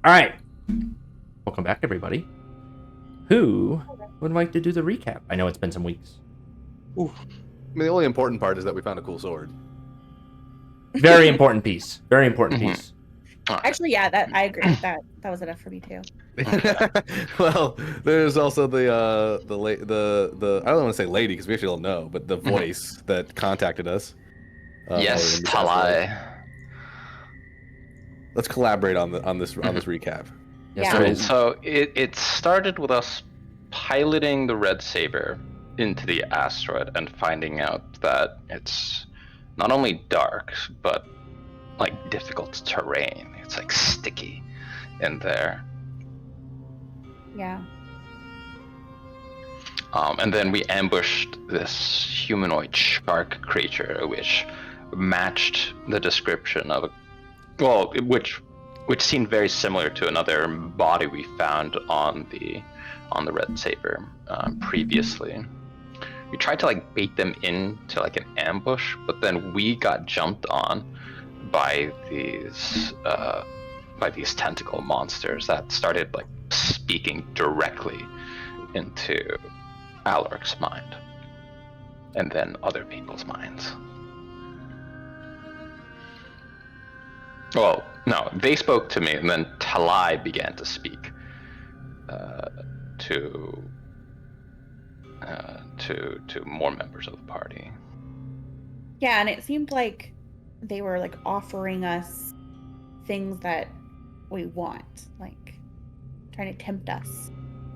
All right. Welcome back, everybody. Who would like to do the recap? I know it's been some weeks. Oof. I mean, the only important part is that we found a cool sword. Very important piece. Very important piece. Actually, yeah, that I agree. That was enough for me too. Well, there's also the I don't want to say lady because we actually don't know, but the voice that contacted us. Yes, in this Talai. asteroid. Let's collaborate on this recap. Yes, Yeah. sir. So it started with us piloting the Red Saber into the asteroid and finding out that it's not only dark but like difficult terrain. It's like sticky in there. Yeah. And then we ambushed this humanoid shark creature, which matched the description of which seemed very similar to another body we found on the Red Saber previously. We tried to like bait them into like an ambush, but then we got jumped on by these tentacle monsters that started like speaking directly into Alaric's mind, and then other people's minds. Well, no, they spoke to me, and then Talai began to speak to more members of the party. Yeah, and it seemed like they were like offering us things that we want, like trying to tempt us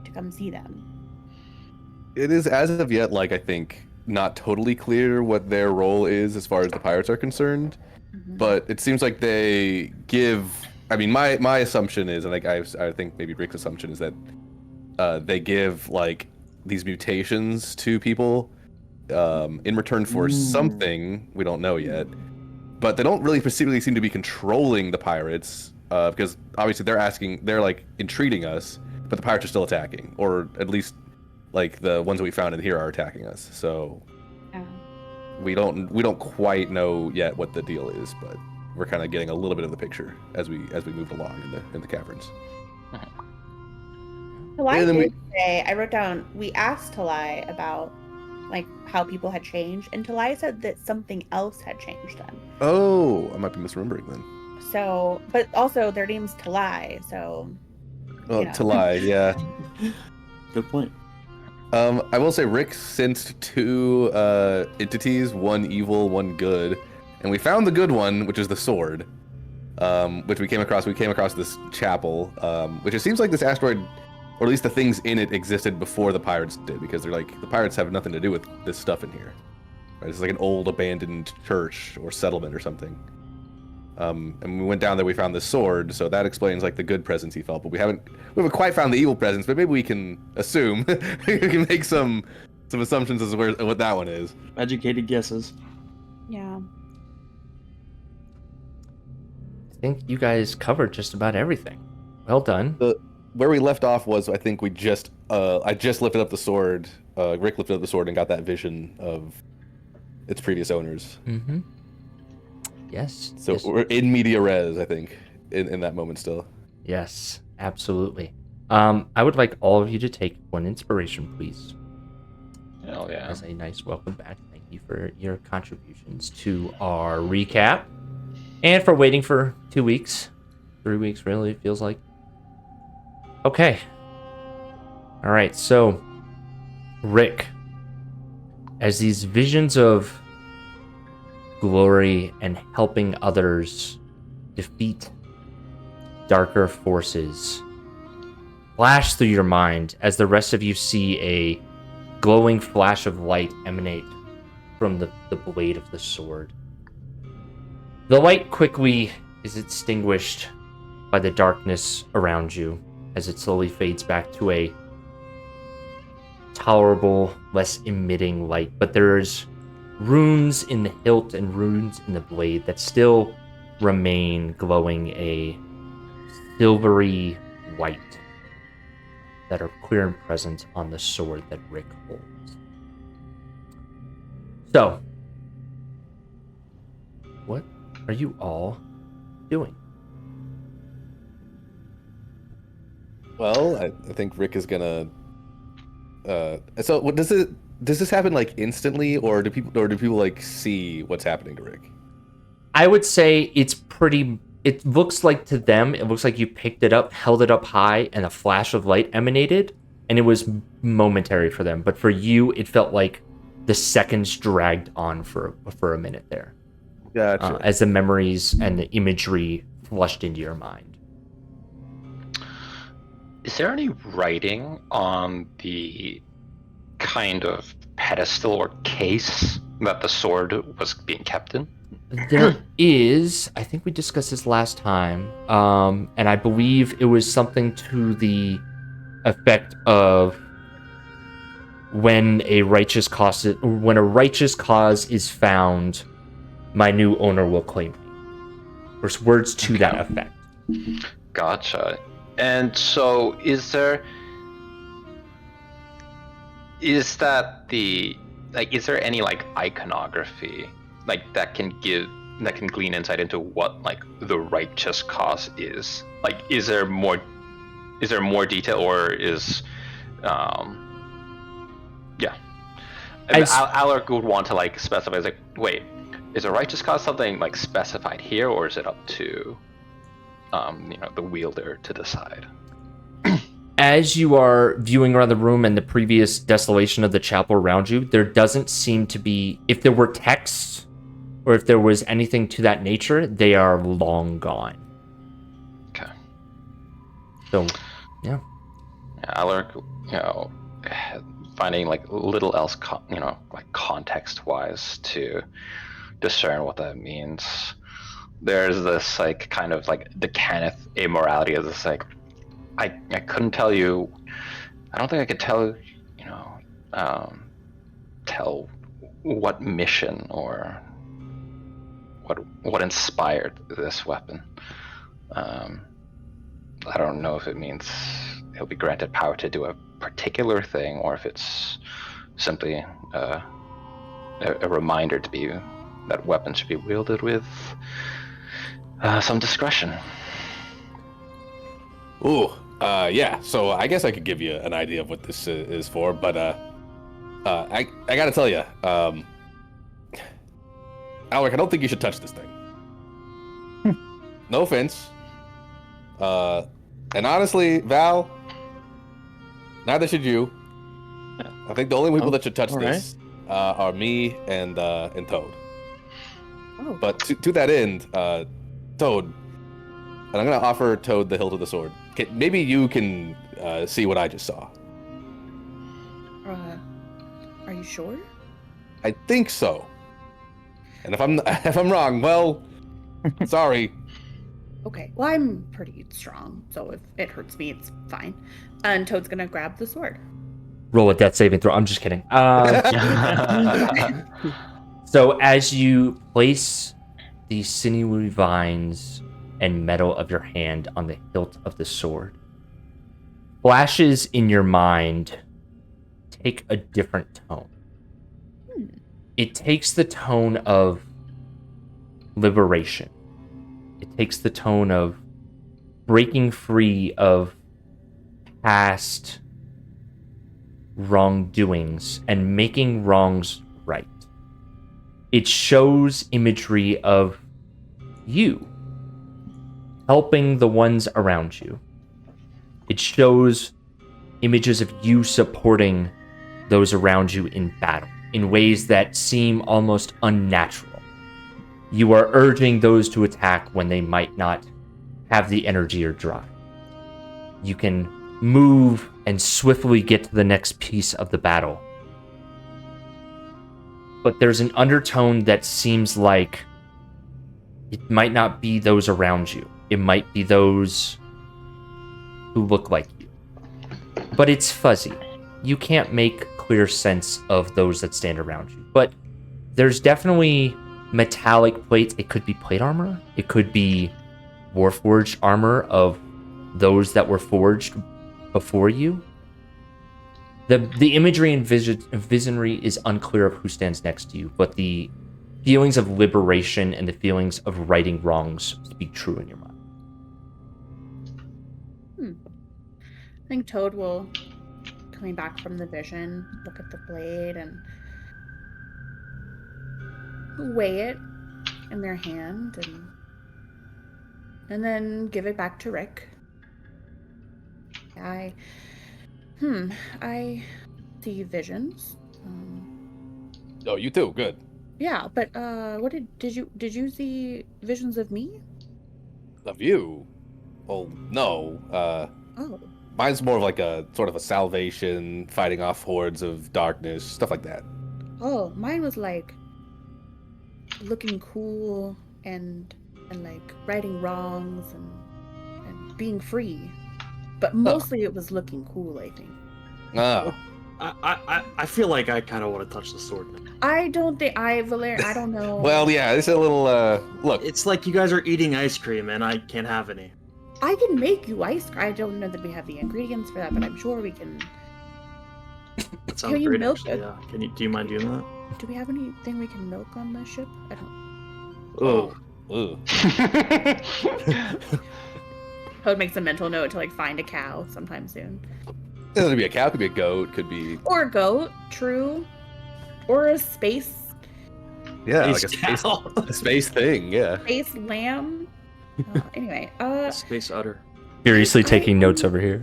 to come see them. It is as of yet, like I think, not totally clear what their role is as far as the pirates are concerned. Mm-hmm. But it seems like they give. I mean, my assumption is, and like I think maybe Rick's assumption is that they give like these mutations to people in return for something we don't know yet. But they don't really specifically seem to be controlling the pirates because obviously they're like entreating us, but the pirates are still attacking, or at least like the ones that we found in here are attacking us. So. We don't quite know yet what the deal is, but we're kind of getting a little bit of the picture as we move along in the caverns. Talai did say, I wrote down, we asked Talai about like how people had changed, and Talai said that something else had changed them. Oh, I might be misremembering then. So, but also their name's Talai, so. Well, Talai, yeah. Good point. I will say Rick sensed two entities, one evil, one good, and we found the good one, which is the sword, which we came across. We came across this chapel, which it seems like this asteroid, or at least the things in it, existed before the pirates did, because they're like the pirates have nothing to do with this stuff in here. Right? It's like an old abandoned church or settlement or something. And we went down there, we found this sword, so that explains like the good presence he felt, but we haven't quite found the evil presence, but maybe we can assume, we can make some assumptions as to what that one is. Educated guesses. Yeah. I think you guys covered just about everything. Well done. Where we left off was, I think I just lifted up the sword, Rick lifted up the sword and got that vision of its previous owners. Mm-hmm. Yes. So yes. we're in media res, I think, in that moment still. Yes, absolutely. I would like all of you to take one inspiration, please. Hell yeah. As a nice welcome back. Thank you for your contributions to our recap. And for waiting for 2 weeks. 3 weeks, really, it feels like. Okay. All right, so, Rick, as these visions of glory and helping others defeat darker forces flash through your mind as the rest of you see a glowing flash of light emanate from the blade of the sword. The light quickly is extinguished by the darkness around you as it slowly fades back to a tolerable, less emitting light, but there's runes in the hilt and runes in the blade that still remain glowing a silvery white that are clear and present on the sword that Rick holds. So, what are you all doing? Well, I think Rick is gonna. So what does it? Does this happen like instantly, or do people like see what's happening to Rick? I would say it's pretty. It looks like to them, it looks like you picked it up, held it up high, and a flash of light emanated, and it was momentary for them. But for you, it felt like the seconds dragged on for a minute there, Gotcha. as the memories and the imagery flushed into your mind. Is there any writing on the kind of pedestal or case that the sword was being kept in? There is, I think we discussed this last time, and I believe it was something to the effect of when a righteous cause is found, my new owner will claim me. There's words to that effect. Gotcha. And so is there any like iconography like that can glean insight into what like the righteous cause is? Like is there more detail, or is Alaric would want to like specify, like, wait, is a righteous cause something like specified here, or is it up to the wielder to decide? As you are viewing around the room and the previous desolation of the chapel around you, there doesn't seem to be, if there were texts or if there was anything to that nature, they are long gone. Okay. So, yeah. Alaric, finding like little else, like context-wise to discern what that means. There's this like kind of like the Kenneth amorality of this like, I couldn't tell you. I don't think I could tell tell what mission or what inspired this weapon. I don't know if it means he'll be granted power to do a particular thing, or if it's simply a reminder to be that weapons should be wielded with some discretion. Ooh, yeah. So I guess I could give you an idea of what this is for, but I gotta tell you, Alec, I don't think you should touch this thing. No offense. And honestly, Val, neither should you. I think the only people that should touch this are me and Toad. Oh. But to that end, Toad, and I'm gonna offer Toad the hilt of the sword. Maybe you can see what I just saw. Are you sure? I think so. And if I'm wrong, well, sorry. Okay. Well, I'm pretty strong, so if it hurts me, it's fine. And Toad's gonna grab the sword. Roll a death saving throw. I'm just kidding. So as you place the sinewy vines and metal of your hand on the hilt of the sword, flashes in your mind take a different tone. It takes the tone of liberation. It takes the tone of breaking free of past wrongdoings and making wrongs right. It shows imagery of you helping the ones around you. It shows images of you supporting those around you in battle in ways that seem almost unnatural. You are urging those to attack when they might not have the energy or drive. You can move and swiftly get to the next piece of the battle. But there's an undertone that seems like it might not be those around you. It might be those who look like you. But it's fuzzy. You can't make clear sense of those that stand around you. But there's definitely metallic plates. It could be plate armor. It could be warforged armor of those that were forged before you. The imagery and visionary is unclear of who stands next to you, but the feelings of liberation and the feelings of righting wrongs speak true in your mind. think Toad will, coming back from the vision, look at the blade and weigh it in their hand and then give it back to Rick. I see visions. Oh, you too. Good. Yeah, but what did you see visions of me? Of you? Well, no. Oh, Mine's more of like a sort of a salvation, fighting off hordes of darkness, stuff like that. oh, mine was like looking cool and like righting wrongs and being free. But mostly it was looking cool, I think. Ah, I feel like I kind of want to touch the sword now. I don't think I don't know. well, yeah, it's a little, look. It's like you guys are eating ice cream and I can't have any. I can make you ice cream. I don't know that we have the ingredients for that, but I'm sure we can. That sounds Can you great, milk actually, it? yeah. Do you mind doing that? Do we have anything we can milk on the ship? I don't. Oh. Ugh. Toad makes a mental note to like find a cow sometime soon. It could be a cow, could be a goat, could be... Or a goat, true. Or a space Yeah, like Space a space thing, yeah. lamb. Anyway, Space udder. Furiously taking notes over here.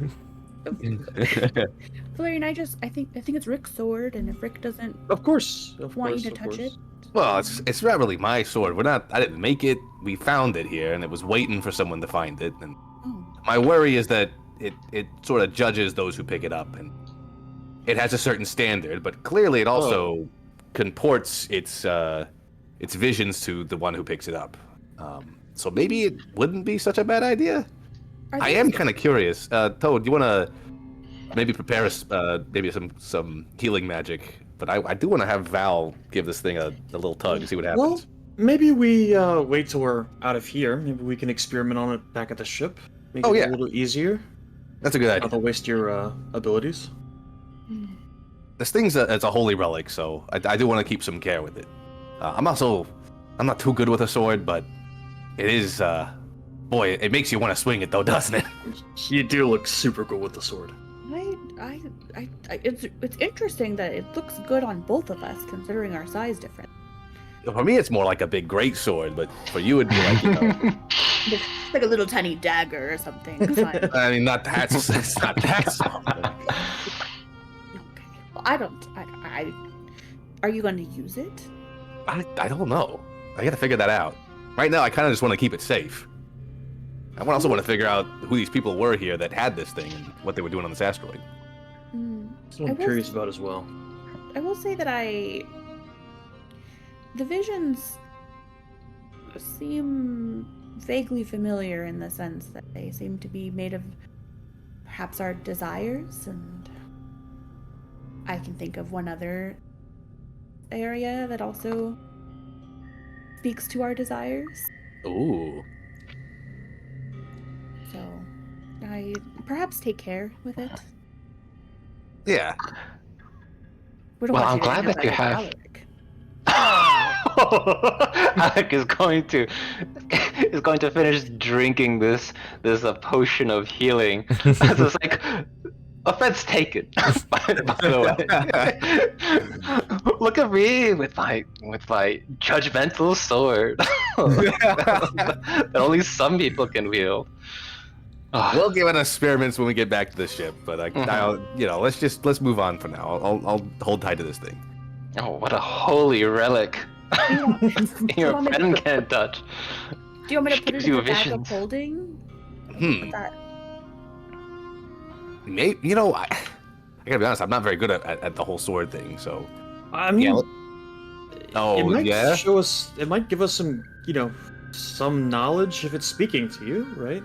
Valerian, I think it's Rick's sword, and if Rick doesn't Of course. want you to touch it, Well, it's not really my sword. I didn't make it. We found it here, and it was waiting for someone to find it. And oh, my worry is that it sort of judges those who pick it up, and it has a certain standard, but clearly it also comports its visions to the one who picks it up. So maybe it wouldn't be such a bad idea. I am kind of curious. Toad, do you want to maybe prepare us maybe some healing magic? But I do want to have Val give this thing a little tug and see what happens. Well, maybe we wait till we're out of here. Maybe we can experiment on it back at the ship. Make Oh, it yeah. a little easier. That's a good Not idea. to waste your abilities. This thing's it's a holy relic, so I do want to keep some care with it. I'm not too good with a sword, but it is, boy, it makes you want to swing it though, doesn't it? You do look super good with the sword. it's interesting that it looks good on both of us, considering our size difference. For me, it's more like a big great sword, but for you, it'd be like, you know, It's like a little tiny dagger or something. It's fine. I mean, not that, it's not that small. Okay. Well, I are you going to use it? I don't know. I gotta figure that out. Right now, I kind of just want to keep it safe. I also want to figure out who these people were here that had this thing and what they were doing on this asteroid. That's what I'm I will curious s- about as well. I will say that the visions seem vaguely familiar in the sense that they seem to be made of perhaps our desires, and I can think of one other area that also speaks to our desires. Ooh. So I perhaps take care with it. Yeah. We don't Well, want I'm to glad know that you about have- Alec. Alec is going to finish drinking this potion of healing. It's just like offense taken. by the way, look at me with my judgmental sword that only some people can wield. We'll give it experiments when we get back to the ship, but let's move on for now. I'll hold tight to this thing. Oh, what a holy relic! Your want me to pen put- can't touch. Do you want me to put Gives it in you a bag of visions. holding? Hmm. That Maybe, I gotta be honest. I'm not very good at the whole sword thing. So I mean, Yeah. it Oh, might yeah? show us. It might give us some, some knowledge if it's speaking to you, right?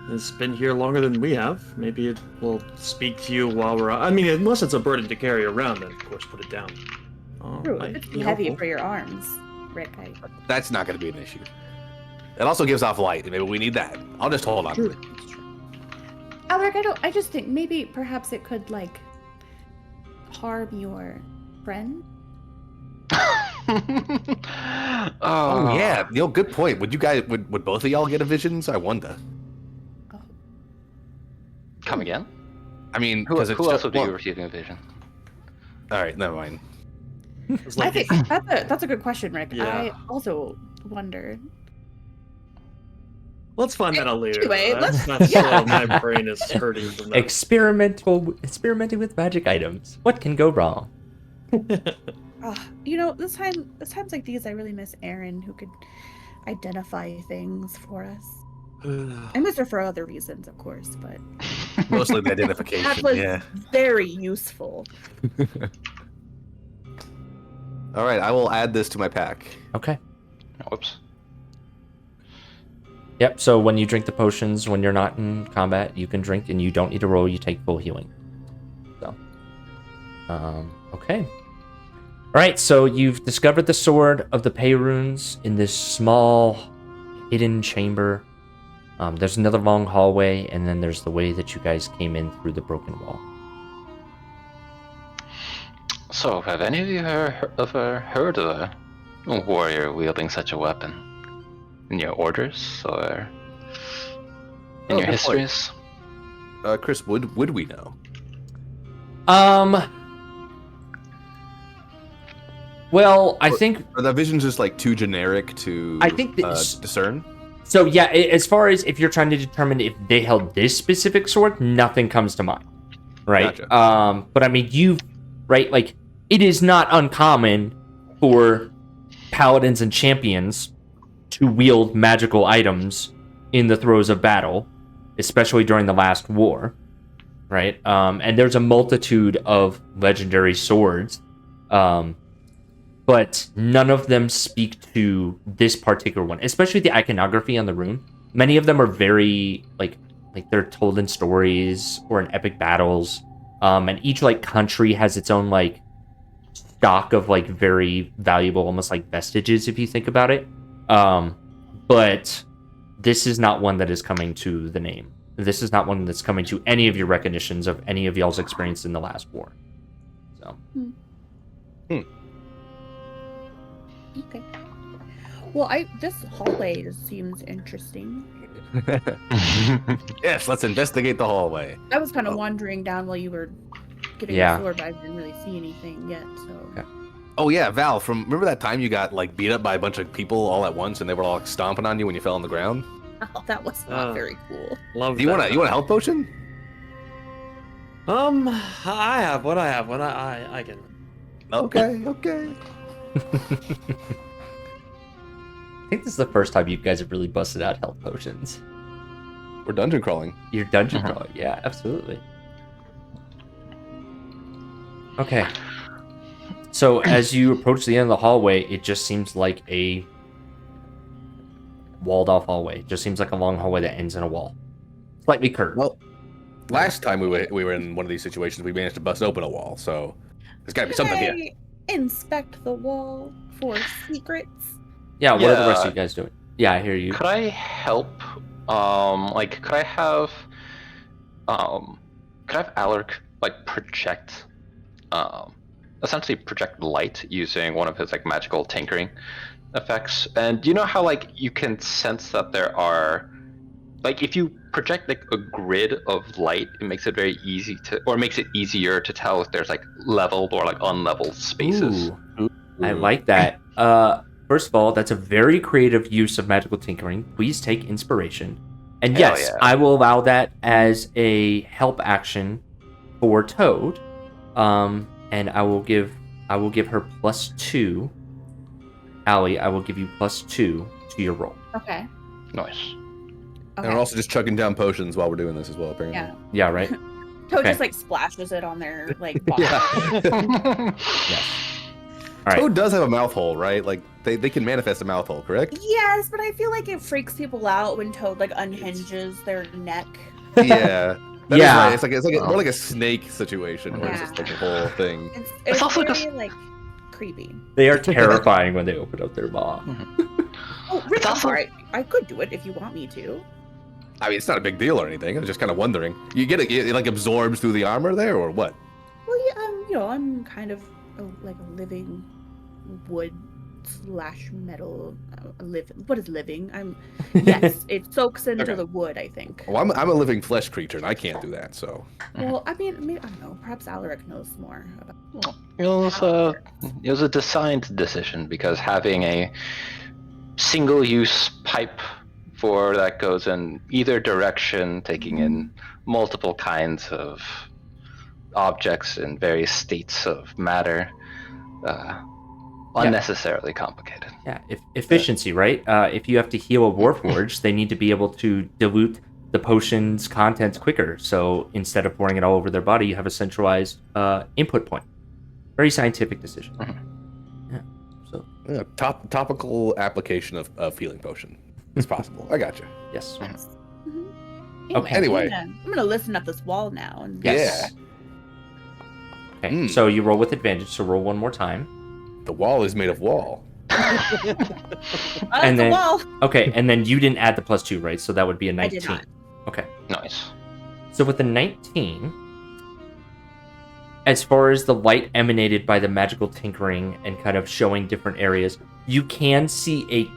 It's been here longer than we have. Maybe it will speak to you while we're. I mean, unless it's a burden to carry around, then of course put it down. true. Might It's be heavy helpful. for your arms, Rick. that's not gonna be an issue. It also gives off light. Maybe we need that. I'll just hold on to it. Alec, I just think maybe perhaps it could like harm your friend. Oh yeah, good point. Would both of y'all get a visions? I wonder. Come again? I mean, Who because else would be receiving a vision? All right, never mind. It's I like think that's a good question, Rick. Yeah. I also wondered. let's find that out later. Anyway, My brain is hurting from that. Experimenting with magic items. What can go wrong? This times like these, I really miss Aaron, who could identify things for us. I miss her for other reasons, of course, but Mostly the identification. that was Yeah. very useful. All right, I will add this to my pack. Okay. Whoops. Yep, so when you drink the potions, when you're not in combat, you can drink and you don't need to roll, you take full healing. So, okay. Alright, so you've discovered the Sword of the Pay Runes in this small, hidden chamber. There's another long hallway, and then there's the way that you guys came in through the broken wall. So, have any of you ever heard of a warrior wielding such a weapon? In your orders, or in your good point. histories? Chris, would we know? Well, I think... Are the visions just like too generic to I think that discern? So yeah, as far as if you're trying to determine if they held this specific sword, nothing comes to mind, right? Gotcha. But I mean, right, like, it is not uncommon for paladins and champions to wield magical items in the throes of battle, especially during the last war, right? And there's a multitude of legendary swords, but none of them speak to this particular one, especially the iconography on the rune. Many of them are very, like they're told in stories or in epic battles, and each, like, country has its own, like, stock of, like, very valuable, almost like vestiges, if you think about it. But this is not one that is coming to the name. This is not one that's coming to any of your recognitions of any of y'all's experience in the last war. So. Okay. Well, this hallway just seems interesting. Yes, let's investigate the hallway. I was kind of wandering down while you were getting Yeah. the sword, but I didn't really see anything yet. So. Okay. Oh yeah, Val, remember that time you got like beat up by a bunch of people all at once and they were all like, stomping on you when you fell on the ground? Oh, that was not very cool. Love Do you want that. a health potion? I have what I have. What I can. Okay. I think this is the first time you guys have really busted out health potions. We're dungeon crawling. You're dungeon crawling, yeah, absolutely. Okay. So as you approach the end of the hallway, it just seems like a walled off hallway. It just seems like a long hallway that ends in a wall. Slightly curved. Well, last time we were in one of these situations, we managed to bust open a wall, so there's gotta be something here. Can I inspect the wall for secrets? Yeah, what are the Yeah. rest of you guys doing? Yeah, I hear you. Could I help? Could I have Alaric like project, essentially project light using one of his like magical tinkering effects? And do you know how like you can sense that there are, like, if you project like a grid of light, it makes it very easy to, or makes it easier to tell if there's like leveled or like unleveled spaces. Ooh. I like that. First of all, that's a very creative use of magical tinkering. Please take inspiration. And Hell yes, yeah. I will allow that as a help action for Toad. And I will give her +2. Allie, I will give you +2 to your roll. Okay. Nice. Okay. And we're also just chugging down potions while we're doing this as well, apparently. Yeah. Yeah, right? Toad Okay. just like splashes it on their like bottom. Yes. All right. Toad does have a mouth hole, right? Like they can manifest a mouth hole, correct? Yes, but I feel like it freaks people out when Toad like unhinges their neck. Yeah. That is Yeah. right. It's like more like a snake situation where it's just like a whole thing. It's also very, just- like creepy. They are terrifying when they open up their maw. Oh, Rick, It's I'm also- sorry. I could do it if you want me to. I mean, it's not a big deal or anything. I was just kind of wondering. You get it like absorbs through the armor there, or what? Well, yeah, I'm kind of like a living wood slash metal. What is living? Yes, it soaks into Okay. the wood, I think. Well, I'm a living flesh creature, and I can't do that. So Well, I mean, maybe, I don't know. Perhaps Alaric knows more about. It was a designed decision because having a single-use pipe that goes in either direction, taking in multiple kinds of objects in various states of matter, unnecessarily complicated. Yeah, efficiency, right? If you have to heal a Warforged, they need to be able to dilute the potion's contents quicker. So instead of pouring it all over their body, you have a centralized input point. Very scientific decision. Yeah. So topical application of healing potion. It's possible. I got you. yes. Anyway. I'm gonna listen at this wall now. And Yes. Okay. So you roll with advantage. So roll one more time. The wall is made of wall. And then- the wall. Okay, and then you didn't add the +2, right? So that would be a 19. I did not. Okay. Nice. So with the 19, as far as the light emanated by the magical tinkering and kind of showing different areas, you can see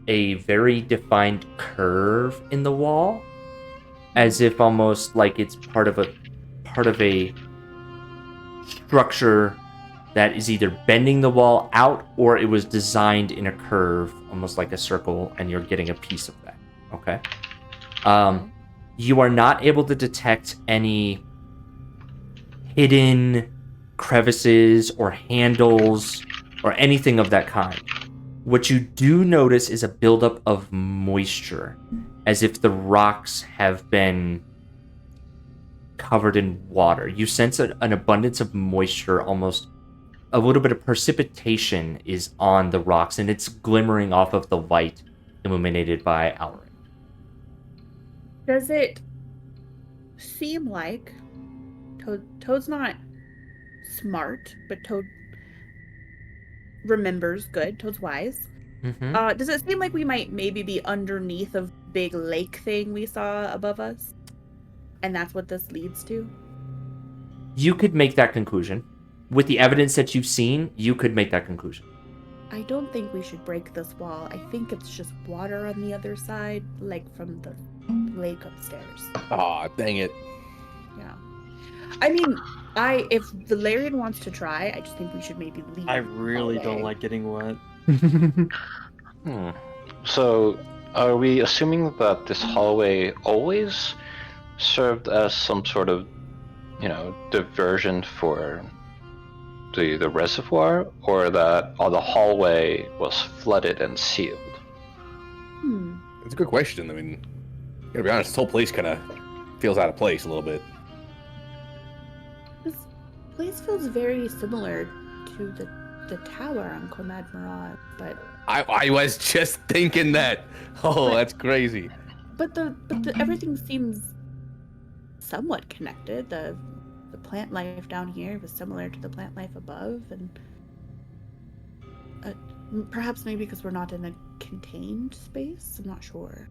a very defined curve in the wall, as if almost like it's part of a structure that is either bending the wall out or it was designed in a curve, almost like a circle, and you're getting a piece of that. Okay. You are not able to detect any hidden crevices or handles or anything of that kind. What you do notice is a buildup of moisture, as if the rocks have been covered in water. You sense an abundance of moisture, almost a little bit of precipitation is on the rocks, and it's glimmering off of the light illuminated by Alaric. Does it seem like Toad's not smart, but Toad remembers good. Toad's wise. Mm-hmm. Does it seem like we might maybe be underneath a big lake thing we saw above us? And that's what this leads to? You could make that conclusion. With the evidence that you've seen, you could make that conclusion. I don't think we should break this wall. I think it's just water on the other side, like from the lake upstairs. Aw, dang it. Yeah. I mean, if Valerian wants to try, I just think we should maybe leave. I really don't hallway. like getting wet. So, are we assuming that this hallway always served as some sort of, diversion for the reservoir, or that the hallway was flooded and sealed? It's a good question. I mean, gotta be honest, this whole place kind of feels out of place a little bit. This place feels very similar to the tower on Comad Mirage, but I was just thinking that. Oh, that's crazy. but the everything seems somewhat connected. The plant life down here was similar to the plant life above, and perhaps maybe because we're not in a contained space. I'm not sure.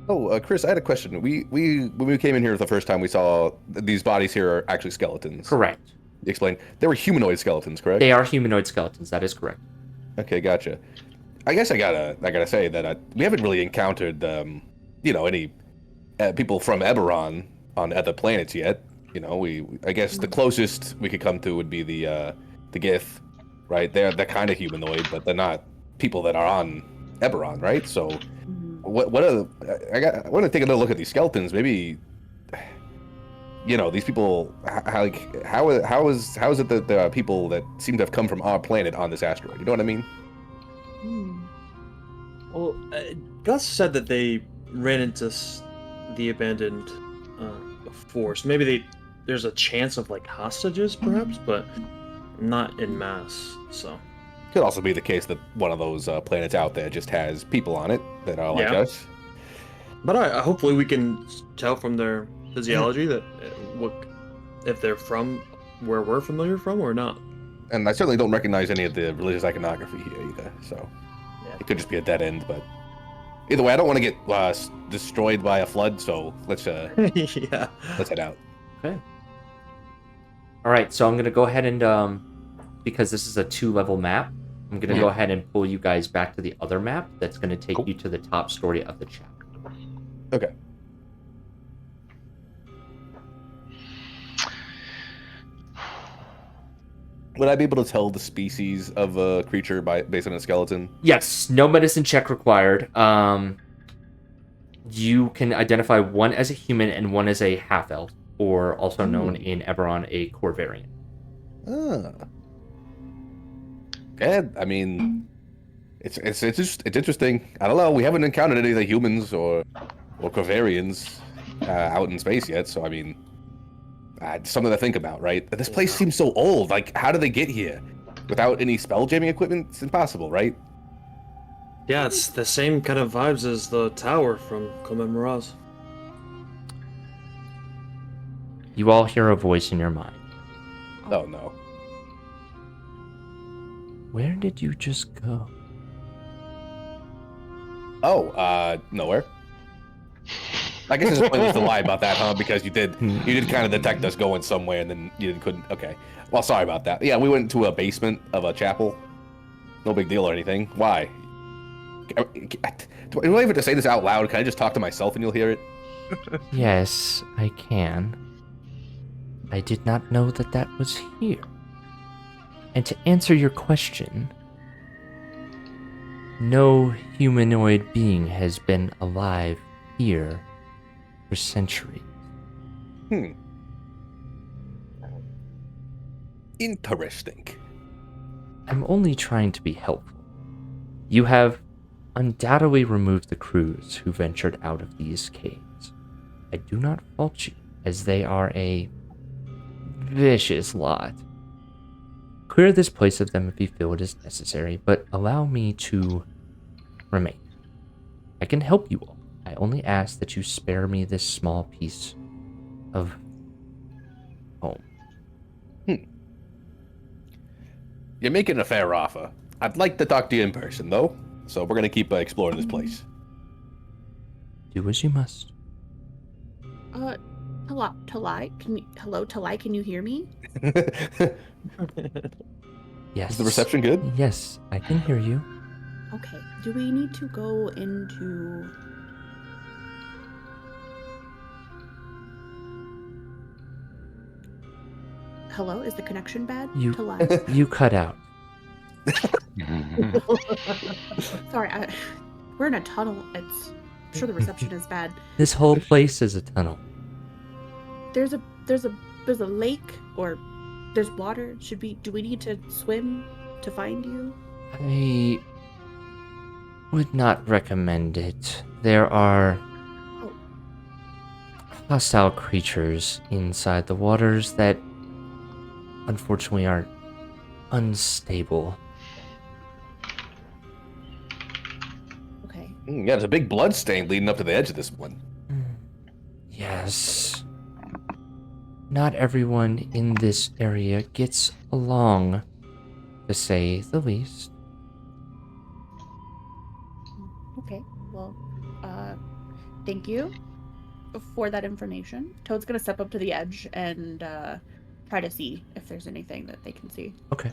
Oh, Chris, I had a question. We when we came in here the first time, we saw these bodies here are actually skeletons. Correct. Explain. They were humanoid skeletons, correct? They are humanoid skeletons. That is correct. Okay, gotcha. I guess I gotta say that we haven't really encountered any people from Eberron on other planets yet. I guess the closest we could come to would be the Gith, right? They're kind of humanoid, but they're not people that are on Eberron, right? So, I want to take another look at these skeletons. Maybe, these people. How is it that there are people that seem to have come from our planet on this asteroid? You know what I mean? Well, Gus said that they ran into the abandoned force. Maybe there's a chance of hostages, perhaps, but not in mass. So Could also be the case that one of those planets out there just has people on it that are like us. But hopefully we can tell from their physiology that if they're from where we're familiar from or not. And I certainly don't recognize any of the religious iconography here either, so it could just be a dead end. But either way, I don't want to get destroyed by a flood, so let's let's head out. Okay. All right, so I'm going to go ahead and, because this is a 2-level map, I'm going to go ahead and pull you guys back to the other map. That's going to take Cool. you to the top story of the chapter. Okay. Would I be able to tell the species of a creature based on a skeleton? Yes, no medicine check required. You can identify one as a human and one as a half-elf, or also known in Eberron, a core variant. Ah. Yeah, I mean, it's interesting. I don't know. We haven't encountered any of the humans or Corvarians out in space yet, so I mean, it's something to think about, right? This place seems so old. Like, how did they get here? Without any spell jamming equipment, it's impossible, right? Yeah, it's the same kind of vibes as the tower from Commemoraz. You all hear a voice in your mind. Oh no. Where did you just go? Oh, nowhere. I guess it's pointless to lie about that, huh? Because you did kind of detect us going somewhere, and then you couldn't. Okay. Well, sorry about that. Yeah, we went to a basement of a chapel. No big deal or anything. Why? Do I even have to say this out loud? Can I just talk to myself and you'll hear it? Yes, I can. I did not know that that was here. And to answer your question, no humanoid being has been alive here for centuries. Interesting. I'm only trying to be helpful. You have undoubtedly removed the crews who ventured out of these caves. I do not fault you, as they are a vicious lot. Clear this place of them if you feel it is necessary, but allow me to remain. I can help you all. I only ask that you spare me this small piece of home. You're making a fair offer. I'd like to talk to you in person, though. So we're gonna keep exploring this place. Do as you must. Talai, hello, Talai, can you hear me? Yes. Is the reception good? Yes, I can hear you. Okay. Do we need to go into... Hello, is the connection bad? You- Talai? You cut out. Sorry, we're in a tunnel. I'm sure the reception is bad. This whole place is a tunnel. There's a lake, or there's water. Do we need to swim to find you? I would not recommend it. There are hostile creatures inside the waters that unfortunately are unstable. Okay. Yeah, there's a big blood stain leading up to the edge of this one. Yes. Not everyone in this area gets along, to say the least. Okay. Well, thank you for that information. Toad's gonna step up to the edge and try to see if there's anything that they can see. Okay.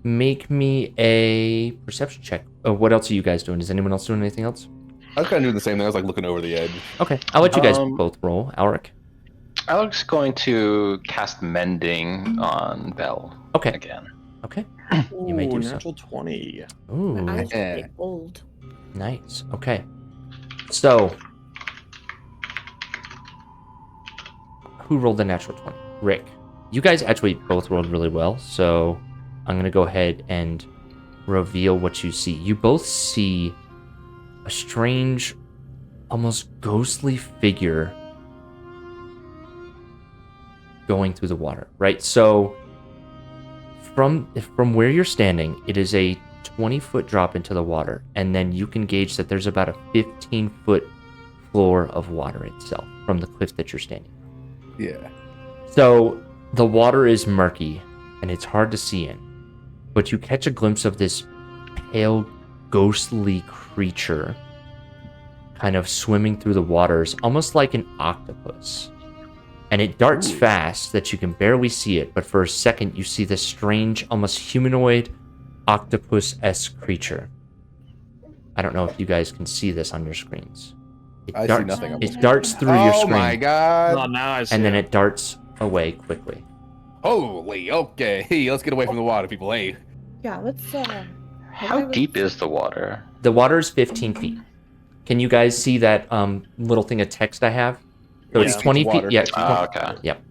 Make me a perception check. Oh, what else are you guys doing? Is anyone else doing anything else? I was kind of doing the same thing. I was like looking over the edge. Okay, I'll let you guys both roll. Alric. Alec's going to cast Mending on Belle Okay. again. Okay. You may do so. Natural 20. Ooh, My eyes Yeah. get old. nice. Okay. So, who rolled the natural 20? Rick. You guys actually both rolled really well, so I'm going to go ahead and reveal what you see. You both see a strange, almost ghostly figure going through the water, right? So from where you're standing, it is a 20-foot drop into the water, and then you can gauge that there's about a 15-foot floor of water itself from the cliff that you're standing on. Yeah. So the water is murky, and it's hard to see in, but you catch a glimpse of this pale, ghostly creature kind of swimming through the waters, almost like an octopus. And it darts fast that you can barely see it, but for a second you see this strange, almost humanoid octopus-esque creature. I don't know if you guys can see this on your screens. I see nothing on It this. darts through your Oh screen, my god! Oh, now I see and then it. it darts away quickly. Holy, okay. Hey, let's get away from the water, people. Hey. Yeah, let's How deep is the water? The water is 15 feet. Can you guys see that little thing of text I have? So it's Yeah. 20 Feet of feet. water. Yeah. It's 20, Okay. Yep.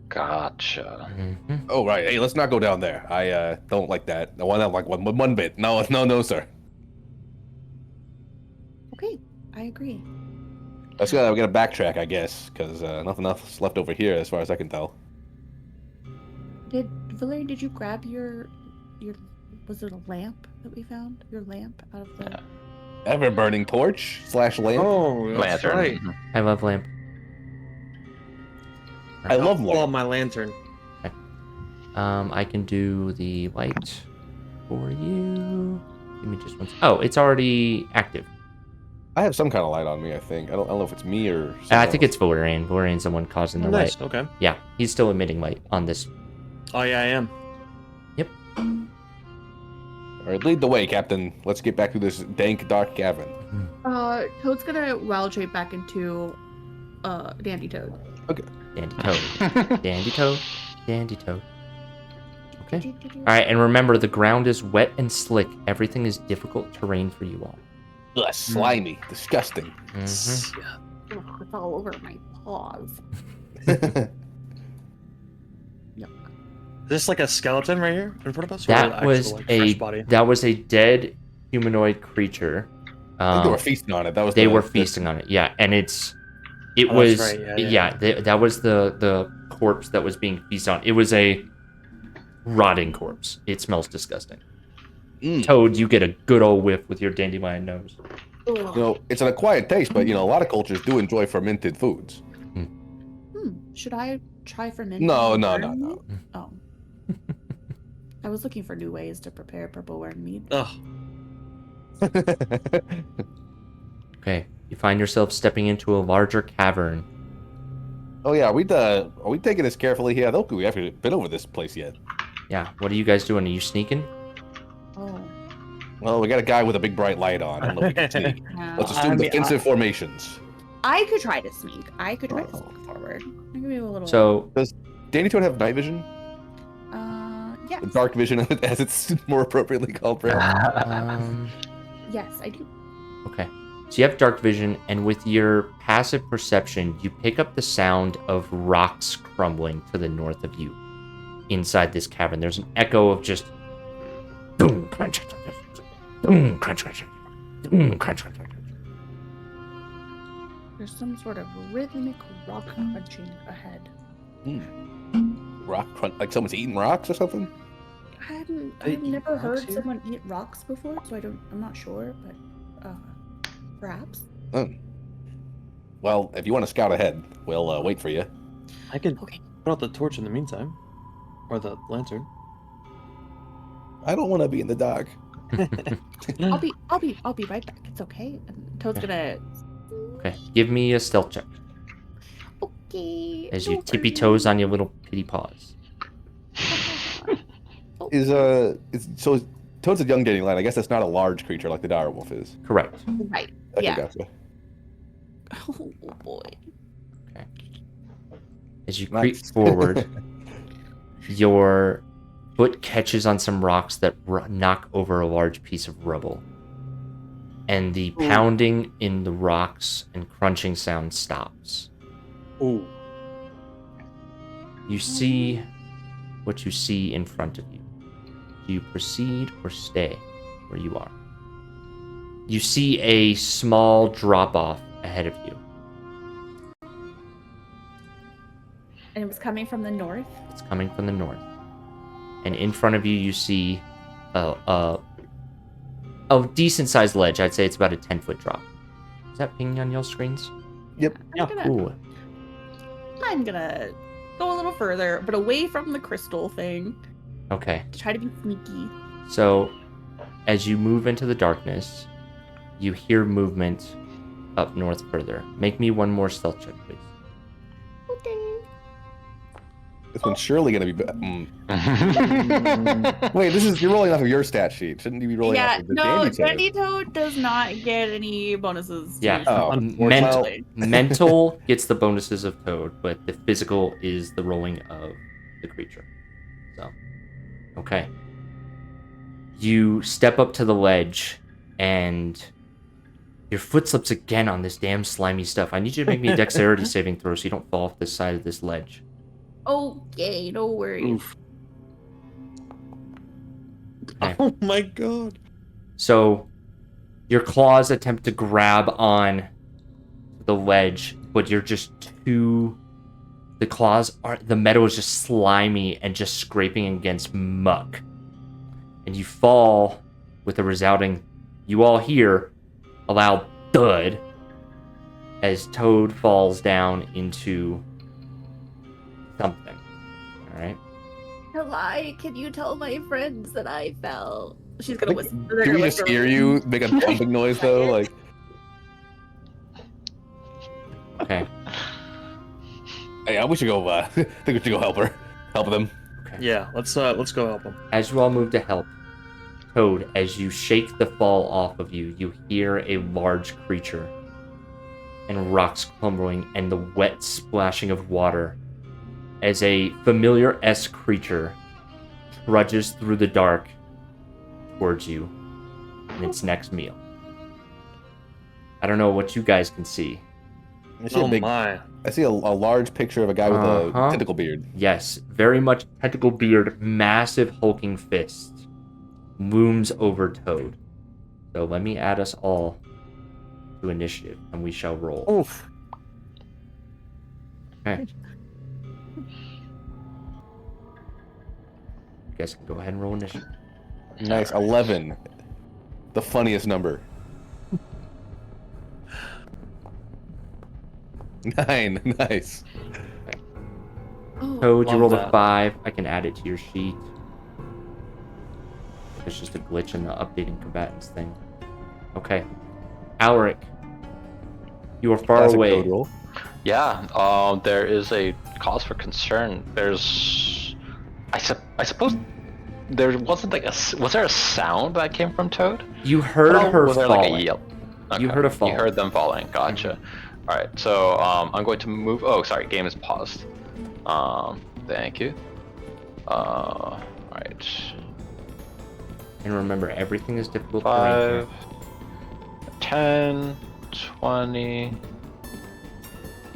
Gotcha. Mhm. Oh right. Hey, let's not go down there. I don't like that. I want to like one bit. No, sir. Okay, I agree. We gotta backtrack, I guess, because nothing else left over here as far as I can tell. Valerian, did you grab your was it a lamp that we found? Your lamp out of the Ever burning torch / lamp. Oh, that's Lantern. right. I love lamp. I love Pull out lamp. my lantern. I can do the light for you. Give me just one. Oh, it's already active. I have some kind of light on me. I think. I don't know if it's me or. I think it's Valerian. Valerian's the one causing the Oh, nice. light. Okay. Yeah, he's still emitting light on this. Oh, yeah, I am. All right, lead the way, Captain. Let's get back to this dank, dark cavern. Toad's gonna wild shape back into Dandy Toad. Dandy Toad. Dandy Toad. Dandy Toad. Okay. All right, and remember, the ground is wet and slick. Everything is difficult terrain for you all. Ugh, slimy, disgusting. Mhm. Ugh, it's all over my paws. Is this like a skeleton right here in front of us? Or That actual, was like, a fresh body? that was a dead humanoid creature. I think they were feasting on it. That was They the- were feasting on it. Yeah, and it Oh, was that's right, yeah. that was the corpse that was being feasted on. It was a rotting corpse. It smells disgusting. Mm. Toad, you get a good old whiff with your dandelion nose. You know, it's an acquired taste, but you know, a lot of cultures do enjoy fermented foods. Should I try fermenting? No. worm meat? Oh. I was looking for new ways to prepare purple worm meat. Ugh. Okay, you find yourself stepping into a larger cavern. Oh yeah, are we taking this carefully here? I don't think we haven't been over this place yet. Yeah, what are you guys doing? Are you sneaking? Oh. Well, we got a guy with a big bright light on. I don't know if we can sneak. Yeah. Let's assume I mean, defensive formations. I could try to sneak. I could try to sneak forward. I could be a little. So Danny Toad have night vision? Yeah. Dark vision, as it's more appropriately called, perhaps. Yes, I do. okay. So you have dark vision, and with your passive perception, you pick up the sound of rocks crumbling to the north of you. Inside this cavern, there's an echo of just boom, crunch, boom, crunch, crunch, boom, crunch, crunch, crunch. There's some sort of rhythmic rock crunching ahead. Rock crunch, like someone's eating rocks or something? I've never rocks heard here? someone eat rocks before, so I'm not sure, but perhaps. Oh. Well, if you want to scout ahead, we'll wait for you. I can Okay. put out the torch in the meantime. Or the lantern. I don't want to be in the dark. I'll be right back. It's okay. And Toad's gonna. Okay, give me a stealth check Okay. as you don't tippy worry. toes on your little pitty paws. So Toad's a young dandelion. I guess that's not a large creature like the dire wolf is. Correct. Right. Okay, Yeah. gotcha. Oh boy. As you Nice. creep forward, your foot catches on some rocks that knock over a large piece of rubble. And the pounding in the rocks and crunching sound stops. Ooh. You see what you see in front of you. Do you proceed or stay where you are? You see a small drop-off ahead of you. And it was coming from the north. It's coming from the north. And in front of you, you see a decent-sized ledge. I'd say it's about a 10-foot drop. Is that pinging on your screens? Yep. Ooh. I'm gonna go a little further, but away from the crystal thing Okay. to try to be sneaky. So, as you move into the darkness, you hear movement up north further. Make me one more stealth check, please. Okay. This one's surely gonna be. Wait, you're rolling off of your stat sheet. Shouldn't you be rolling off of the no, Dandy Toad? Dandy Toad does not get any bonuses. To Yeah. Oh, Mental gets the bonuses of Toad, but the physical is the rolling of the creature. So, okay. You step up to the ledge, and your foot slips again on this damn slimy stuff. I need you to make me a dexterity saving throw so you don't fall off the side of this ledge. Okay, no worries. Oof. Okay. Oh my god. So, your claws attempt to grab on the ledge, but you're just too... The metal is just slimy and just scraping against muck. And you fall with a resounding... You all hear a loud thud as Toad falls down into something. Alright? Eli, can you tell my friends that I fell? She's gonna whisper. Do we just hear you make a thumping noise though? Like, Okay. hey, we should go. I think we should go help them. Yeah, let's go help him. As you all move to help, Toad, as you shake the fall off of you, you hear a large creature and rocks crumbling and the wet splashing of water as a familiar-esque creature trudges through the dark towards you in its next meal. I don't know what you guys can see. My. I see a large picture of a guy with a tentacle beard. Yes, very much tentacle beard, massive hulking fist looms over Toad. So let me add us all to initiative, and we shall roll. Oof. Okay. You guys can go ahead and roll initiative. Nice, 11. The funniest number. 9, nice. Toad, you love rolled a that. 5. I can add it to your sheet. It's just a glitch in the updating combatants thing. Okay. Alaric, you are far Classic away. Toad roll. Yeah, there is a cause for concern. There's, I suppose, there wasn't like was there a sound that came from Toad? You heard her was there falling. like a yell? You heard a fall. You heard them falling. Gotcha. All right, so I'm going to move. Oh, sorry, game is paused. Thank you. All right. And remember, everything is difficult. 5, 10, 20.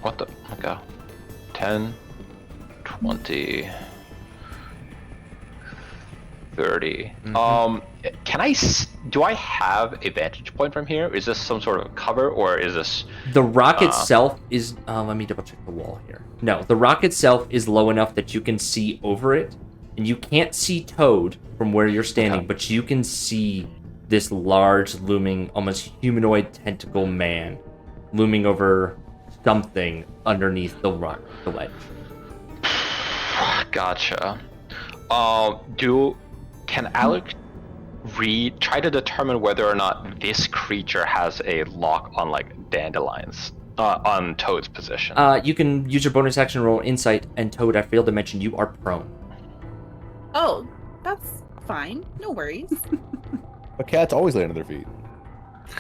What the? Okay. 10, 20, 30. Do I have a vantage point from here? Is this some sort of cover, or is this... The rock itself is... let me double check the wall here. No, the rock itself is low enough that you can see over it. And you can't see Toad from where you're standing, but you can see this large, looming, almost humanoid tentacle man looming over something underneath the rock, the ledge. Gotcha. Can Alec try to determine whether or not this creature has a lock on like dandelions on Toad's position? You can use your bonus action roll insight, and Toad, I failed to mention you are prone. Oh, that's fine. No worries. But cats always lay on their feet.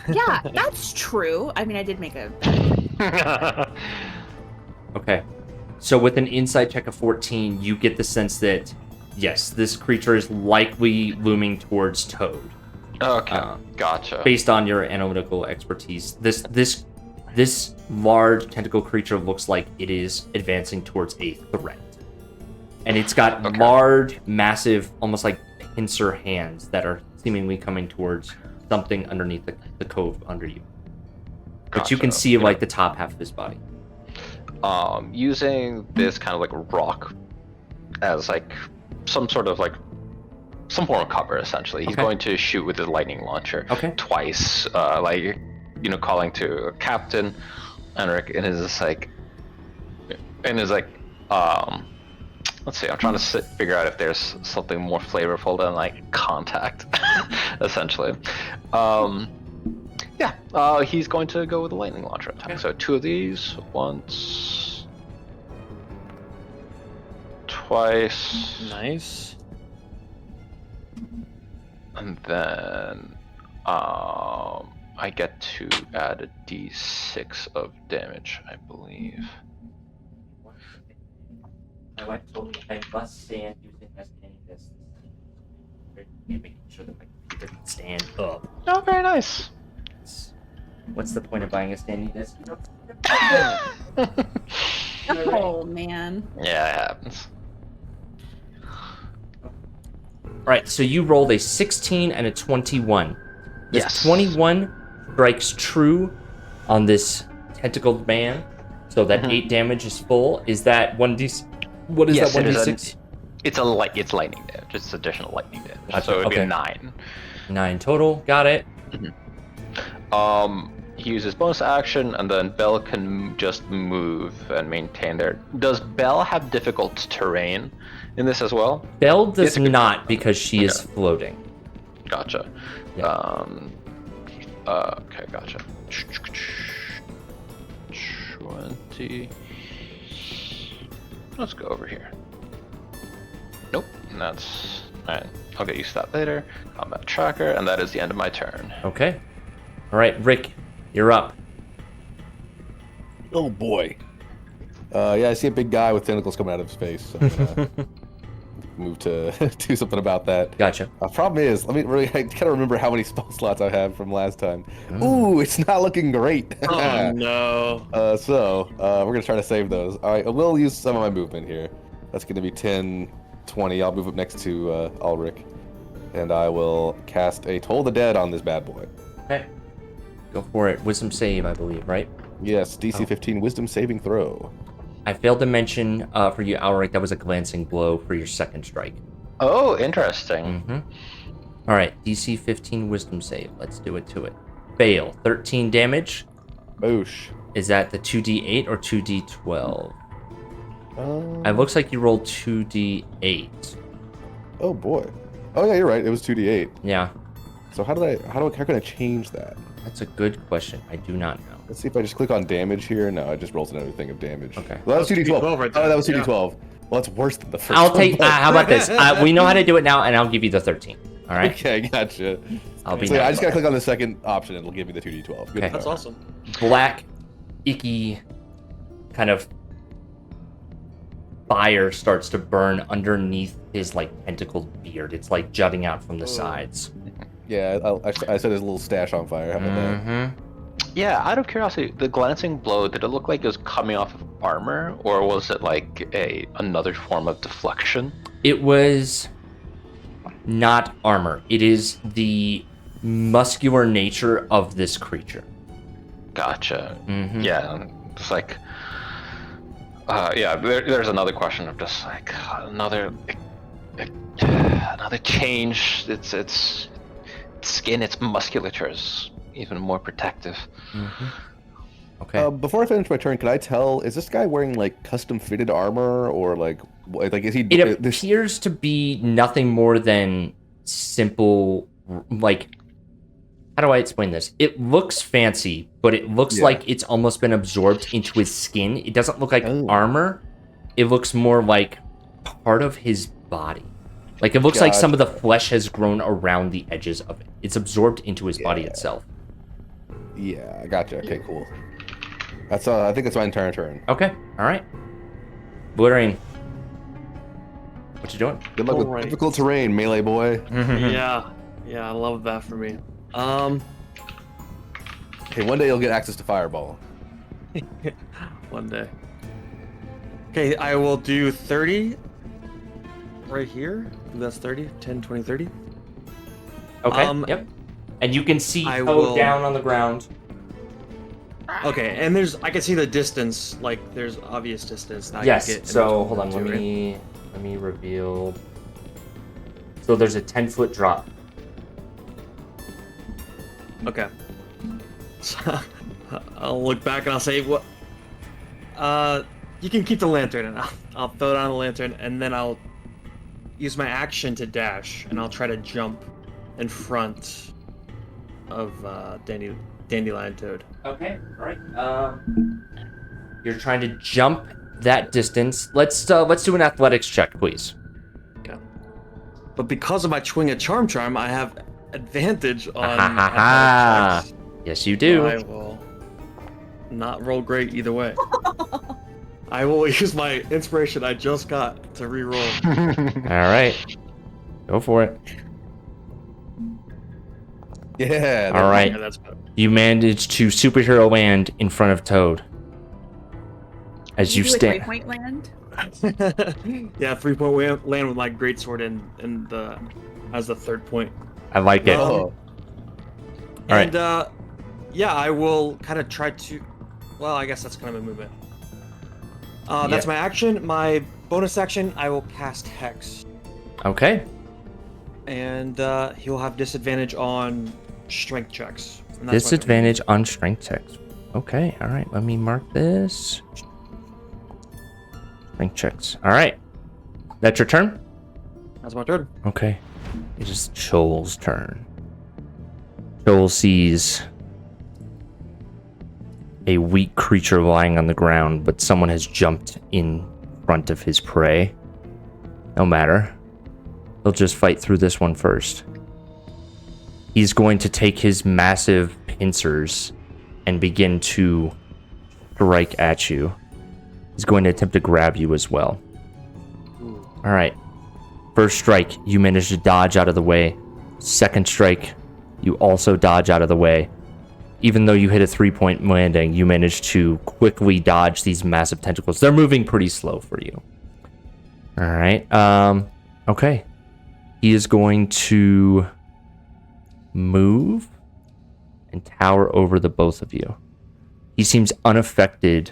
Yeah, that's true. I mean, I did make a... Okay. So with an insight check of 14, you get the sense that, yes, this creature is likely looming towards Toad. Okay, gotcha. Based on your analytical expertise, this large tentacle creature looks like it is advancing towards a threat. And it's got large, massive, almost like pincer hands that are seemingly coming towards something underneath the cove under you. But you can see like the top half of his body. Using this kind of like rock as like some sort of like some form of cover, essentially. He's going to shoot with his lightning launcher twice, like, you know, calling to Captain Henrik, and is like, let's see, I'm trying to figure out if there's something more flavorful than like contact, essentially. He's going to go with the lightning launcher attack. So 2 of these, once, twice. Nice. And then I get to add a d6 of damage, I believe. My wife told me I must stand using my standing desk. Making sure that my computer can stand up. Oh, very nice. What's the point of buying a standing desk? Oh man. Yeah, it happens. Alright, so you rolled a 16 and a 21. This Yes. 21 strikes true on this tentacled man, so that 8 damage is full. Is that 1d? What is Yes, that it is 1d6? It's lightning damage. It's additional lightning damage. Gotcha, So it would okay. be 9. 9 total. Got it. He uses bonus action, and then Belle can just move and maintain there. Does Belle have difficult terrain in this as well? Belle does It's a good not point. because she is floating. Gotcha. Yeah. Okay, gotcha. 20. Let's go over here. Nope, and that's... Alright, I'll get used to that later. Combat tracker, and that is the end of my turn. Okay. Alright, Rick, you're up. Oh boy. Yeah, I see a big guy with tentacles coming out of his face. So I'm gonna move to do something about that. Gotcha. Problem is, I gotta remember how many spell slots I have from last time. Ooh, it's not looking great. Oh no. So we're gonna try to save those. All right, I will use some of my movement here. That's gonna be 10, 20. I'll move up next to Ulrich, and I will cast a Toll the Dead on this bad boy. Okay. Go for it. Wisdom save, I believe, right? Yes, DC 15 Wisdom saving throw. I failed to mention for you, Alric, that was a glancing blow for your second strike. Oh, interesting. All right, DC 15 Wisdom save. Let's do it to it. Fail. 13 damage. Boosh. Is that the 2d8 or 2d12? It looks like you rolled 2d8. Oh boy. Oh yeah, you're right. It was 2d8. Yeah, So how can I change that? that's a good question. I do not know. Let's see if I just click on damage here. No, it just rolls another thing of damage. Okay. Well, that was 2d12. 2d12 right there. Oh, that was Yeah. 2d12. Well, that's worse than the first I'll one, take. but- How about this? We know how to do it now, and I'll give you the 13. All right. Okay, gotcha. I'll be So yeah, I nice. just gotta click on the second option and it'll give me the 2d12. Good Okay. to That's know. awesome. Black, icky, kind of fire starts to burn underneath his like tentacled beard. It's like jutting out from the sides. Yeah, I set his little stash on fire. How about that? Mm-hmm. Yeah, out of curiosity, the glancing blow, did it look like it was coming off of armor, or was it like another form of deflection? It was not armor. It is the muscular nature of this creature. Gotcha. Mhm. Yeah, it's like... yeah, there's another question of just like another change. Its skin, its musculature is even more protective. Okay. Before I finish my turn, can I tell, is this guy wearing like custom fitted armor or like is he? It this, appears to be nothing more than simple, like, how do I explain this? It looks fancy, but it looks Yeah. like it's almost been absorbed into his skin. It doesn't look like Oh. armor. It looks more like part of his body. Like, it looks like some of the flesh has grown around the edges of it. It's absorbed into his body Yeah. itself. Yeah, I gotcha. Okay, cool. That's I think that's my entire turn. Okay, all right. Blittering. What you doing? Good luck with Alright. difficult terrain, melee boy. Yeah, I love that for me. Okay, one day you'll get access to Fireball. One day. Okay, I will do 30 right here. That's 30, 10, 20, 30. Okay, yep. And you can see I Toad will- down on the ground. Okay, and I can see the distance, like there's obvious distance. Now I Yes, can get so into hold on, it let too, right? me reveal. So there's a 10-foot drop. Okay. So, I'll look back and I'll say, what? You can keep the lantern, and I'll throw it on the lantern, and then I'll use my action to dash, and I'll try to jump in front of Dandelion Toad. Okay, all right. You're trying to jump that distance. Let's do an athletics check, please. Okay. But because of my Chwing a Charm, I have advantage on Ha. athletics checks. Yes, you do. I will not roll great either way. I will use my inspiration I just got to re-roll. All right. Go for it. Yeah. All right. Yeah, that's better. You manage to superhero land in front of Toad. As you do a stand. 3-point land. Yeah, 3-point land with my greatsword in the as the third point. I like it. Oh. All right. And yeah, I will kind of try to. Well, I guess that's kind of a movement. That's Yeah. my action. My bonus action, I will cast Hex, Okay. and he will have disadvantage on strength checks. And that's my Disadvantage on strength checks. Okay. All right. Let me mark this. Strength checks. All right. That's your turn? That's my turn. Okay. It is Joel's turn. Joel sees a weak creature lying on the ground, but someone has jumped in front of his prey. No matter. He'll just fight through this one first. He's going to take his massive pincers and begin to strike at you. He's going to attempt to grab you as well. All right. First strike, you manage to dodge out of the way. Second strike, you also dodge out of the way. Even though you hit a 3-point landing, you manage to quickly dodge these massive tentacles. They're moving pretty slow for you. All right. Okay. He is going to move and tower over the both of you. He seems unaffected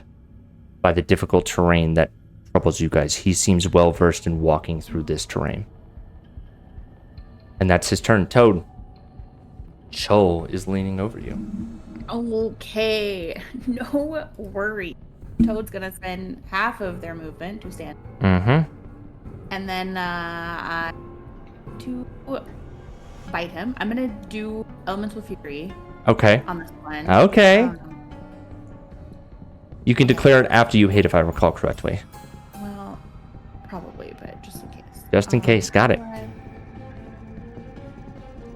by the difficult terrain that troubles you guys. He seems well versed in walking through this terrain. And that's his turn. Toad. Joel is leaning over you. Okay, no worry. Toad's gonna spend half of their movement to stand, Mm-hmm. and then to bite him. I'm gonna do Elemental Fury Okay. on this one. Okay. You can declare it after you hit, if I recall correctly. Well, probably, but just in case. Just in case. Got it. Alright.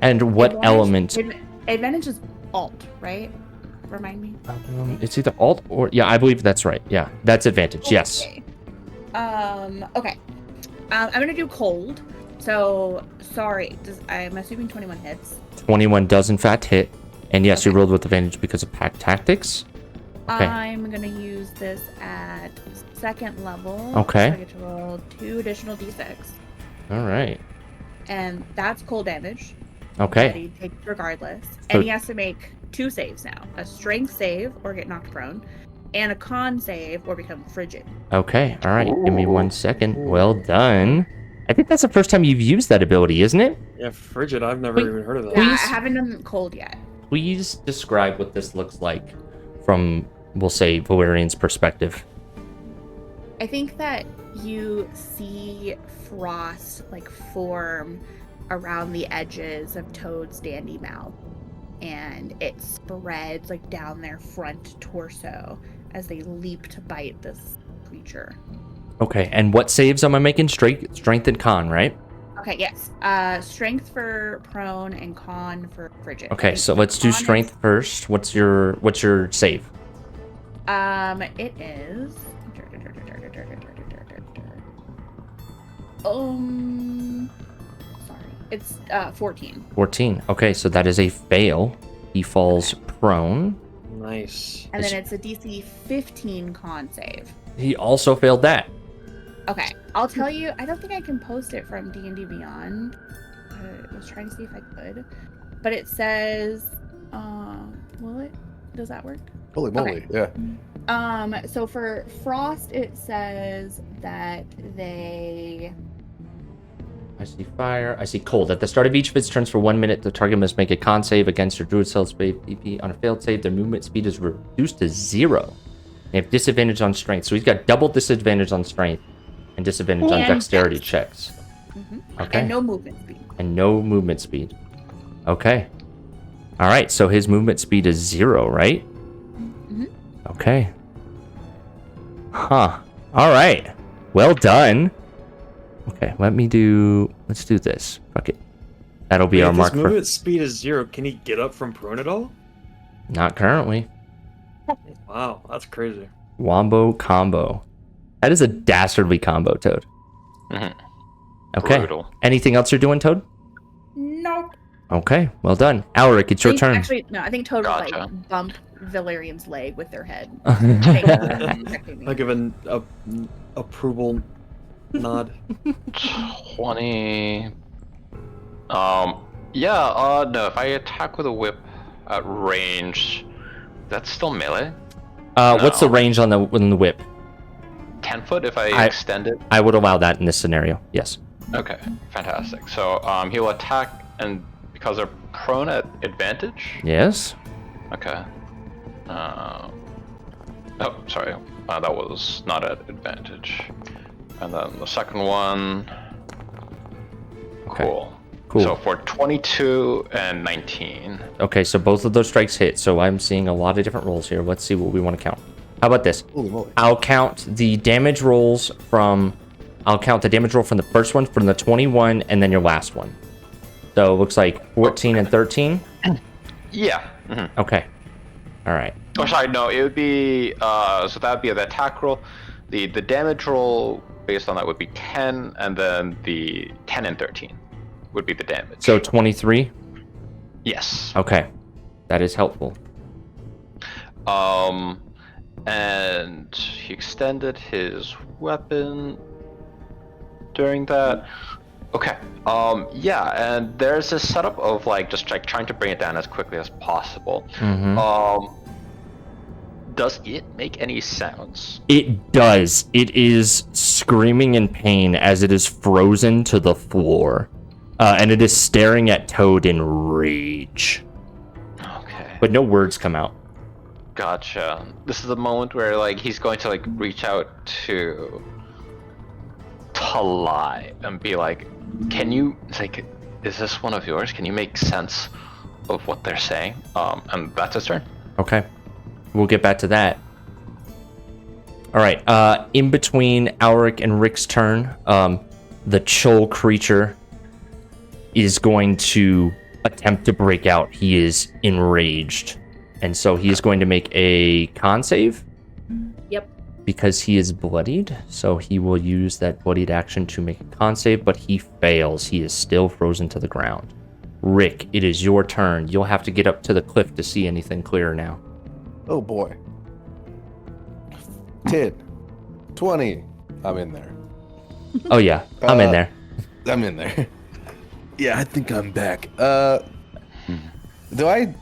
And what element? Advantage is alt, right? Remind me. It's either alt or... Yeah, I believe that's right. Yeah, that's advantage. Yes. Okay. Okay. I'm gonna do cold. So, sorry. I'm assuming 21 hits. 21 does in fact hit. And yes, you Okay. rolled with advantage because of pack tactics. Okay. I'm gonna use this at second level. Okay. So I get to roll 2 additional d6. All right. And that's cold damage. Okay. That he takes regardless. So- And he has to make 2 saves now. A strength save or get knocked prone. And a con save or become frigid. Okay. All right. Give me 1 second. Well done. I think that's the first time you've used that ability, isn't it? Yeah, frigid. I've never Wait. even heard of that. Yeah, Please? I haven't done cold yet. Please describe what this looks like from, we'll say, Valerian's perspective. I think that you see frost like form around the edges of Toad's dandy mouth, and it spreads like down their front torso as they leap to bite this creature. Okay. And what saves am I making? Strength and con, right? Okay, yes. Strength for prone and con for frigid. Okay. So let's do Con is- strength first. What's your save? It is. Sorry. It's 14. 14. Okay. So that is a fail. He falls prone. Nice. And Is- then it's a DC 15 con save. He also failed that. Okay, I'll tell you. I don't think I can post it from D&D Beyond. I was trying to see if I could, but it says, will it? Does that work? Holy moly! Yeah. So for Frost, it says that they. I see fire. I see cold. At the start of each of its turns for 1 minute, the target must make a con save against your druid self BP. On a failed save, their movement speed is reduced to 0. They have disadvantage on strength, so he's got double disadvantage on strength and disadvantage on And dexterity dex. checks. Okay. And no movement speed. And no movement speed. Okay. All right. So his movement speed is 0, right? Mhm. Okay. Huh. All right. Well done. Okay, let's do this. Fuck it. That'll be our If mark his for... movement speed is 0, can he get up from prone at all? Not currently. Wow, that's crazy. Wombo combo. That is a dastardly combo, Toad. Mhm. Okay. Brutal. Anything else you're doing, Toad? Nope. Okay, well done. Alric, it's your turn. Actually, no. I think Toad will Gotcha. like bump Valerian's leg with their head. I give an approval nod. 20. No, if I attack with a whip at range, that's still melee. What's the No. range on the whip? 10 foot if I extend it. I would allow that in this scenario. Yes. Okay, fantastic. So he'll attack, and because they're prone at advantage. Yes. Okay. Oh, sorry. That was not at advantage. And then the second one. Okay. Cool. Cool. So for 22 and 19. Okay, so both of those strikes hit. So I'm seeing a lot of different rolls here. Let's see what we want to count. How about this? Holy moly. I'll count the damage rolls from... I'll count the damage roll from the first one, from the 21, and then your last one. So it looks like 14 and 13. Yeah. Mhm. Okay. All right. Oh, sorry. No, it would be. So that would be the attack roll. The damage roll based on that would be 10, and then the 10 and 13 would be the damage. So 23? Yes. Okay. That is helpful. And he extended his weapon during that. Okay. Yeah, and there's a setup of like just like trying to bring it down as quickly as possible. Mm-hmm. Does it make any sounds? It does. It is screaming in pain as it is frozen to the floor. And it is staring at Toad in rage. Okay. But no words come out. Gotcha. This is the moment where like he's going to like reach out to lie and be like, can you like, is this one of yours? Can you make sense of what they're saying? And that's his turn. Okay. We'll get back to that. All right. In between Alric and Rick's turn, the Chol creature is going to attempt to break out. He is enraged. And so he is going to make a con save. Yep. Because he is bloodied. So he will use that bloodied action to make a con save, but he fails. He is still frozen to the ground. Rick, it is your turn. You'll have to get up to the cliff to see anything clearer now. Oh boy. 10. 20. I'm in there. Oh yeah, I'm in there. I'm in there. Yeah, I think I'm back. Do I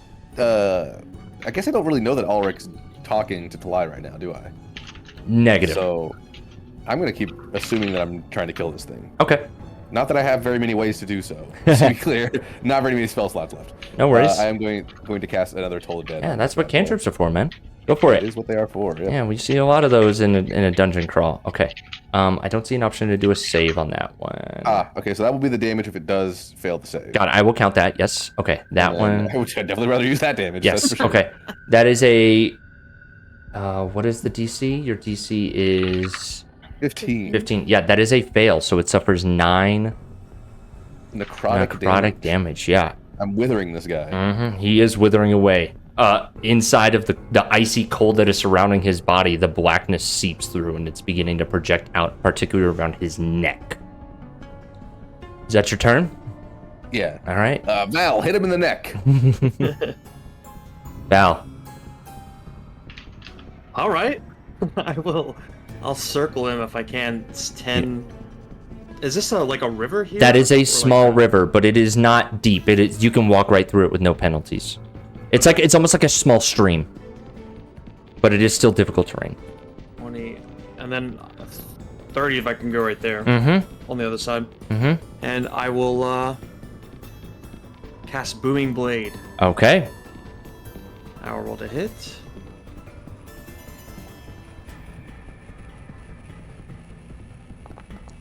guess I don't really know that Ulrich's talking to Talai right now, do I? Negative. So I'm gonna keep assuming that I'm trying to kill this thing. Okay. Not that I have very many ways to do so. To be clear, not very many spell slots left. No worries. I am going to cast another Toll of Dead. Yeah, that's what cantrips are for, man. Go for That it. is what they are for. Yeah. Yeah, we see a lot of those in a dungeon crawl. Okay. I don't see an option to do a save on that one. Okay, so that will be the damage if it does fail to save. Got it. I will count that. Yes. Okay. That one. I would definitely rather use that damage. Yes. That's for sure. Okay. That is a. What is the DC? Your DC is 15. 15. Yeah, that is a fail. So it suffers 9 necrotic damage. Yeah. I'm withering this guy. Mm-hmm. He is withering away. Inside of the icy cold that is surrounding his body, the blackness seeps through and it's beginning to project out, particularly around his neck. Is that your turn? Yeah. All right. Val, hit him in the neck. Val. All right. I will. I'll circle him if I can. It's 10. Is this like a river here? That is Or a like small river, but it is not deep. It is. You can walk right through it with no penalties. It's almost like a small stream, but it is still difficult terrain. 20, and then 30 if I can go right there. Mm-hmm. On the other side. Mm-hmm. And I will cast Booming Blade. Okay. Our roll to hit.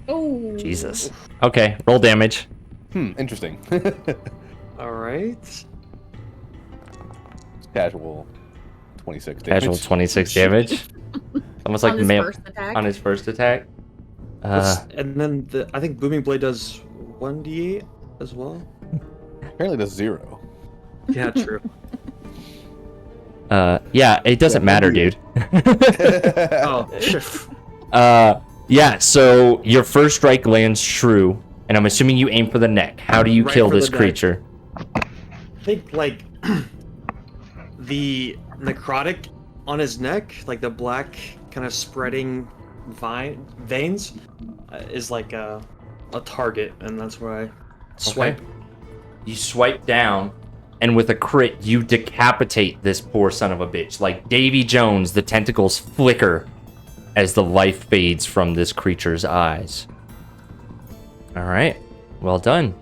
Oh. Jesus. Okay. Roll damage. Interesting. All right. Casual 26 damage. Casual 26 damage. Almost like on his mail first attack. on his first attack. And then I think Booming Blade does 1d8 as well. Apparently that's 0. Yeah, true. Yeah, it doesn't matter, dude. Oh, shit. Yeah, so your first strike lands true, and I'm assuming you aim for the neck. How do you Right kill for this the neck. creature? I think, like, the necrotic on his neck, like the black kind of spreading veins, is like a target, and that's where I swipe. Okay. You swipe down, and with a crit, you decapitate this poor son of a bitch. Like Davy Jones, the tentacles flicker as the life fades from this creature's eyes. All right, well done.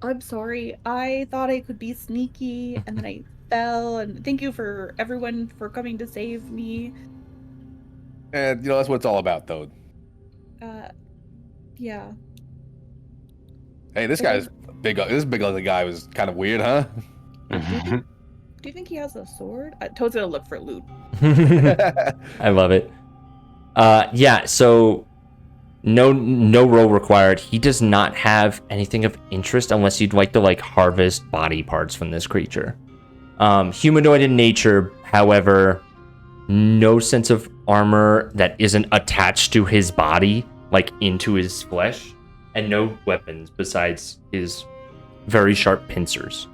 I'm sorry. I thought I could be sneaky, and then I fell. And thank you for everyone for coming to save me. And that's what it's all about, though. Yeah. Hey, this guy's big. This big ugly guy was kind of weird, huh? Do you think he has a sword? Toad's gonna look for loot. I love it. Yeah, so no roll required. He does not have anything of interest unless you'd like to harvest body parts from this creature. Humanoid in nature, however, no sense of armor that isn't attached to his body, into his flesh, and no weapons besides his very sharp pincers.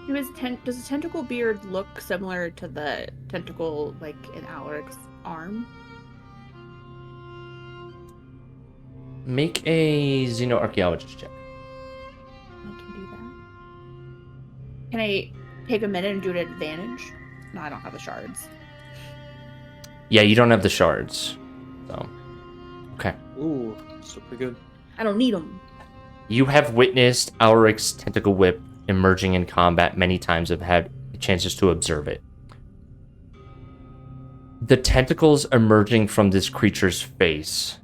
Does his tentacle beard look similar to the tentacle in Alaric's arm? Make a xenoarchaeologist check. I can do that. Can I take a minute and do it at advantage? No, I don't have the shards. Yeah, you don't have the shards. So, okay. Ooh, so pretty good. I don't need them. You have witnessed Alaric's tentacle whip emerging in combat many times, have had chances to observe it. The tentacles emerging from this creature's face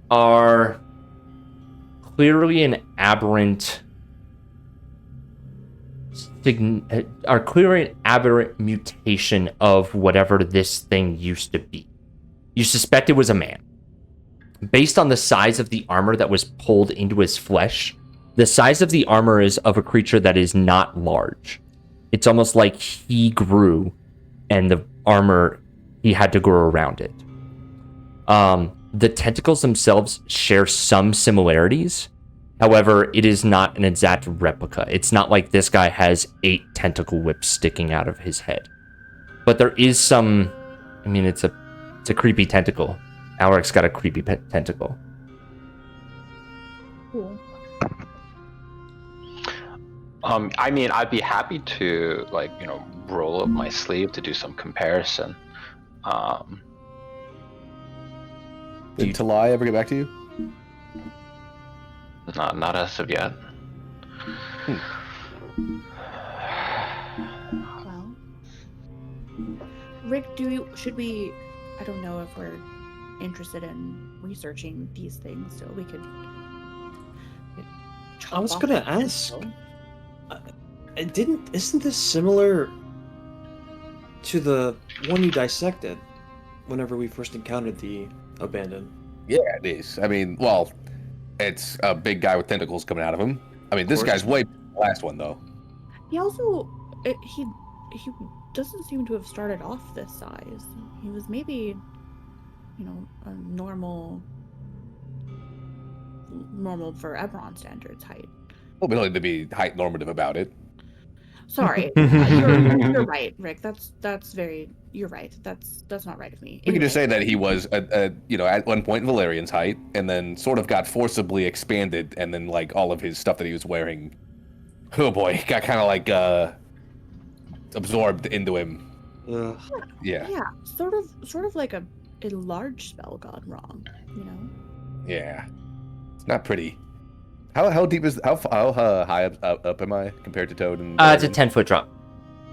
are clearly an aberrant mutation of whatever this thing used to be. You suspect it was a man. Based on the size of the armor that was pulled into his flesh, the size of the armor is of a creature that is not large. It's almost like he grew, and the armor, he had to grow around it. The tentacles themselves share some similarities. However, it is not an exact replica. It's not like this guy has 8 tentacle whips sticking out of his head. But there is some... it's a creepy tentacle. Alaric's got a creepy tentacle. Cool. I'd be happy to roll up my sleeve to do some comparison. Did Talai ever get back to you? Not as of yet. Well, Rick, should we? I don't know if we're interested in researching these things, so we could. I was gonna ask. Isn't this similar to the one you dissected whenever we first encountered the abandoned? Yeah, it is. It's a big guy with tentacles coming out of him. This guy's way bigger than the last one, though. He also he doesn't seem to have started off this size. He was maybe, a normal for Eberron standards height. Well, we don't need to be height normative about it. Sorry, you're right, Rick. You're right. That's not right of me. We can just say that he was, at one point Valerian's height, and then sort of got forcibly expanded, and then all of his stuff that he was wearing, oh boy, got kind of absorbed into him. Yeah. Yeah, sort of like a large spell gone wrong, Yeah, it's not pretty. How deep is how high up am I compared to Toad? And It's a 10-foot drop.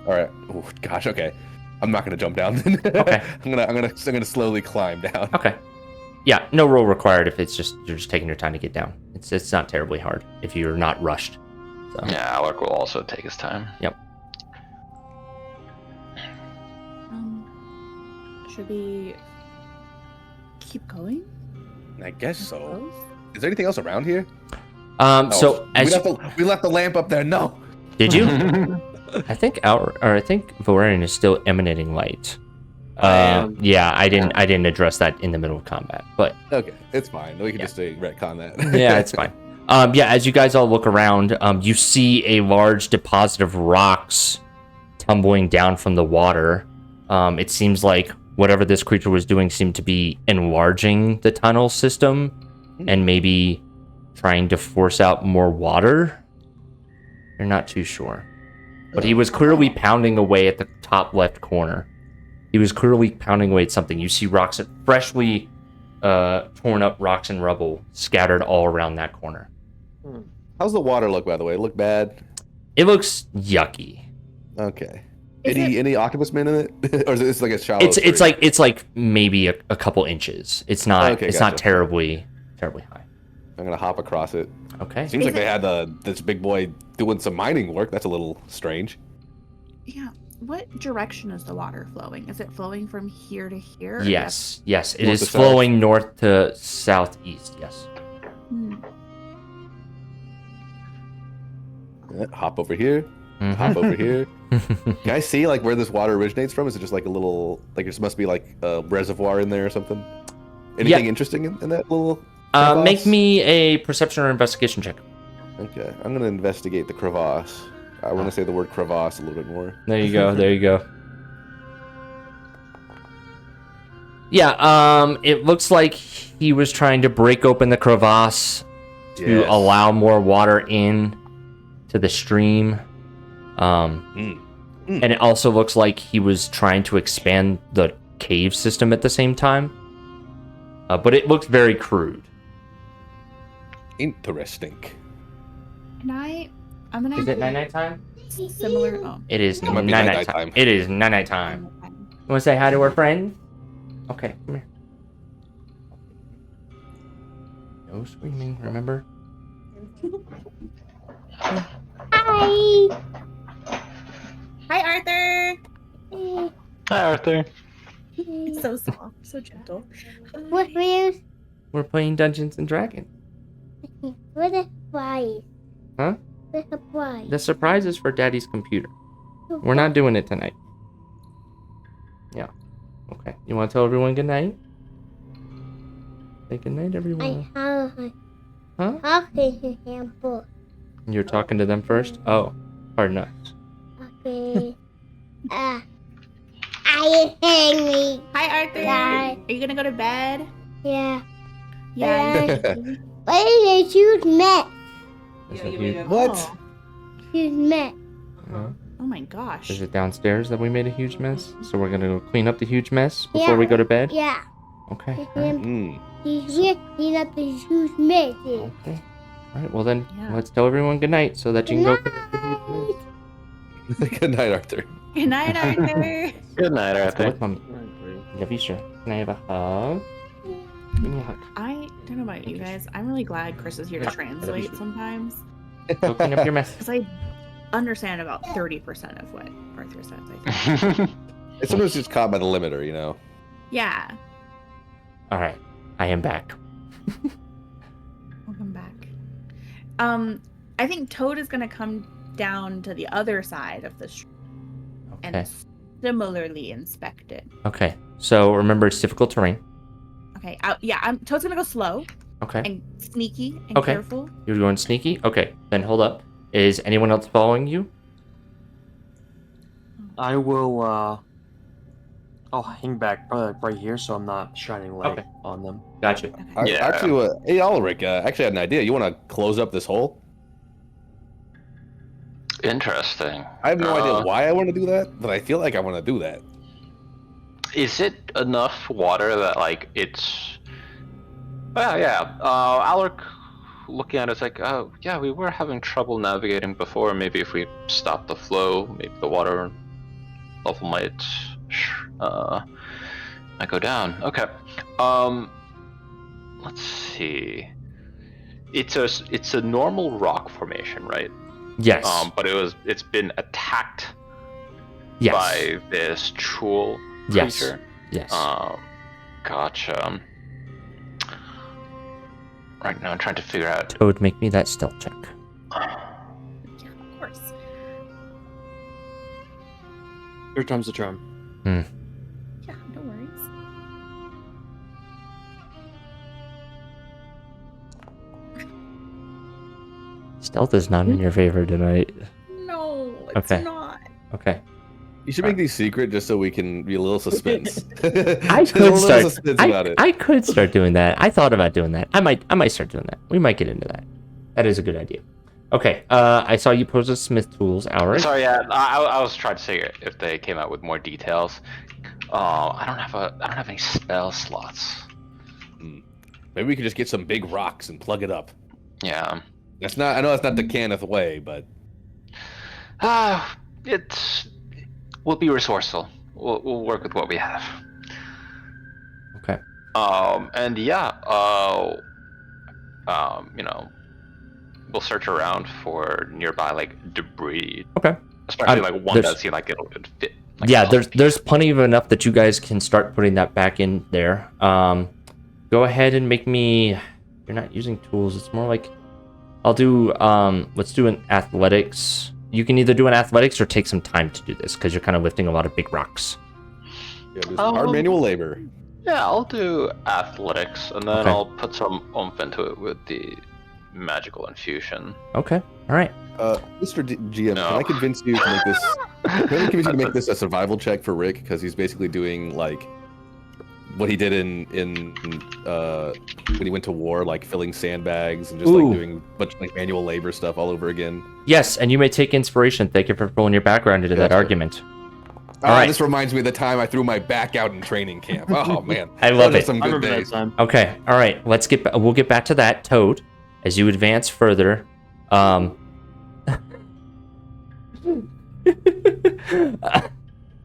All right. Oh gosh. Okay. I'm not gonna jump down. Okay. I'm gonna slowly climb down. Okay. Yeah, no roll required if it's just you're just taking your time to get down. It's not terribly hard if you're not rushed. So. Yeah, Alaric will also take his time. Yep. Should we keep going? I guess so. Suppose? Is there anything else around here? So we as left the lamp up there. No. did you? I think Valerian is still emanating light. Yeah, I didn't address that in the middle of combat, but Okay, it's fine. We can just retcon that. yeah, it's fine. Yeah, as you guys all look around, you see a large deposit of rocks tumbling down from the water. It seems like whatever this creature was doing seemed to be enlarging the tunnel system and maybe trying to force out more water. You're not too sure. But he was clearly pounding away at the top left corner. He was clearly pounding away at something. You see rocks, freshly torn up rocks and rubble scattered all around that corner. How's the water look, by the way? Look bad? It looks yucky. Okay. Is Any octopus men in it? Or is it like a shallow It's like maybe a couple inches. It's not Okay, it's gotcha. not terribly high. I'm gonna hop across it. Okay. Seems like they had this big boy doing some mining work. That's a little strange. Yeah. What direction is the water flowing? Is it flowing from here to here? or Yes. Yes, it North is to south? flowing north to southeast. Yes. Hmm. Yeah, hop over here. Mhm. Hop over here. Can I see like where this water originates from? Is it just like a little like there must be like a reservoir in there or something? Anything interesting in that little? Make crevasse? me a perception or investigation check. Okay, I'm gonna investigate the crevasse. I want to say the word crevasse a little bit more. There you go. There you go. Yeah, it looks like he was trying to break open the crevasse to Yes. allow more water in to the stream. And it also looks like he was trying to expand the cave system at the same time. But it looks very crude. Interesting. I'm gonna. Is it night time? Similar. Oh. It is It might be night night-night time. time. It is night time. You want to say hi to our friend? Okay, come here. No screaming, remember? Hi. Hi, Arthur. Hi, Arthur. So soft, so gentle. What is We're playing Dungeons and Dragons. what a prize? Huh? What a prize? The surprise is for Daddy's computer. We're not doing it tonight. Yeah. Okay. You want to tell everyone good night? Say good night, I everyone. have Huh? talking to him book. You're talking to them first? Oh, pardon us. Okay. I am hungry. Hi, Arthur. Hi. Are you gonna go to bed? Yeah. Yeah. What is a huge mess? Is it you? What? Oh. Huge mess. Oh my gosh. Is it downstairs that we made a huge mess? So we're gonna go clean up the huge mess before Yeah. we go to bed? Yeah. Okay. He's really up the huge mess. Okay. Alright, well then, Yeah. let's tell everyone good night so that you can go clean up the huge mess. Good night, Arthur. Good night, Arthur. Good night, Let's go Arthur. with Mommy. Love you, sir. Can I have a hug? Give me a hug. I don't know about you guys. I'm really glad Chris is here to translate sometimes. Go clean up your mess. Because I understand about 30% of what Arthur says, I think. It's sometimes just caught by the limiter, you know. Yeah. Alright, I am back. Welcome back. I think Toad is gonna come down to the other side of the street Okay. and similarly inspect it. Okay, so remember it's difficult terrain. Okay. Toad's gonna go slow Okay. and sneaky and Okay. careful. You're going sneaky? Okay, then hold up. Is anyone else following you? I will, I'll hang back probably like right here so I'm not shining light Okay. on them. Gotcha. Okay. Yeah. Actually, hey, Ulrich, actually had an idea. You want to close up this hole? Interesting. I have no idea Uh, why I want to do that, but I feel like I want to do that. Is it enough water that like it's? Well, yeah. Alec looking at it's like, oh yeah, we were having trouble navigating before. Maybe if we stop the flow, maybe the water level might go down. Okay. Let's see. It's a normal rock formation, right? Yes. But it's been attacked yes. by this troll Yes. creature. Yes. Gotcha. Right now, I'm trying to figure out. Toad, make me that stealth check. Yeah, of course. Here comes the charm. Yeah, no worries. Stealth is not in your favor tonight. No, it's Okay. not. Okay. You should make these secret just so we can be a little suspense. I Just a could little start. suspense about it. I could start doing that. I thought about doing that. I might start doing that. We might get into that. That is a good idea. Okay. I saw you pose a smith tools, Alric. Sorry, yeah, I was trying to see if they came out with more details. I don't have any spell slots. Maybe we could just get some big rocks and plug it up. Yeah. That's not. I know that's not the Kenneth way, but We'll be resourceful. We'll work with what we have. Okay. And yeah, we'll search around for nearby like debris. Okay. Especially like one that seems like it'll fit. Like, Yeah, there's plenty of enough that you guys can start putting that back in there. Go ahead and make me. You're not using tools. It's more like I'll do. Let's do an athletics. You can either do an athletics or take some time to do this because you're kind of lifting a lot of big rocks. yeah, just hard manual labor. Yeah, I'll do athletics, and then Okay. I'll put some oomph into it with the magical infusion. Okay. All right. Mr. GM, No. can I convince you to make this? Can I convince you to make this a survival check for Rick because he's basically doing like what he did in when he went to war, like filling sandbags and just Ooh. like doing a bunch of like manual labor stuff all over again. Yes, and you may take inspiration. Thank you for pulling your background into that Gotcha. argument. All right. This reminds me of the time I threw my back out in training camp. Oh man, I love Those are it. Some I good remember that days. time. Okay. All right. Let's get. We'll get back to that, Toad, as you advance further.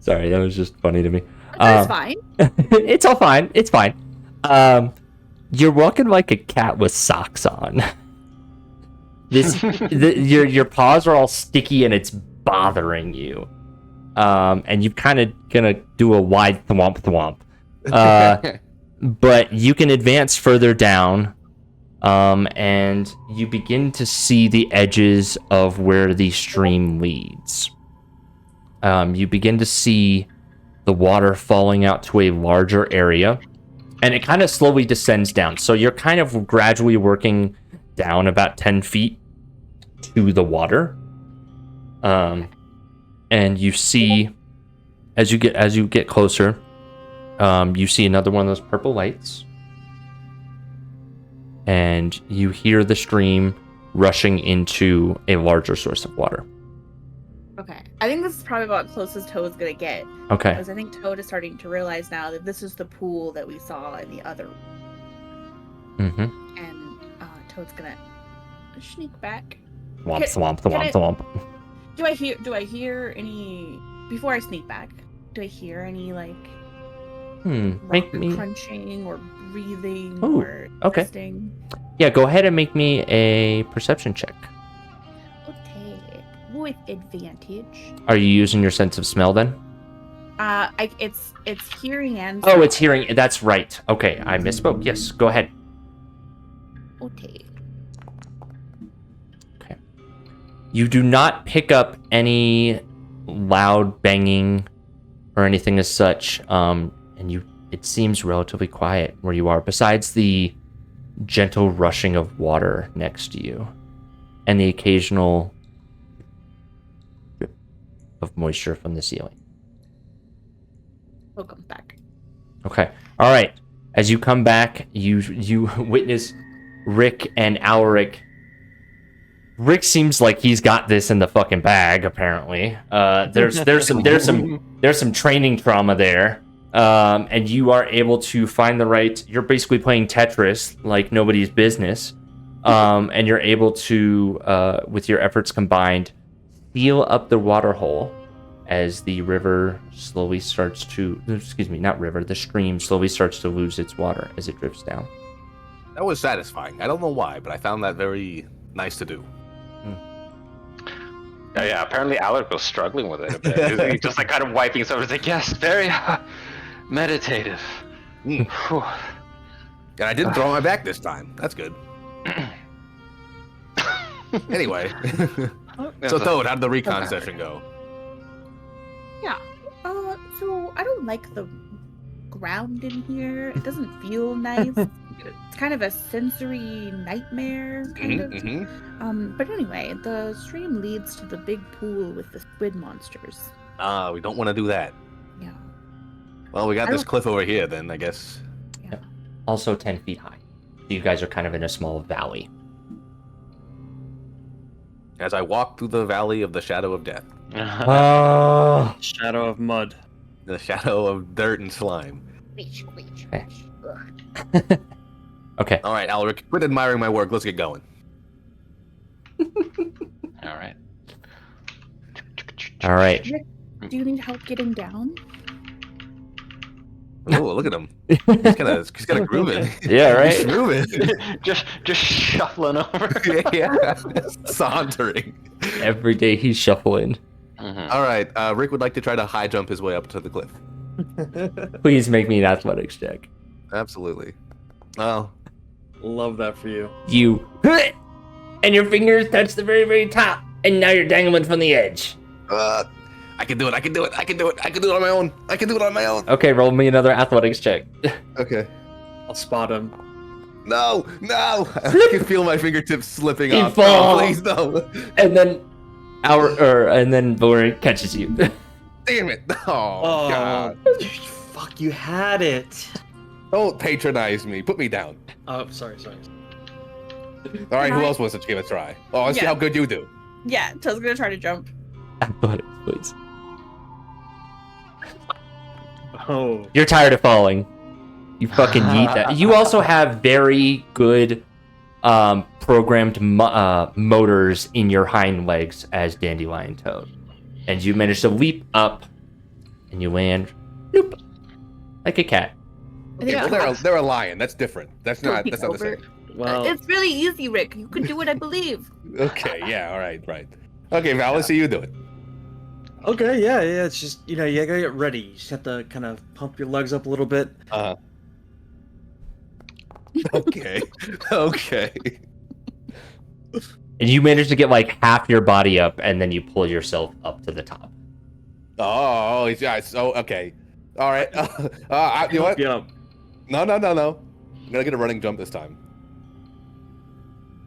Sorry, that was just funny to me. That's fine. It's all fine. It's fine. You're walking like a cat with socks on. Your paws are all sticky and it's bothering you. And you're kind of gonna do a wide thwomp thwomp. But you can advance further down, and you begin to see the edges of where the stream leads. You begin to see the water falling out to a larger area, and it kind of slowly descends down. So you're kind of gradually working down about 10 feet to the water. And you see, as you get closer, you see another one of those purple lights, and you hear the stream rushing into a larger source of water. Okay. I think this is probably about closest Toad's gonna get. Okay. Because I think Toad is starting to realize now that this is the pool that we saw in the other. Mm-hmm. And Toad's gonna sneak back. Thwomp, Can- thwomp, can thwomp, I- thwomp. Do I hear any before I sneak back? Do I hear any like Make rock me. crunching or breathing Ooh, or okay. twisting? Yeah, go ahead and make me a perception check. Okay. With advantage. Are you using your sense of smell then? It's hearing and Oh, it's hearing. That's right. Okay, I misspoke. Yes, go ahead. Okay. Okay. You do not pick up any loud banging or anything as such, and it seems relatively quiet where you are, besides the gentle rushing of water next to you and the occasional drip of moisture from the ceiling. We'll come back. Okay. All right. As you come back, you witness Rick and Alric. Rick seems like he's got this in the fucking bag. Apparently, there's some training trauma there, and you are able to find the right. You're basically playing Tetris like nobody's business, and you're able to, with your efforts combined, seal up the water hole as the river slowly starts to. Excuse me, not river. The stream slowly starts to lose its water as it drifts down. That was satisfying. I don't know why, but I found that very nice to do. Yeah, apparently Alec was struggling with it a bit. He's just like kind of wiping stuff. He's like, yes, very, meditative. Mm. Whew. And I didn't throw on my back this time. That's good. Anyway. So Toad, how'd the recon session go? Yeah. So I don't like the ground in here. It doesn't feel nice. It's kind of a sensory nightmare, kind of. But anyway, the stream leads to the big pool with the squid monsters. We don't want to do that. Yeah. Well, we got I this don't- cliff over here then, I guess. Yeah. Also 10 feet high. You guys are kind of in a small valley. As I walk through the valley of the shadow of death. Oh. Shadow of mud. The shadow of dirt and slime. Okay. Okay. All right, Alric, quit admiring my work. Let's get going. All right. All right. Do you need help getting down? Oh, look at him. He's kind of grooving. Yeah, He's right? grooving. just shuffling over. Yeah. Sauntering. Every day he's shuffling. Mhm. All right, Rick would like to try to high jump his way up to the cliff. Please make me an athletics check. Absolutely. Well, Love that for you. You. And your fingers touch the very, very top. And now you're dangling from the edge. I can do it. I can do it. I can do it. I can do it on my own. I can do it on my own. Okay, roll me another athletics check. Okay. I'll spot him. No, no. I can feel my fingertips slipping You off. fall. Oh, please, no. And then Boren catches you. Damn it. Oh, God. Fuck, you had it. Don't patronize me. Put me down. Oh, sorry. All right, who Hi. else wants to give it a try? Oh, let's see Yeah. how good you do. Yeah, Toad's gonna try to jump. Athletics, please. Oh. You're tired of falling. You fucking yeet that. You also have very good programmed motors in your hind legs as Dandelion Toad. And you manage to leap up and you land nope, like a cat. I Okay, think well, it's they're a lion. That's different. That's not the over. same. Well, It's really easy, Rick. You can do it, I believe. Okay, yeah, all right, right. Okay, Val, let's see you do it. okay, yeah. It's just, you gotta get ready. You just have to kind of pump your legs up a little bit. Okay, okay. And you manage to get like half your body up and then you pull yourself up to the top. Oh, yeah, so, okay. All right. You know what? Yeah. No. I'm gonna get a running jump this time.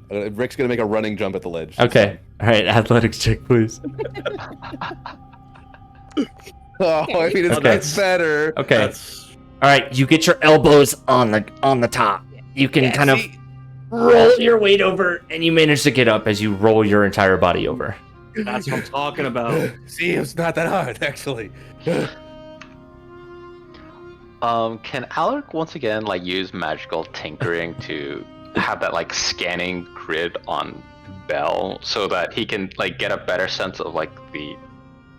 Rick's gonna make a running jump at the ledge. Okay. All right. Athletics check, please. Oh, I mean, it's Oh, gets better. Okay. That's All right. You get your elbows on the top. You can Yeah, kind of see? roll your weight over and you manage to get up as you roll your entire body over. what I'm talking about. See, it's not that hard, actually. Can Alaric once again use magical tinkering to have that scanning grid on Bell so that he can get a better sense of the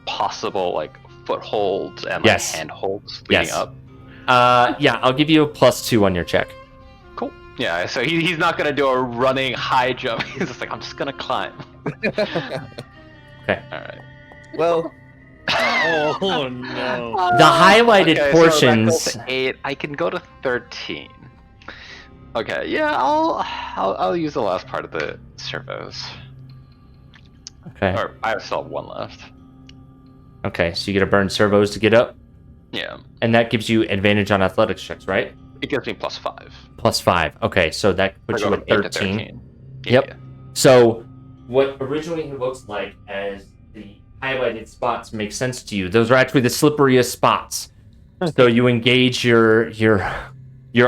possible footholds and Yes. handholds leading Yes. up? Yeah, I'll give you a +2 on your check. Cool. Yeah, so he's not gonna do a running high jump. He's just I'm just gonna climb. Okay. All right. Well, Oh no. The highlighted Okay, portions. So that goes to 8. I can go to 13. Okay, yeah, I'll use the last part of the servos. Okay. Or I still have one left. Okay, so you get to burn servos to get up, Yeah, and that gives you advantage on athletics checks, right? it gives me +5. +5. Okay, so that puts I you go at from 8 to 13. 13. Yep. Yeah. So what originally it looks like as the highlighted spots make sense to you. Those are actually the slipperiest spots. So you engage your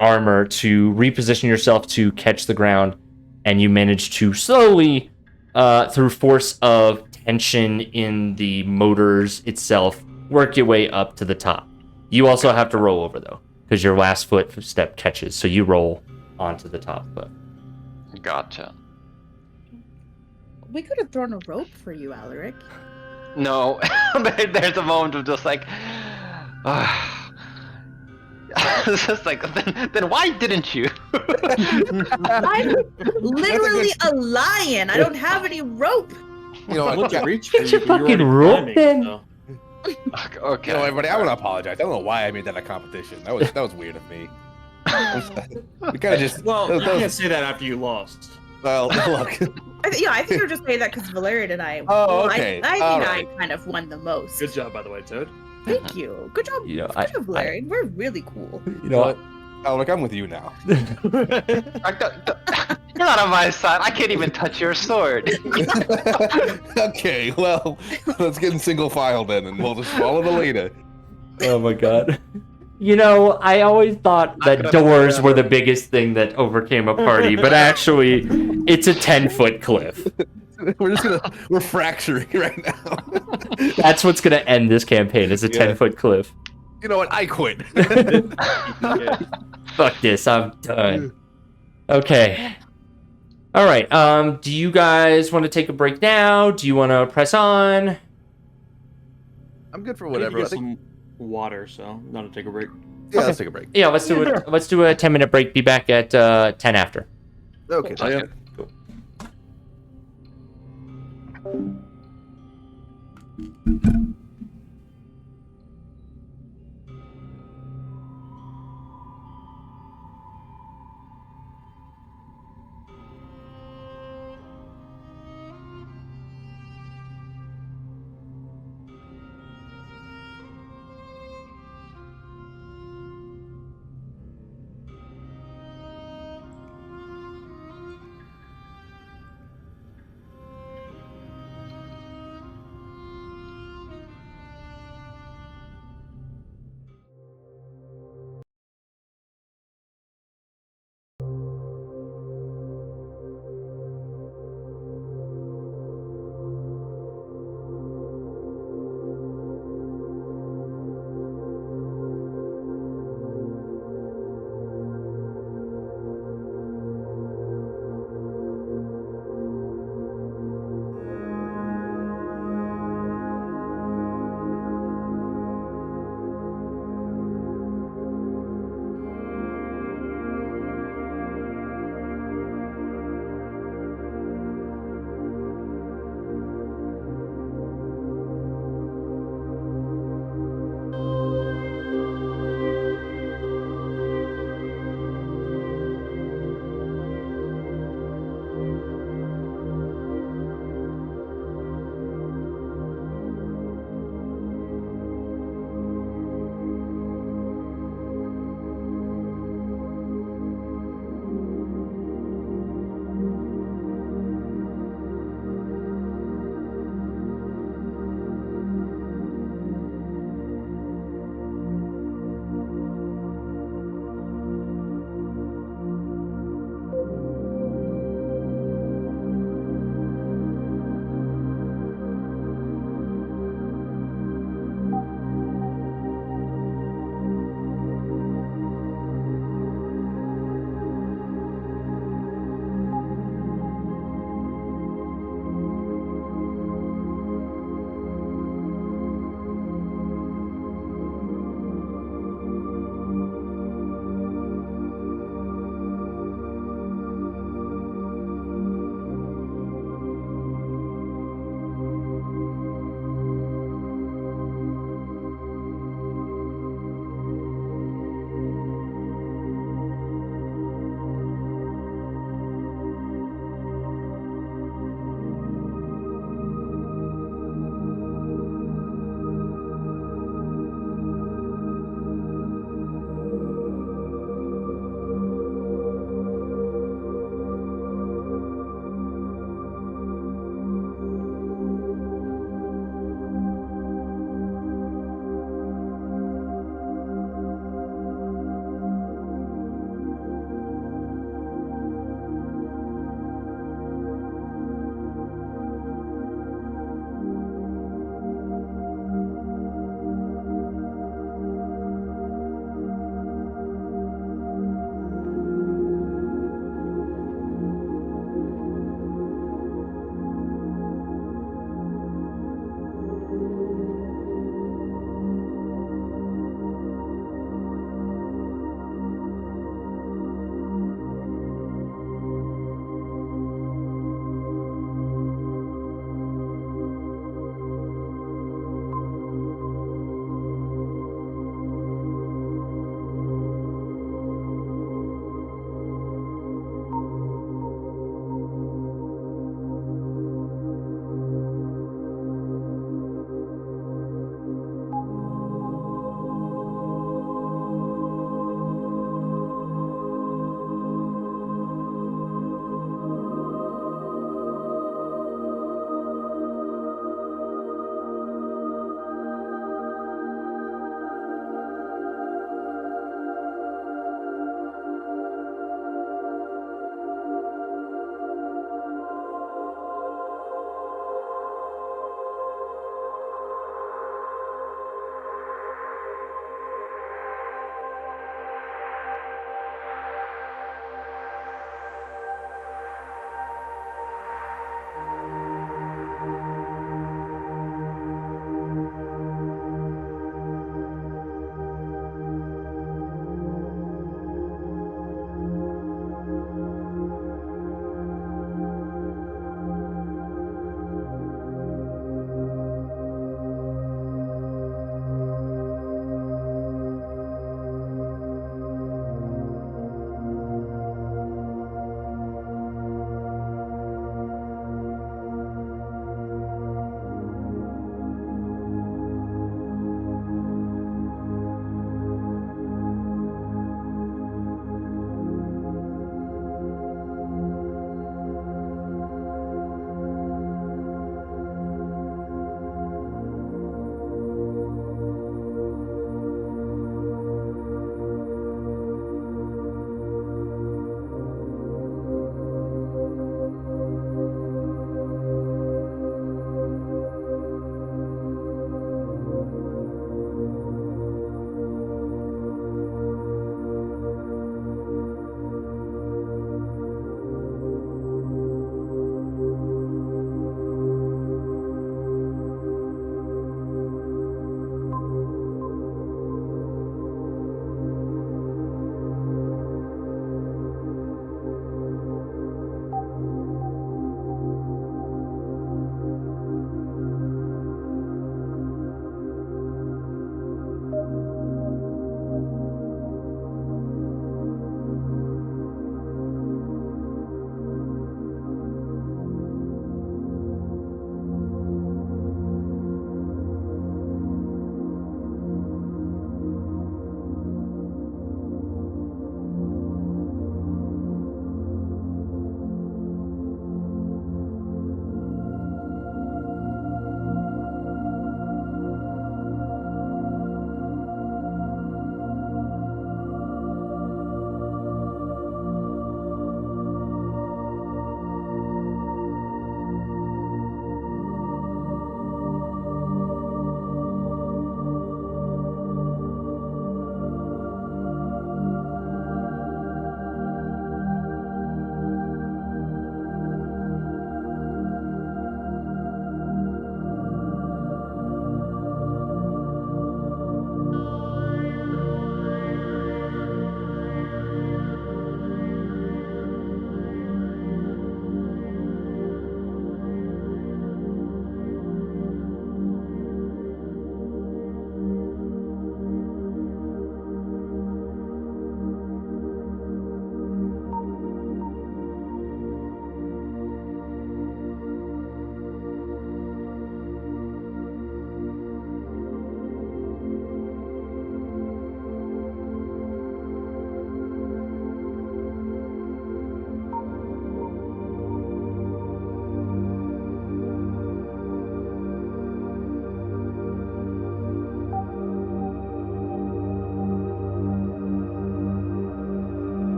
armor to reposition yourself to catch the ground, and you manage to slowly, through force of tension in the motors itself, work your way up to the top. You also have to roll over though, because your last footstep catches. So you roll onto the top foot. Gotcha. We could have thrown a rope for you, Alaric. No, there's a moment of just it's just then why didn't you? I'm literally a lion. I don't have any rope. you know, Let's yeah, reach for Get you, your but you're fucking already rope climbing, then. so. Okay. You know, everybody, I want to apologize. I don't know why I made that a competition. That was weird of me. We kind of just. Well, that you was- can't say that after you lost. well, look. I think you're just saying that because Valerian and I. Oh, well, okay. I think Alright. I kind of won the most. Good job, by the way, Toad. Thank you. Good job. You know, Good job, Valerian. We're really cool. You know what? Oh, look, I'm with you now. You're not on my side. I can't even touch your sword. Okay, well, let's get in single file then, and we'll just follow the leader. Oh my god. You know, I always thought that gonna- doors were the biggest thing that overcame a party, but actually, it's a 10-foot cliff. We're fracturing right now. That's what's gonna end this campaign. Is a Yeah. 10-foot cliff. You know what? I quit. Fuck this. I'm done. Okay. All right. Do you guys want to take a break now? Do you want to press on? I'm good for I need to whatever. I get think, some water, so I'm gonna take a break. yeah, let's take a break. Yeah, let's do it. Let's do a 10-minute break. Be back at 10 after. Okay. Sounds good.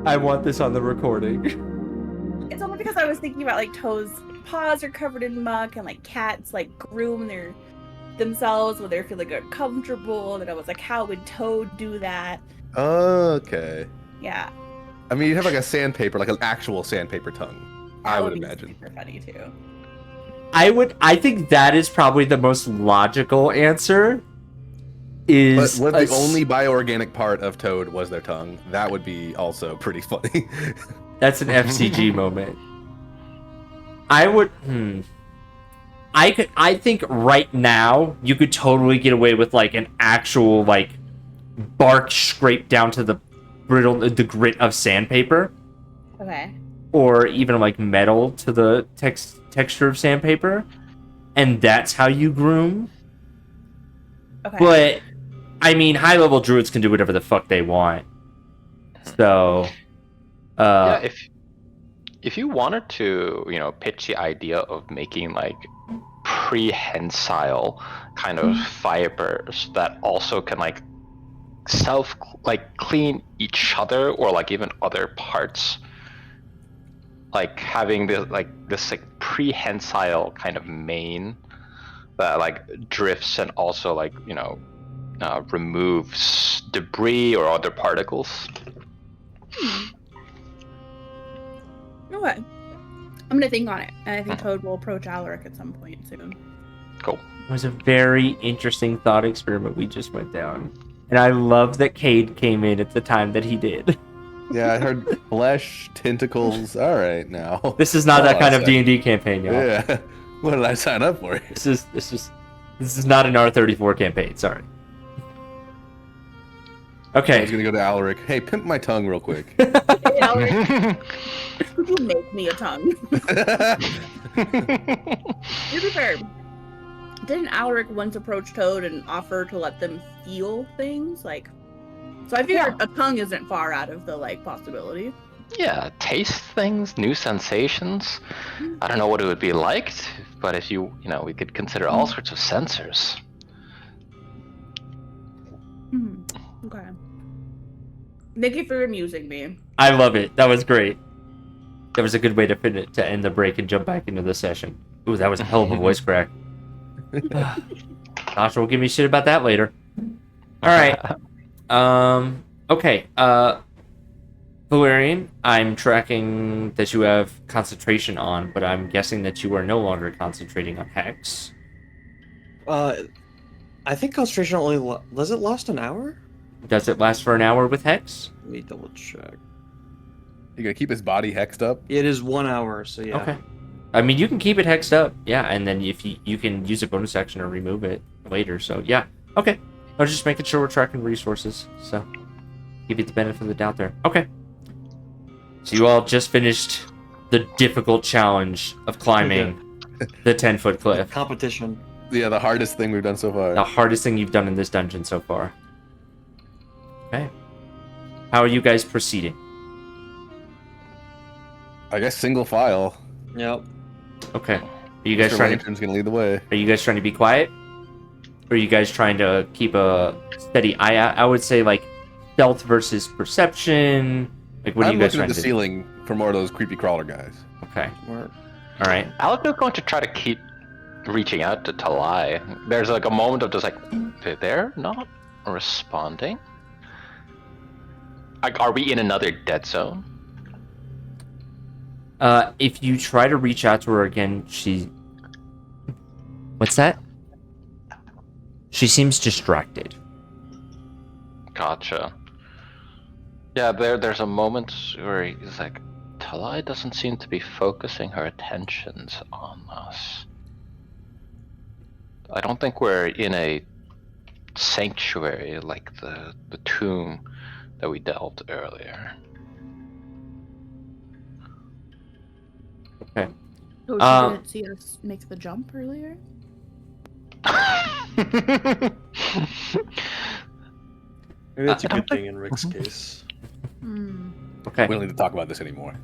I want this on the recording. It's only because I was thinking about like Toad's paws are covered in muck and like cats like groom themselves when they're feeling uncomfortable. And I was like, how would Toad do that? Okay. Yeah. I mean, you have like a sandpaper, like an actual sandpaper tongue. I would be imagine. Super funny too. I think that is probably the most logical answer. But what if the only bioorganic part of Toad was their tongue? That would be also pretty funny. That's an FCG moment. I think right now you could totally get away with like an actual like bark scraped down to the grit of sandpaper. Okay. Or even like metal to the texture of sandpaper. And that's how you groom. Okay. But I mean, high level druids can do whatever the fuck they want. So yeah, if you wanted to, pitch the idea of making like prehensile kind of fibers that also can like clean each other or like even other parts, like having this prehensile kind of mane that like drifts and also like removes debris or other particles. Okay. I'm gonna think on it, and I think Toad will approach Alaric at some point soon. Cool. it was a very interesting thought experiment we just went down. And I love that Cade came in at the time that he did. Yeah, I heard flesh, tentacles. All right, now. This is not that Hold kind on of a second. D&D campaign, y'all. Yeah. What did I sign up for? This is not an R34 campaign. Sorry. I Okay. was gonna go to Alaric. Hey, pimp my tongue real quick. Hey, Alaric, could you make me a tongue? To be fair, didn't Alaric once approach Toad and offer to let them feel things? Like, so I figured a tongue isn't far out of the possibility. Yeah, taste things, new sensations. I don't know what it would be like, but if we could consider all sorts of sensors. Okay. Thank you for amusing me. I love it. That was great. That was a good way to end the break and jump back into the session. Ooh, that was a hell of a voice crack. Joshua will give me shit about that later. All right. Okay. Valerian, I'm tracking that you have concentration on, but I'm guessing that you are no longer concentrating on Hex. I think concentration only does it last an hour? Does it last for an hour with Hex? Let me double check. You gonna keep his body hexed up? It is 1 hour, so yeah. Okay. I mean, you can keep it hexed up, yeah, and then if you can use a bonus action or remove it later, so yeah. Okay. I was just making sure we're tracking resources, so give you the benefit of the doubt there. Okay. So you all just finished the difficult challenge of climbing the 10-foot cliff. Competition. Yeah, the hardest thing we've done so far. The hardest thing you've done in this dungeon so far. Okay. How are you guys proceeding? I guess single file. Yep. Okay. Are you guys Mr. trying to Lantern's gonna lead the way. Are you guys trying to be quiet? Or are you guys trying to keep a steady eye out? I would say stealth versus perception. What are I'm you guys looking trying at to the do? ceiling for more of those creepy crawler guys. Okay. Smart. All right. Alec is going to try to keep reaching out to Talai. There's a moment of just they're not responding. Are we in another dead zone? If you try to reach out to her again, What's that? She seems distracted. Gotcha. Yeah, there's a moment where he's like, Talai doesn't seem to be focusing her attentions on us. I don't think we're in a sanctuary like the tomb that we delved earlier. Okay. So she didn't see us make the jump earlier? Maybe that's a I don't good thing in Rick's case. Okay. We don't need to talk about this anymore.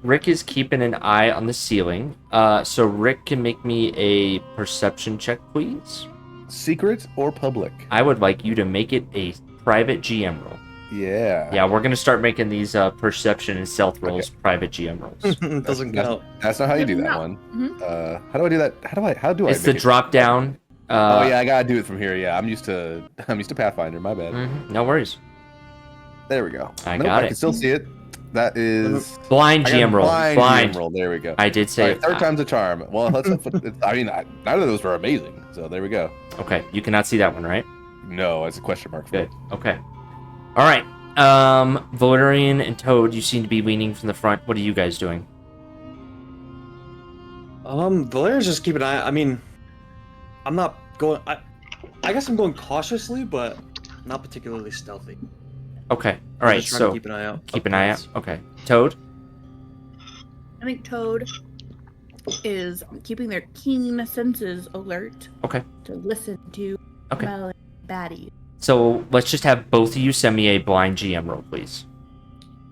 Rick is keeping an eye on the ceiling. So Rick can make me a perception check, please. Secret or public? I would like you to make it a private GM roll. Yeah. Yeah, we're gonna start making these perception and stealth rolls private GM rolls. Doesn't count. That's not how you do that No. one. Mhm. How do I do that? How do I? It's the make it? drop down. Oh yeah, I gotta do it from here. Yeah, I'm used to Pathfinder. My bad. No worries. There we go. I Nope, got I it. can still see it. That is Blind I got a GM roll. blind GM roll. There we go. I did say Alright, third time's a charm. Well, let's. I mean, neither of those were amazing. So there we go. Okay, you cannot see that one, right? No, it's a question mark. Good. Okay. All right. Valerian and Toad, you seem to be leaning from the front. What are you guys doing? Valerian's just keeping an eye. I mean, I'm not going. I guess I'm going cautiously, but not particularly stealthy. Okay. All right. Just trying to So keep an eye out. keep an eye out. Okay. Toad. I think Toad is keeping their keen senses alert Okay. to listen to Okay. smelling baddies. So let's just have both of you send me a blind GM roll, please,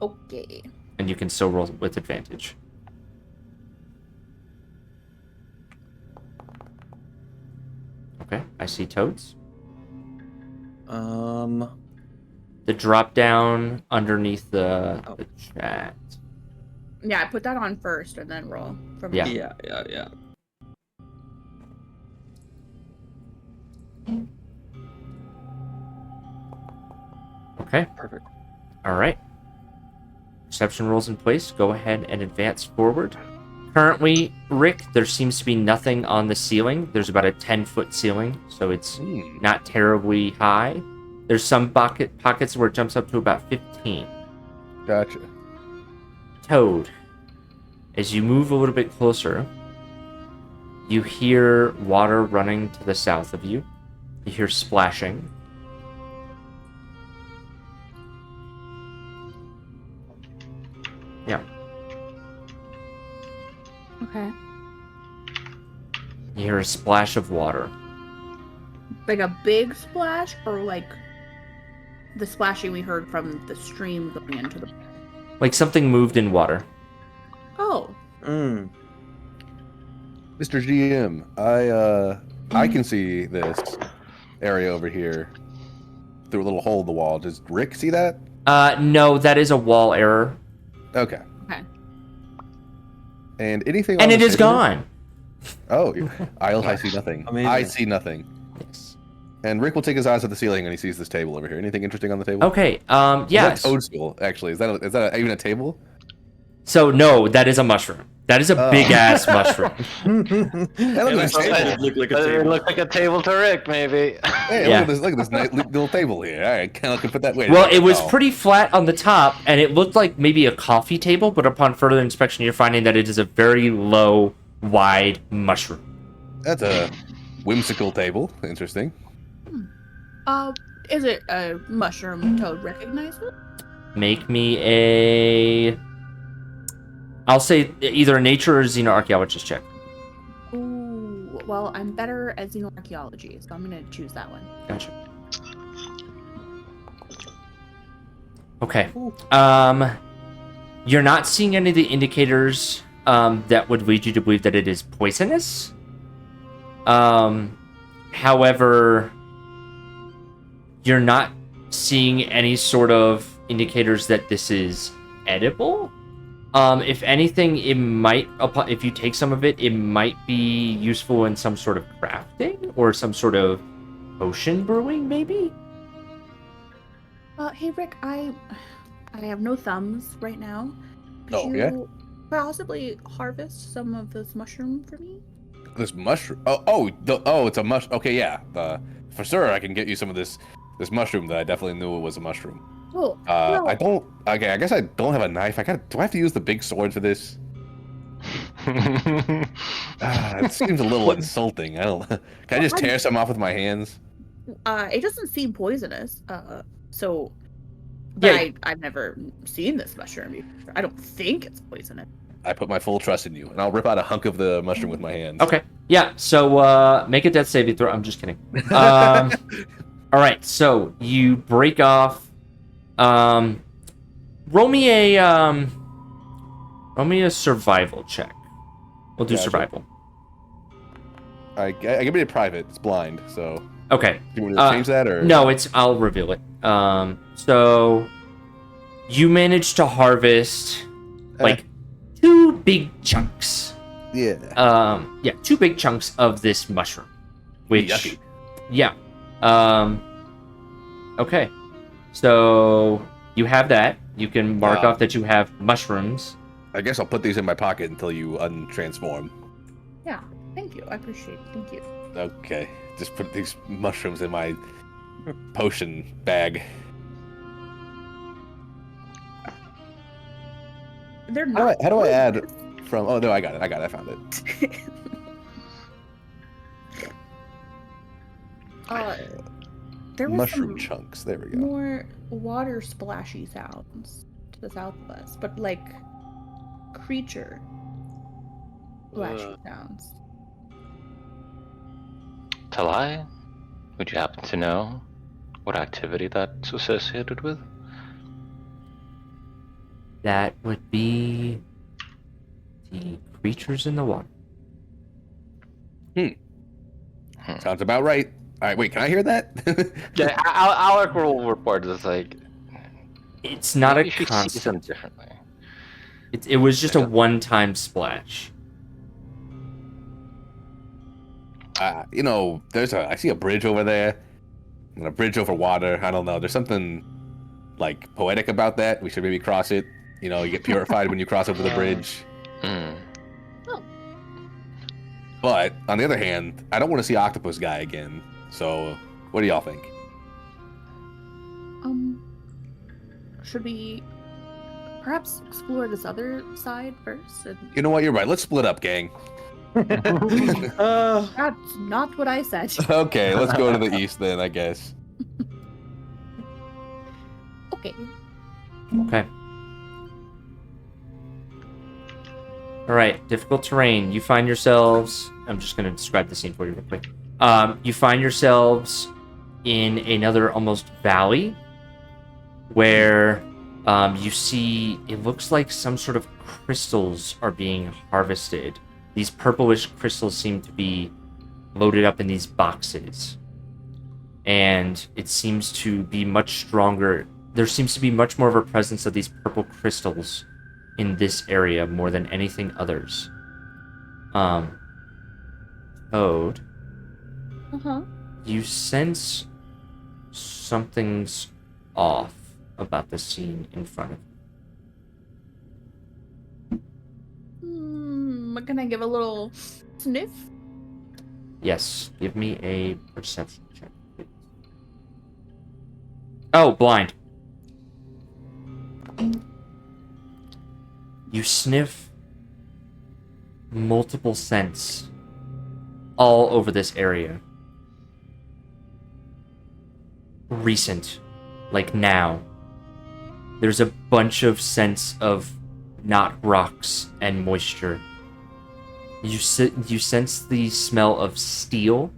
Okay. and you can still roll with advantage. Okay. I see Toads. The drop down underneath the chat. Yeah, I put that on first and then roll from Yeah. Yeah. Okay. Perfect. All right. Perception rolls in place. Go ahead and advance forward. Currently, Rick, there seems to be nothing on the ceiling. There's about a 10-foot ceiling, so it's not terribly high. There's some pockets where it jumps up to about 15. Gotcha. Toad, as you move a little bit closer, you hear water running to the south of you. You hear splashing. Yeah. Okay. You hear a splash of water. Like a big splash or like the splashing we heard from the stream going into the... Like something moved in water. Oh. Mm. Mr. GM, I can see this area over here through a little hole in the wall. Does Rick see that? No, that is a wall error. Okay. Okay. And anything And on it the is table? gone. Oh, I see nothing. Amazing. I see nothing. Yes. And Rick will take his eyes to the ceiling and he sees this table over here. Anything interesting on the table? Okay, It's yes. like toadstool, actually. Is that even a table? So, no, that is a mushroom. That is a big-ass mushroom. Hey, look at this table. Look like a It table. looked like a table to Rick, maybe. Hey, Yeah. look at this nice little table here. All right, can I put that way? Well, it was pretty flat on the top, and it looked like maybe a coffee table, but upon further inspection, you're finding that it is a very low, wide mushroom. That's a whimsical table. Interesting. Is it a mushroom Toad recognizes? Make me a... I'll say either a nature or xenoarchaeologist check. Ooh, well, I'm better at xenoarchaeology, so I'm gonna choose that one. Gotcha. Okay. You're not seeing any of the indicators that would lead you to believe that it is poisonous. However, you're not seeing any sort of indicators that this is edible. If anything, it might, if you take some of it, it might be useful in some sort of crafting or some sort of potion brewing, maybe? Hey Rick, I have no thumbs right now. Could Oh, you yeah? possibly harvest some of this mushroom for me? This mushroom. Oh, it's a mush. Okay, yeah. For sure, I can get you some of this mushroom that I definitely knew it was a mushroom. Oh, well, I don't. Okay, I guess I don't have a knife. Do I have to use the big sword for this? It seems a little insulting. I don't. Can I just tear some off with my hands? it doesn't seem poisonous. So, Yeah. but I've never seen this mushroom before. I don't think it's poisonous. I put my full trust in you, and I'll rip out a hunk of the mushroom with my hands. Okay. Yeah, so make a death saving throw. I'm just kidding. All right, so you break off. Roll me a survival check. We'll do Gotcha. survival. I give me a private. It's blind, so. Okay. Do you want me to change that or? No, I'll reveal it. So you managed to harvest like 2 big chunks. Yeah. Yeah, 2 big chunks of this mushroom. Which, Yucky. yeah. Okay. So you have that. You can mark off that you have mushrooms. I guess I'll put these in my pocket until you untransform. Yeah, thank you. I appreciate it. Thank you. Okay. Just put these mushrooms in my potion bag. They're How not. do I add from? Oh no, I got it. I found it. There was Mushroom some chunks. There we go. more water splashy sounds to the south of us, but like creature splashy sounds. Talai, would you happen to know what activity that's associated with? That would be the creatures in the water. Sounds about right. All right, wait. Can I hear that? Yeah, Alec will report as like It's not maybe a she sees them constant. differently. It was just a one-time splash. I see a bridge over there, and a bridge over water. I don't know. There's something like poetic about that. We should maybe cross it. You get purified when you cross over the bridge. Hmm. But on the other hand, I don't want to see Octopus Guy again. So, what do y'all think? Should we perhaps explore this other side first? You know what? You're right. Let's split up, gang. That's not what I said. Okay, let's go to the east then, I guess. Okay. Okay. All right, difficult terrain. You find yourselves... I'm just going to describe the scene for you real quick. You find yourselves in another almost valley where you see... It looks like some sort of crystals are being harvested. These purplish crystals seem to be loaded up in these boxes. And it seems to be much stronger. There seems to be much more of a presence of these purple crystals in this area more than anything others. Toad, you sense something's off about the scene in front of you. Can I give a little sniff? Yes, give me a perception check, please. Oh, blind. You sniff multiple scents all over this area. Recent, like now. There's a bunch of scents of not rocks and moisture. You sense the smell of steel,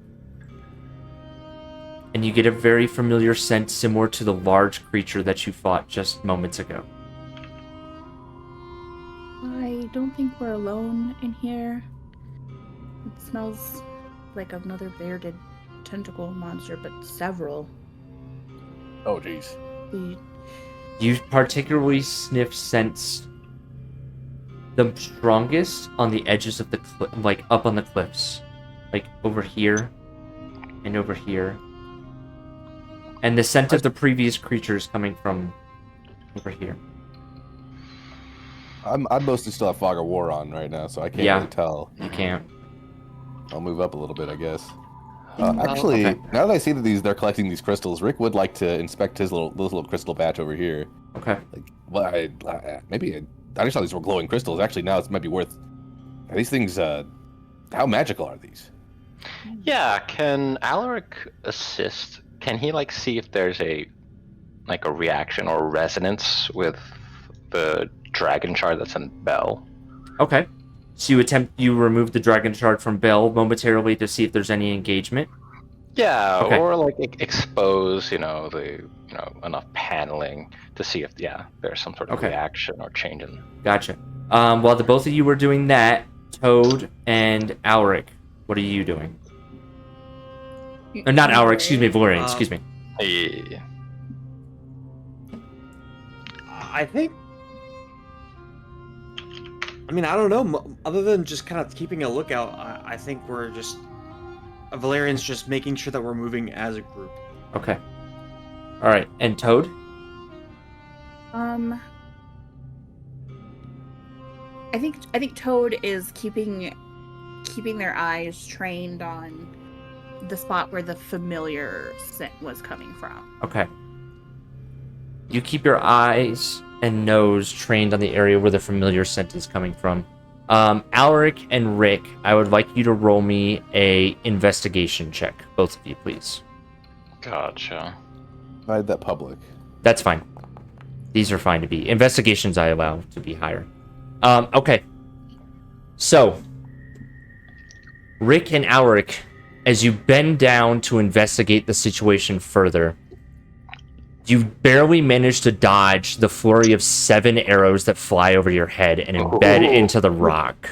and you get a very familiar scent similar to the large creature that you fought just moments ago. I don't think we're alone in here. It smells like another bearded tentacle monster, but several. Oh, jeez. You particularly sense the strongest on the edges of the like up on the cliffs, like over here and over here. And the scent of the previous creatures coming from over here. I'm mostly still at Fog of War on right now, so I can't really tell. You can't. I'll move up a little bit, I guess. Actually, now that I see that they're collecting these crystals, Rick would like to inspect his little crystal batch over here. Okay. Maybe I just thought these were glowing crystals. Actually, now it might be worth. Are these things? How magical are these? Yeah, can Alaric assist? Can he see if there's a reaction or resonance with the dragon shard that's in Bell? Okay. So you remove the dragon shard from Bell momentarily to see if there's any engagement? Yeah, okay. Or expose, enough paneling to see if there's some sort of reaction or change in. Gotcha. While the both of you were doing that, Toad and Alaric, what are you doing? Not Alaric, excuse me, Valerian, excuse me. Yeah. I think. I mean, I don't know. Other than just kind of keeping a lookout, I think we're just Valerian's just making sure that we're moving as a group. Okay. All right. And Toad? I think Toad is keeping their eyes trained on the spot where the familiar scent was coming from. Okay. You keep your eyes and nose trained on the area where the familiar scent is coming from. Alaric and Rick, I would like you to roll me a investigation check, both of you, please. Gotcha. I had that public. That's fine. These are fine to be. Investigations I allow to be higher. Okay. So, Rick and Alaric, as you bend down to investigate the situation further, you barely manage to dodge the flurry of 7 arrows that fly over your head and embed into the rock.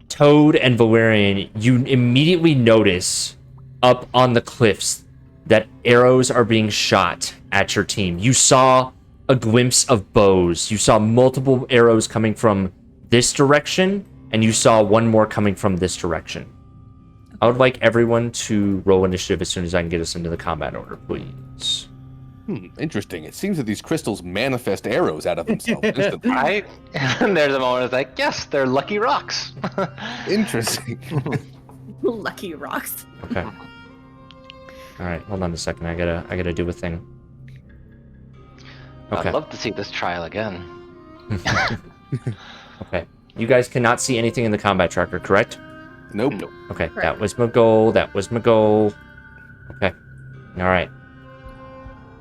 Toad and Valerian, you immediately notice up on the cliffs that arrows are being shot at your team. You saw a glimpse of bows. You saw multiple arrows coming from this direction, and you saw one more coming from this direction. I would like everyone to roll initiative as soon as I can get us into the combat order, please. Interesting. It seems that these crystals manifest arrows out of themselves instantly. Right? And there's a moment it's like, yes, they're lucky rocks. Interesting. Lucky rocks. Okay. All right, hold on a second. I gotta do a thing. Okay. I'd love to see this trial again. Okay. You guys cannot see anything in the combat tracker, correct? Nope. Okay, Correct. that was my goal. That was my goal. Okay. All right.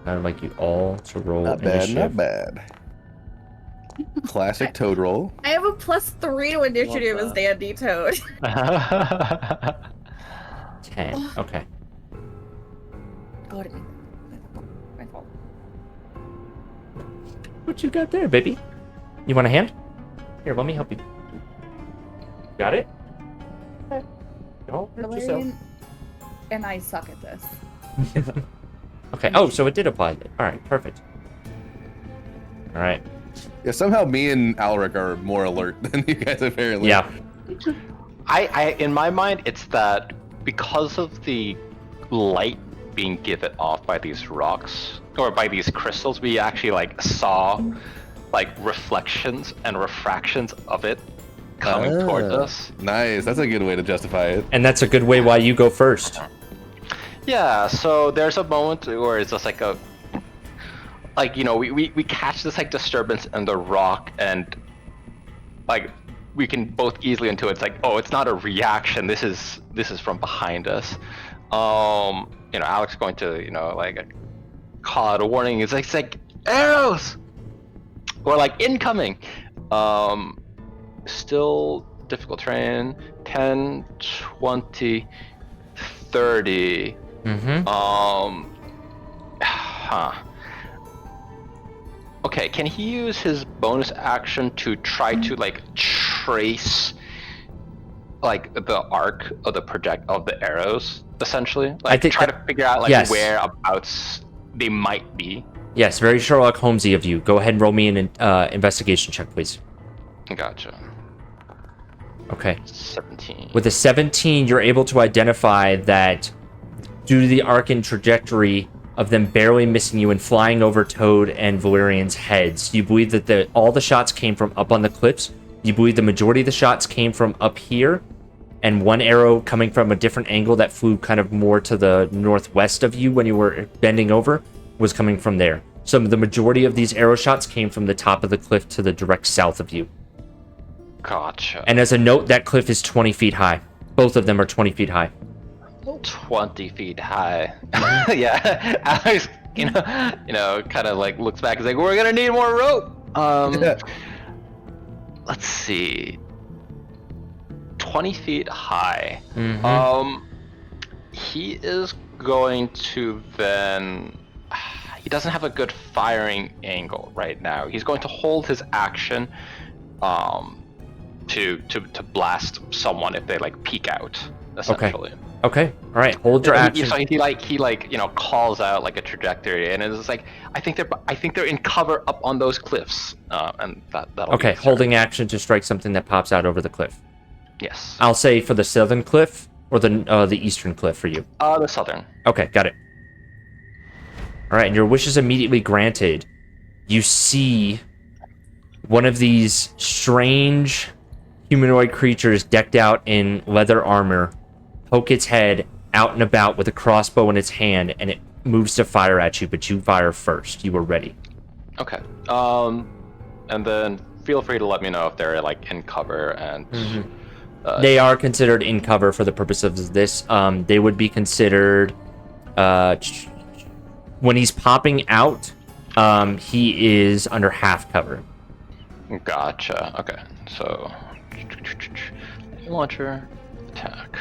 I would like you all to roll Not bad, initiative. not bad. Classic Toad roll. I have a +3 to initiative as Dandy Toad. 10. Okay. Oh, it my fault. What you got there, baby? You want a hand? Here, let me help you. Got it? Okay. Don't hurt yourself. Valerian and I suck at this. Okay. Oh, so it did apply. All right. Perfect. All right. Yeah, somehow me and Alaric are more alert than you guys apparently. Yeah. I in my mind, it's that because of the light being given off by these rocks or by these crystals, we actually like saw like reflections and refractions of it coming towards us. Nice. That's a good way to justify it. And that's a good way why you go first. Yeah, so there's a moment where it's just like a, like, you know, we catch this like disturbance in the rock, and like we can both easily intuit it's like, oh, it's not a reaction. This is from behind us. You know, Alex going to, you know, like call out a warning. It's like arrows, or like incoming. Still difficult terrain. 10, 20, 30. Okay, can he use his bonus action to try to like trace like the arc of the of the arrows, essentially? Like I think try to figure out like yes. whereabouts they might be. Yes, very Sherlock Holmesy of you. Go ahead and roll me an investigation check, please. Gotcha. Okay. 17. With a 17, you're able to identify that due to the arc and trajectory of them barely missing you and flying over Toad and Valerian's heads, you believe that all the shots came from up on the cliffs. You believe the majority of the shots came from up here, and one arrow coming from a different angle that flew kind of more to the northwest of you when you were bending over was coming from there. So the majority of these arrow shots came from the top of the cliff to the direct south of you. Gotcha. And as a note, that cliff is 20 feet high. Both of them are 20 feet high. 20 feet high. Yeah, Alex, you know, kind of like looks back and is like, we're gonna need more rope. Let's see. 20 feet high. He is going to then. He doesn't have a good firing angle right now. He's going to hold his action, to blast someone if they like peek out, essentially. Okay. All right. Hold your action. So he calls out like a trajectory, and it's like I think they're in cover up on those cliffs, and that'll Okay. be Holding action to strike something that pops out over the cliff. Yes. I'll say for the southern cliff or the eastern cliff for you. The southern. Okay. Got it. All right. And your wish is immediately granted. You see one of these strange humanoid creatures decked out in leather armor poke its head out and about with a crossbow in its hand, and it moves to fire at you, but you fire first. You are ready. Okay. And then feel free to let me know if they're like in cover and. They are considered in cover for the purpose of this. They would be considered when he's popping out. He is under half cover. Gotcha. Okay. So launcher attack.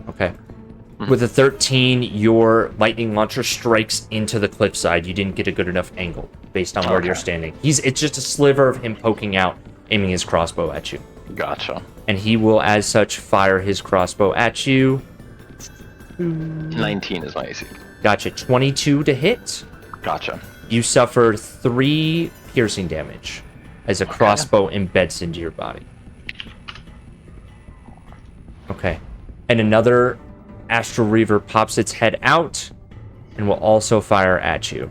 Okay. With a 13, your lightning launcher strikes into the cliffside. You didn't get a good enough angle based on where you're standing. It's just a sliver of him poking out, aiming his crossbow at you. Gotcha. And he will, as such, fire his crossbow at you. 19 is my AC. Gotcha. 22 to hit. Gotcha. You suffer 3 piercing damage as a crossbow embeds into your body. Okay. And another Astral Reaver pops its head out and will also fire at you.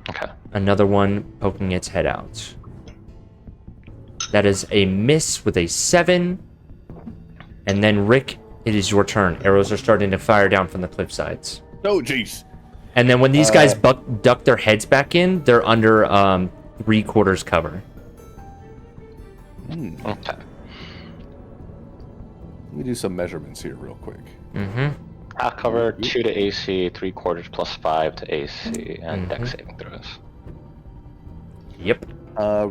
Okay. Another one poking its head out. That is a miss with a 7. And then, Rick, it is your turn. Arrows are starting to fire down from the cliff sides. Oh, jeez. And then when these guys duck their heads back in, they're under 3/4 cover. Okay. Let me do some measurements here real quick. Half cover, 2 to AC, 3/4 plus 5 to AC, and dex saving throws. Yep.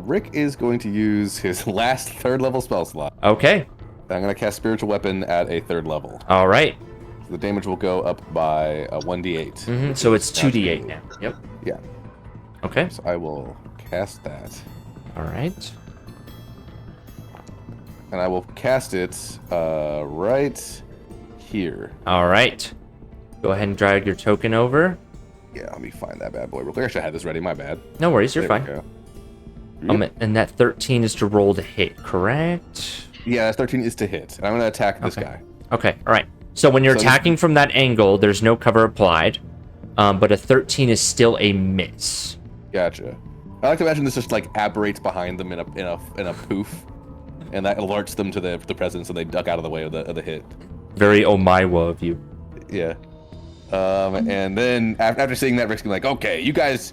Rick is going to use his last 3rd level spell slot. Okay. I'm going to cast Spiritual Weapon at a 3rd level. All right. So the damage will go up by 1d8. So it's 2d8 now. Yep. Yeah. Okay. So I will cast that. All right. And I will cast it right here. All right. Go ahead and drag your token over. Yeah, let me find that bad boy real quick. I should have had this ready. My bad. No worries. You're There we fine. go. And that 13 is to roll to hit, correct? Yeah, that's 13 is to hit. And I'm going to attack this guy. Okay. All right. So when you're attacking from that angle, there's no cover applied, but a 13 is still a miss. Gotcha. I like to imagine this just like aberrates behind them in a poof, and that alerts them to the presence, and they duck out of the way of the hit. Very Omaiwa of you. Yeah. And then after seeing that, Rick's gonna be like, okay, you guys,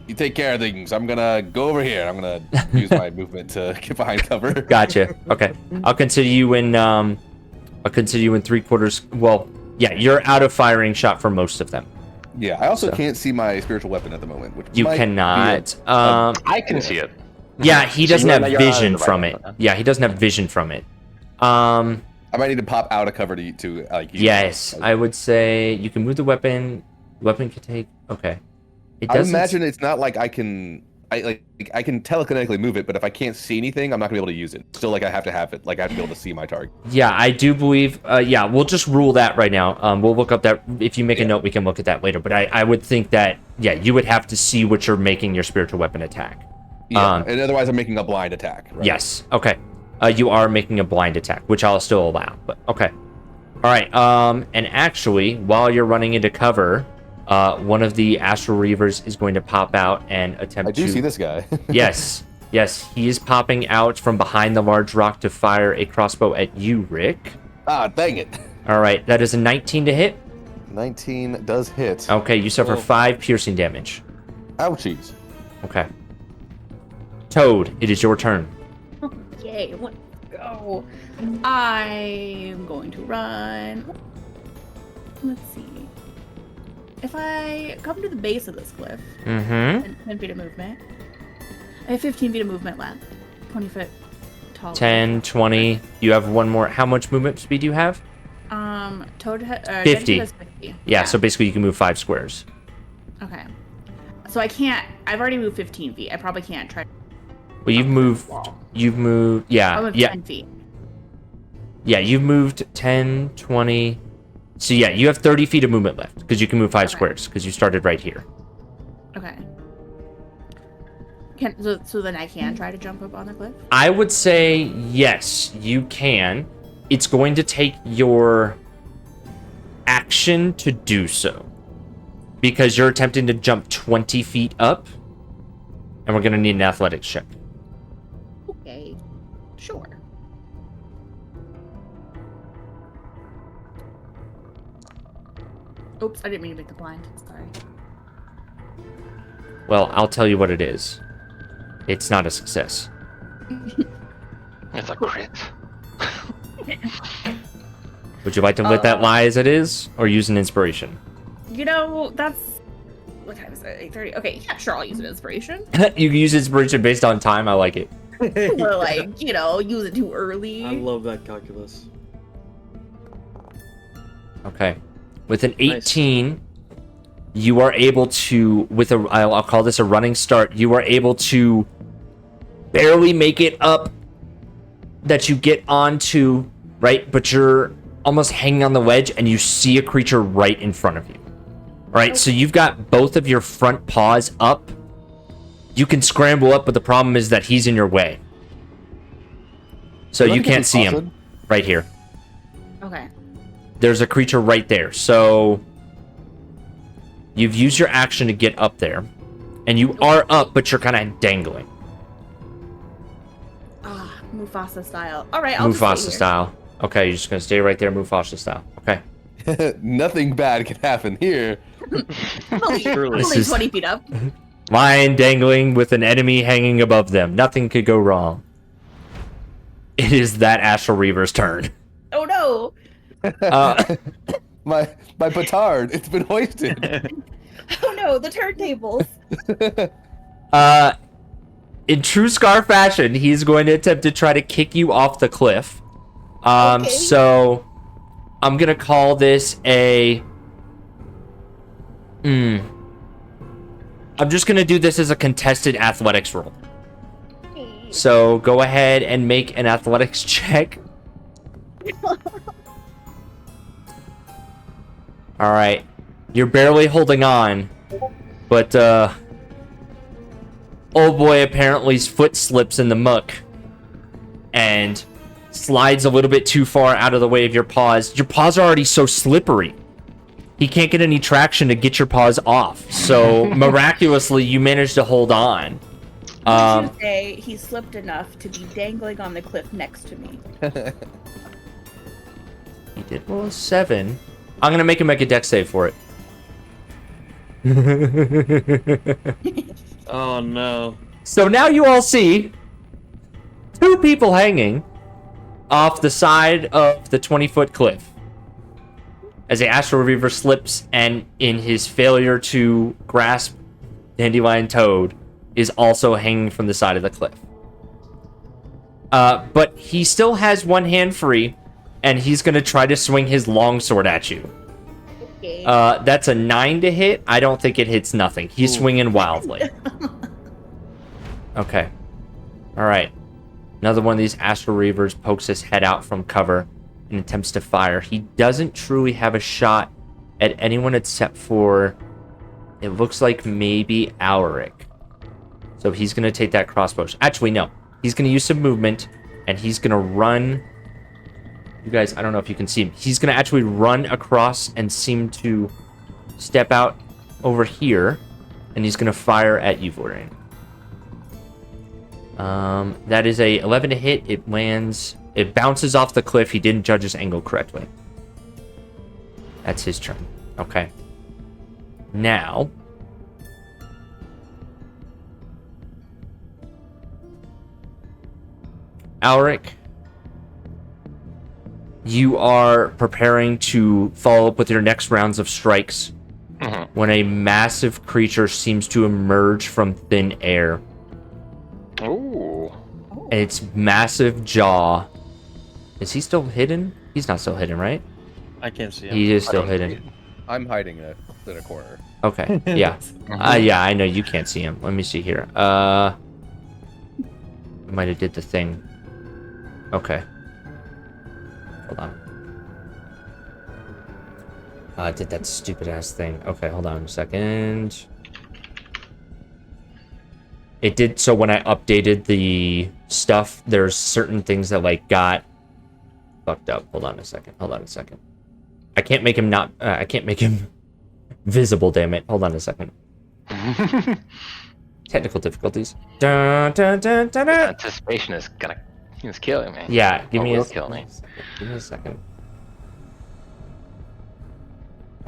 you take care of things. I'm gonna go over here. I'm gonna use my movement to get behind cover. Gotcha. Okay. I'll consider you in 3/4. Well, yeah, you're out of firing shot for most of them. Yeah, I also can't see my spiritual weapon at the moment. Which You might cannot. I can see it. Yeah, he doesn't you're have out of vision the from right it. one. Yeah, he doesn't have vision from it. I might need to pop out of cover to like. use Yes, it. I would say you can move the weapon. Weapon can take. Okay. It I doesn't. imagine it's not like I can telekinetically move it, but if I can't see anything, I'm not gonna be able to use it. Still, like I have to have it. Like I have to be able to see my target. Yeah, I do believe. Yeah, we'll just rule that right now. We'll look up that. If you make a note, we can look at that later. But I would think that you would have to see what you're making your spiritual weapon attack. Yeah, and otherwise I'm making a blind attack. Right? Yes. Okay. You are making a blind attack, which I'll still allow. But okay. All right. And actually, while you're running into cover, one of the Astral Reavers is going to pop out and attempt I do to... see this guy. Yes. He is popping out from behind the large rock to fire a crossbow at you, Rick. Ah, dang it. All right. That is a 19 to hit. 19 does hit. Okay. You suffer 5 piercing damage. Ouchies. Okay. Toad, it is your turn. Okay, let's go. I'm going to run. Let's see. If I come to the base of this cliff, Mm-hmm. 10 feet of movement. I have 15 feet of movement left. 20 foot tall. 10, 20. You have one more. How much movement speed do you have? Toad 50. Denji has 50. Yeah, so basically you can move 5 squares. Okay. So I can't. I've already moved 15 feet. I probably can't try. Well, you've moved. Wall. You've moved. I'll Yeah, move yeah. 10 feet. Yeah, you've moved 10, 20. So yeah, you have 30 feet of movement left because you can move 5 squares because you started right here. Okay. So then I can try to jump up on the cliff? I would say yes, you can. It's going to take your action to do so because you're attempting to jump 20 feet up, and we're going to need an athletics check. Okay. Sure. Oops, I didn't mean to make the blind. Sorry. Well, I'll tell you what it is. It's not a success. It's a crit. Would you like to let that lie as it is, or use an inspiration? You know, that's... What time is it? 8:30? Okay, yeah, sure, I'll use an inspiration. You can use inspiration based on time. I like it. Or, like, you know, use it too early. I love that calculus. Okay. With an 18, you are able to, with a, I'll call this a running start, you are able to barely make it up that you get onto, right? But you're almost hanging on the wedge and you see a creature right in front of you. Right? So you've got both of your front paws up. You can scramble up, but the problem is that he's in your way. So you can't see him right here. Okay. There's a creature right there. So you've used your action to get up there. And you are up, but you're kind of dangling. Ah, Mufasa style. All right, I'll just Mufasa stay here. style. Okay, you're just going to stay right there, Mufasa style. Okay. Nothing bad can happen here. I'm only This is- 20 feet up. Lion dangling with an enemy hanging above them. Nothing could go wrong. It is that Astral Reaver's turn. Oh no! My petard, it's been hoisted. Oh no, the turntables. In true Scar fashion, he's going to attempt to try to kick you off the cliff. Okay. So I'm gonna call this a. I'm just gonna do this as a contested athletics roll. So go ahead and make an athletics check. All right, you're barely holding on, but old boy apparently's foot slips in the muck and slides a little bit too far out of the way of your paws. Your paws are already so slippery. He can't get any traction to get your paws off. So miraculously, you managed to hold on. Would you say he slipped enough to be dangling on the cliff next to me? He did roll a 7. I'm gonna make him make a dex save for it. Oh no. So now you all see 2 people hanging off the side of the 20-foot cliff. As the Astral Reaver slips and in his failure to grasp Dandelion Toad is also hanging from the side of the cliff. But he still has one hand free, and he's going to try to swing his longsword at you. Okay. That's a 9 to hit. I don't think it hits nothing. He's swinging wildly. Okay. All right. Another one of these Astral Reavers pokes his head out from cover and attempts to fire. He doesn't truly have a shot at anyone except for, it looks like maybe Alaric. So he's going to take that crossbow. Actually, no. He's going to use some movement, and he's going to run. You guys, I don't know if you can see him. He's going to actually run across and seem to step out over here, and he's going to fire at you, Vorian. That is a 11 to hit. It lands. It bounces off the cliff. He didn't judge his angle correctly. That's his turn. Okay. Now. Alaric. You are preparing to follow up with your next rounds of strikes when a massive creature seems to emerge from thin air. Ooh. And its massive jaw. Is he still hidden? He's not still hidden, right? I can't see him. He is still hidden. I'm hiding in a corner. Okay, yeah. Yeah, I know you can't see him. Let me see here. I might have did the thing. Okay. Hold on. I did that stupid ass thing. Okay, hold on a second. It did, so when I updated the stuff, there's certain things that, like, got fucked up. Hold on a second. I can't make him not, I can't make him visible, damn it. Hold on a second. Technical difficulties. Dun, dun, dun, dun, dun. Anticipation is killing me. Yeah, give me will a kill me. Give me a second.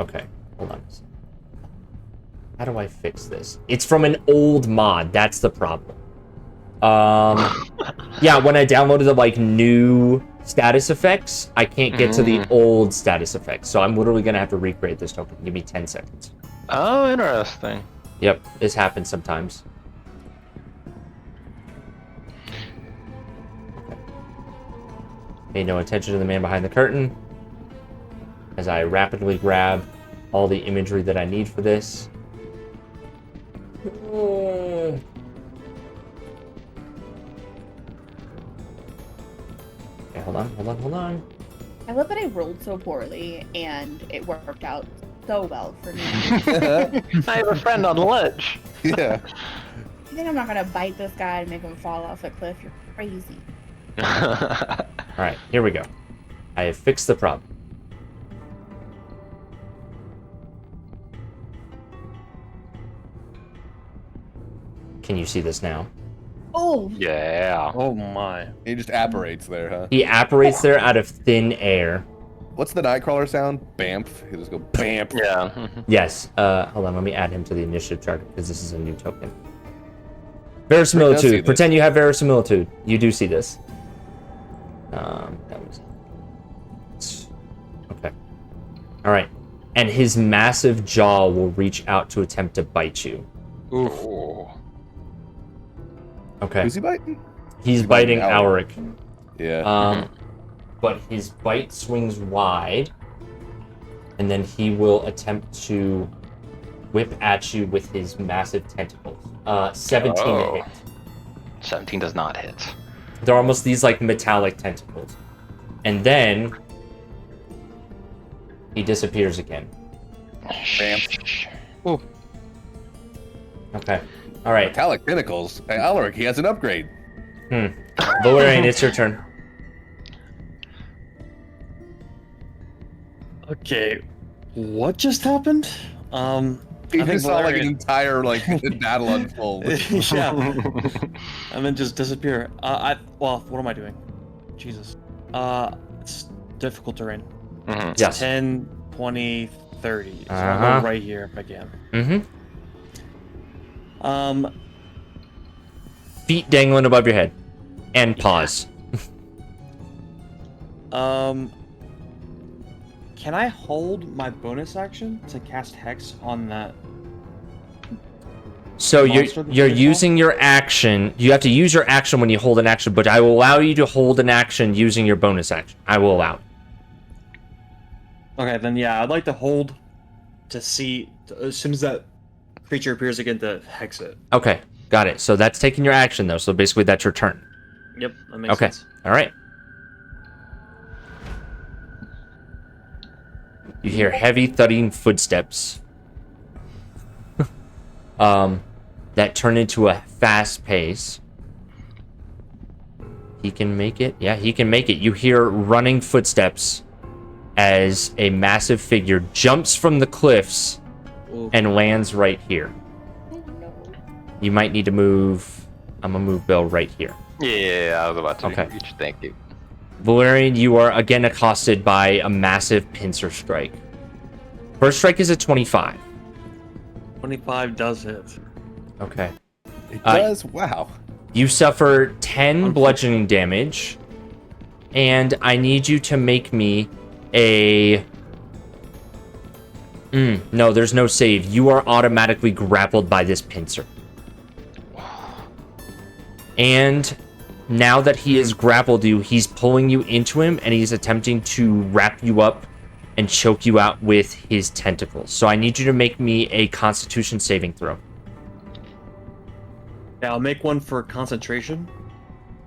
Okay, hold on. How do I fix this? It's from an old mod. That's the problem. Yeah, when I downloaded the like new status effects, I can't get to the old status effects. So I'm literally gonna have to recreate this token. Give me 10 seconds. Oh, interesting. Yep, this happens sometimes. Okay. Pay no attention to the man behind the curtain as I rapidly grab all the imagery that I need for this. Okay, hold on. I love that I rolled so poorly and it worked out so well for me. I have a friend on the ledge. Yeah. You think I'm not gonna bite this guy and make him fall off a cliff? You're crazy. Alright, here we go. I have fixed the problem. Can you see this now? Oh, Yeah. Oh my. He just apparates there, huh? He apparates there out of thin air. What's the Nightcrawler sound? Bamf. He just go bamf. Yeah. Yes, hold on, let me add him to the initiative chart because this is a new token. Rick does see Verisimilitude. this. Pretend you have verisimilitude. You do see this. That was... Okay. Alright. And his massive jaw will reach out to attempt to bite you. Ooh. Okay. Who's he biting? He's He's biting biting Alaric. Yeah. But his bite swings wide, and then he will attempt to whip at you with his massive tentacles. 17 to hit. 17 does not hit. They're almost these like metallic tentacles. And then he disappears again. Bam. Ooh. Okay. All right. Metallic tentacles. Hey, Alaric, he has an upgrade. Valerian, it's your turn. Okay, what just happened? He I think just saw like an Valerian- entire like battle unfold. yeah, and then just disappear. Well, what am I doing? Jesus. It's difficult terrain. Mhm. Yes. 10, 20, 30. So I'll Uh-huh. go right here if I can. Feet dangling above your head. And paws. Can I hold my bonus action to cast Hex on that? So Monster that you're you saw? using your action. You have to use your action when you hold an action, but I will allow you to hold an action using your bonus action. I will allow it. Okay, then yeah, I'd like to hold to see as soon as that creature appears again to Hex it. Okay, got it. So that's taking your action, though. So basically, that's your turn. Yep, that makes Okay, sense. all right. You hear heavy thudding footsteps. That turn into a fast pace. He can make it. Yeah, he can make it. You hear running footsteps as a massive figure jumps from the cliffs Ooh. and lands right here. You might need to move. I'm gonna move Bill right here. Yeah, I was about to Okay. reach. Thank you. Valerian, you are again accosted by a massive pincer strike. First strike is a 25. 25 does hit. Okay. It does. Wow. You suffer 10 bludgeoning damage, and I need you to make me a... no, there's no save. You are automatically grappled by this pincer. And now that he has grappled you, he's pulling you into him, and he's attempting to wrap you up and choke you out with his tentacles. So I need you to make me a Constitution saving throw. Yeah, I'll make one for concentration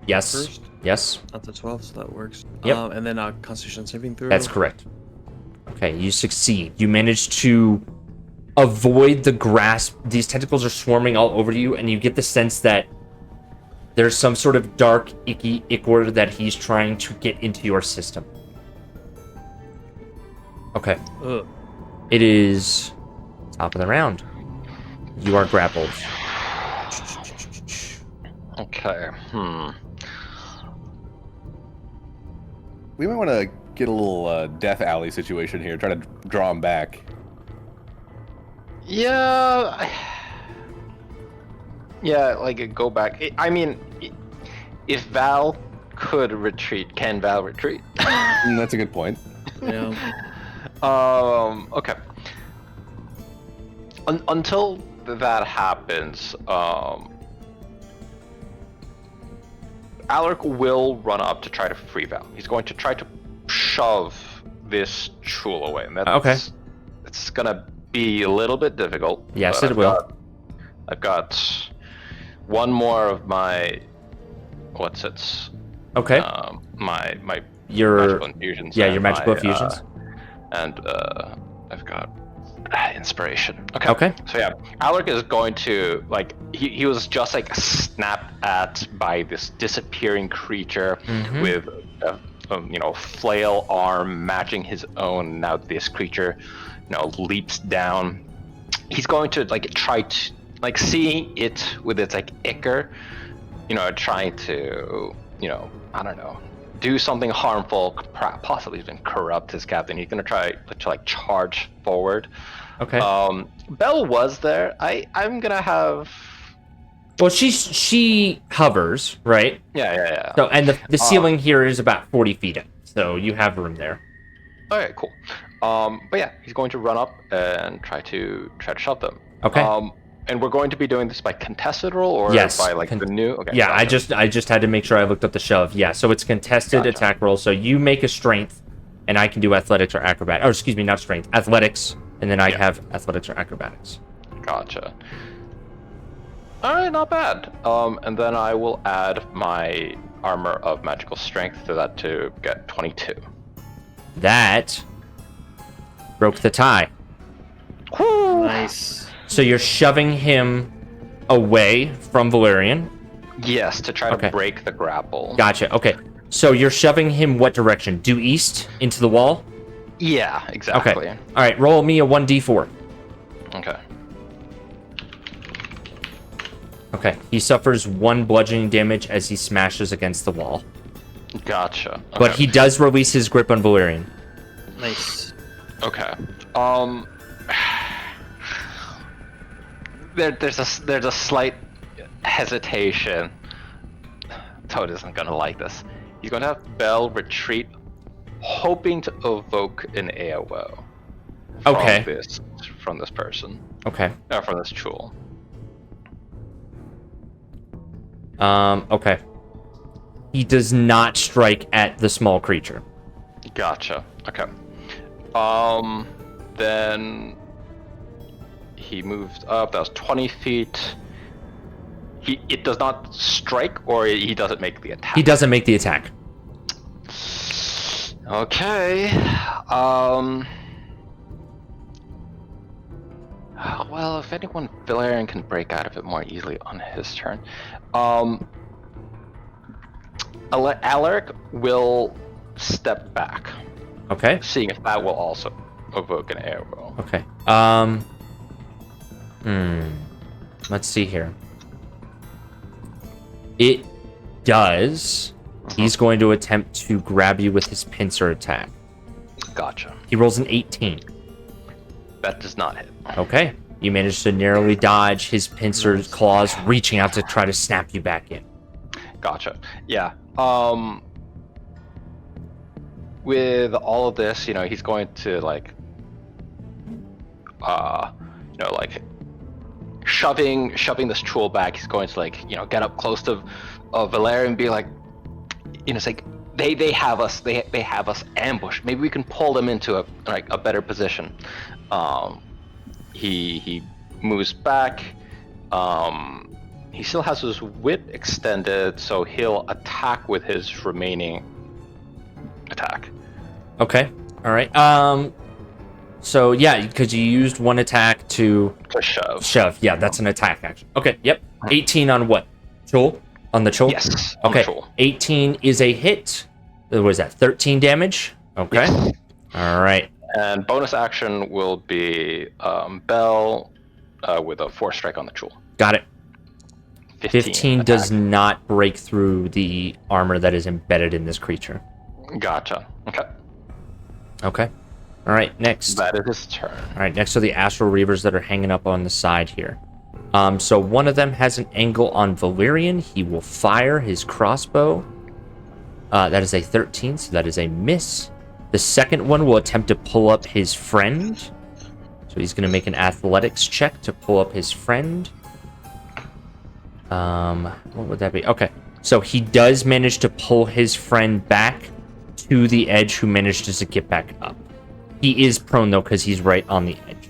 Yes. first. Yes? That's a 12, so that works. Yep. And then Constitution saving throw. That's correct. Okay, you succeed. You manage to avoid the grasp. These tentacles are swarming all over you, and you get the sense that there's some sort of dark, icky ichor that he's trying to get into your system. Okay. Ugh. It is top of the round. You are grappled. Okay. We might want to get a little Death Alley situation here. Try to draw him back. Yeah. Yeah, like go back. I mean, if Val could retreat, can Val retreat? That's a good point. Yeah. Okay. Until that happens, Alaric will run up to try to free Val. He's going to try to shove this Chul away, and that's Okay. It's gonna be a little bit difficult. Yes, but it will. I've got one more of my Okay. my Your magical infusions. yeah, and your magical my, infusions. And I've got inspiration. Okay. Okay. So yeah, Alaric is going to like he was just like snapped at by this disappearing creature Mhm. with a flail arm matching his own. Now this creature, leaps down. He's going to like try to like see it with its like ichor, trying to I don't know, do something harmful, possibly even corrupt his captain. He's gonna try to like charge forward. Okay. Belle was there. I'm gonna have. Well, she hovers, right? Yeah. So, and the ceiling here is about 40 feet up, so you have room there. Okay, cool. But yeah, he's going to run up and try to shove them. Okay. And we're going to be doing this by contested roll or Yes, by like the new. Okay. Yeah, gotcha. I just had to make sure I looked up the shove. Yeah, so it's contested Gotcha. attack roll. So you make a strength, and I can do athletics or acrobatics. Or excuse me, not strength, athletics, and then I have athletics or acrobatics. Gotcha. All right, not bad. And then I will add my armor of magical strength to that to get 22. That broke the tie. Nice. So you're shoving him away from Valerian. Yes, to try Okay. to break the grapple. Gotcha. Okay. So you're shoving him what direction? Due east into the wall? Yeah, exactly. Okay. All right, roll me a 1d4. Okay. Okay. He suffers 1 bludgeoning damage as he smashes against the wall. Gotcha. Okay. But he does release his grip on Valerian. Nice. Okay. There's a slight hesitation. Toad isn't gonna like this. He's gonna have Belle retreat, hoping to evoke an AOO. Okay. From this person. Okay. From this Chul. Okay. He does not strike at the small creature. Gotcha. Okay. Then he moved up. That was 20 feet. It does not strike, or he doesn't make the attack. He doesn't make the attack. Okay. Well, if anyone, Valerian can break out of it more easily on his turn. Alaric will step back, Okay. seeing if that will also evoke an arrow. Okay. Let's see here. It does. He's going to attempt to grab you with his pincer attack. Gotcha. He rolls an 18. That does not hit. Okay. You manage to narrowly dodge his pincer's claws, reaching out to try to snap you back in. Gotcha. Yeah. With all of this, he's going to like shoving this Chul back. He's going to get up close to Valerian and be like, it's like they have us ambushed. Maybe we can pull them into a better position. He moves back. he still has his whip extended, so he'll attack with his remaining attack. Okay. All right. So yeah, because you used one attack to shove. Shove. Yeah, that's an attack action. Okay. Yep. 18 on what? Chul? On the Chul? Yes. On Okay. the Chul. 18 is a hit. What was that? 13 damage. Okay. Yes. All right. And bonus action will be Bell with a 4 strike on the Chul. Got it. 15 does attack. not break through the armor that is embedded in this creature. Gotcha. Okay. Okay. All right, next. That is his turn. All right, next are the Astral Reavers that are hanging up on the side here. So one of them has an angle on Valerian. He will fire his crossbow. That is a 13, so that is a miss. The second one will attempt to pull up his friend. So he's going to make an athletics check to pull up his friend. What would that be? Okay, so he does manage to pull his friend back to the edge, who manages to get back up. He is prone, though, because he's right on the edge.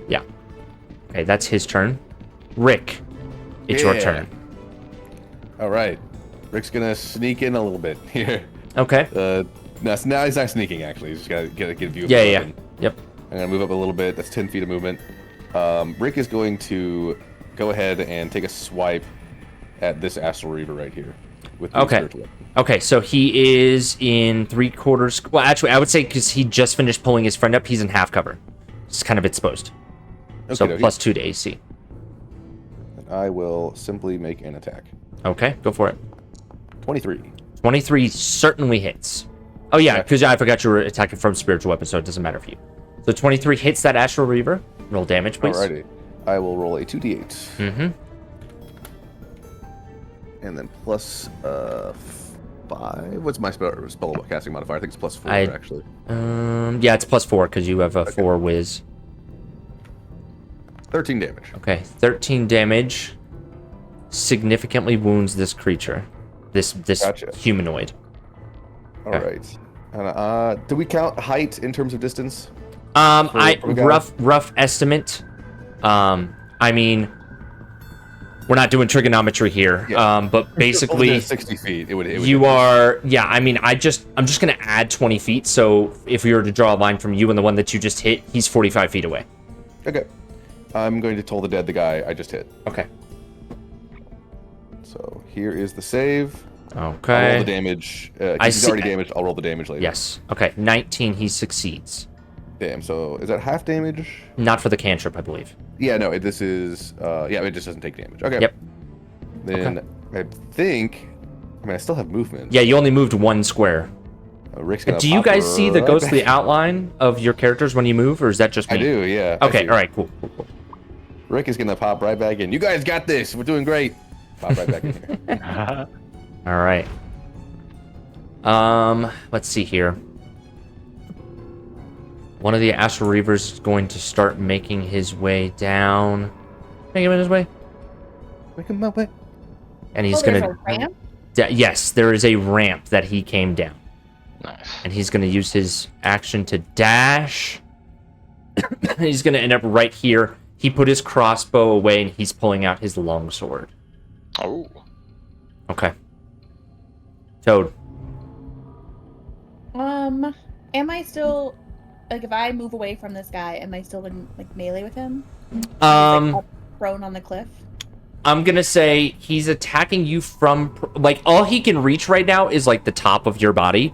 Yeah. Okay, that's his turn. Rick, it's your turn. All right. Rick's gonna sneak in a little bit here. Okay. Now he's not sneaking, actually. He's just gotta get a view of Yeah, the yeah. weapon. Yep. I'm gonna move up a little bit. That's 10 feet of movement. Rick is going to go ahead and take a swipe at this Astral Reaver right here. With the spiritual weapon. Okay, so he is in 3/4. Well, actually, I would say because he just finished pulling his friend up, he's in half cover. It's kind of exposed. So Okay, plus 2 to AC. And I will simply make an attack. Okay, go for it. 23. 23 certainly hits. Oh, yeah, because I forgot you were attacking from spiritual weapon, so it doesn't matter for you. So 23 hits that Astral Reaver. Roll damage, please. Alrighty. I will roll a 2d8. Mm-hmm. And then plus 5. What's my spell casting modifier? I think it's plus 4, actually. Yeah, it's plus 4 because you have a 4 whiz. 13 damage. Okay, 13 damage. Significantly wounds this creature. This Gotcha. humanoid. All right. And, do we count height in terms of distance? Rough estimate. I mean, we're not doing trigonometry here. Yeah. But basically, 60 feet. It would you are. Yeah, I mean, I'm just gonna add 20 feet. So if we were to draw a line from you and the one that you just hit, he's 45 feet away. Okay. I'm going to toll the dead the guy I just hit. Okay. So here is the save. Okay. I'll roll the damage. He's already damaged. I'll roll the damage later. Yes. Okay. 19. He succeeds. Damn. So is that half damage? Not for the cantrip, I believe. Yeah. No. This is. Yeah. It just doesn't take damage. Okay. Yep. Then I think. I mean, I still have movement. Yeah. You only moved 1 square. Rick's gonna Do you pop guys see the right ghostly back. outline of your characters when you move, or is that just me? I do. Yeah. I Okay. see. All right. Cool. Rick is gonna pop right back in. You guys got this. We're doing great. Pop right back in here. All right. Let's see here. One of the Astral Reavers is going to start making his way down. Make him in his way. Make him my way. And he's there's gonna. a ramp? Yes, there is a ramp that he came down. Nice. And he's gonna use his action to dash. He's gonna end up right here. He put his crossbow away and he's pulling out his longsword. Oh. Okay. Toad. Am I still like if I move away from this guy, am I still in like melee with him? He's, up prone on the cliff. I'm gonna say he's attacking you from like all he can reach right now is like the top of your body.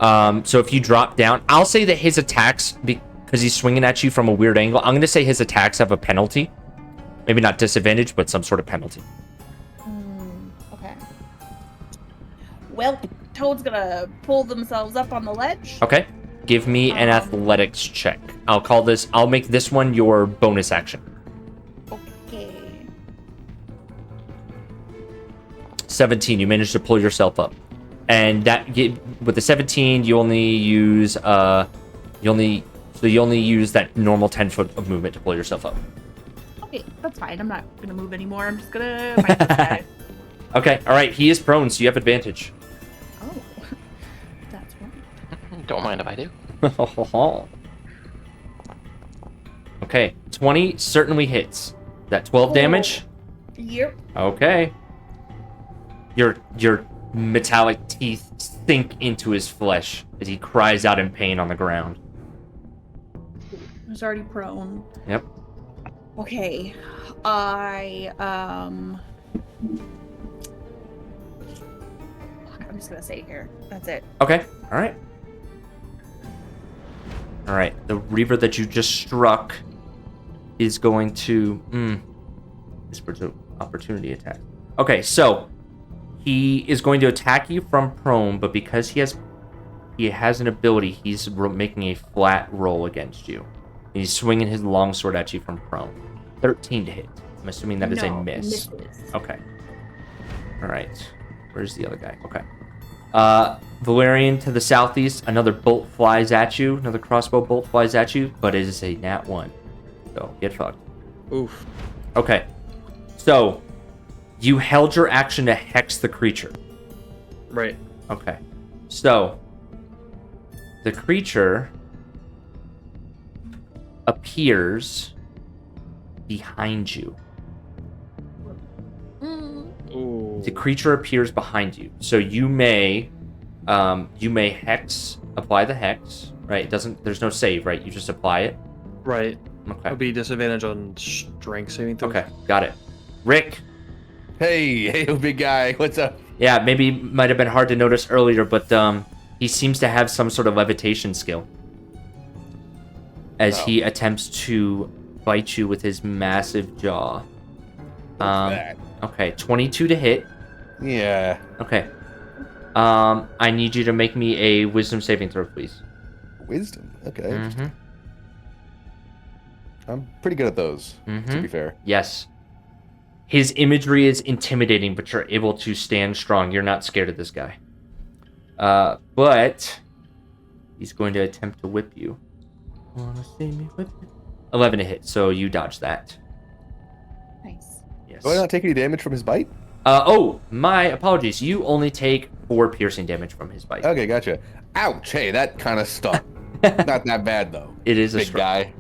So if you drop down, I'll say that his attacks, because he's swinging at you from a weird angle, I'm gonna say his attacks have a penalty. Maybe not disadvantage, but some sort of penalty. Okay. Well, Toad's gonna pull themselves up on the ledge. Okay. Give me an athletics check. I'll make this one your bonus action.17, you managed to pull yourself up. And with the 17, you only use that normal 10-foot of movement to pull yourself up. Okay, that's fine. I'm not gonna move anymore. I'm just gonna fight this guy. Okay, all right. He is prone, so you have advantage. Oh, that's right. Don't mind if I do. Okay, 20 certainly hits. That 12 damage? Yep. Okay. Your metallic teeth sink into his flesh as he cries out in pain on the ground. He's already prone. Yep. Okay. I'm just gonna stay here. That's it. Okay. All right. All right. The Reaver that you just struck is going to this was an opportunity attack. Okay, so he is going to attack you from prone, but because he has an ability, he's making a flat roll against you. He's swinging his longsword at you from prone. 13 to hit. I'm assuming that is a miss. Misses. Okay. All right. Where's the other guy? Okay. Valerian to the southeast. Another bolt flies at you. Another crossbow bolt flies at you, but it is a nat 1. So get fucked. Oof. Okay. So you held your action to hex the creature. Right. Okay. So the creature appears behind you. Ooh. The creature appears behind you. So you may hex, apply the hex, right? It doesn't, there's no save, right? You just apply it. Right. Okay. That'll be disadvantage on strength saving throws. Okay, got it. Rick. Hey, big guy, what's up? Yeah, maybe might have been hard to notice earlier, but he seems to have some sort of levitation skill as he attempts to bite you with his massive jaw. What's that? Okay, 22 to hit. Yeah. Okay. I need you to make me a wisdom saving throw, please. Wisdom. Okay. Mm-hmm. I'm pretty good at those, to be fair. Yes. His imagery is intimidating, but you're able to stand strong. You're not scared of this guy. But he's going to attempt to whip you. Wanna see me whip you? 11 to hit, so you dodge that. Nice. Yes. Do I not take any damage from his bite? My apologies. You only take 4 piercing damage from his bite. Okay, gotcha. Ouch! Hey, that kind of stung. Not that bad though. It is a big guy.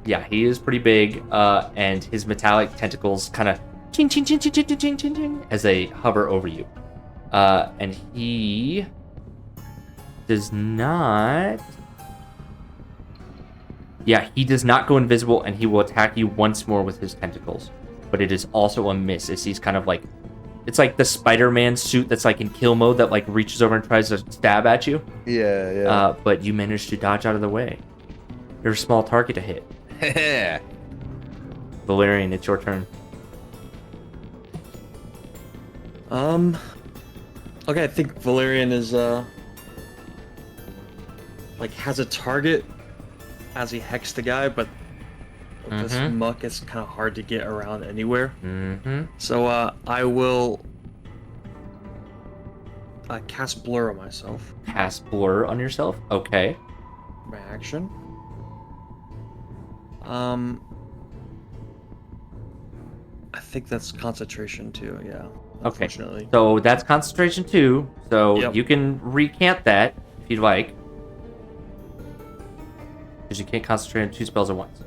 Yeah, he is pretty big, and his metallic tentacles kind of ching, ching, ching, ching, ching, ching, ching, ching, ching, as they hover over you. And he does not... Yeah, he does not go invisible, and he will attack you once more with his tentacles. But it is also a miss, as he's kind of like... It's like the Spider-Man suit that's like in kill mode that like reaches over and tries to stab at you. Yeah. But you managed to dodge out of the way. You're a small target to hit. Valerian, it's your turn. Okay, I think Valerian is like has a target as he hexed the guy, but with this muck, it's kind of hard to get around anywhere. So I will cast Blur on myself. Cast Blur on yourself? Okay. My action. I think that's concentration too. Yeah. Okay. Unfortunately. So that's concentration 2. So you can recant that if you'd like. Because you can't concentrate on 2 spells at once.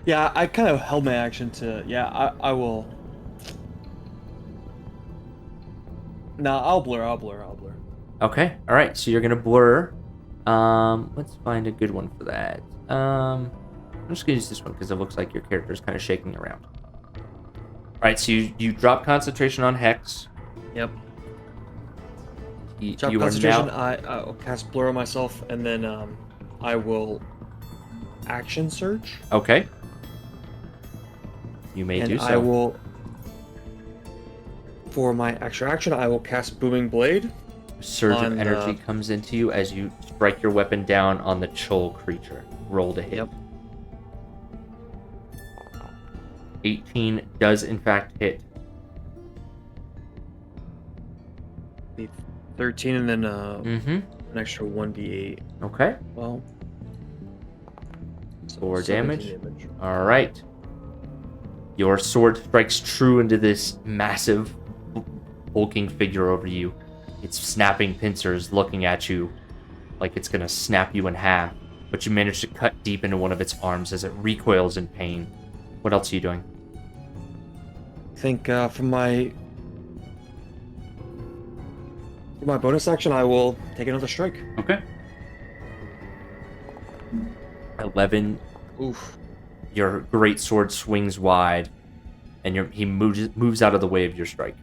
Yeah, I kind of held my action to. Yeah, I will. No, I'll blur. Okay. All right. So you're gonna blur. Let's find a good one for that. I'm just gonna use this one because it looks like your character is kind of shaking around. All right. So you drop concentration on Hex. Yep. You Drop are concentration. now. I'll cast blur on myself, and then I will action surge. Okay. You may do so. I will. For my extra action, I will cast Booming Blade. Surge of energy comes into you as you strike your weapon down on the Chol creature. Roll to hit. Yep. 18 does in fact hit. 13 and then an extra 1d8. Okay. Well. 4 damage. All right. Your sword strikes true into this massive, hulking figure over you. It's snapping pincers, looking at you like it's gonna snap you in half. But you manage to cut deep into one of its arms as it recoils in pain. What else are you doing? think for my bonus action, I will take another strike. Okay. 11. Oof. Your great sword swings wide, and he moves out of the way of your strike.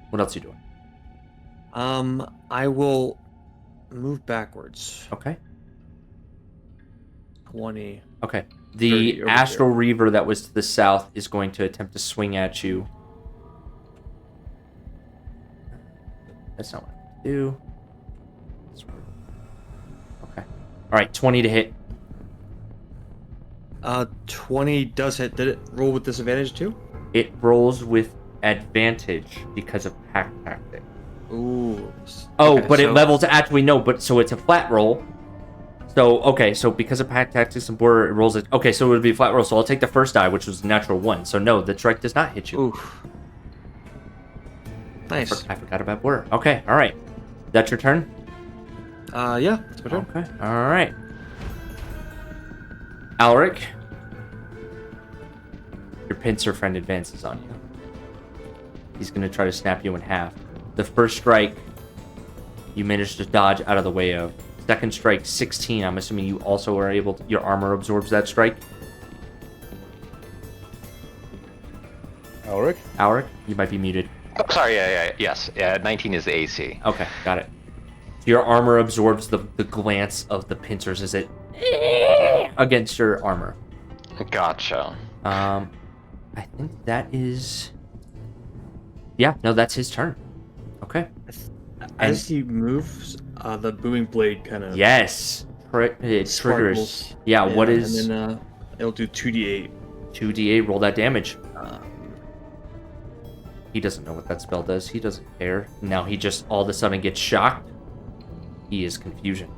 What else are you doing? I will move backwards. Okay. 20. Okay. 30 The over Astral there. Reaver that was to the south is going to attempt to swing at you. That's not what I do. Okay. All right. 20 to hit. 20 does hit. Did it roll with disadvantage too? It rolls with advantage because of pack tactic. Ooh. Oh, Okay, but it so- levels actually no, but so it's a flat roll. So okay, so because of pack tactics and border, it rolls it. Okay, so it would be a flat roll. So I'll take the first die, which was a natural 1. So no, the strike does not hit you. Oof. Nice. I forgot about border. Okay, all right. That's your turn. Yeah, it's my turn. Okay, all right. Alric, your pincer friend advances on you. He's gonna try to snap you in half. The first strike, you managed to dodge out of the way of. Second strike, 16. I'm assuming you also are able to, your armor absorbs that strike. Alric, you might be muted. Oh, sorry, yes. 19 is the AC. Okay, got it. Your armor absorbs the glance of the pincers as it against your armor. Gotcha. I think that is. Yeah, no, that's his turn. Okay. As he moves, the booming blade kind of Yes. It triggers. sparkles. Yeah, what is And then it'll do 2d8. 2d8? Roll that damage. He doesn't know what that spell does. He doesn't care. Now he just all of a sudden gets shocked. He is confusion.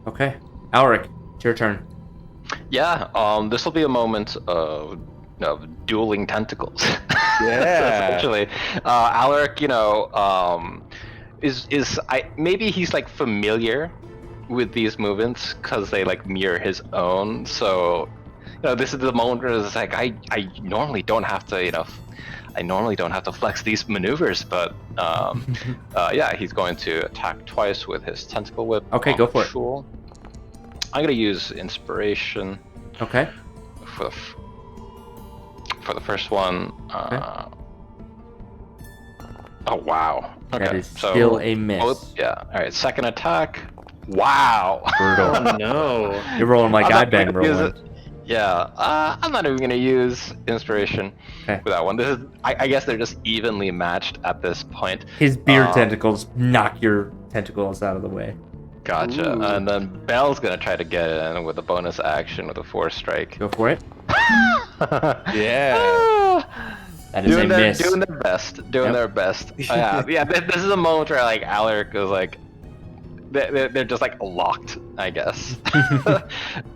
Okay. Alric, it's your turn. Yeah, this will be a moment of dueling tentacles. Yeah. Essentially, Alaric, maybe he's like familiar with these movements because they like mirror his own. So, this is the moment where it's like I normally don't have to, I normally don't have to flex these maneuvers, but yeah, he's going to attack twice with his tentacle whip. Okay, go for it. Shul. I'm gonna use inspiration Okay. for the first one. Oh wow. Okay, That is still a miss. yeah. All right. Second attack. Wow. Brutal. Oh no. You're rolling like I'm I've not been gonna use rolling. it. Yeah. I'm not even gonna use inspiration Okay. for that one. This is. I guess they're just evenly matched at this point. His beard tentacles knock your tentacles out of the way. Gotcha. Ooh. And then Belle's gonna try to get in with a bonus action with a 4 strike. Go for it. Yeah. That is a miss. Doing their best. Doing Yep. their best. Yeah. This is a moment where like Alaric goes like, they're just like locked, I guess. Yeah.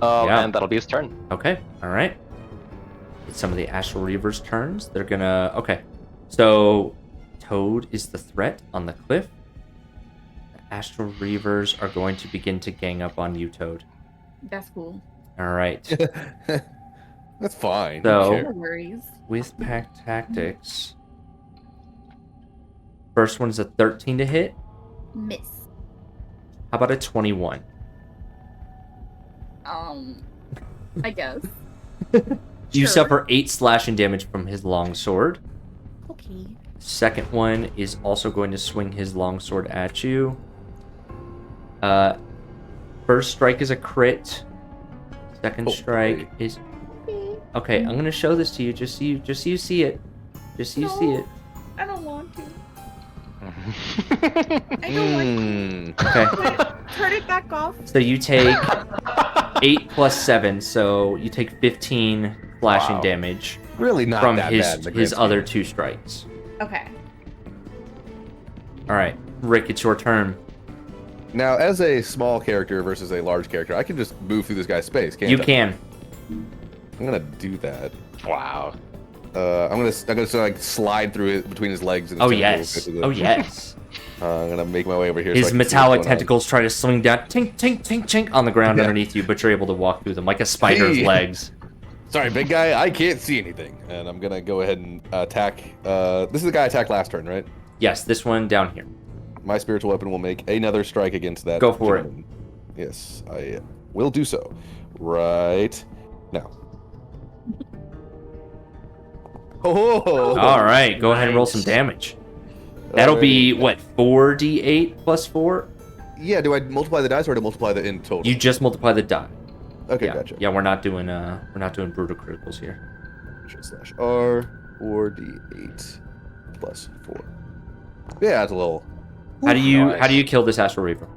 And that'll be his turn. Okay, all right. It's some of the Astral Reavers' turns. They're gonna. Okay, so Toad is the threat on the cliff. The Astral Reavers are going to begin to gang up on you, Toad. That's cool. All right. That's fine. So- Who No cares? worries. With pack tactics, first one's a 13 to hit. Miss. How about a 21? I guess. You Sure. suffer 8 slashing damage from his long sword. Okay. Second one is also going to swing his longsword at you. First strike is a crit. Second Oh, strike is. Okay, I'm gonna show this to you just so you see it. Just so you see it. I don't want to. I don't want to. Okay. Turn it back off. So you take 8 plus 7, so you take 15 slashing Wow. damage Really not from that bad. in the his grand other scheme. 2 strikes. Okay. All right, Rick, it's your turn. Now, as a small character versus a large character, I can just move through this guy's space, can't You I? can. I'm gonna do that. Wow. I'm gonna like slide through it between his legs. And his Oh tentacles, yes. basically. Oh yes. I'm gonna make my way over here. so I His can see metallic what's going on. tentacles try to swing down, tink, tink, tink, tink, on the ground Yeah. underneath you, but you're able to walk through them like a spider's Hey. legs. Sorry, big guy, I can't see anything. And I'm gonna go ahead and attack. This is the guy I attacked last turn, right? Yes, this one down here. My spiritual weapon will make another strike against that. Go for it. gentleman. Yes, I will do so. Right now. Oh! All right, go ahead and roll some Nice. damage. That'll be, what, 4d8 plus 4? Yeah, do I multiply the dice or do I multiply the in total? You just multiply the die. Okay, Yeah, gotcha. yeah, we're not doing brutal criticals here. /R 4d8 plus 4. Yeah, that's a little. How do Nice. you kill this Astral Reaver?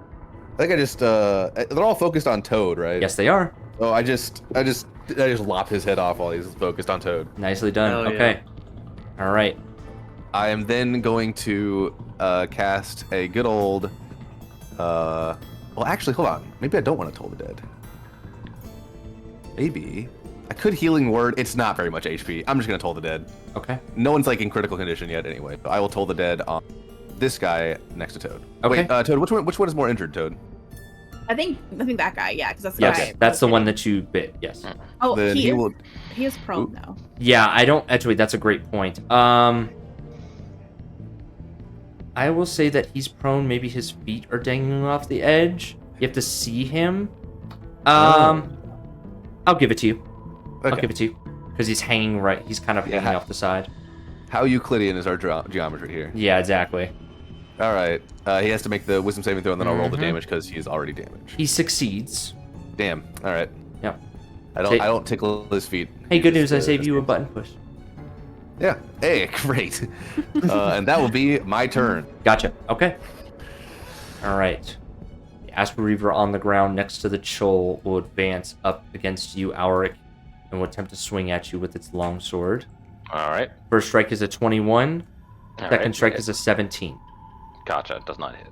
I think I just they're all focused on Toad, right? Yes, they are. Oh, I just lop his head off while he's focused on Toad. Nicely done. Hell yeah. Okay. All right. I am then going to cast a good old. Well, actually, hold on. Maybe I don't want to Toll the Dead. Maybe I could Healing Word. It's not very much HP. I'm just gonna Toll the Dead. Okay. No one's like in critical condition yet, anyway. But I will Toll the Dead on this guy next to Toad. Okay. Wait, Toad. Which one is more injured, Toad? I think that guy, yeah, because that's the Yes, guy. that's the one that you bit. Yes. Oh, Then he he is, will. he is prone though. Yeah, I don't actually. That's a great point. I will say that he's prone. Maybe his feet are dangling off the edge. You have to see him. I'll give it to you. I'll Okay. give it to you because he's hanging right. He's kind of hanging Yeah. off the side. How Euclidean is our geometry here? Yeah, exactly. All right. He has to make the wisdom saving throw, and then I'll roll the Mhm. damage because he's already damaged. He succeeds. Damn. All right. Yep. I don't tickle his feet. Hey, He's good just, news! I saved you a button push. Yeah. Hey, great. And that will be my turn. Gotcha. Okay. All right. The Astral Reaver on the ground next to the Chol will advance up against you, Auric, and will attempt to swing at you with its long sword. All right. First strike is a 21. All Second right, strike hit. is a 17. Gotcha. Does not hit.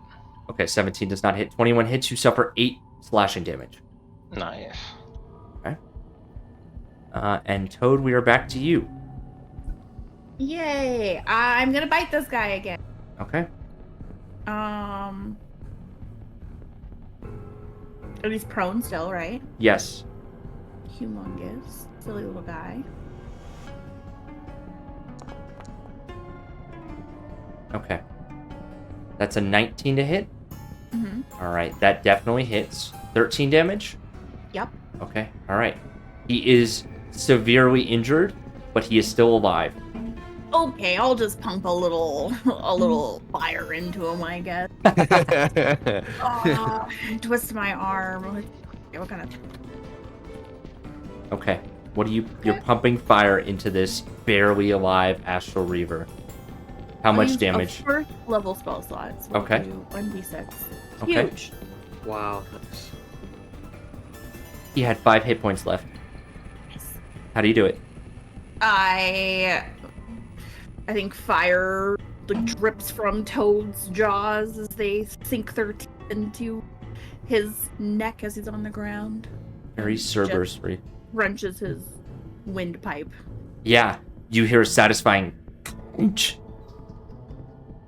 Okay, 17 does not hit. 21 hits. You suffer 8 slashing damage. Nice. And Toad, we are back to you. Yay! I'm gonna bite this guy again. Okay. And he's prone still, right? Yes. Humongous, silly little guy. Okay. That's a 19 to hit. Mm-hmm. All right, that definitely hits. 13 damage. Yep. Okay. All right. He is severely injured, but he is still alive. Okay, I'll just pump a little fire into him, I guess. Twist my arm. What kind of? Okay. What are you? You're pumping fire into this barely alive Astral Reaver. How much damage? First level spell slots. We'll Okay. do 1d6. Okay. Huge. Wow. Nice. He had 5 hit points left. How do you do it? I think fire like drips from Toad's jaws as they sink their teeth into his neck as he's on the ground. Very Cerberus. Wrenches his windpipe. Yeah. You hear a satisfying crunch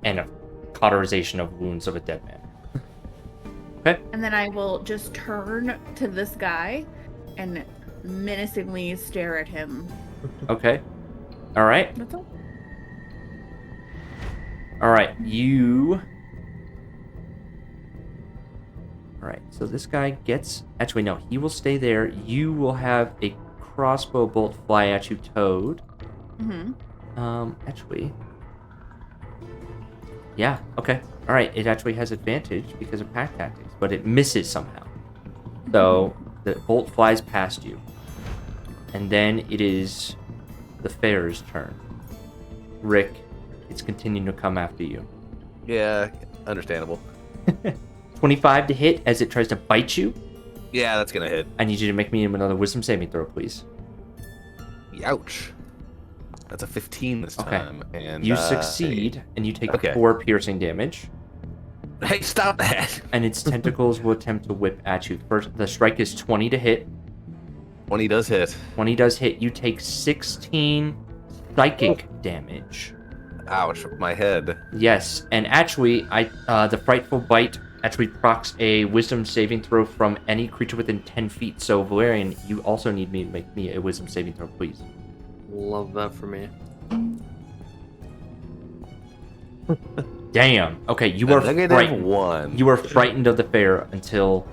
and a cauterization of wounds of a dead man. Okay. And then I will just turn to this guy and menacingly stare at him. Okay. All right. That's all. All right. You. All right. So this guy gets. Actually, no. He will stay there. You will have a crossbow bolt fly at you, Toad. Mm-hmm. Actually. Yeah. Okay. All right. It actually has advantage because of pack tactics, but it misses somehow. So the bolt flies past you, and then it is the fair's turn. Rick, it's continuing to come after you. Yeah, understandable. 25 to hit as it tries to bite you. Yeah, that's gonna hit. I need you to make me another wisdom saving throw, please. Ouch. That's a 15 this Okay. time. And You succeed, and you take okay. 4 piercing damage, Hey, stop that! and its tentacles will attempt to whip at you. First, the strike is 20 to hit. When he does hit. When he does hit, you take 16 psychic damage. Ouch, my head. Yes, and actually, the frightful bite attribute procs a wisdom saving throw from any creature within 10 feet. So, Valerian, you also need me to make me a wisdom saving throw, please. Love that for me. Damn. Okay, you are frightened. -1. You are frightened of the fair until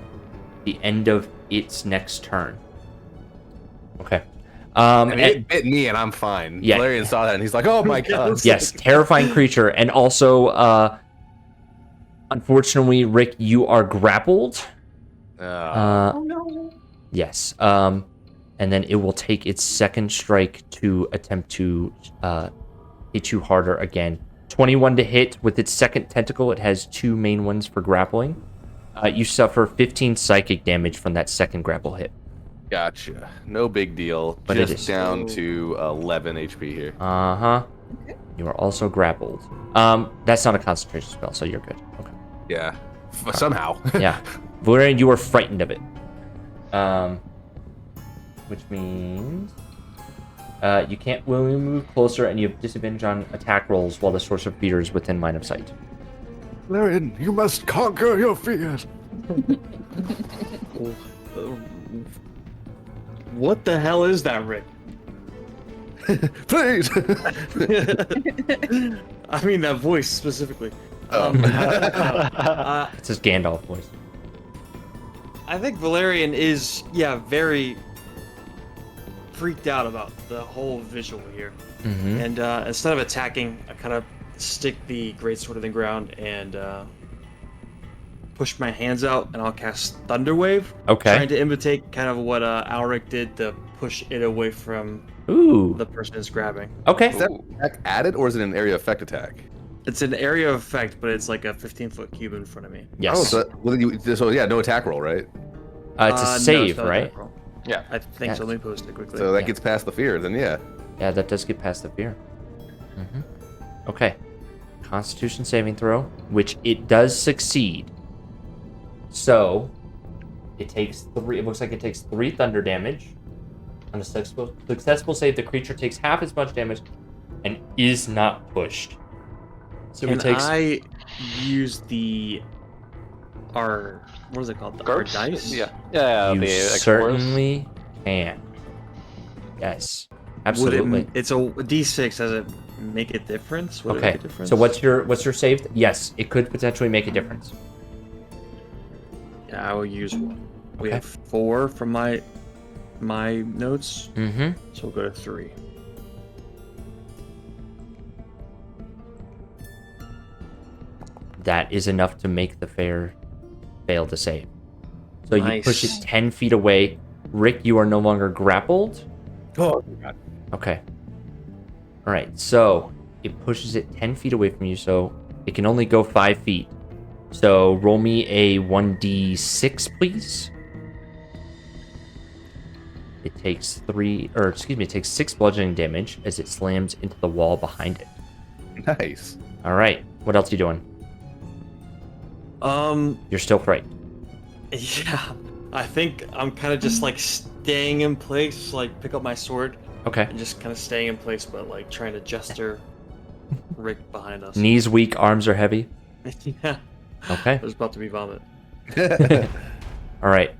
the end of its next turn. Okay. I mean, it bit me, and I'm fine. Yeah. Valerian saw that, and he's like, "Oh my god!" Yes, terrifying creature, and also, unfortunately, Rick, you are grappled. Oh no. Yes. And then it will take its second strike to attempt to hit you harder again. 21 to hit. With its second tentacle, it has 2 main ones for grappling. You suffer 15 psychic damage from that second grapple hit. Gotcha. No big deal. But it Just is. down to 11 HP here. Uh-huh. You are also grappled. That's not a concentration spell, so you're good. Okay. Yeah. Somehow. Yeah. Valerian, you are frightened of it. Which means you can't willingly move closer, and you have disadvantage on attack rolls while the source of fear is within line of sight. Valerian, you must conquer your fears. What the hell is that, Rick? Please. I mean that voice specifically. It's his Gandalf voice. I think Valerian is, very freaked out about the whole visual here. Mm-hmm. And instead of attacking, I kind of stick the greatsword in the ground and push my hands out, and I'll cast Thunder Wave. Okay. Trying to imitate kind of what Alric did to push it away from Ooh. the person it's grabbing. Okay. Is that attack added, or is it an area effect attack? It's an area of effect, but it's like a 15-foot cube in front of me. Yes. Oh, so yeah, no attack roll, right? It's a No, save, it's not an right? attack roll. Yeah. I think so. Let me post it quickly. So that Yeah. gets past the fear, then yeah. Yeah, that does get past the fear. Mm-hmm. Okay. Constitution saving throw, which it does succeed. So, it takes 3. It looks like it takes 3 thunder damage. On a successful save, the creature takes half as much damage and is not pushed. So Can it takes. I use our what is it called? Our Ghost? dice? Yeah. You The explorers. certainly can. Yes, Would absolutely. it's a D6. Does it make a difference? Would it Okay. make a difference? So what's your save? Yes, it could potentially make a difference. Yeah, I will use 1. We Okay. have 4 from my notes, Mm-hmm. so we'll go to 3. That is enough to make the fail to save. So you Nice. push it 10 feet away. Rick, you are no longer grappled. Oh god. Okay. All right. So it pushes it 10 feet away from you, so it can only go 5 feet. So roll me a 1d6, please. It takes it takes 6 bludgeoning damage as it slams into the wall behind it. Nice. All right. What else are you doing? You're still frightened. Yeah, I think I'm kind of just like staying in place, like pick up my sword Okay. and just kind of staying in place, but like trying to gesture Rick behind us. Knees weak, arms are heavy. Yeah. Okay. There's about to be vomit. All right.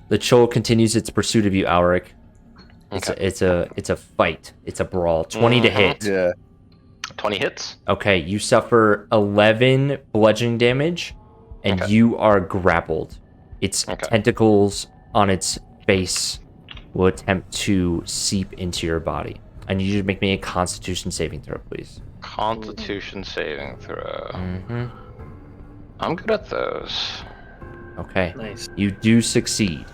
The Chol continues its pursuit of you, Alric. It's a fight. It's a brawl. 20 to hit. Yeah. 20 hits. Okay, you suffer 11 bludgeoning damage, and Okay. you are grappled. Its Okay. tentacles on its face will attempt to seep into your body. I need you to make me a Constitution saving throw, please. Constitution saving throw. Mm-hmm. I'm good at those. Okay. Nice. You do succeed.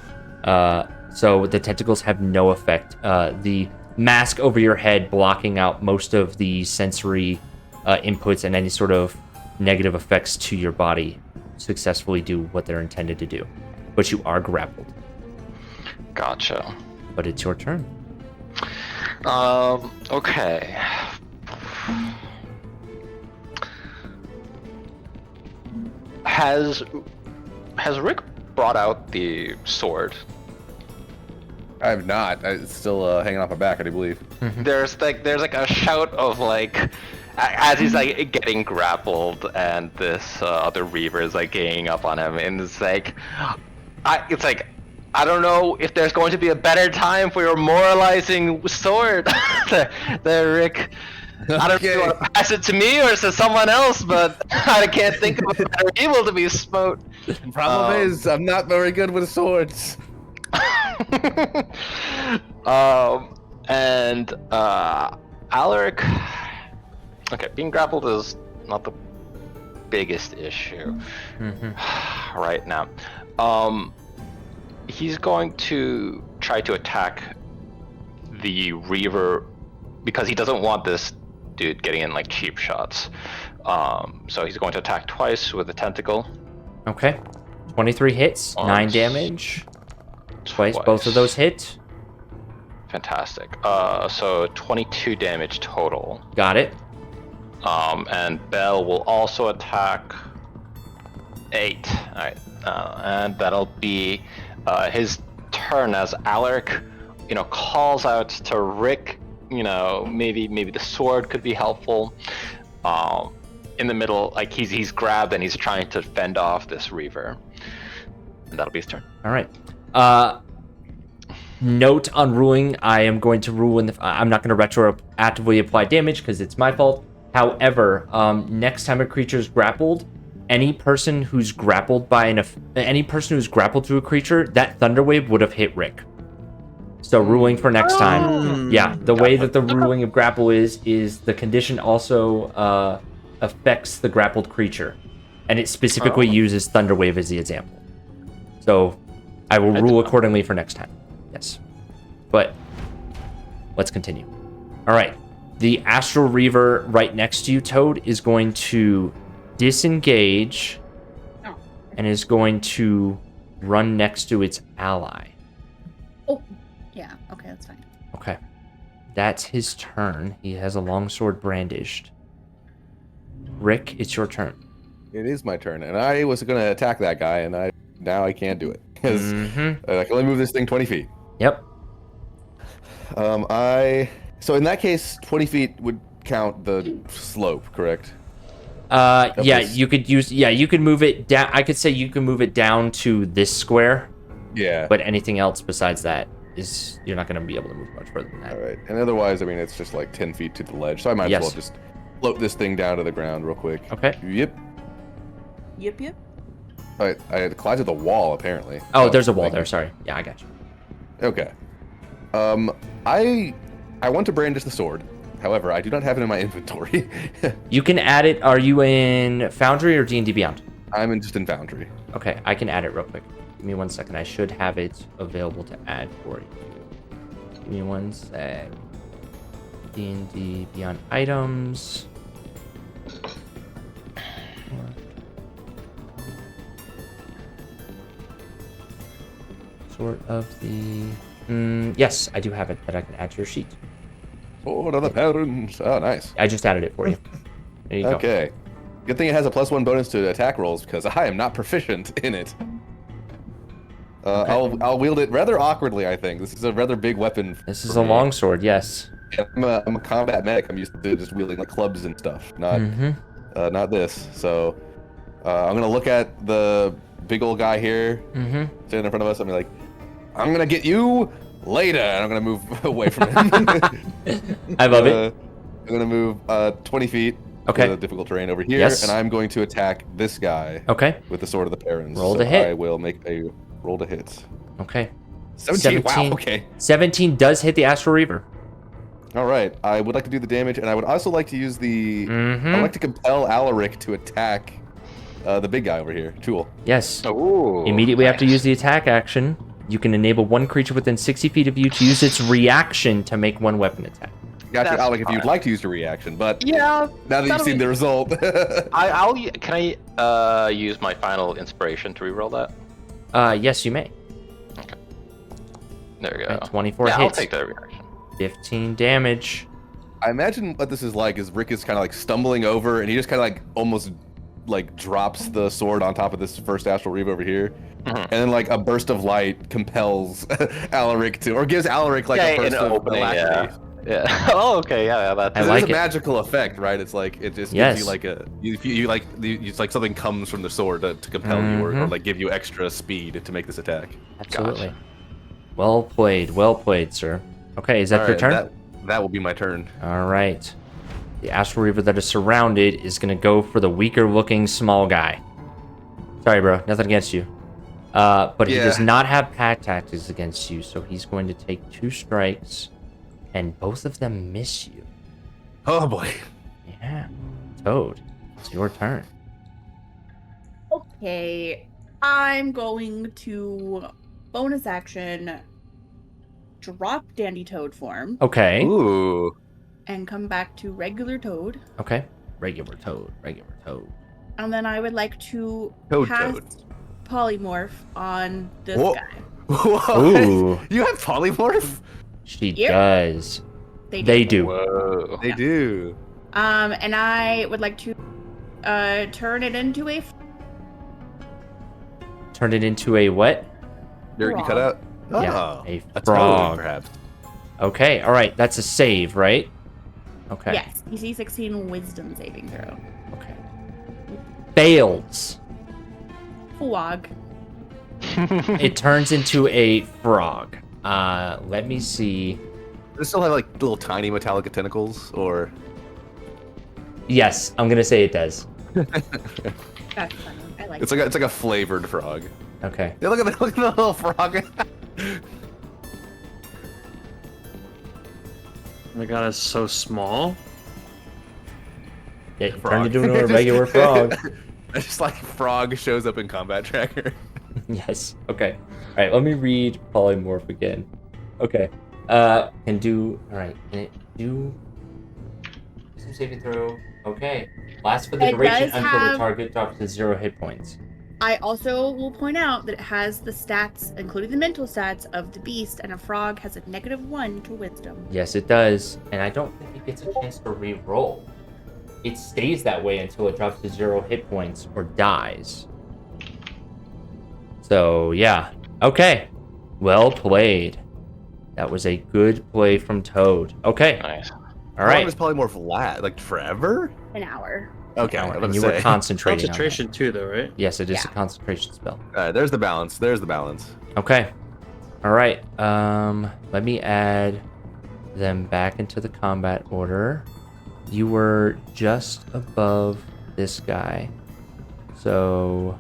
So the tentacles have no effect. The mask over your head blocking out most of the sensory inputs and any sort of negative effects to your body successfully do what they're intended to do. But you are grappled. Gotcha. But it's your turn. Okay. Has Rick brought out the sword? I have not. It's still hanging off my back, I do believe. There's like a shout of like as he's like getting grappled, and this other Reaver is like ganging up on him, and it's like, I don't know if there's going to be a better time for your moralizing sword, there, Rick. I don't know if you want to pass it to me or to someone else, but I can't think of a better evil to be smote. The problem is, I'm not very good with swords. And Alaric. Okay, being grappled is not the biggest issue right now. He's going to try to attack the Reaver because he doesn't want this dude getting in like cheap shots. So he's going to attack twice with a tentacle. Okay. 23 hits, 9 damage. Twice, both of those hit. Fantastic. So 22 damage total. Got it. And Bell will also attack 8. Alright. And that'll be his turn as Alaric, calls out to Rick, maybe the sword could be helpful. In the middle, like he's grabbed and he's trying to fend off this Reaver. And that'll be his turn. All right. Note on ruling, I am going to rule I'm not going to retroactively apply damage because it's my fault. However, next time a creature is grappled, any person who's grappled to a creature, that Thunderwave would have hit Rick. So ruling for next time. Yeah, the way that the ruling of grapple is the condition also affects the grappled creature. And it specifically uses Thunderwave as the example. So I will rule accordingly for next time. Yes. But let's continue. All right. The Astral Reaver right next to you, Toad, is going to disengage and is going to run next to its ally. Oh, yeah. Okay, that's fine. Okay. That's his turn. He has a longsword brandished. Rick, it's your turn. It is my turn, and I was going to attack that guy, and now I can't do it because I can only move this thing 20 feet. Yep. So in that case, 20 feet would count the slope, correct? You could move it down. I could say you can move it down to this square. Yeah. But anything else besides that you're not going to be able to move much further than that. All right. And otherwise, it's just like 10 feet to the ledge. So I might as well just float this thing down to the ground real quick. Okay. Yep. Yep. I had to climb to the wall, apparently. Oh, there's a wall there. Sorry. Yeah, I got you. Okay. I want to brandish the sword. However, I do not have it in my inventory. You can add it. Are you in Foundry or D&D Beyond? I'm just in Foundry. Okay, I can add it real quick. Give me 1 second. I should have it available to add for you. Give me 1 sec. D&D Beyond items. Sort of the... yes, I do have it that I can add to your sheet. Sword of the Parents. Oh, nice. I just added it for you. There you go. Okay. Good thing it has a +1 bonus to attack rolls because I am not proficient in it. Okay. I'll wield it rather awkwardly, I think. This is a rather big weapon. This is a longsword, yes. I'm a combat medic. I'm used to just wielding like clubs and stuff, not this. So I'm gonna look at the big old guy here, standing in front of us. I'm like, I'm gonna get you later, and I'm gonna move away from him. I love it. I'm gonna move 20 feet. Okay. The difficult terrain over here, Yes. and I'm going to attack this guy. Okay. With the sword of the parents. Roll to hit. I will make a roll to hit. Okay. 17. Wow. Okay. 17 does hit the Astral Reaver. All right. I would like to do the damage, and I would also like to use the. I'd like to compel Alaric to attack the big guy over here, Tool. Yes. Ooh, Immediately after you use the attack action, you can enable one creature within 60 feet of you to use its reaction to make one weapon attack. Gotcha, Alec, if you'd like to use your reaction, but yeah. Now that you've seen the result. Can I use my final inspiration to reroll that? Yes, you may. Okay. There we go. Okay, 24 yeah, hits. I'll take that reaction. 15 damage. I imagine what this is like is Rick is kind of like stumbling over, and he just kind of like almost like drops the sword on top of this first Astral Reaver over here. And then like a burst of light compels Alaric to, or gives Alaric like a burst of opening, electricity. Yeah. Oh, okay. Yeah, that's. I There's like a it. magical effect, right? It's like it just Yes. gives you like it's like something comes from the sword to compel you or like give you extra speed to make this attack. Absolutely. Gotcha. Well played, sir. Okay, is that All your right, turn? that will be my turn. All right. The Astral Reaver that is surrounded is going to go for the weaker looking small guy. Sorry, bro. Nothing against you. But he does Yeah. not have pack tactics against you, so he's going to take 2 strikes, and both of them miss you. Oh boy. Yeah. Toad, it's your turn. Okay, I'm going to bonus action drop Dandy Toad form Okay. Ooh. and come back to regular Toad. Okay. Regular Toad. And then I would like to Toad. cast Polymorph on this Whoa. guy. What? Ooh. You have polymorph? She Yep. does. They They do. Whoa. They do. And I would like to turn it into a Turn it into a what? You cut out? Yeah, Oh, a toad, frog. perhaps. Okay, all right. That's a save, right? Okay. yes, DC 16 Wisdom saving throw. Okay. Fails. Fwog. It turns into a frog. Let me see. Does it still have like little tiny metallic tentacles, or? Yes, I'm gonna say it does. That's funny. I like It's like a flavored frog. Okay. Yeah, look at the little frog. Oh my god, it's so small. Yeah, you Frog. turned into a regular frog. It's just like frog shows up in combat tracker. Yes. Okay. All right. Let me read polymorph again. Okay. Can do. All right. Can it do? Some saving throw. Okay. Lasts for the It duration does until the have- target drops to 0 hit points. I also will point out that it has the stats, including the mental stats of the beast, and a frog has a -1 to wisdom. Yes, it does. And I don't think it gets a chance to re-roll. It stays that way until it drops to 0 hit points or dies. So, yeah. Okay. Well played. That was a good play from Toad. Okay. Nice. All How long right. does polymorph last? Like forever? An hour. Okay. Now, I was about and to you were say. concentrating on Concentration too, though, right? that. Yes, it is a Yeah. concentration spell. There's the balance. There's the balance. Okay. All right. Let me add them back into the combat order. You were just above this guy. So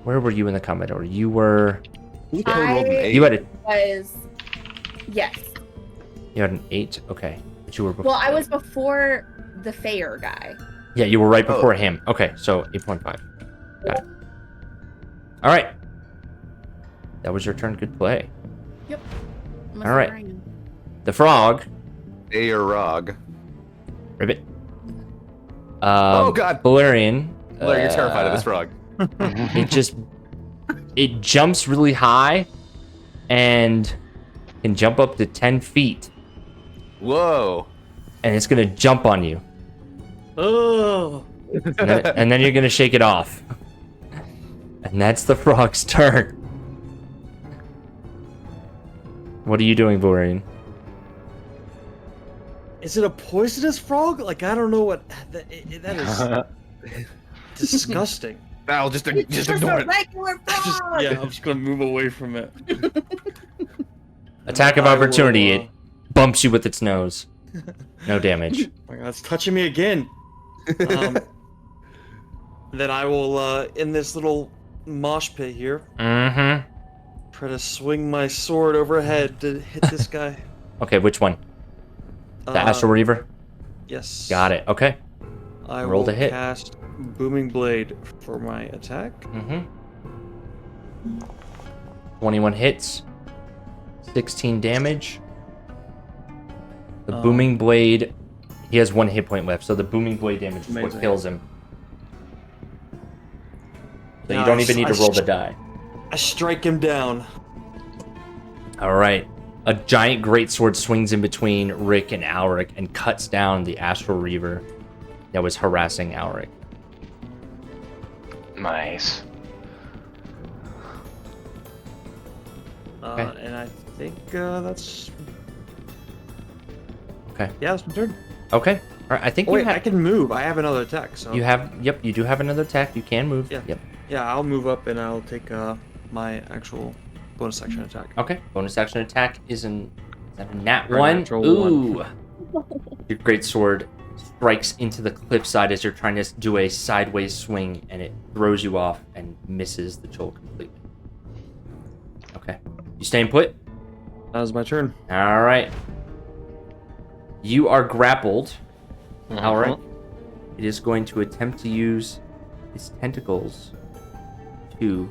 where were you in the combat order? You were Ooh, Toad rolled an I- 8. you had Yes. an 8. Okay. But you were before. Well, I was before the Fair guy. Yeah, you were right Oh. before him. Okay, so 8.5. Got it. All right. That was your turn. Good play. Unless All right. I'm wearing- The frog. Aerog. Ribbit. Oh, God. Valerian. Blair, you're terrified of this frog. It jumps really high and can jump up to 10 feet. Whoa. And it's going to jump on you. Oh, And then you're going to shake it off. And that's the frog's turn. What are you doing, Valerian? is it a poisonous frog? Like I don't know what that is. Disgusting. Val, just It's ignore a it. regular Just, frog! yeah, I'm just gonna move away from it. Attack of I will, opportunity. It bumps you with its nose. No damage. Oh my god, it's touching me again. Then I will, in this little mosh pit here, Mm-hmm. try to swing my sword overhead to hit this guy. Okay, which one? The Astral Reaver? Yes. Got it. Okay. I Roll will to hit. cast Booming Blade for my attack. Mm-hmm. 21 hits. 16 damage. The booming blade. He has 1 hit point left, so the booming blade damage is what Amazing. kills him. So you Yeah, don't even need to I roll the die. I strike him down. All right. A giant greatsword swings in between Rick and Alric and cuts down the Astral Reaver that was harassing Alric. Nice. Okay. And I think that's Okay. Yeah, that's my turn. Okay. All right. I think Oh, you wait, I have. can move. I have another attack. So You have. Yep. You do have another attack. You can move. Yeah. Yep. Yeah, I'll move up and I'll take my actual bonus action attack. Okay. Bonus action attack is that a nat Or a one? natural Ooh. one. Your great sword strikes into the cliffside as you're trying to do a sideways swing, and it throws you off and misses the Chol completely. Okay. You staying put? That was my turn. All right. You are grappled. All right. It is going to attempt to use its tentacles to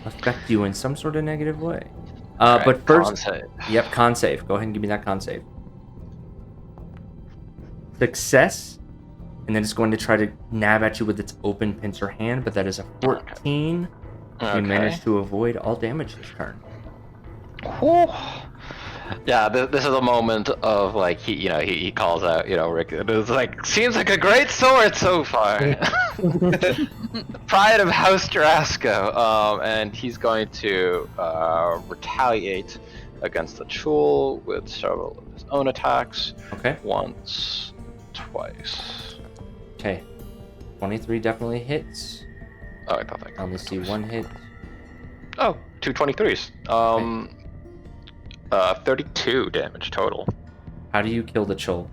affect you in some sort of negative way. Alright, But first, con save. yep, con save. Go ahead and give me that con save. Success, and then it's going to try to nab at you with its open pincer hand, but that is a 14. You managed to avoid all damage this turn. Whew. Yeah, this is a moment of like he calls out, Rick. It was like, seems like a great sword so far. Pride of House Jarasco, and he's going to retaliate against the Chul with several of his own attacks. Okay. Once, twice. Okay. 23 definitely hits. Oh, I thought that. I only see one hit. Oh, 2 23s. 32 damage total. How do you kill the Chol?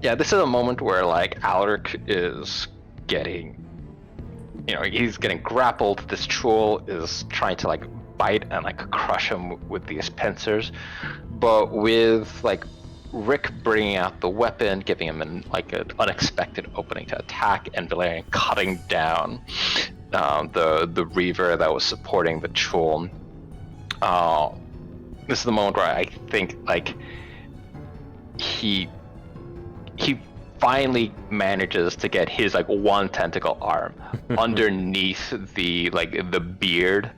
Yeah, this is a moment where like Alaric is getting, he's getting grappled. This Chul is trying to like bite and like crush him with these pincers, but with like Rick bringing out the weapon, giving him an unexpected opening to attack, and Valerian cutting down the Reaver that was supporting the Chul. This is the moment where I think like he finally manages to get his like one tentacle arm underneath the beard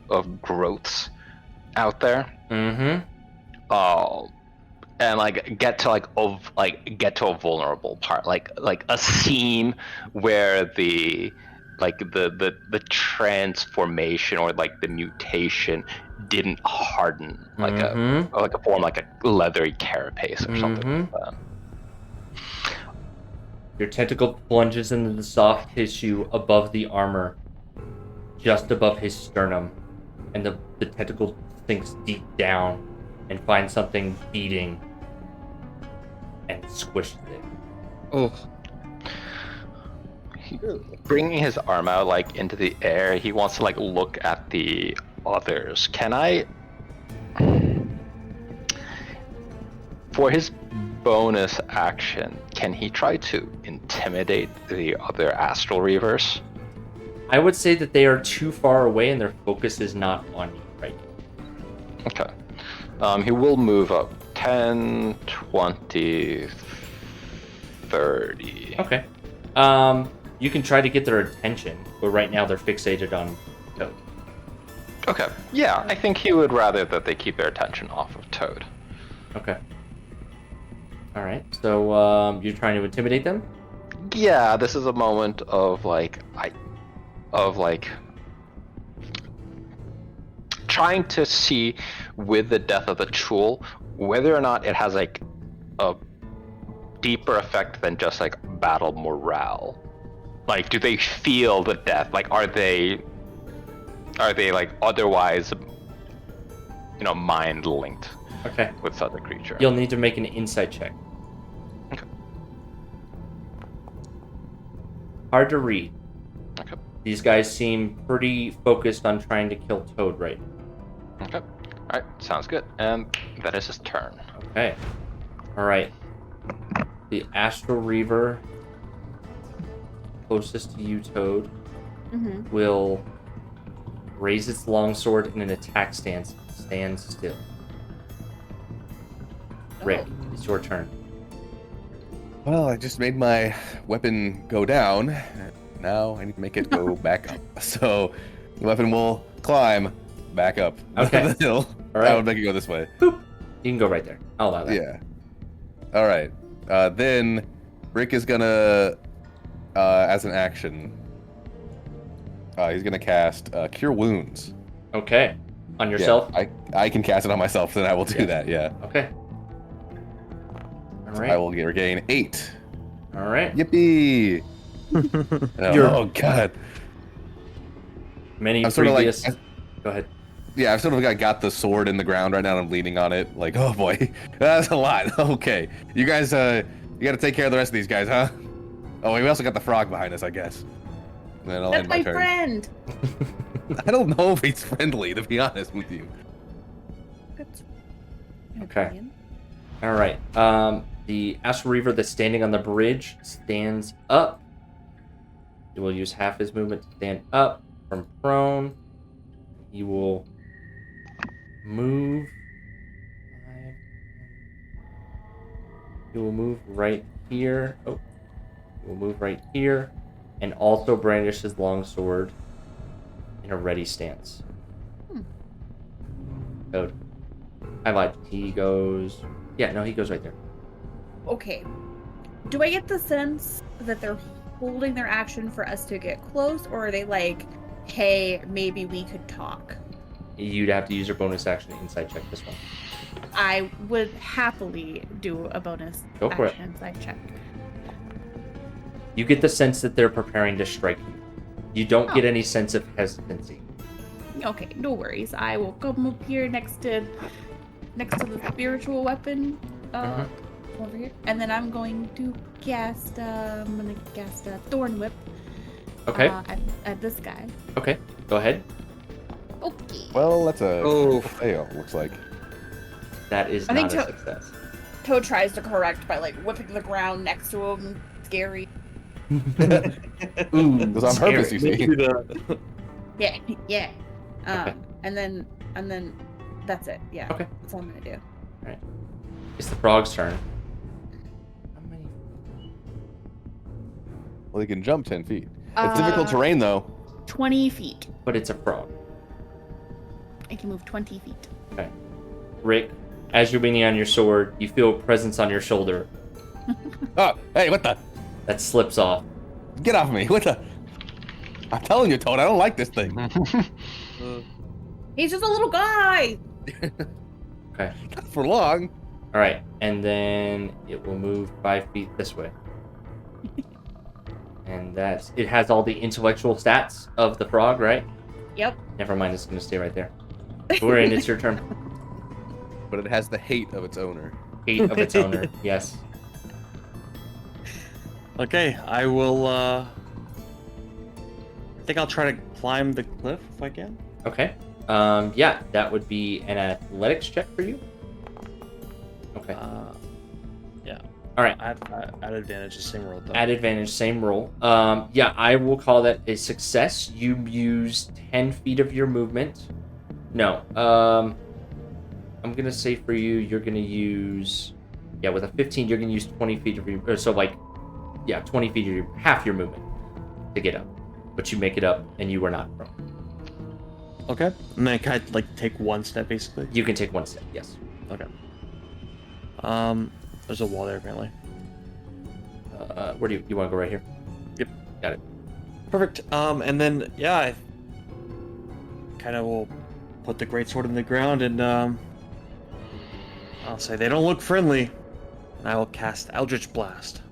of growths out there. Mm-hmm. And like get to a vulnerable part, like a seam where the transformation or like the mutation didn't harden like a form like a leathery carapace or something like that. Your tentacle plunges into the soft tissue above the armor, just above his sternum, and the tentacle sinks deep down and finds something beating and squishes it. Oh. Bringing his arm out like into the air, he wants to like look at the others. Can I, for his bonus action, can he try to intimidate the other Astral Reavers? I would say that they are too far away and their focus is not on you right now. Okay. He will move up 10, 20, 30. Okay. You can try to get their attention, but right now they're fixated on Toad. Okay. Yeah, I think he would rather that they keep their attention off of Toad. Okay. All right. So you're trying to intimidate them? Yeah, this is a moment of trying to see with the death of the Chul whether or not it has like a deeper effect than just like battle morale. Like, do they feel the death? Like, are they like otherwise, mind linked? Okay. With such a creature. You'll need to make an insight check. Okay. Hard to read. Okay. These guys seem pretty focused on trying to kill Toad right now. Okay. Alright, sounds good. And that is his turn. Okay. Alright. The Astral Reaver closest to you, Toad, will raise its longsword in an attack stance. Stand still. Rick, it's your turn. Well, I just made my weapon go down. Now I need to make it go back up. So the weapon will climb back up Okay. the hill. All right. I would make it go this way. Boop. You can go right there. I'll allow that. Yeah. All right. Then Rick is gonna, as an action, he's gonna cast Cure Wounds. Okay. On yourself? Yeah, I can cast it on myself, then I will do Yeah. that. Yeah. Okay. All I right. will regain 8. All right. Yippee! Oh god. Many I'm sort of like, previous. Go ahead. yeah, I've sort of got the sword in the ground right now. And I'm leaning on it, like, oh boy, that's a lot. Okay, you guys, you got to take care of the rest of these guys, huh? Oh, we also got the frog behind us, I guess. And then I'll That's end my my turn. friend. I don't know if he's friendly, to be honest with you. That's Okay. opinion. All right. The Astral Reaver that's standing on the bridge stands up. He will use half his movement to stand up from prone. He will move. He will move right here. Oh, he will move right here, and also brandish his longsword in a ready stance. So, I lied. He goes. Yeah, no, he goes right there. Okay. Do I get the sense that they're holding their action for us to get close, or are they like, hey, maybe we could talk? You'd have to use your bonus action to insight check this one. I would happily do a bonus Go for it. action inside check. You get the sense that they're preparing to strike you. You don't get Oh. any sense of hesitancy. Okay, no worries. I will come up here next to the spiritual weapon over here, and then I'm going to cast a thorn whip. Okay. At this guy. Okay. Go ahead. Okay. Well, that's a Oh. fail, looks like. That is I not think a success. Toad tries to correct by like whipping the ground next to him. Scary. Ooh, It was on purpose, you see. Maybe the- Yeah, yeah. Okay. And then that's it. Yeah. Okay. That's all I'm gonna do. It's the frog's turn. How many? Well, he can jump 10 feet. It's difficult terrain, though. 20 feet. But it's a frog. I can move 20 feet. Okay. Rick, as you're leaning on your sword, you feel a presence on your shoulder Oh, hey, what the? that slips off. Get off me. What the? I'm telling you, Toad, I don't like this thing. He's just a little guy. Okay. Not for long. All right, and then it will move 5 feet this way. And it has all the intellectual stats of the frog, right? Yep. Never mind, it's going to stay right there. We're in, it's your turn. But it has the hate of its owner. Hate of its owner, yes. Okay, I will. I think I'll try to climb the cliff if I can. Okay. Yeah, that would be an athletics check for you. Okay. Yeah. All right. At advantage, the same roll. Though. At advantage, same roll. Yeah, I will call that a success. You used 10 feet of your movement. No. I'm gonna say for you, you're gonna use. Yeah, with a 15, you're gonna use 20 feet of your. So like, yeah, 20 feet of your half your movement to get up, but you make it up, and you are not prone. Okay. And then can I like take one step basically? You can take one step. Yes. Okay. There's a wall there apparently. Where do you want to go? Right here. Yep. Got it. Perfect. And then yeah, I kind of will put the greatsword in the ground and I'll say they don't look friendly, and I will cast Eldritch Blast.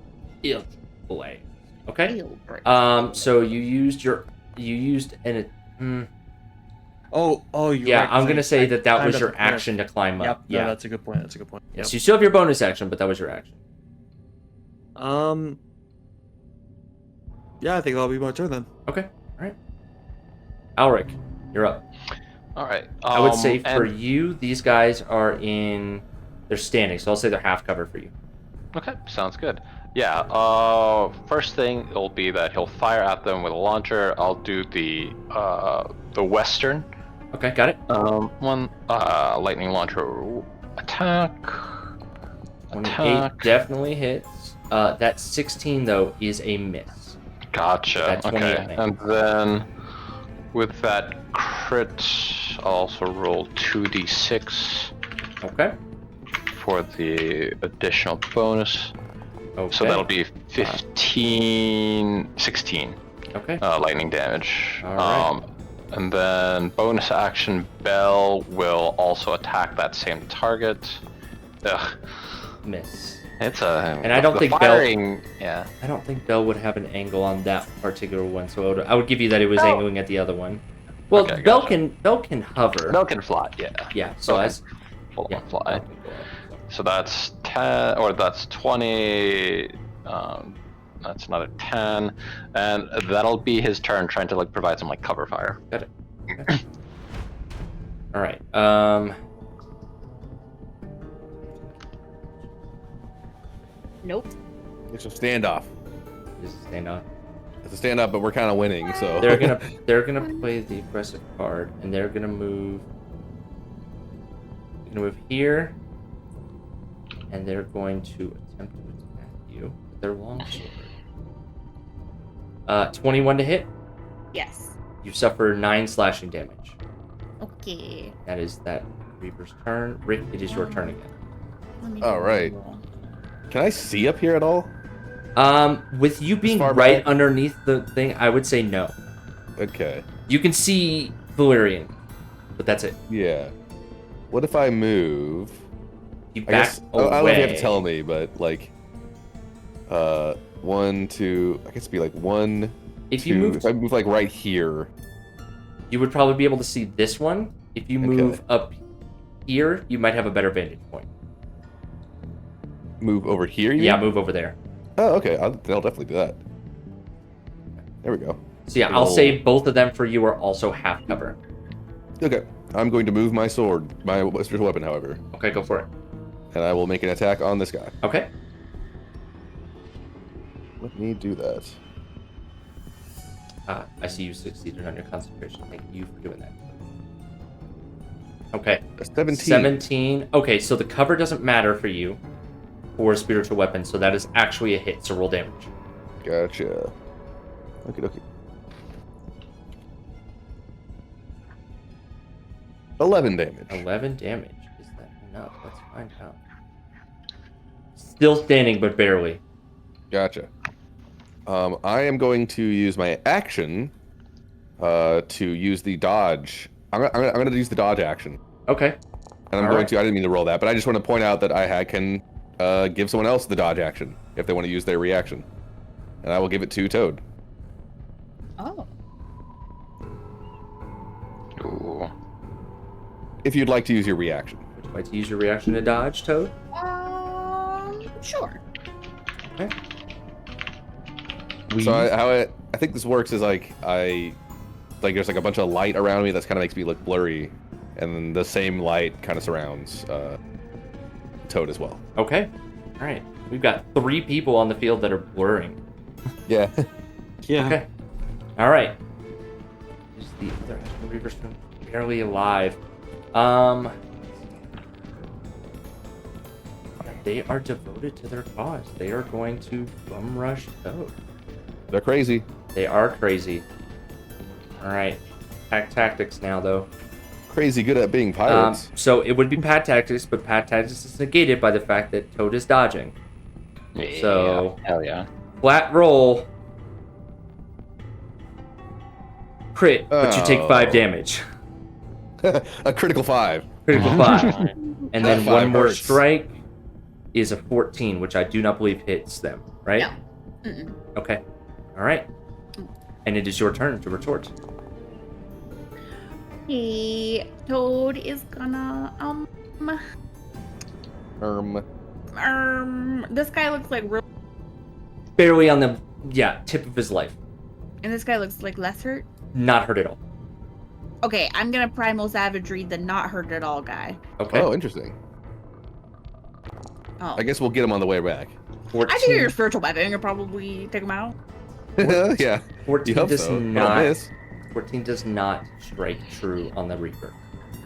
Eldritch Blast. Okay. Eldritch. So you used an. Oh, you're Yeah, right, 'cause I'm gonna say that climbed was up your the cliff. action to climb up. Yep. Yeah. No, that's a good point. That's a good point. Yes, you still have your bonus action, but that was your action. Yeah, I think that'll be my turn then. Okay. All right. Alric, you're up. All right. I would say and- for you, these guys are in. They're standing, so I'll say they're half cover for you. Okay, sounds good. Yeah, first thing it'll be that he'll fire at them with a launcher. I'll do the western Okay, got it. one lightning launcher attack. 28 definitely hits. That 16 though is a miss. Gotcha. That 28 Okay, thing. and then with that crit, I'll also roll 2d6 Okay. for the additional bonus. Okay. So that'll be 16 Okay. lightning damage. All right. And then bonus action, Bell will also attack that same target. Ugh. Miss. It's a. And I don't think firing. Yeah. I don't think Bell would have an angle on that particular one, so I would give you that it was Oh. angling at the other one. Well, Okay, Bell gotcha. can hover. Bell can fly. Yeah. Yeah, so Okay. as Full yeah, on fly. Bell can go up. So that's 10, or that's 20. That's another 10, and that'll be his turn trying to like provide some like cover fire. Got it. Okay. All right. Nope. It's a standoff. Just stand on. It's a standoff, but we're kind of winning, so. They're gonna play the aggressive card, and they're gonna move. They're gonna move here, and they're going to attempt to attack you with their longsword. 21 to hit. Yes. You suffer 9 slashing damage. Okay. That is that Reaper's turn. Rick, it is your turn again. Let me All do right. a roll. Can I see up here at all? With you being far right back? underneath the thing, I would say no. Okay. You can see Valyrian, but that's it. Yeah. What if I move? You I back guess. away. I don't know if you have to tell me, but like. 1, 2. I guess it'd be like 1, If 2. you move, If I move like right here. you would probably be able to see this one. If you move Okay. up here, you might have a better vantage point. Move over here. You Yeah, mean? move over there. Oh, okay. I'll definitely do that. There we go. So yeah, I'll say both of them for you are also half cover. Okay. I'm going to move my sword, my spiritual weapon, however, Okay, go for it. and I will make an attack on this guy. Okay. Let me do that. I see you succeeded on your concentration. Thank you for doing that. Okay. 17. 17. Okay, so the cover doesn't matter for you for a spiritual weapon, so that is actually a hit, so roll damage. Gotcha. Okay. 11 damage. 11 damage. Is that enough? Let's find out. Still standing, but barely. Gotcha. I am going to use my action to use the dodge. I'm going to use the dodge action. Okay. And I'm All going right. to, I didn't mean to roll that, but I just want to point out that I can give someone else the dodge action if they want to use their reaction. And I will give it to Toad. Oh. Ooh. If you'd like to use your reaction. Would you like to use your reaction to dodge, Toad? Sure. Okay. So I think this works is like there's like a bunch of light around me that's kind of makes me look blurry, and then the same light kind of surrounds Toad as well. Okay. All right. We've got 3 people on the field that are blurring. Yeah. Yeah. Okay. All right. Is the other Reaper's barely alive? They are devoted to their cause. They are going to bum rush Toad. They're crazy. They are crazy. All right. Pack tactics now, though. Crazy good at being pirates. So it would be pad tactics, but pad tactics is negated by the fact that Toad is dodging. Yeah. So- Hell yeah. Flat roll. Crit, but you take 5 Oh. damage. A critical 5. Critical 5. And then That 1 5 more hurts. strike is a 14, which I do not believe hits them, right? No. Mm-mm. Okay. All right. And it is your turn to retort. Hey, Toad is gonna this guy looks like real, Barely on the tip of his life. and this guy looks like less hurt. Not hurt at all. Okay, I'm gonna primal savagery the not hurt at all guy. Okay. Oh, interesting. Oh, I guess we'll get him on the way back. 14, I figure your spiritual weapon could probably take him out. Yeah. 14 You hope does so. Don't not. miss. 14 does not strike true on the Reaper.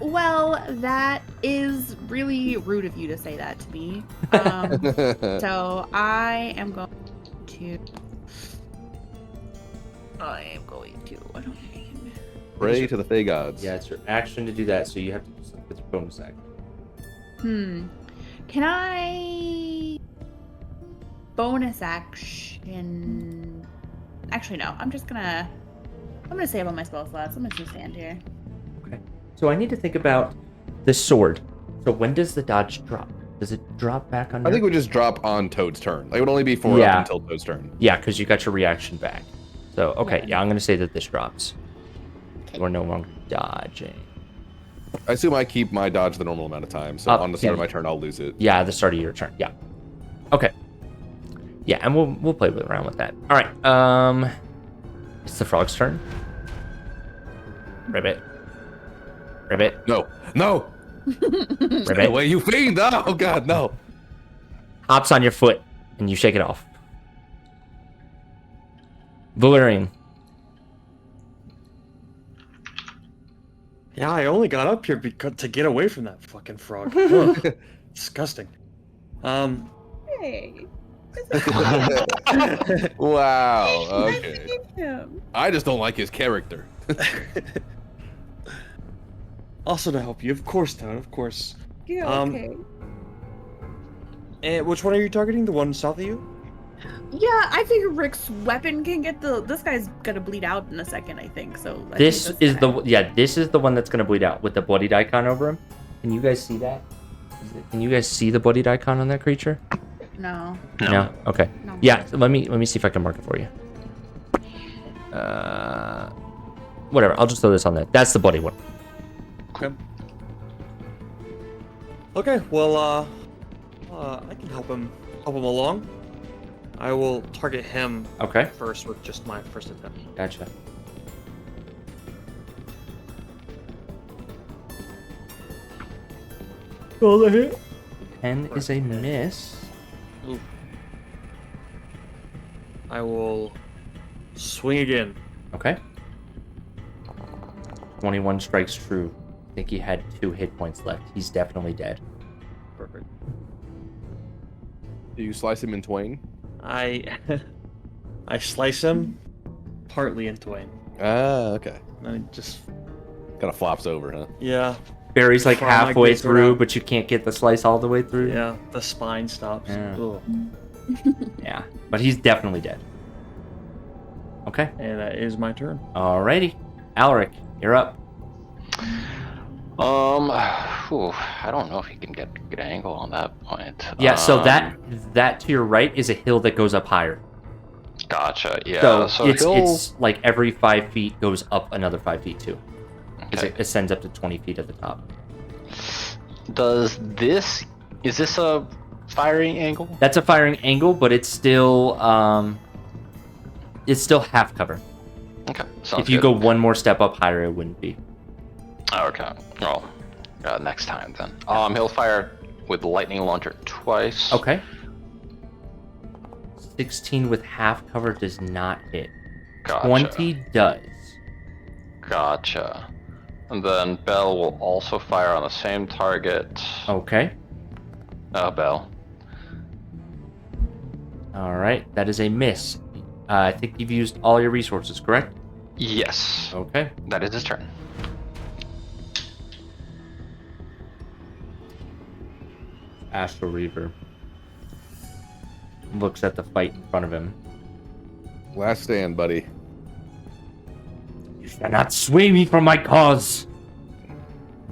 Well, that is really rude of you to say that to me. So I am going to. What do I mean? Pray to the Fey gods. Yeah, it's your action to do that, so you have to do something with your bonus action. Can I bonus action? Actually, no. I'm gonna save all my spell slots. I'm gonna just stand here. Okay. So I need to think about the sword. So when does the dodge drop? Does it drop back on? I think we just drop on Toad's turn. Like, it would only be 4 Yeah. up until Toad's turn. Yeah, because you got your reaction back. So okay, yeah, I'm gonna say that this drops. We're no longer dodging. I assume I keep my dodge the normal amount of time, so on the start of my turn, I'll lose it. Yeah, the start of your turn. Yeah. Okay. Yeah, and we'll play around with that. All right. It's the frog's turn. Ribbit. Ribbit. No. Stay Ribbit. away, you fiend! Oh god, no. Hops on your foot, and you shake it off. Valerian. Yeah, I only got up here to get away from that fucking frog. Ugh, disgusting. Hey. Wow. Nice Okay. to meet him. I just don't like his character. Also to help you, of course, Toad, of course. Yeah, okay. And which one are you targeting? The one south of you? Yeah, I figure Rick's weapon can get this guy's gonna bleed out in a second, I think. So I This think is guy. this is the one that's gonna bleed out with the bloodied icon over him. Can you guys see that? Can you guys see the bloodied icon on that creature? No. No. Okay. No. Yeah. Let me see if I can mark it for you. Whatever. I'll just throw this on there. That's the bloody one. Okay, well, I can help him along. I will target him Okay. first with just my first attempt. Gotcha. Roll the hit. 10 is a miss. Ooh. I will swing again. Okay. 21 strikes true. I think he had 2 hit points left. He's definitely dead. Perfect. Do you slice him in twain? I slice him partly in twain. Ah, okay. I just Kind of flops over, huh? yeah, Barry's like Try my halfway great sword through, out. but you can't get the slice all the way through. yeah. The spine stops. Yeah. Ugh. Yeah. But he's definitely dead. Okay. And that is my turn. Alrighty. Alric, you're up. I don't know if he can get a good angle on that point. Yeah, so that to your right is a hill that goes up higher. Gotcha. Yeah. So it's like every 5 feet goes up another 5 feet too. Because Okay. it ascends up to 20 feet at the top. Is this a firing angle? That's a firing angle, but it's still half cover. Okay. Sounds If you good. go one more step up higher, it wouldn't be. Okay. Well, next time then. He'll fire with lightning launcher twice. Okay. 16 with half cover does not hit. Gotcha. 20 does. Gotcha. And then Bell will also fire on the same target. Okay. Bell. All right. That is a miss. I think you've used all your resources, correct? Yes. Okay. That is his turn. Astral Reaver looks at the fight in front of him. Last stand, buddy. You cannot sway me from my cause.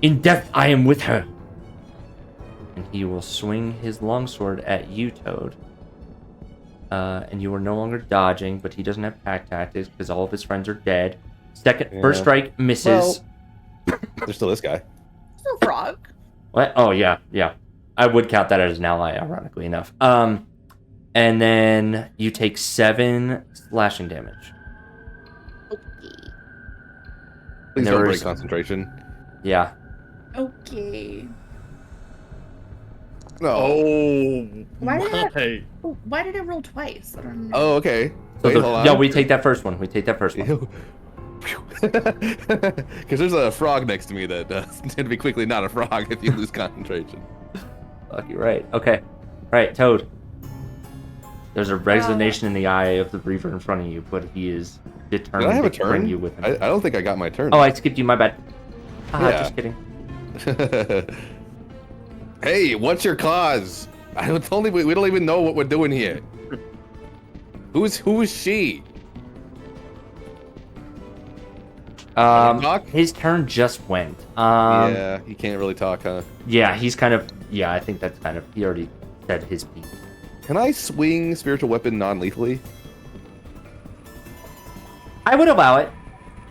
In death, I am with her. And he will swing his longsword at you, Toad. And you are no longer dodging, but he doesn't have pack tactics because all of his friends are dead. First strike misses. There's still this guy. Still frog. What? Oh yeah. I would count that as an ally, ironically enough. And then you take 7 slashing damage. Please There don't break was- concentration. Yeah. Okay. No. Oh Why did I- my! Oh, why did I roll twice? I don't know. Oh, okay. So Wait, hold on. no, we take that first one. Because there's a frog next to me that tend to be quickly not a frog if you lose concentration. Fuck, you're right. Okay. Right, Toad. There's a resignation in the eye of the Reaver in front of you, but he is Did determined I have a to bring turn? you with him. I don't think I got my turn. Oh, I skipped you. My bad. Yeah. Just kidding. Hey, what's your cause? We don't even know what we're doing here. Who is she? Talk? His turn just went. Yeah, he can't really talk, huh? Yeah, he's kind of yeah, I think that's kind of, he already said his piece. Can I swing spiritual weapon non-lethally? I would allow it.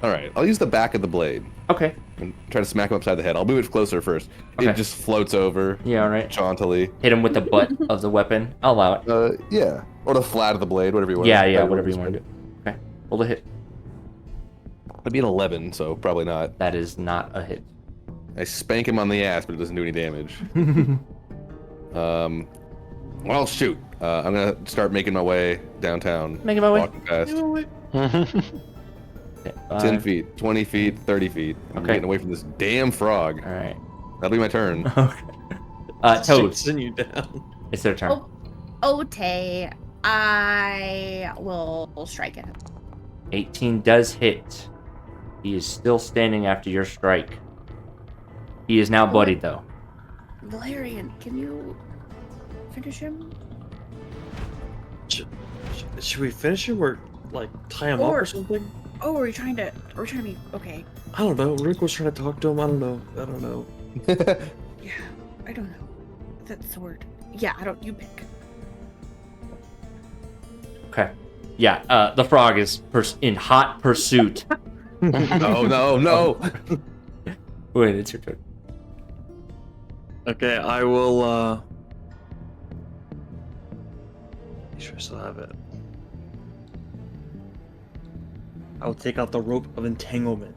All right, I'll use the back of the blade Okay. and try to smack him upside the head. I'll move it closer first. Okay. It just floats over Yeah, all right. jauntily. Hit him with the butt of the weapon. I'll allow it. Yeah, or the flat of the blade, whatever you want. Yeah, whatever you want to do. Okay. Roll the hit. It'd be an 11, so probably not. That is not a hit. I spank him on the ass, but it doesn't do any damage. Well, shoot. I'm gonna start making my way downtown. Making my way. Walking fast. Okay, 10 feet, 20 feet, 30 feet. I'm Okay. getting away from this damn frog. All right. That'll be my turn. Okay. Toad, Chasing you down. it's their turn. Okay, I will strike at him. 18 does hit. He is still standing after your strike. He is now bloodied, though. Valerian, can you finish him? Should we finish him or like tie him up Or- or something? Oh, are we trying to be okay? I don't know. Rick was trying to talk to him. I don't know. Yeah, I don't know. That sword. Yeah, you pick. Okay. Yeah, the frog is in hot pursuit. No. Wait, it's your turn. Okay, I will. Make sure I still have it. I will take out the rope of entanglement.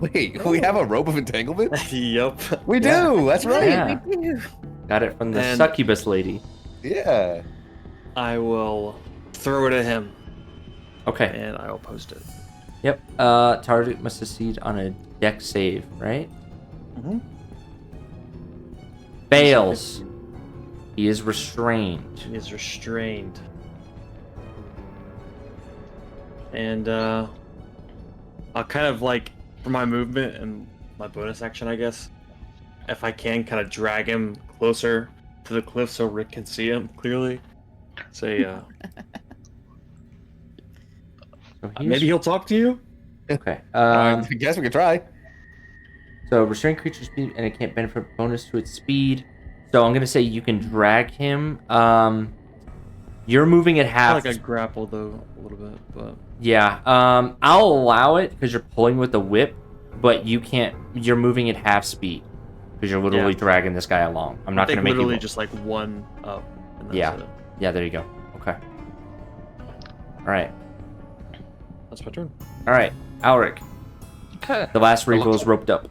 Wait, we have a rope of entanglement? Yup. We do. Yeah. That's right. Yeah. We do. Got it from the And- succubus lady. Yeah. I will throw it at him, Okay. and I will post it. Yep. Target must succeed on a deck save, right? Mm-hmm. Fails. He is restrained. He is restrained. And I'll kind of like, for my movement and my bonus action, I guess, if I can, kind of drag him closer to the cliff so Rick can see him clearly. Say, So he's- maybe he'll talk to you? Okay. I guess we could try. So restrain creature's speed, and it can't benefit bonus to its speed. So I'm gonna say you can drag him. You're moving at I half. feel like I grapple though a little bit, but Yeah. I'll allow it because you're pulling with the whip, but you can't. You're moving at half speed because you're literally Yeah. dragging this guy along. I'm not I think gonna make you. literally roll. just like one up. And that's Yeah. it. Yeah. There you go. Okay. All right. That's my turn. All right. Alric. Okay. The last Revo is roped up.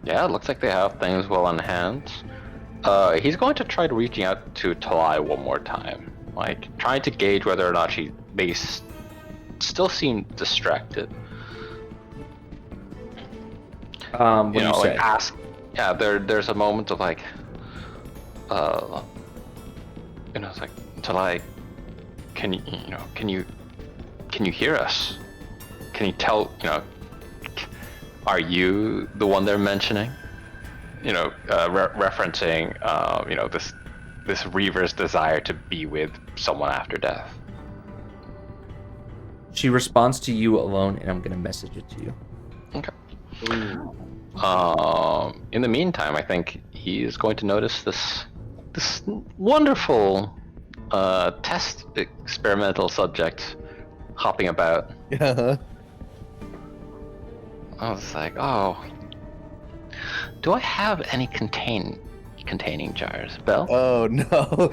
Yeah, it looks like they have things well in hand. He's going to try to reaching out to Talai one more time, like trying to gauge whether or not they still seem distracted. What do you like say? ask. Yeah, there's a moment of like, it's like Talai, can you hear us? Can you tell, are you the one they're mentioning? Referencing, this Reaver's desire to be with someone after death. She responds to you alone, and I'm gonna message it to you. Okay. In the meantime, I think he is going to notice this wonderful test experimental subject hopping about. Yeah. I was like, oh, do I have any containing jars, Belle? Oh no.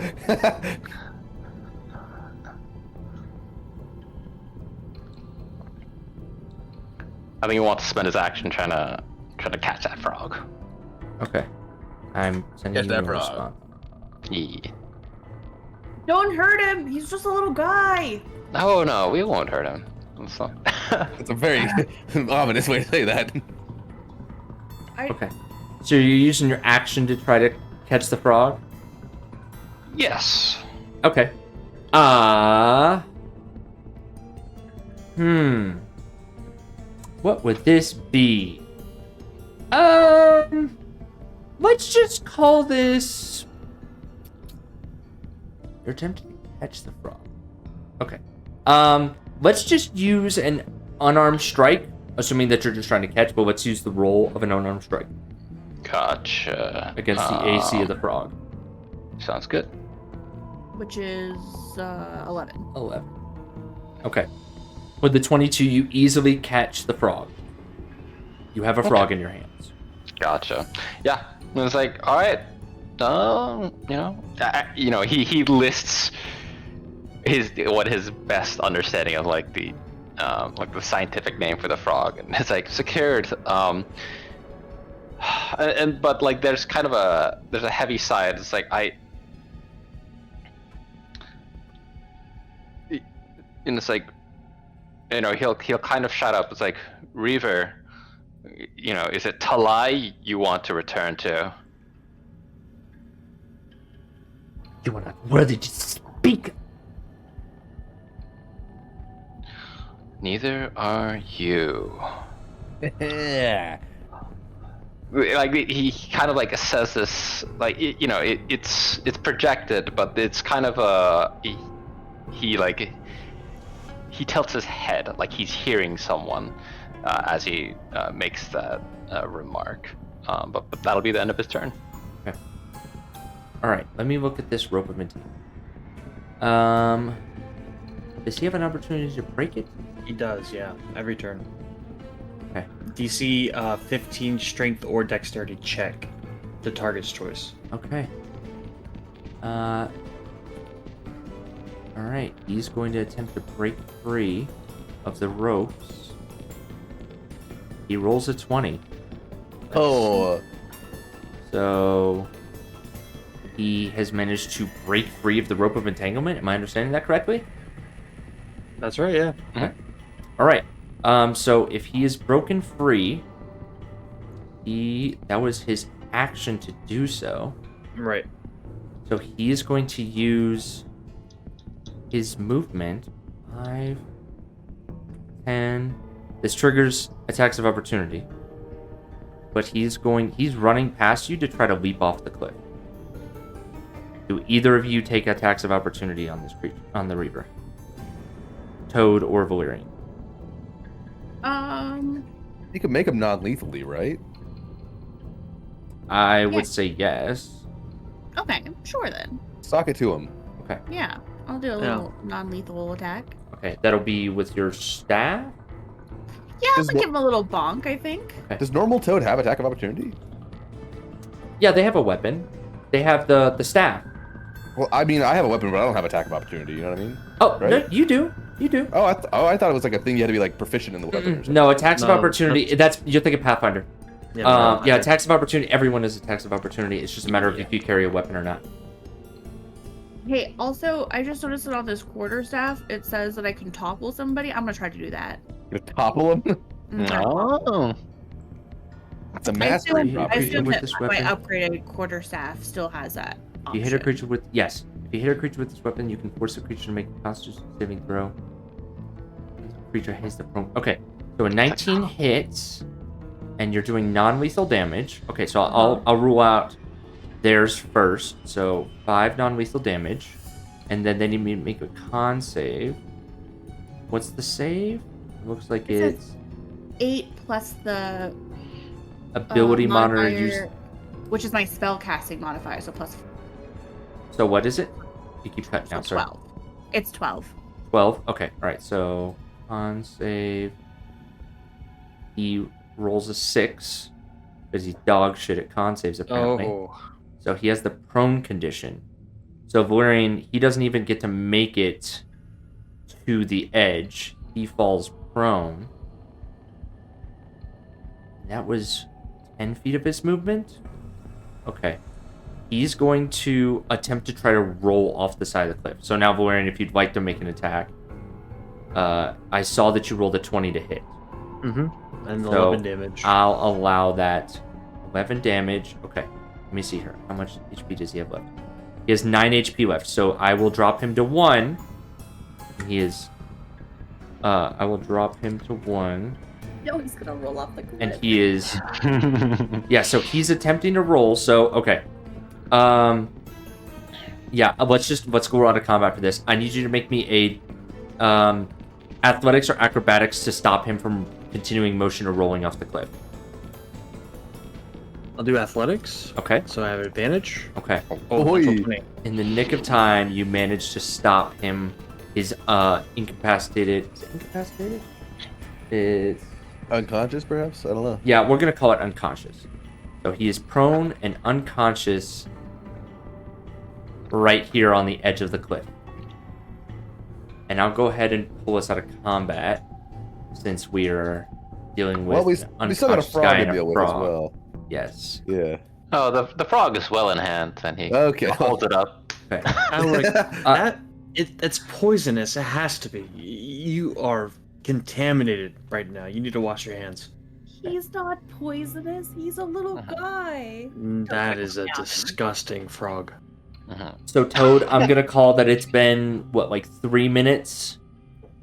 I think he wants to spend his action trying to catch that frog. Okay. I'm sending Catch you that a frog. response. Yeah. Don't hurt him. He's just a little guy. No, we won't hurt him. It's not- That's a very ominous way to say that. Okay. So you're using your action to try to catch the frog? Yes. Okay. What would this be? Let's just call this... You're attempting to catch the frog. Okay. Let's just use an unarmed strike, assuming that you're just trying to catch, but let's use the roll of an unarmed strike. Gotcha. against the AC of the frog. Sounds good. Which is 11. 11. Okay. With the 22, you easily catch the frog. You have a frog in your hands. Gotcha. Yeah. It was like, all right. He lists his best understanding of like the scientific name for the frog, and it's like secured. But like there's kind of a heavy side. It's like and it's like, he'll kind of shut up. It's like, Reaver, is it Talai you want to return to? You are not worthy to speak. Neither are you. Yeah. Like he kind of like says this, like it's projected, but it's kind of he tilts his head like he's hearing someone as he makes that remark. But that'll be the end of his turn. Okay. All right. Let me look at this rope of intrigue. Does he have an opportunity to break it? He does, yeah. Every turn. Okay. DC 15 strength or dexterity check. The target's choice. Okay. All right. He's going to attempt to break free of the ropes. He rolls a 20. Oh. So he has managed to break free of the rope of entanglement. Am I understanding that correctly? That's right, yeah. Okay. All right. So if he is broken free, that was his action to do so. Right. So he is going to use his movement. 5, 10. This triggers attacks of opportunity. But he's running past you to try to leap off the cliff. Do either of you take attacks of opportunity on this creature, on the Reaver? Toad or Valerian? You could make him non-lethally, right? I would say yes. Okay, sure then. Sock it to him. Okay. Yeah, I'll do a little non-lethal attack. Okay, that'll be with your staff? Yeah, I'll give him a little bonk, I think. Okay. Does normal Toad have attack of opportunity? Yeah, they have a weapon. They have the staff. Well, I mean, I have a weapon, but I don't have attack of opportunity. You know what I mean? Oh, Right? no, you do. You do. Oh, I thought it was like a thing you had to be like proficient in the weapon. Or something. No, attacks of No, opportunity. That's you're thinking Pathfinder. Yeah, Yeah, attacks of opportunity. Everyone has attacks of opportunity. It's just a matter of if you carry a weapon or not. Hey, also, I just noticed that on this quarterstaff, it says that I can topple somebody. I'm gonna try to do that. You topple him. Oh. It's a I mastery assume property. with this that my weapon. upgraded quarterstaff still has that If you hit a option. creature with if you hit a creature with this weapon, you can force the creature to make a Constitution saving throw. Creature hits the prone. Okay, so a 19 hits, and you're doing non-lethal damage. Okay, so I'll rule out theirs first. So 5 non-lethal damage, and then they need me to make a con save. What's the save? It looks like It it's 8 plus the ability monitor modifier, use. which is my spell casting modifier, so plus So what is it? You keep cutting out. Sorry. 12. It's 12. 12. Okay. All right. So con save. He rolls a 6 because he's dog shit at con saves apparently. Oh. So he has the prone condition. So Valerian, he doesn't even get to make it to the edge. He falls prone. That was 10 feet of his movement. Okay. He's going to attempt to try to roll off the side of the cliff. So now, Valerian, if you'd like to make an attack, I saw that you rolled a 20 to hit. Mm-hmm. And So 11 damage. I'll allow that. 11 damage. Okay. Let me see here. How much HP does he have left? He has 9 HP left. So I will drop him to 1. He is... I will drop him to 1. No, he's gonna roll off the cliff. And he is... Yeah, so he's attempting to roll. So, okay. Yeah, let's go out of combat for this. I need you to make me a athletics or acrobatics to stop him from continuing motion or rolling off the cliff. I'll do athletics. Okay. So I have advantage. Okay. Oh, Ahoy. natural 20. In the nick of time, you manage to stop him. He's incapacitated. Is it incapacitated? It's Unconscious, perhaps? I don't know. yeah. We're gonna call it unconscious. So he is prone and unconscious, right here on the edge of the cliff. And I'll go ahead and pull us out of combat, since we are dealing with Well, we an still got a unconscious frog guy to and a deal with as frog. well. Yes. Yeah. Oh, the frog is well in hand, and he Okay. holds it up. Okay. Alaric, it's poisonous. It has to be. You are contaminated right now. You need to wash your hands. He's not poisonous. He's a little guy. That is a disgusting frog. So Toad, I'm gonna call that it's been like 3 minutes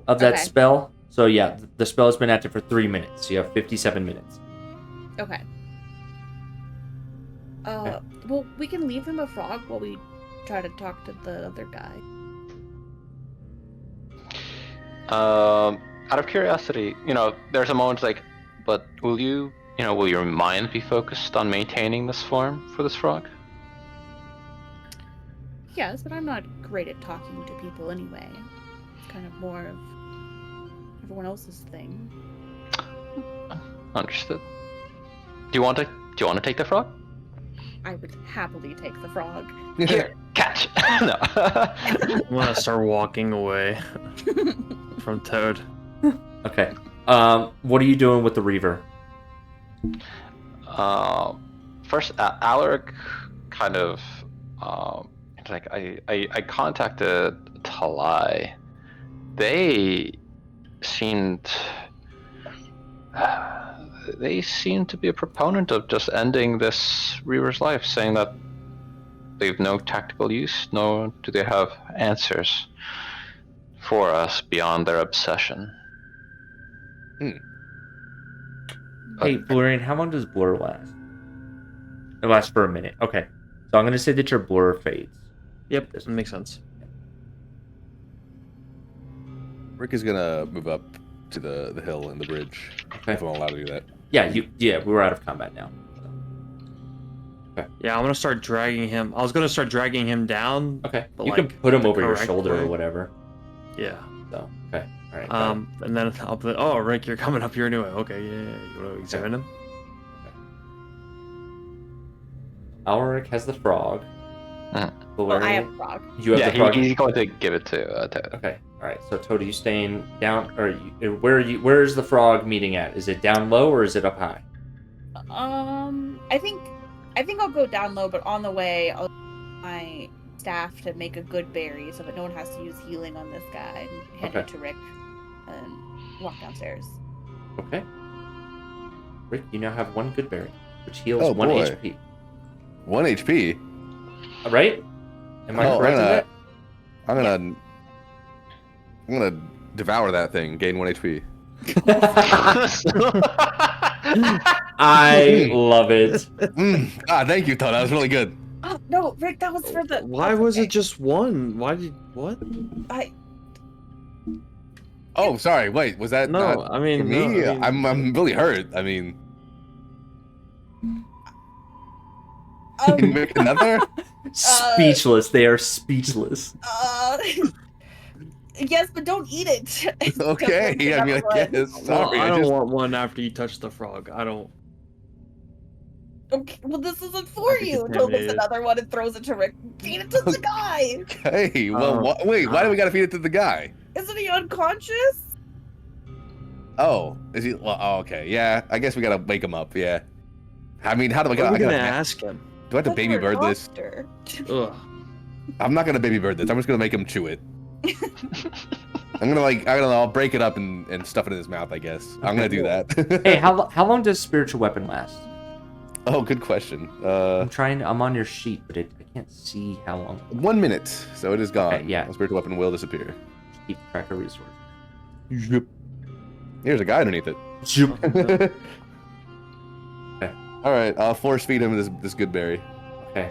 of that Okay. spell. So yeah, the spell has been active for 3 minutes. You have 57 minutes. Okay. Well, we can leave him a frog while we try to talk to the other guy. Out of curiosity, there's a moment like, but will your mind be focused on maintaining this form for this frog? Yes, but I'm not great at talking to people anyway. It's kind of more of everyone else's thing. Understood. Do you want to take the frog? I would happily take the frog. Here, catch. No. I'm gonna start walking away from Toad. Okay. What are you doing with the Reaver? First, Alaric kind of I contacted Talai. They seemed to be a proponent of just ending this Reaver's life, saying that they've no tactical use, nor do they have answers for us beyond their obsession. Hey, Blurian, how long does blur last? It lasts for a minute. Okay. So I'm going to say that your blur fades. Yep, that makes sense. Rick is gonna move up to the hill and the bridge. Okay. If I'm allowed to do that. Yeah, we're out of combat now. Yeah, I'm gonna start dragging him. I was gonna start dragging him down. Okay. But You can put him the over your correct shoulder way. or whatever. Yeah. So, okay. All right. And then I'll put. Oh, Rick, you're coming up here anyway. Okay, yeah. You want to examine him? Alaric has the frog. Well, I have a frog. You have Yeah, the frog. he's going to give it to Toad. Okay. All right. So Toad, are you staying down, or where is the frog meeting at? Is it down low or is it up high? I think I'll go down low, but on the way, I'll use my staff to make a good berry so that no one has to use healing on this guy and hand it Okay. to Rick and walk downstairs. Okay. Rick, you now have one good berry, which heals Oh, 1 boy. HP. 1 HP. All right? Am I Oh, correct in that? I'm gonna devour that thing. Gain 1 HP. I love it. Thank you, Todd. That was really good. Oh no, Rick, that was for the. Why that's was okay. it just one? Why did what? Oh, sorry. Wait, was that No, not I mean, for me? no, I mean- I'm really hurt. I mean, can you make another? Speechless. They are speechless. Yes, but don't eat it. Okay. Don't I mean, I eat guess. one. Sorry. I I don't just. want one after you touch the frog. I don't. Okay, well, this isn't for I'd be you. Until makes contaminated. another one and throws it to Rick. Feed it to the guy. Okay. Well, wait. Why do we gotta feed it to the guy? Isn't he unconscious? Oh, is he? Well, oh, okay. Yeah. I guess we gotta wake him up. Yeah. I mean, how do I What are we gotta gonna ask him? do I have to That's baby our bird this? doctor. Ugh. I'm not gonna baby bird this. I'm just gonna make him chew it. I'll break it up and stuff it in his mouth. I guess I'm gonna do that. Hey, how long does spiritual weapon last? Oh, good question. I'm on your sheet, but I can't see how long. 1 minute, so it is gone. Okay, yeah. The spiritual weapon will disappear. Just keep track of resources. Yep. Here's a guy underneath it. Zoop. All right, I'll force feed him this good berry. Okay.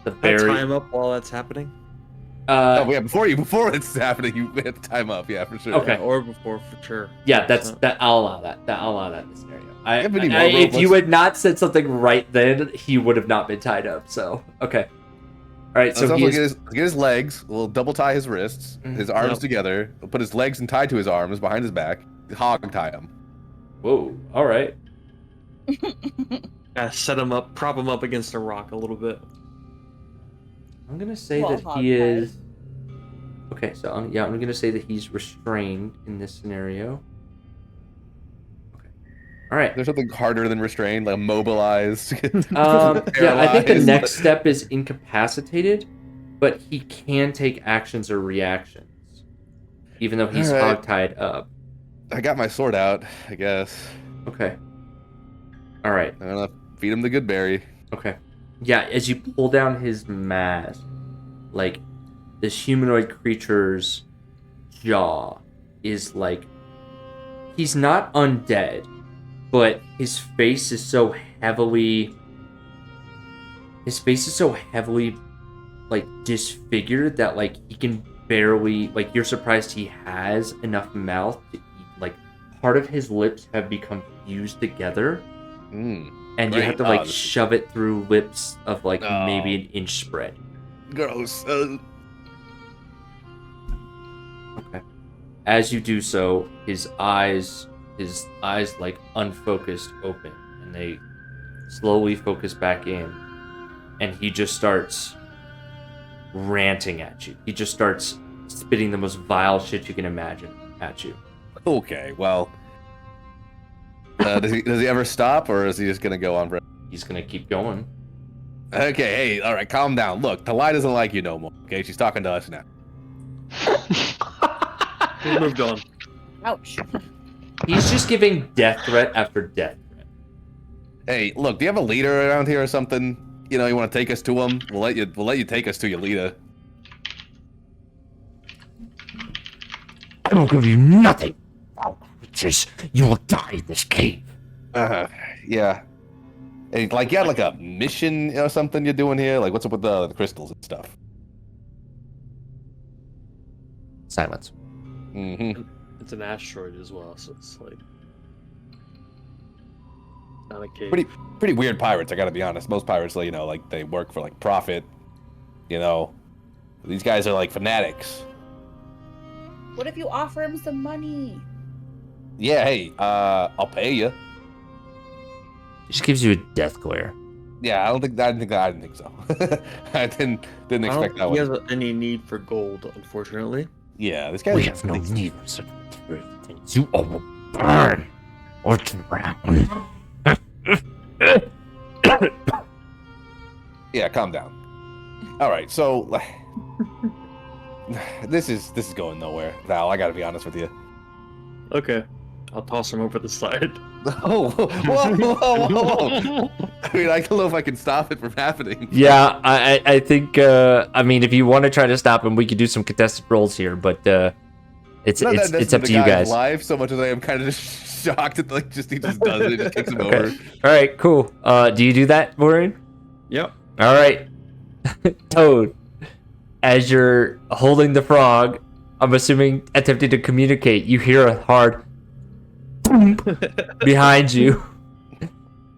The Can I berry. time up while that's happening? Oh yeah, before it's happening, you have to time up. Yeah, for sure. Okay. Yeah, or before, for sure. Yeah, I'll allow that. I'll allow that in this scenario. If you had not said something right then, he would have not been tied up. So okay, all right. So get his legs. We'll double tie his wrists, his arms together. We'll put his legs and tied to his arms behind his back. Hog tie him. Whoa! All right. Set him up, prop him up against a rock a little bit. I'm gonna say that he is. Okay, so I'm gonna say that he's restrained in this scenario. Okay. All right. There's something harder than restrained, like immobilized. Yeah, I think the next step is incapacitated, but he can take actions or reactions, even though he's hog-tied up. I got my sword out, I guess. Okay. All right. I'm gonna feed him the good berry. Okay. Yeah, as you pull down his mask, like, this humanoid creature's jaw is like, he's not undead, but his face is so heavily like disfigured that like he can barely, like, you're surprised he has enough mouth to eat. Like, part of his lips have become fused together, and you have to like shove it through lips of like maybe an inch spread. Gross. Okay. As you do so, his eyes like unfocused open, and they slowly focus back in, and he just starts ranting at you. He just starts spitting the most vile shit you can imagine at you. Okay, well, does he ever stop, or is he just gonna go on forever? He's gonna keep going. Okay, hey, all right, calm down. Look, Talai doesn't like you no more. Okay, she's talking to us now. We moved on. Ouch. He's just giving death threat after death threat. Hey, look, do you have a leader around here or something? You know, you want to take us to him? We'll let you take us to your leader. I will give you nothing. Creatures, you will die in this cave. Yeah. Hey, like, you had like a mission or something you're doing here? Like, what's up with the crystals and stuff? Silence. Mm-hmm. It's an asteroid as well, so it's like not a cave. Pretty weird pirates, I gotta be honest. Most pirates, you know, like, they work for like profit. You know, these guys are like fanatics. What if you offer him some money? Yeah, hey, I'll pay you. He just gives you a death glare. Yeah, I didn't think so. I didn't expect that He one. has any need for gold, unfortunately. Yeah, this guy. We have no need for such things. You all will burn or drown. Yeah, calm down. All right, so this is going nowhere, Val. I gotta be honest with you. Okay, I'll toss him over the side. Oh, whoa. I mean, I don't know if I can stop it from happening. Yeah, I think. I mean, if you want to try to stop him, we could do some contested rolls here, but it's up to you guys. Live so much as I am kind of just shocked at like he just does it, just kicks him over. All right, cool. Do you do that, Maureen? Yep. All right, Toad. As you're holding the frog, I'm assuming attempting to communicate, you hear a hard behind you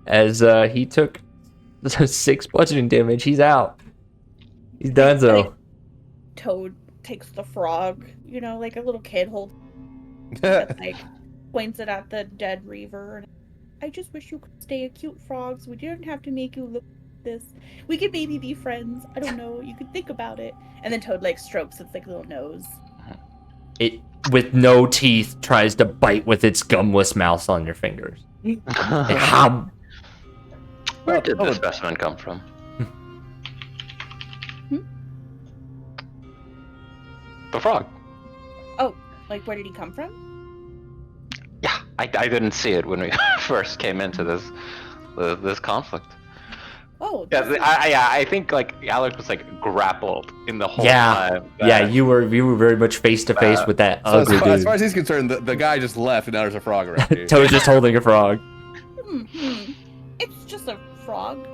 as he took 6 bludgeoning damage. He's out. He's done so. Toad takes the frog, you know, like a little kid holds it, like points it at the dead reaver. I just wish you could stay a cute frog so we didn't have to make you look like this. We could maybe be friends. I don't know. You could think about it. And then Toad like strokes its like little nose. It, with no teeth, tries to bite with its gumless mouth on your fingers. Where did this specimen come from? The frog. Oh, like where did he come from? Yeah, I didn't see it when we first came into this conflict. Oh, I think like Alec was like grappled in the whole time. Yeah, you were very much face to face with that So ugly dude. as far as he's concerned, the guy just left, and now there's a frog around here. Toad's just holding a frog. It's just a frog.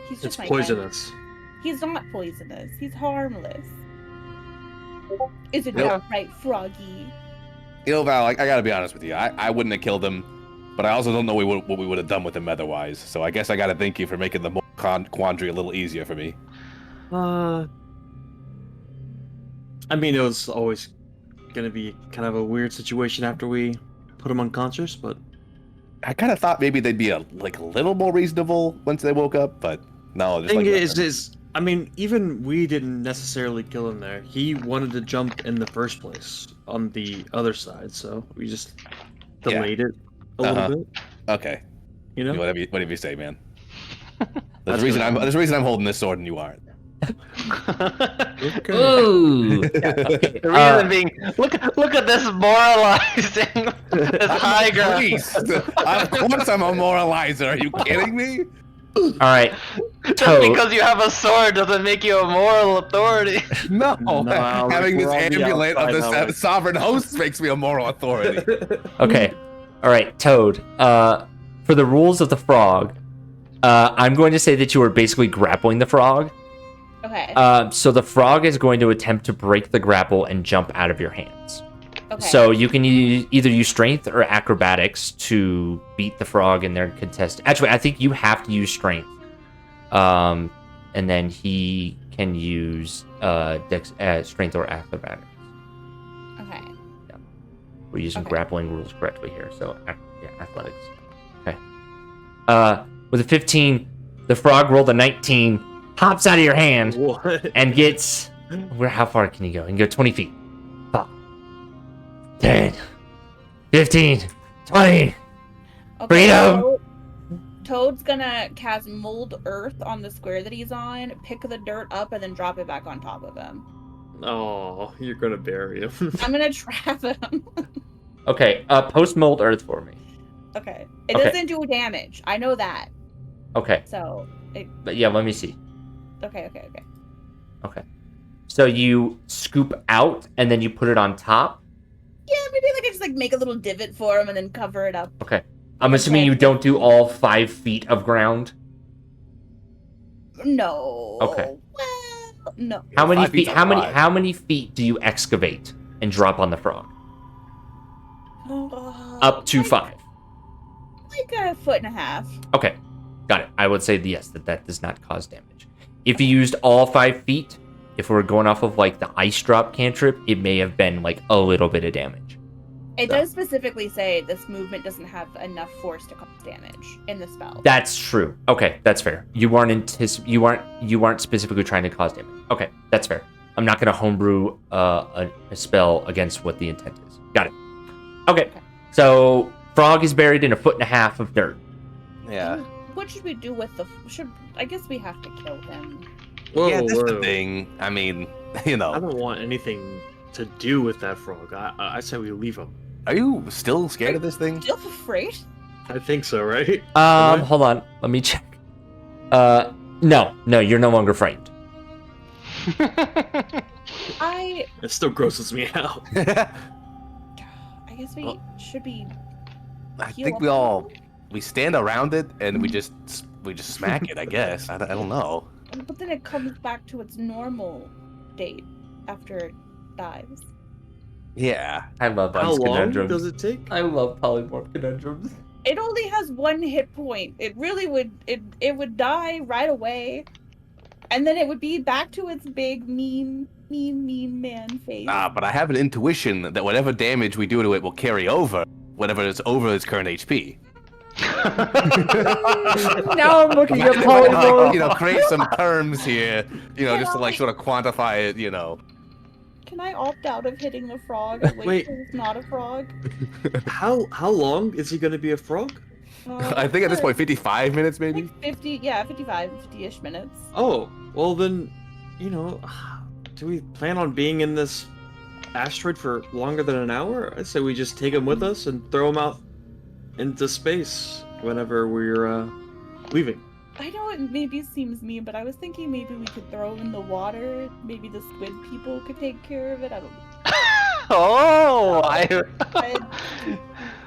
He's It's just my poisonous. friend. He's not poisonous. He's harmless. Isn't Yep. that right, Froggy? You know, Val, I gotta be honest with you. I wouldn't have killed him. but I also don't know what we would have done with him otherwise. So I guess I gotta thank you for making the quandary a little easier for me. I mean, it was always gonna be kind of a weird situation after we put him unconscious, but I kind of thought maybe they'd be a little more reasonable once they woke up, but no. Just thing like is, I mean, even we didn't necessarily kill him there. He wanted to jump in the first place on the other side, so we just delayed it a little bit. Okay. You know, whatever you say, man. There's a reason I'm holding this sword and you aren't. Okay. Ooh. The reason being, look at this moralizing, this high ground. Of course I'm a moralizer. Are you kidding me? All right. Just Toad. because you have a sword doesn't make you a moral authority. No, No, having we're this on the amulet of outside, the sovereign host makes me a moral authority. Okay. All right, Toad. For the rules of the frog, I'm going to say that you are basically grappling the frog. Okay. So the frog is going to attempt to break the grapple and jump out of your hands. Okay. So you can either use strength or acrobatics to beat the frog in their contest. Actually, I think you have to use strength. And then he can use strength or acrobatics. Okay. We're using Okay. grappling rules correctly here. So yeah, athletics. Okay. With a 15, the frog rolled a 19, hops out of your hand, What? and gets how far can he go? He can go 20 feet. 5, 10, 15, 20. Okay, Freedom! Toad's gonna cast Mold Earth on the square that he's on, pick the dirt up, and then drop it back on top of him. Oh, you're gonna bury him. I'm gonna trap him. Okay, post mold earth for me. Okay. It Okay. doesn't do damage. I know that. Okay, So, but yeah, let me see. okay. Okay. So you scoop out and then you put it on top. Yeah, maybe I just make a little divot for him and then cover it up. Okay. I'm assuming you don't do all 5 feet of ground. No. Okay. Well, no. How many 5 feet? feet's a How many? lot. How many feet do you excavate and drop on the frog? Up to 5. Like a 1.5 feet. Okay, got it. I would say yes, that does not cause damage. If you used all 5 feet, if we're going off of like the ice drop cantrip, it may have been like a little bit of damage. It So- does specifically say this movement doesn't have enough force to cause damage in the spell. That's true. Okay, that's fair. You weren't specifically trying to cause damage. Okay, that's fair. I'm not going to homebrew a spell against what the intent is. Got it. Okay, so frog is buried in 1.5 feet of dirt. Yeah. What should we do with I guess we have to kill him. Whoa, Yeah, that's the whoa. thing. I mean, you I know. don't want anything to do with that frog. I say we leave him. Are you still scared of this thing? Still afraid? I think so, right? Am I? Hold on. Let me check. No, you're no longer frightened. It still grosses me out. I guess we should be. I heal think up we stand around it and we just smack it. I guess. I don't know. But then it comes back to its normal state after it dies. Yeah. I love How these long conundrums. does it take? I love polymorph conundrums. It only has 1 hit point. It really would. It would die right away, and then it would be back to its big mean man face. But I have an intuition that whatever damage we do to it will carry over whatever is over its current HP. Now I'm looking at Like, polymorph. create some terms here, just to sort of quantify it, Can I opt out of hitting the frog? And Wait. till it's not a frog. How long is he gonna be a frog? I think at this point 55 minutes maybe. Like 50-ish minutes. Oh, well then, do we plan on being in this asteroid for longer than an hour? I say we just take him with us and throw him out into space whenever we're leaving. I know it maybe seems mean, but I was thinking maybe we could throw him in the water. Maybe the squid people could take care of it. I don't know. Oh, But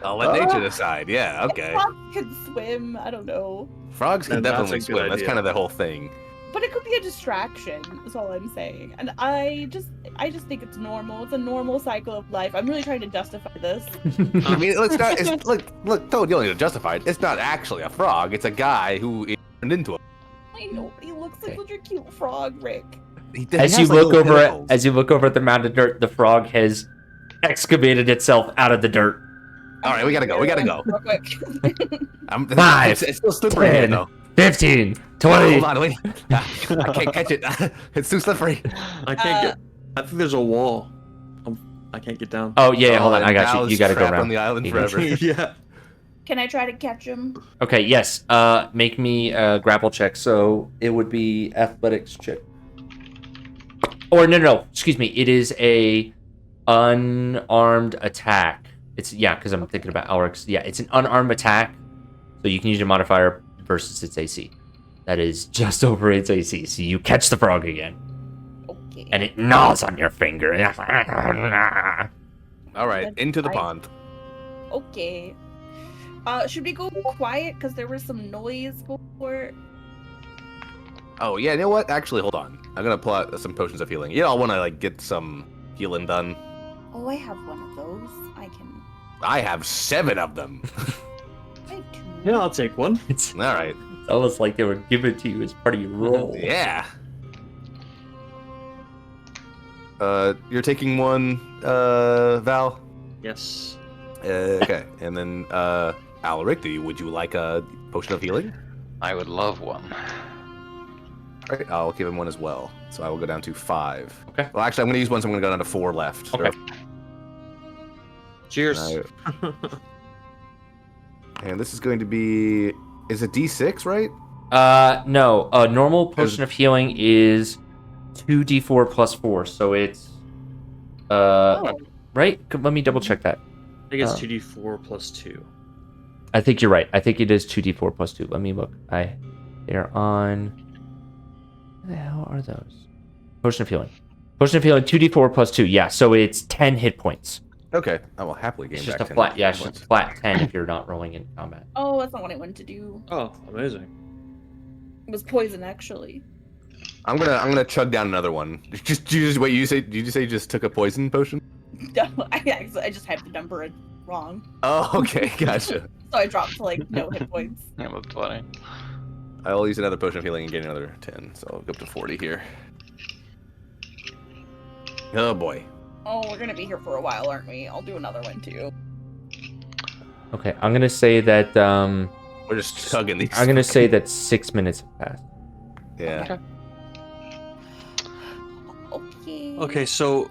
I'll let nature decide. Yeah, okay. frogs can swim. I don't know. Frogs can That's a definitely good swim. That's idea. kind of the whole thing. But it could be a distraction, is all I'm saying. And I just think it's normal. It's a normal cycle of life. I'm really trying to justify this. I mean, look, Toad, you don't need to justify it. It's not actually a frog. It's a guy who it turned into a. I know, he looks like such a cute frog, Rick. As you look over at the mound of dirt, the frog has excavated itself out of the dirt. All right, we gotta go. Real quick. 5, It's still slippery, 10, though. 15, 20. Hold on, wait. I can't catch it. It's too slippery. I can't get. I think there's a wall. I can't get down. Oh yeah, hold on. and I got you. Val's You got to go trapped around on the island You got forever. Yeah. Can I try to catch him? Okay, yes. Make me a grapple check. So it would be athletics check. Or no. Excuse me. It is a unarmed attack. It's because I'm thinking about Elric's. Yeah, it's an unarmed attack. So you can use your modifier versus its AC. That is just over its AC. So you catch the frog again, Okay. and it gnaws on your finger. All right, into the I- pond. Okay. Should we go quiet? Because there was some noise before. Oh yeah, you know what? Actually, hold on. I'm gonna pull out some potions of healing. You all want to get some healing done. Oh, I have one of those. I have 7 of them. I have 2. Yeah, I'll take one. It's All right. almost like they were given to you as part of your roll. Yeah. You're taking one, Val. Yes. Okay, and then Alaric, would you like a potion of healing? I would love one. All right, I'll give him one as well. So I will go down to 5. Okay. Well, actually, I'm going to use one, so I'm going to go down to 4 left. Okay. Cheers. And this is going to be... Is it D6, right? No. A normal potion of healing is 2d4 plus 4, so it's right. Let me double check that. I think it's 2d4 plus 2. I think you're right. I think it is 2d4 plus 2. Let me look. They're on. What the hell are those? Potion of healing. Potion of healing 2d4 plus 2. Yeah, so it's 10 hit points. Okay, I will happily gain It's just back a 10 flat. hit Yeah, it's points. just a flat 10 if you're not rolling in combat. Oh, that's not what I wanted to do. Oh, amazing. It was poison, actually. I'm gonna chug down another one. Did you say you just took a poison potion? No, I just had the number wrong. Oh, okay, gotcha. So I dropped to no hit points. Yeah, that's funny. I will use another potion of healing and gain another 10, so I'll go up to 40 here. Oh boy. Oh, we're gonna be here for a while, aren't we? I'll do another one too. Okay, I'm gonna say that. We're just chugging these. I'm gonna say that 6 minutes have passed. Yeah. Okay. Okay. Okay, so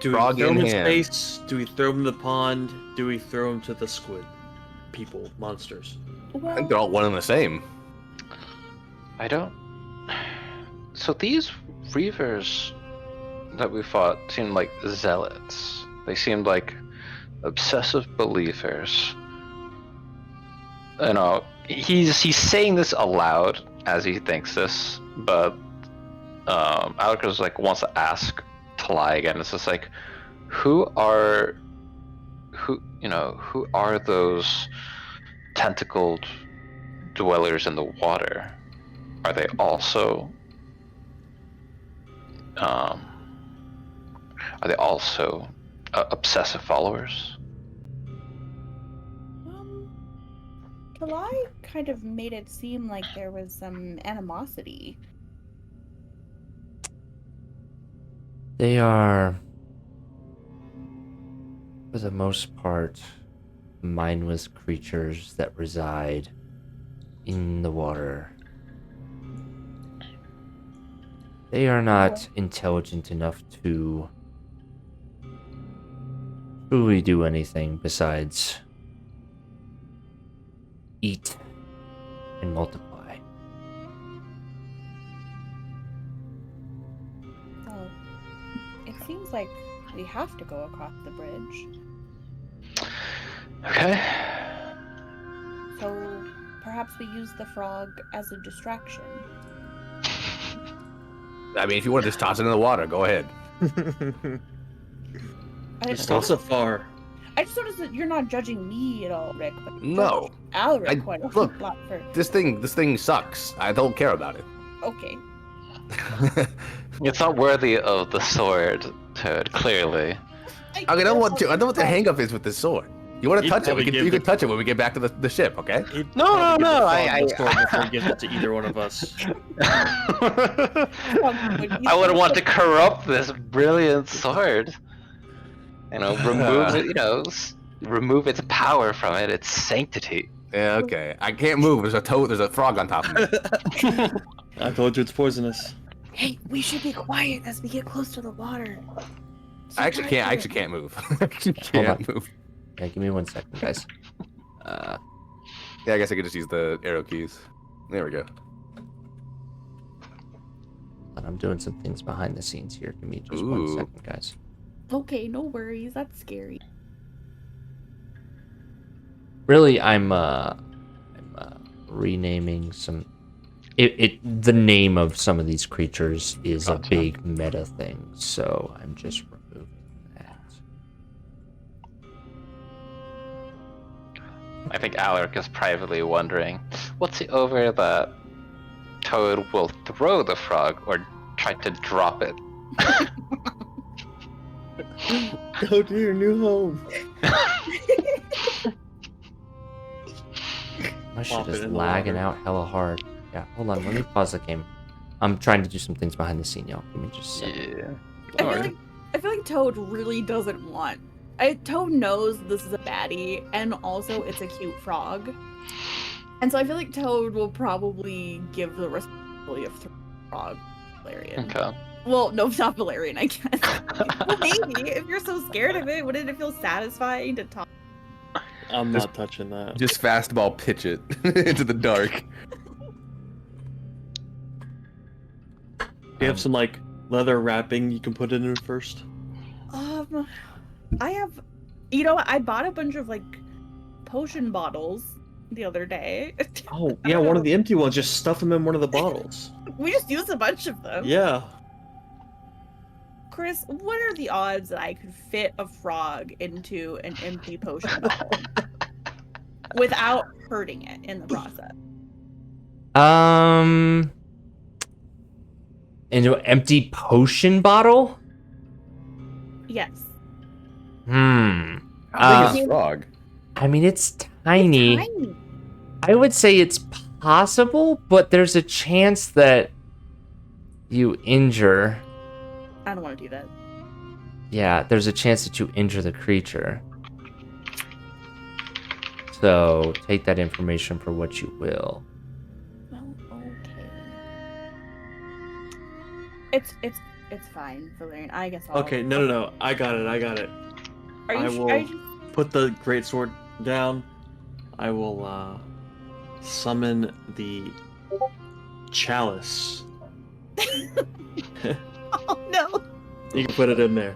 do we Frog throw him in in hand. space? Do we throw him in the pond? Do we throw him to the squid? People, monsters. I think they're all one and the same. I don't. So these reavers that we fought seemed like zealots. They seemed like obsessive believers. You know, he's saying this aloud as he thinks this, but Alaric wants to ask Talai again. It's just like, who are those tentacled dwellers in the water? Are they also obsessive followers? Kalai kind of made it seem like there was some animosity. They are, for the most part, mindless creatures that reside in the water. They are not intelligent enough to truly do anything besides eat and multiply. Well, it seems like we have to go across the bridge. Okay. So perhaps we use the frog as a distraction. I mean, if you want to just toss it in the water, go ahead. I It's not so far. I just noticed that you're not judging me at all, Rick. But No. Alric quite a look, lot for. This thing sucks. I don't care about it. Okay. It's not worthy of the sword, Toad, clearly. I don't want what the hang up is with this sword. You want to He'd touch it? probably You give can touch it when we get back to the ship, okay? He'd No, probably give no, the I- frog the sword before he gives it to either one of us. I would want to corrupt this brilliant sword. You know, remove it, remove its power from it, its sanctity. Yeah, okay. I can't move. There's a frog on top of me. I told you it's poisonous. Hey, we should be quiet as we get close to the water. I actually can't move. I actually can't move. Yeah, give me 1 second, guys. Yeah, I guess I could just use the arrow keys. There we go. But I'm doing some things behind the scenes here. Give me just Ooh. 1 second, guys. Okay, no worries. That's scary. Really, I'm renaming some. The name of some of these creatures is a Gotcha. big meta thing, so I'm just removing that. I think Alaric is privately wondering, what's the over that Toad will throw the frog or try to drop it? Go to your new home. My shit Pop it is in the lagging water. out hella hard. Yeah, hold on. Let me pause the game. I'm trying to do some things behind the scene, y'all. Give me just a second. Yeah. I feel like Toad really doesn't want. Toad knows this is a baddie, and also it's a cute frog. And so I feel like Toad will probably give the responsibility of frog Valerian. Okay. Well, no, not Valerian, I guess. Well, maybe if you're so scared of it, wouldn't it feel satisfying to talk? I'm not touching that. Just fastball pitch it into the dark. Do you have some like leather wrapping you can put it in first? I have, what? I bought a bunch of like potion bottles the other day. Oh yeah, one of the empty ones. Just stuff them in one of the bottles. We just used a bunch of them. Yeah. Chris, what are the odds that I could fit a frog into an empty potion bottle without hurting it in the process? Into an empty potion bottle? Yes. How big is a frog? I mean, it's tiny. It's tiny. I would say it's possible, but there's a chance that you injure. I don't want to do that. Yeah, there's a chance that you injure the creature. So take that information for what you will. Well, okay. It's fine, Valerian. I guess I'll... Okay, no. I got it. Are you, I are will you put the greatsword down. I will summon the chalice. Oh no! You can put it in there.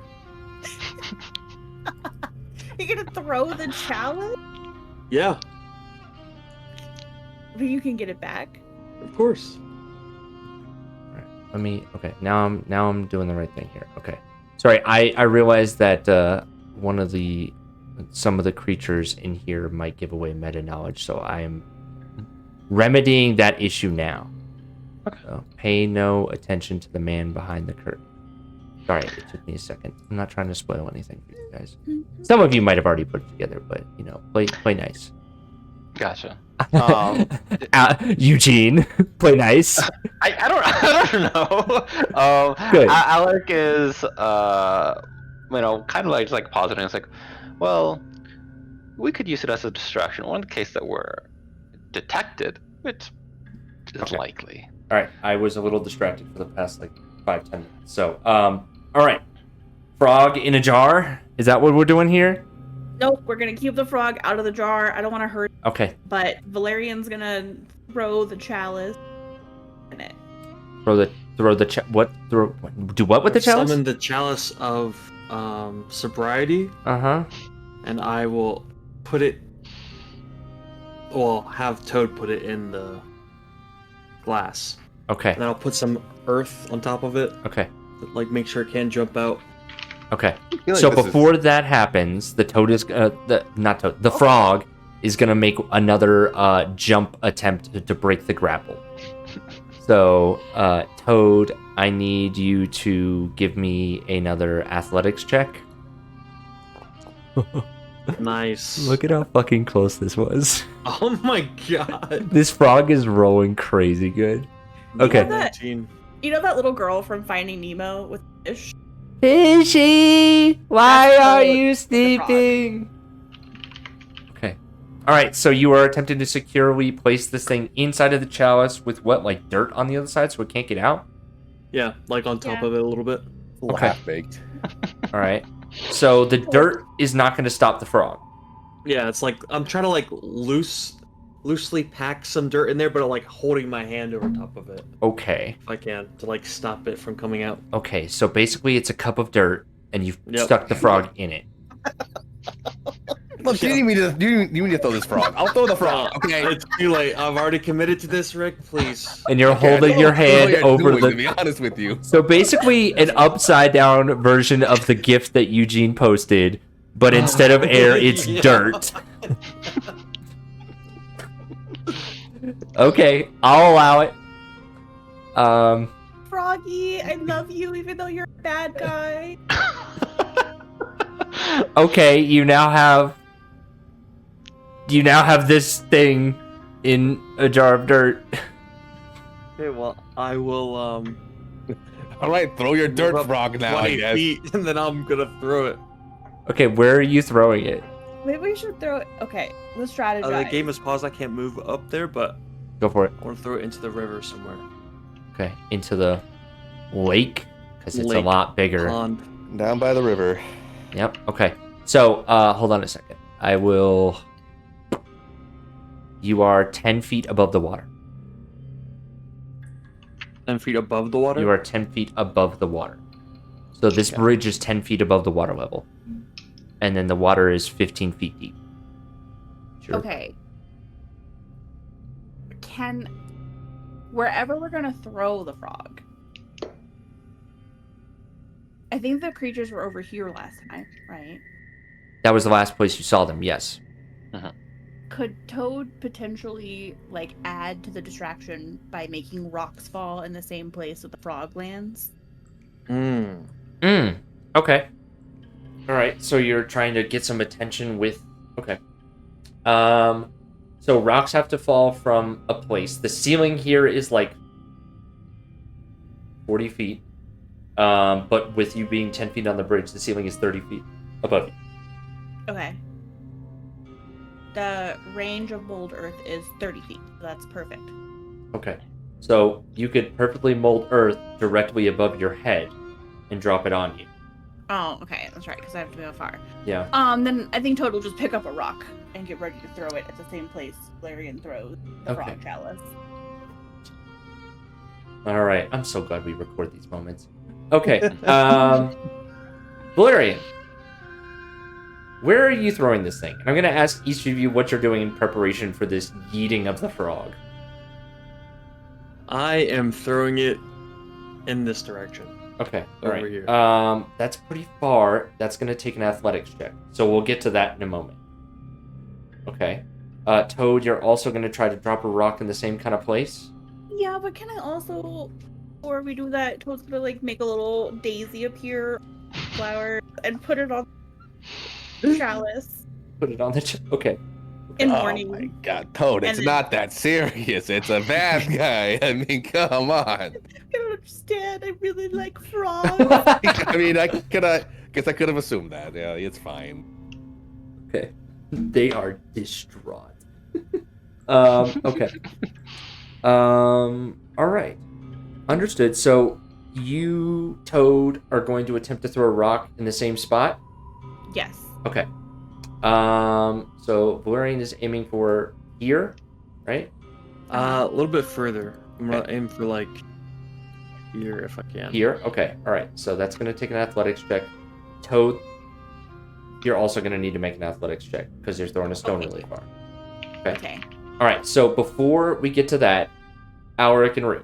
You're gonna throw the chalice? Yeah, But you can get it back. of course. Let me. Okay, now I'm doing the right thing here. Okay, sorry. I realized that some of the creatures in here might give away meta knowledge, so I am remedying that issue now. Okay. So pay no attention to the man behind the curtain. Sorry, it took me a second. I'm not trying to spoil anything for you guys. Some of you might have already put it together, but play nice. Gotcha. Eugene, play nice. I don't know. Good. Alec is, kind of like positive. It's like, well, we could use it as a distraction. One case that we're detected, which is Okay. likely. All right, I was a little distracted for the past 5-10 minutes. So, all right, frog in a jar. Is that what we're doing here? Nope, we're gonna keep the frog out of the jar. I don't want to hurt, Okay, but Valerian's gonna throw the chalice in it. do what with the chalice? Summon the chalice of sobriety, Uh-huh. and I will put it. Well, have Toad put it in the glass. Okay. And then I'll put some earth on top of it, Okay. like make sure it can't jump out. Okay. I feel like So this before that happens, the toad is the frog is gonna make another jump attempt to break the grapple. So, Toad, I need you to give me another athletics check. Nice. Look at how fucking close this was. Oh my god. This frog is rolling crazy good. Okay. that- 19. You know that little girl from Finding Nemo with fish? Fishy, why That's are Toad, you the sleeping? Okay. All right. So you are attempting to securely place this thing inside of the chalice with what, like dirt on the other side, so it can't get out. Yeah, like on top Yeah. of it a little bit. Okay. Half baked. All right. So the dirt is not going to stop the frog. Yeah, it's like I'm trying to like loosely pack some dirt in there, but like holding my hand over top of it Okay. if I can to like stop it from coming out. Okay. So basically, it's a cup of dirt, and you've Yep. stuck the frog in it. Look, you need me to throw this frog. I'll throw the frog. Okay. It's too late. I've already committed to this, Rick. Please. And you're Okay, I holding don't your know what hand you're over doing, the. To be honest with you. So basically, an upside down version of the gift that Eugene posted, but instead of air, it's Yeah. dirt. Okay, I'll allow it. Froggy, I love you even though you're a bad guy. Okay, you now have this thing in a jar of dirt. Okay, well, I will All right, throw your move dirt up frog now, 20 I guess. feet, and then I'm gonna throw it. Okay, where are you throwing it? Maybe we should throw it. Okay, let's strategize. The game is paused. I can't move up there, but Go for it. I want to throw it into the river somewhere. Okay, into the lake because it's a Lake, lot bigger. Pond. Down by the river. Yep. Okay. So, hold on a second. I will. You are 10 feet above the water. 10 feet above the water. You are 10 feet above the water. So this bridge is 10 feet above the water level. And then the water is 15 feet deep. Sure. Okay. Wherever we're gonna throw the frog. I think the creatures were over here last time, right? That was the last place you saw them, yes. Could Toad potentially like add to the distraction by making rocks fall in the same place that the frog lands? Okay. Alright, so you're trying to get some attention with... Okay. So rocks have to fall from a place. The ceiling here is like 40 feet. But with you being 10 feet on the bridge, the ceiling is 30 feet above you. Okay. The range of mold earth is 30 feet. So that's perfect. Okay. So you could perfectly mold earth directly above your head and drop it on you. Oh, okay, that's right, because I have to move far. Yeah. Then I think Toad will just pick up a rock and get ready to throw it at the same place Larian throws the Okay. frog chalice. All right. I'm so glad we record these moments. Okay. Valerian, where are you throwing this thing? And I'm going to ask each of you what you're doing in preparation for this yeeting of the frog. I am throwing it in this direction. Okay. All Over right. here. That's pretty far. That's going to take an athletics check. So we'll get to that in a moment. Okay. Toad, you're also going to try to drop a rock in the same kind of place? Yeah, but can I also, before we do that, Toad's gonna like make a little daisy appear, flower, and put it on the chalice Put it on the... Okay. in Oh warning. my god, Toad, it's And then- not that serious. It's a bad guy. I mean, come on. I don't understand. I really like frogs. I mean, guess I could have assumed that. Yeah, it's fine. Okay. They are distraught. Okay. All right. Understood. So you, Toad, are going to attempt to throw a rock in the same spot? Yes. Okay. So Valerian is aiming for here, right? A little bit further. I'm gonna Okay. aim for like here if I can. Here? Okay. All right. So that's going to take an athletics check. Toad, you're also going to need to make an athletics check because you're throwing a stone really far. Okay. All right. So before we get to that, Alaric and Rick.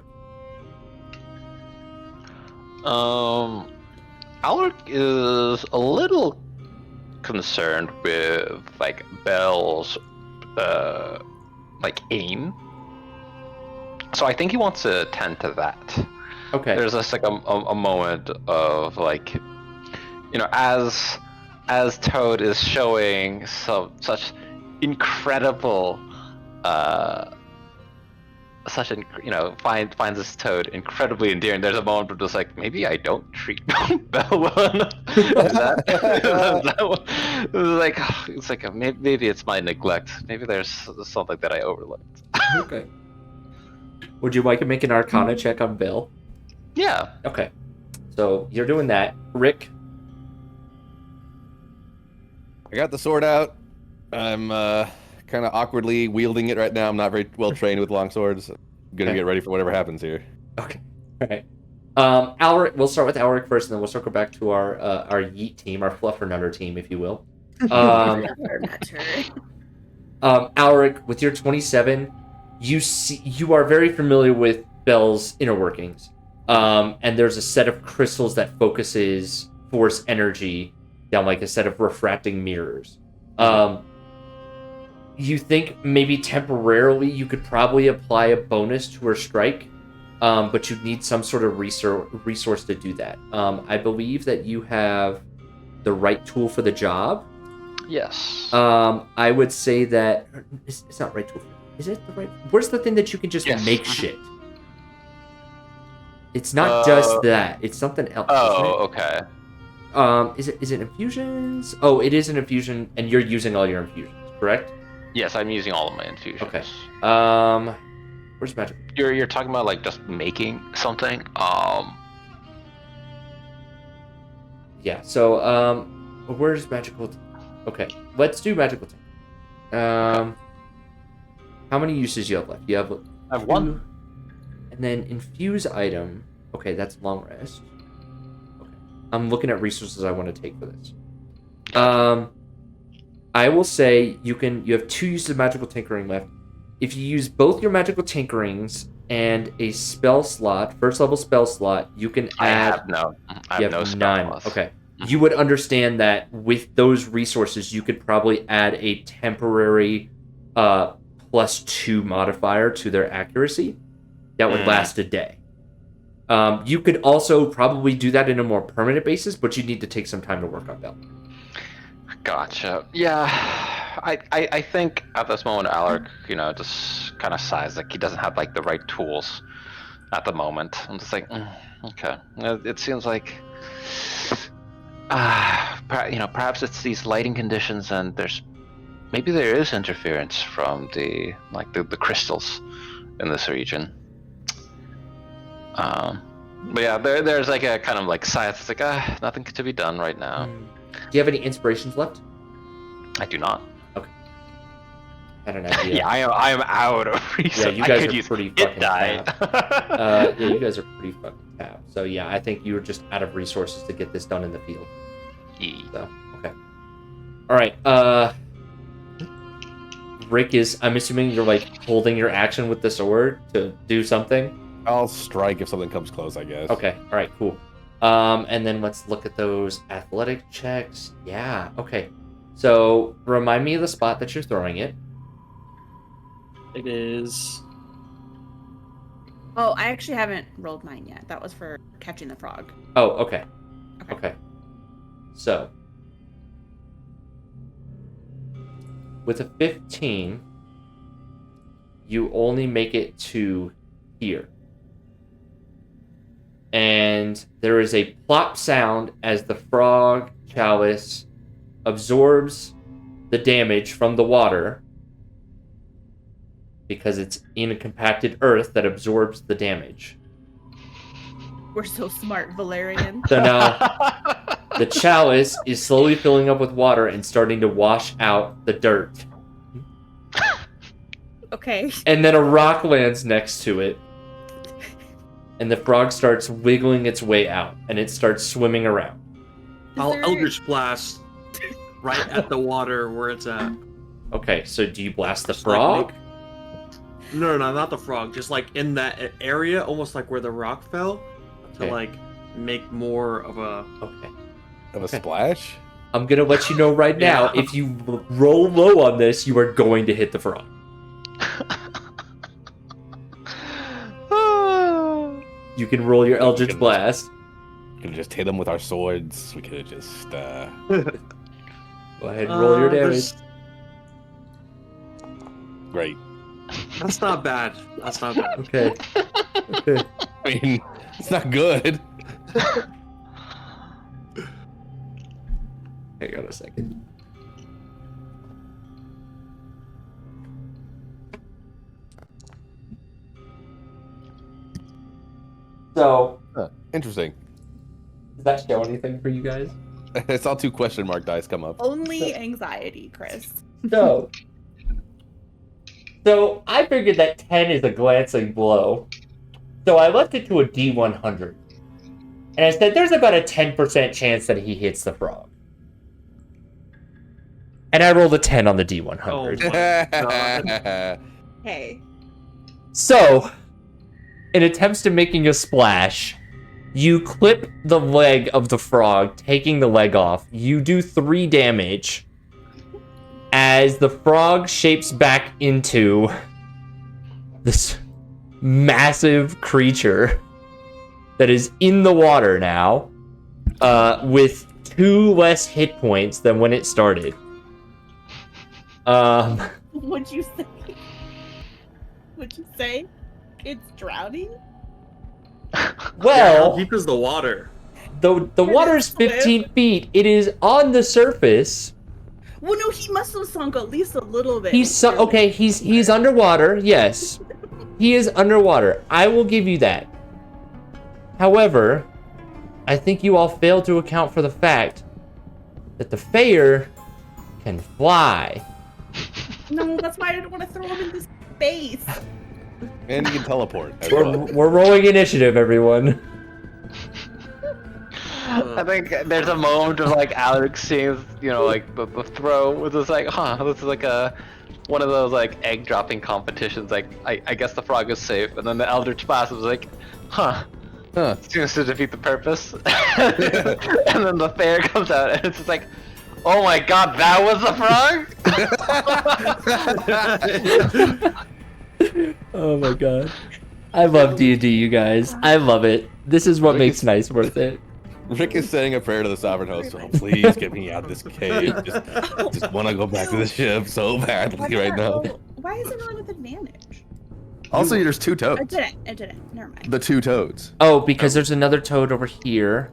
Alric is a little concerned with like Belle's like aim. So I think he wants to attend to that. Okay. There's just like a moment of like, you know, as Toad is showing such incredible finds this Toad incredibly endearing. There's a moment where just like, maybe I don't treat Belle well enough. It's like maybe it's my neglect. Maybe there's something that I overlooked. Okay. Would you like to make an Arcana check on Bill? Yeah. Okay. So you're doing that. Rick? I got the sword out. I'm kind of awkwardly wielding it right now. I'm not very well trained with long swords. I'm gonna get ready for whatever happens here. Okay. All right. Alric, we'll start with Alric first, and then we'll circle back to our Yeet team, our Fluffernutter team, if you will. Alric, with your 27, you are very familiar with Belle's inner workings. And there's a set of crystals that focuses force energy down like a set of refracting mirrors. You think maybe temporarily you could probably apply a bonus to her strike, but you'd need some sort of resource to do that. I believe that you have the right tool for the job. Yes. I would say that it's not right tool. Is it the right? Where's the thing that you can just make shit? It's not just that. It's something else. Oh, okay. Is it infusions? Oh, it is an infusion, and you're using all your infusions, correct? Yes, I'm using all of my infusions. Okay. Where's magic? You're talking about like just making something. Yeah. So where's magical? Okay, let's do magical. How many uses you have left? You have. I have one. And then infuse item. Okay, that's long rest. Okay. I'm looking at resources I want to take for this. I will say you have 2 uses of magical tinkering left. If you use both your magical tinkerings and a spell slot, first level spell slot, you can add. I have no spell slots. Okay. You would understand that with those resources, you could probably add a temporary +2 modifier to their accuracy. That would last a day. You could also probably do that in a more permanent basis, but you need to take some time to work on that. Gotcha. Yeah, I think at this moment, Alaric, just kind of sighs like he doesn't have like the right tools at the moment. I'm just like, okay. It seems like, perhaps it's these lighting conditions, and maybe there is interference from the crystals in this region. But yeah, there's like a kind of like science. It's like nothing to be done right now. Do you have any inspirations left? I do not. Okay. I had an idea. Yeah, I am out of resources. Yeah, you guys are pretty fucking tapped. Yeah, you guys are pretty fucking tapped. So yeah, I think you were just out of resources to get this done in the field. Yeah. So okay. All right. Rick I'm assuming you're like holding your action with the sword to do something. I'll strike if something comes close, I guess. Okay. All right. Cool. And then let's look at those athletic checks. Yeah. Okay. So remind me of the spot that you're throwing it. It is. Oh, I actually haven't rolled mine yet. That was for catching the frog. Oh, okay. Okay. So with a 15, you only make it to here. And there is a plop sound as the frog chalice absorbs the damage from the water because it's in a compacted earth that absorbs the damage. We're so smart, Valerian. So now the chalice is slowly filling up with water and starting to wash out the dirt. Okay. And then a rock lands next to it. And the frog starts wiggling its way out, and it starts swimming around. I'll Eldritch Blast right at the water where it's at. Okay, so do you blast the Just frog? No, not the frog. Just like in that area, almost like where the rock fell, Okay. to like make more of a. Okay. Of a splash? I'm gonna let you know right now. Yeah. If you roll low on this, you are going to hit the frog. You can roll your Eldritch Blast. We could have just hit him with our swords. We could have just. Go ahead and roll your damage. Great. That's not bad. That's not bad. Okay. Okay. I mean, it's not good. Hang on a second. So, Interesting. does that show anything for you guys? I saw 2 question mark dice come up. Only anxiety, Chris. So I figured that 10 is a glancing blow. So I left it to a D100. And I said there's about a 10% chance that he hits the frog. And I rolled a 10 on the D100. Oh my god. Hey. So, in attempts to making a splash, you clip the leg of the frog, taking the leg off. You do 3 damage as the frog shapes back into this massive creature that is in the water now, with 2 less hit points than when it started. What'd you say? What'd you say? It's drowning? Well, How deep is the water? the water's 15 feet. It is on the surface. Well, no, he must have sunk at least a little bit. He's underwater. Yes, he is underwater. I will give you that. However, I think you all fail to account for the fact that the Faer can fly. No, that's why I didn't want to throw him into space. And you can teleport. as well. We're rolling initiative, everyone. I think there's a moment of like Alex seeing, like the throw with this like, this is like one of those like egg dropping competitions. Like I guess the frog is safe, and then the Eldritch Blast was like, seems to defeat the purpose. And then the Fair comes out, and it's just like, oh my god, that was the frog. Oh my god. I love D&D, you guys. I love it. This is what makes nice worth it. Rick is saying a prayer to the sovereign host. Oh, please get me out of this cave. Just want to go back to the ship so badly right now. Why is it rolling with advantage? Also, there's 2 It toads. didn't. Never mind. The 2 toads. Oh, because there's another toad over here.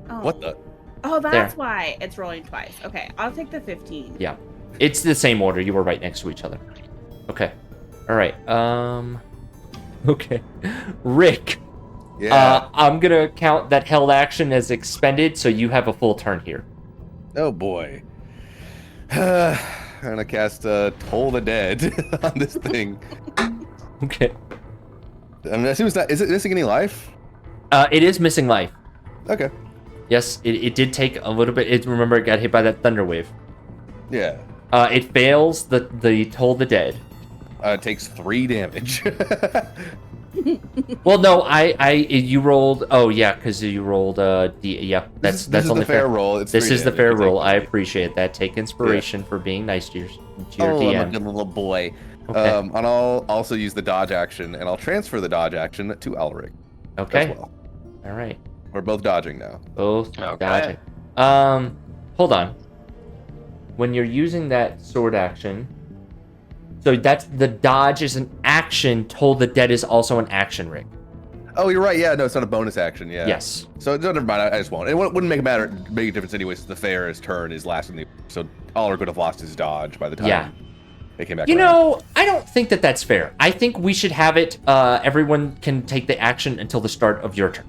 Oh. What the? Oh, that's why it's rolling twice. Okay, I'll take the 15. Yeah. It's the same order. You were right next to each other. Okay. Alright. Okay. Rick. Yeah. I'm gonna count that held action as expended, so you have a full turn here. Oh boy. I'm gonna cast Toll the Dead on this thing. Okay. I mean, I assume it's not. Is it missing any life? It is missing life. Okay. Yes, it did take a little bit. Remember, it got hit by that thunder wave. Yeah. It fails the Toll the Dead. It takes 3 damage. Well, no, you rolled. Oh yeah, because you rolled. Yeah, that's this is only the fair roll. It's This 3 is the damage. fair It's roll. like- I appreciate that. Take inspiration for being nice to your Oh, DM. I'm a good little boy. Okay. And I'll also use the dodge action, and I'll transfer the dodge action to Elric Okay. as well. All right. We're both dodging now. Both Okay. dodging. Hold on. When you're using that sword action, so that's the dodge is an action. Toll the Dead is also an action, Rick. Oh, you're right. Yeah, no, it's not a bonus action. Yeah. Yes. So never mind. I just won't. It wouldn't make a difference anyway. Since the Fair's turn is last in the. So Elric would have lost his dodge by the time they came back. You around. know, I don't think that that's fair. I think we should have it. Everyone can take the action until the start of your turn.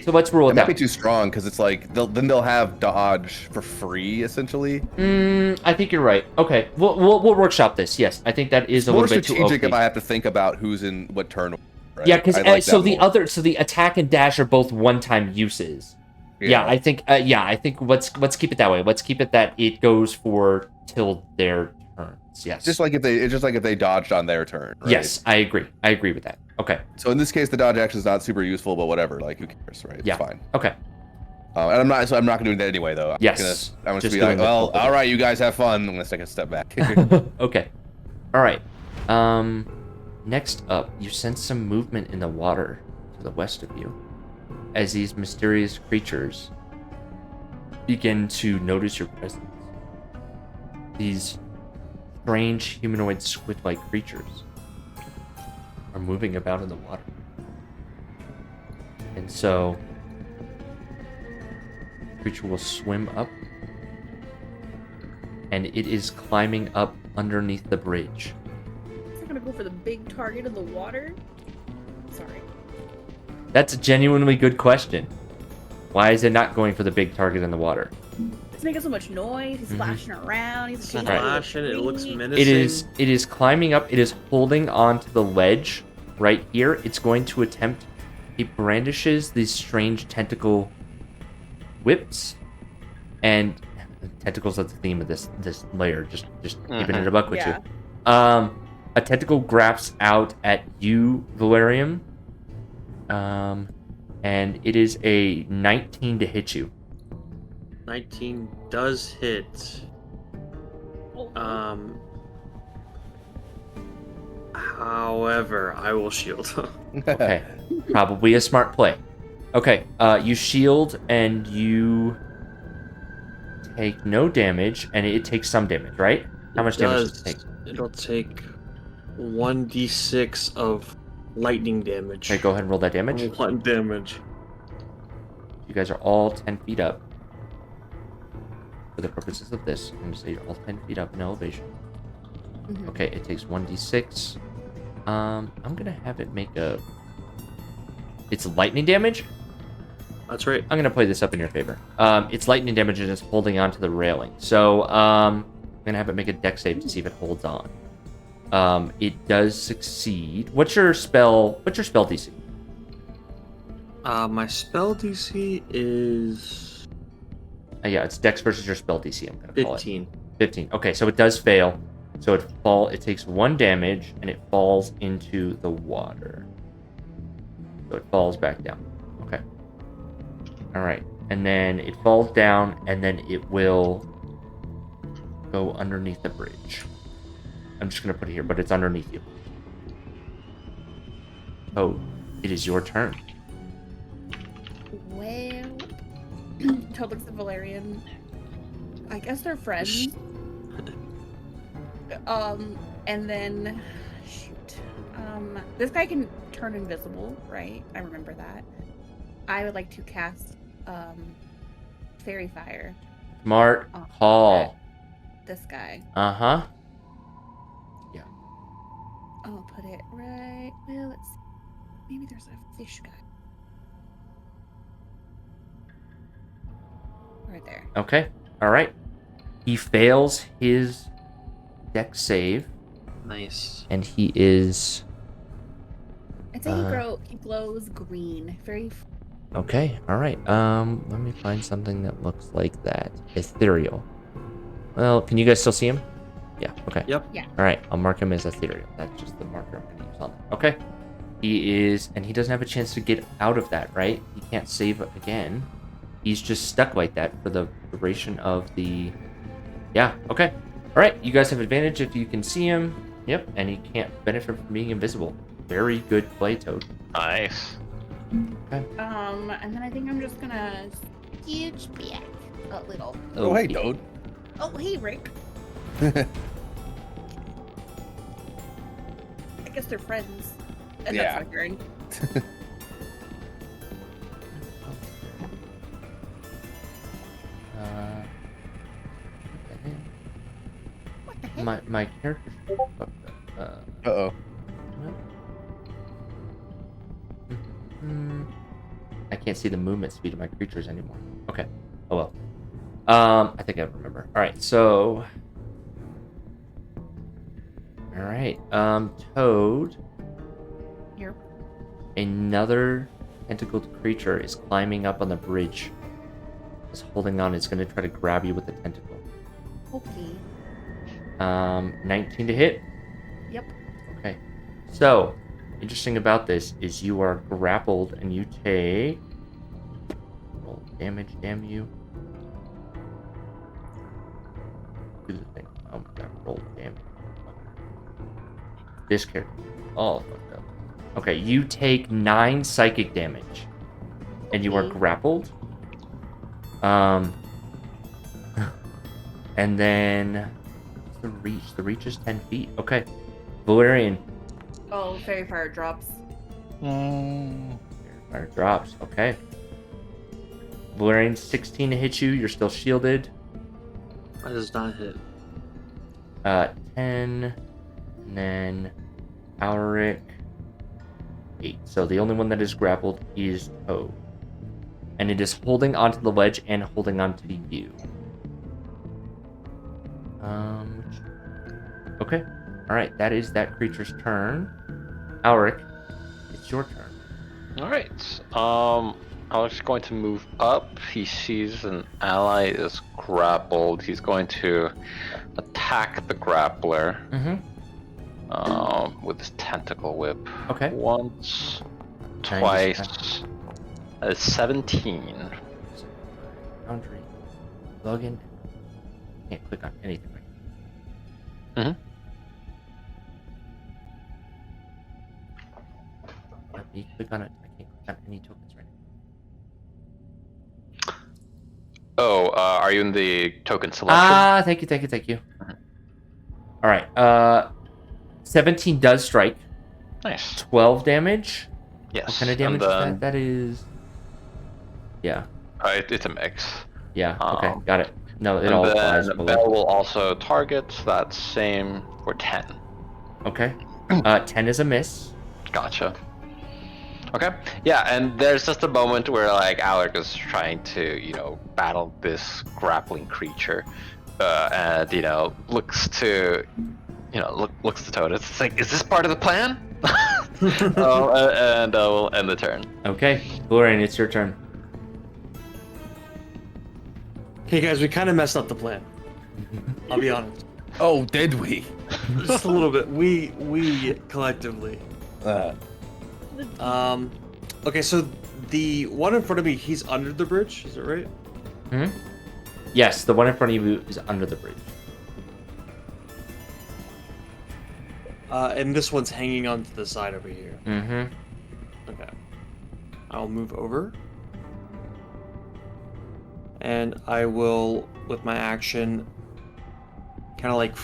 So let's rule It it might out. be too strong because it's like they'll have dodge for free essentially. I think you're right. Okay, we'll workshop this. Yes, I think that is a More little bit too strategic OP. if I have to think about who's in what turn. Right? Yeah, because I like so that the more. so the attack and dash are both one-time uses. Yeah, I think. I think let's keep it that way. Let's keep it that it goes for till their turns. Yes. Just like if they dodged on their turn. Right? Yes, I agree. I agree with that. Okay. So in this case, the dodge action is not super useful, but whatever. Like who cares, right? Yeah. It's fine. Okay. And I'm not gonna do that anyway, though. Yes, I'm gonna just be like, doing the well, full all right, you guys have fun. I'm gonna take a step back. Okay. All right. Next up, you sense some movement in the water to the west of you as these mysterious creatures begin to notice your presence. These strange humanoid squid-like creatures are moving about in the water. And so, the creature will swim up, and it is climbing up underneath the bridge. Is it gonna go for the big target in the water? Sorry. That's a genuinely good question. Why is it not going for the big target in the water? It's making so much noise. He's splashing around. He's shaking Flashing, it looks menacing. It is climbing up. It is holding on to the ledge right here. It's going to attempt. It brandishes these strange tentacle whips, and tentacles are the theme of this layer. Just keeping it a buck with Yeah. you. A tentacle grabs out at you, Valerian. And it is a 19 to hit you. 19 does hit. However, I will shield. Okay. Probably a smart play. Okay, you shield and you take no damage, and it takes some damage, right? How much damage does it take? It'll take 1d6 of lightning damage. Okay, go ahead and roll that damage. 1 damage. You guys are all 10 feet up. For the purposes of this, I'm going to say you're all 10 feet up in elevation. Mhm. Okay, it takes 1d6. I'm going to have it make a... It's lightning damage? That's right. I'm going to play this up in your favor. It's lightning damage and it's holding on to the railing. So, I'm going to have it make a dex save to see if it holds on. It does succeed. What's your spell DC? My spell DC is Yeah, it's dex versus your spell DC, I'm going to call it. 15. 15. Okay, so it does fail. So it takes 1 damage and it falls into the water. So it falls back down. Okay. All right. And then it falls down and then it will go underneath the bridge. I'm just going to put it here, but it's underneath you. Oh, it is your turn. Well, Toad looks at Valerian. I guess they're friends. And then, shoot. This guy can turn invisible, right? I remember that. I would like to cast, Fairy Fire. Smart on call. This guy. Uh-huh. Yeah. I'll put it right. Well, let's see. Maybe there's a fish guy. Right there. Okay. All right. He fails his dex save, Nice. and he is... I'd say he glows green. Very. Okay, all right. Let me find something that looks like that. Ethereal. Well, can you guys still see him? Yeah, okay. Yep. Yeah. All right, I'll mark him as ethereal. That's just the marker I'm going to use on there. Okay. He is, and he doesn't have a chance to get out of that, right? He can't save again. He's just stuck like that for the duration of the... Yeah, okay. All right, you guys have advantage if you can see him. Yep, and he can't benefit from being invisible. Very good play, Toad. Nice. Okay. And then I think I'm just gonna scooch back a little. Oh, hey, Okay. Toad. Oh, hey, Rick. I guess they're friends. And Yeah. that's my turn. What the heck? My character... Uh-oh. I can't see the movement speed of my creatures anymore. Okay. Oh well. I think I remember. Alright, so... Alright, Toad. Here. Another tentacled creature is climbing up on the bridge. Is holding on. It's going to try to grab you with the tentacle. Okay. 19 to hit. Yep. Okay. So, interesting about this is you are grappled and you take... Roll damage, damn you. Do the thing. Oh my god, roll damage. This character. All fucked up. Okay, you take 9 psychic damage. And you are grappled. And then the reach. The reach is 10 feet. Okay. Valerian. Oh, fairy fire drops. Fire drops. Okay. Valerian, 16 to hit you. You're still shielded. That does not hit. 10. And then Alric. 8. So the only one that is grappled is Toad. And it is holding onto the ledge and holding onto you. Okay. Alright, that is that creature's turn. Alric, it's your turn. Alright. Alec's going to move up. He sees an ally is grappled. He's going to attack the grappler. With his tentacle whip. Okay. Once, Can I twice. just 17. Boundary. Login. Can't click on anything right Mhm. now. Let me click on it. I can't click on any tokens right now. Oh, are you in the token selection? Ah, thank you. Alright, 17 does strike. Nice. 12 damage. Yes. What kind of damage is and then, that? That is... Yeah. It's a mix. Yeah, okay, got it. No, it And all then applies. the below. bell will also target that same for 10. Okay. 10 is a miss. Gotcha. Okay. Yeah, and there's just a moment where like Alec is trying to, battle this grappling creature, and looks to, looks to Toad. It's like, is this part of the plan? And we'll end the turn. Okay, Valerian, it's your turn. Okay, guys, we kind of messed up the plan. I'll be honest. Oh, did we? Just a little bit. We collectively. Okay, so the one in front of me, he's under the bridge. Is that right? Yes, the one in front of you is under the bridge. And this one's hanging onto the side over here. Okay. I'll move over. And I will, with my action, kind of like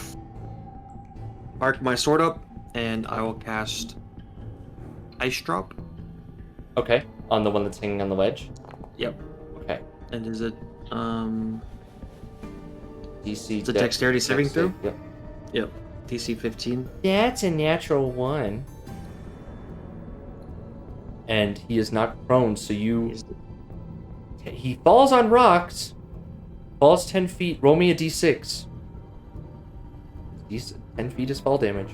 arc my sword up, and I will cast Ice Drop. Okay, on the one that's hanging on the ledge? Yep. Okay. And is it, DC. it's a dexterity saving throw? Yep. Yep. DC 15. That's a natural 1. And he is not prone, so you... He falls on rocks. Falls 10 feet. Roll me a d6. 10 feet is fall damage.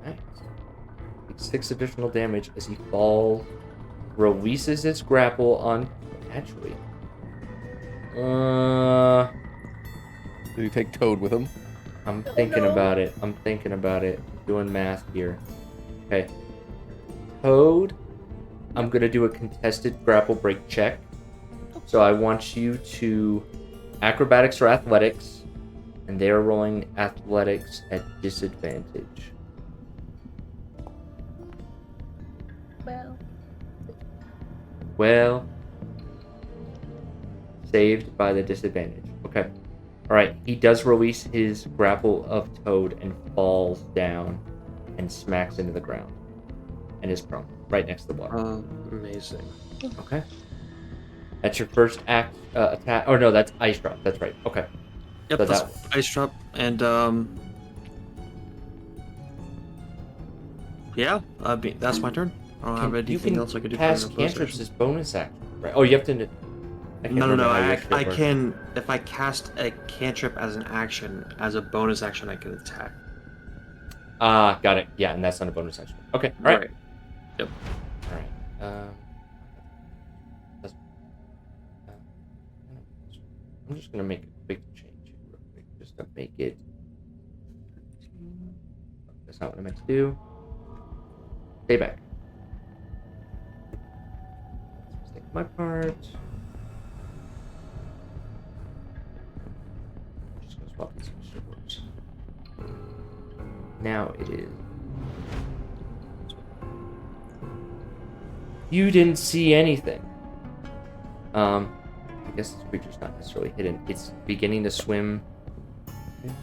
Nice. 6 additional damage as he falls. Releases its grapple on... Actually. Did he take Toad with him? I'm thinking about it. Doing math here. Okay. Toad. I'm going to do a contested grapple break check. So I want you to acrobatics or athletics. And they are rolling athletics at disadvantage. Well. Saved by the disadvantage. Okay. Alright, he does release his grapple of Toad and falls down and smacks into the ground. And is prone, right next to the water. Amazing. Okay. That's your first attack. Oh no, that's Ice Drop. That's right. Okay. Yep, So that's Ice Drop. And, yeah, that's my turn. I don't have anything else I could do. Cast cantrips as bonus action, right? Oh, you have to... No. I can. If I cast a cantrip as an action, as a bonus action, I can attack. Got it. Yeah, and that's not a bonus action. Okay, all right. Yep. All right. I'm just gonna make a quick change here real quick, just to make it. That's not what I meant to do. Stay back. my part. Just gonna swap these words. Now it is. You didn't see anything. I guess this creature's not necessarily hidden. It's beginning to swim. Okay.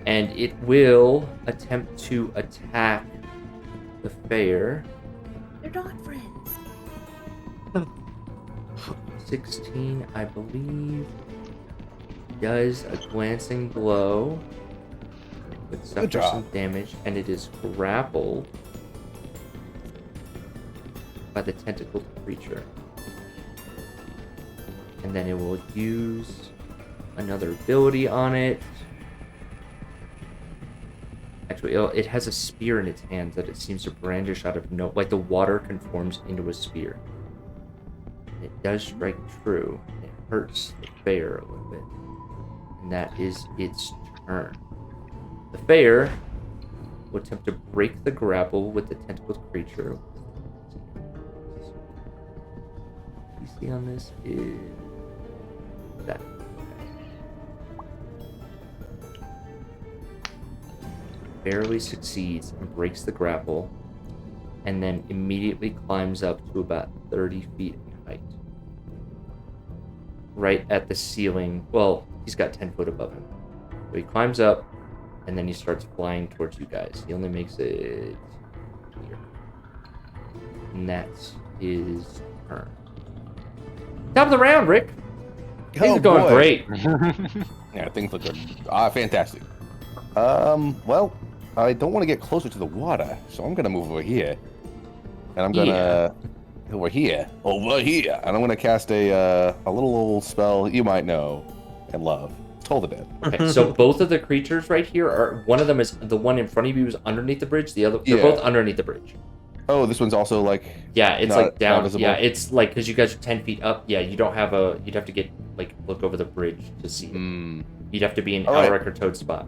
And it will attempt to attack the fair. They're not friends. 16, I believe, does a glancing blow. It suffers some damage, and it is grappled by the tentacled creature. And then it will use another ability on it. Actually, it has a spear in its hands that it seems to brandish out of no... Like the water conforms into a spear. And it does strike true. It hurts the bear a little bit. And that is its turn. The bear will attempt to break the grapple with the tentacled creature. DC on this is... that. Barely succeeds and breaks the grapple, and then immediately climbs up to about 30 feet in height. Right at the ceiling. Well, he's got 10 foot above him. So he climbs up, and then he starts flying towards you guys. He only makes it here. And that's his turn. Top of the round, Rick. Things are going great. Yeah, things look good. Fantastic. Well, I don't want to get closer to the water, so I'm gonna move over here. And I'm gonna over here, and I'm gonna cast a little old spell you might know and love. Toll the Dead. Okay, so both of the creatures right here are, one of them is, the one in front of you is underneath the bridge, the other, they're both underneath the bridge. Oh, this one's also like... Yeah, it's like down, visible? yeah, it's like, because you guys are 10 feet up, yeah, you don't have a, you'd have to get, like, look over the bridge to see it. You'd have to be in Alric or Toad spot.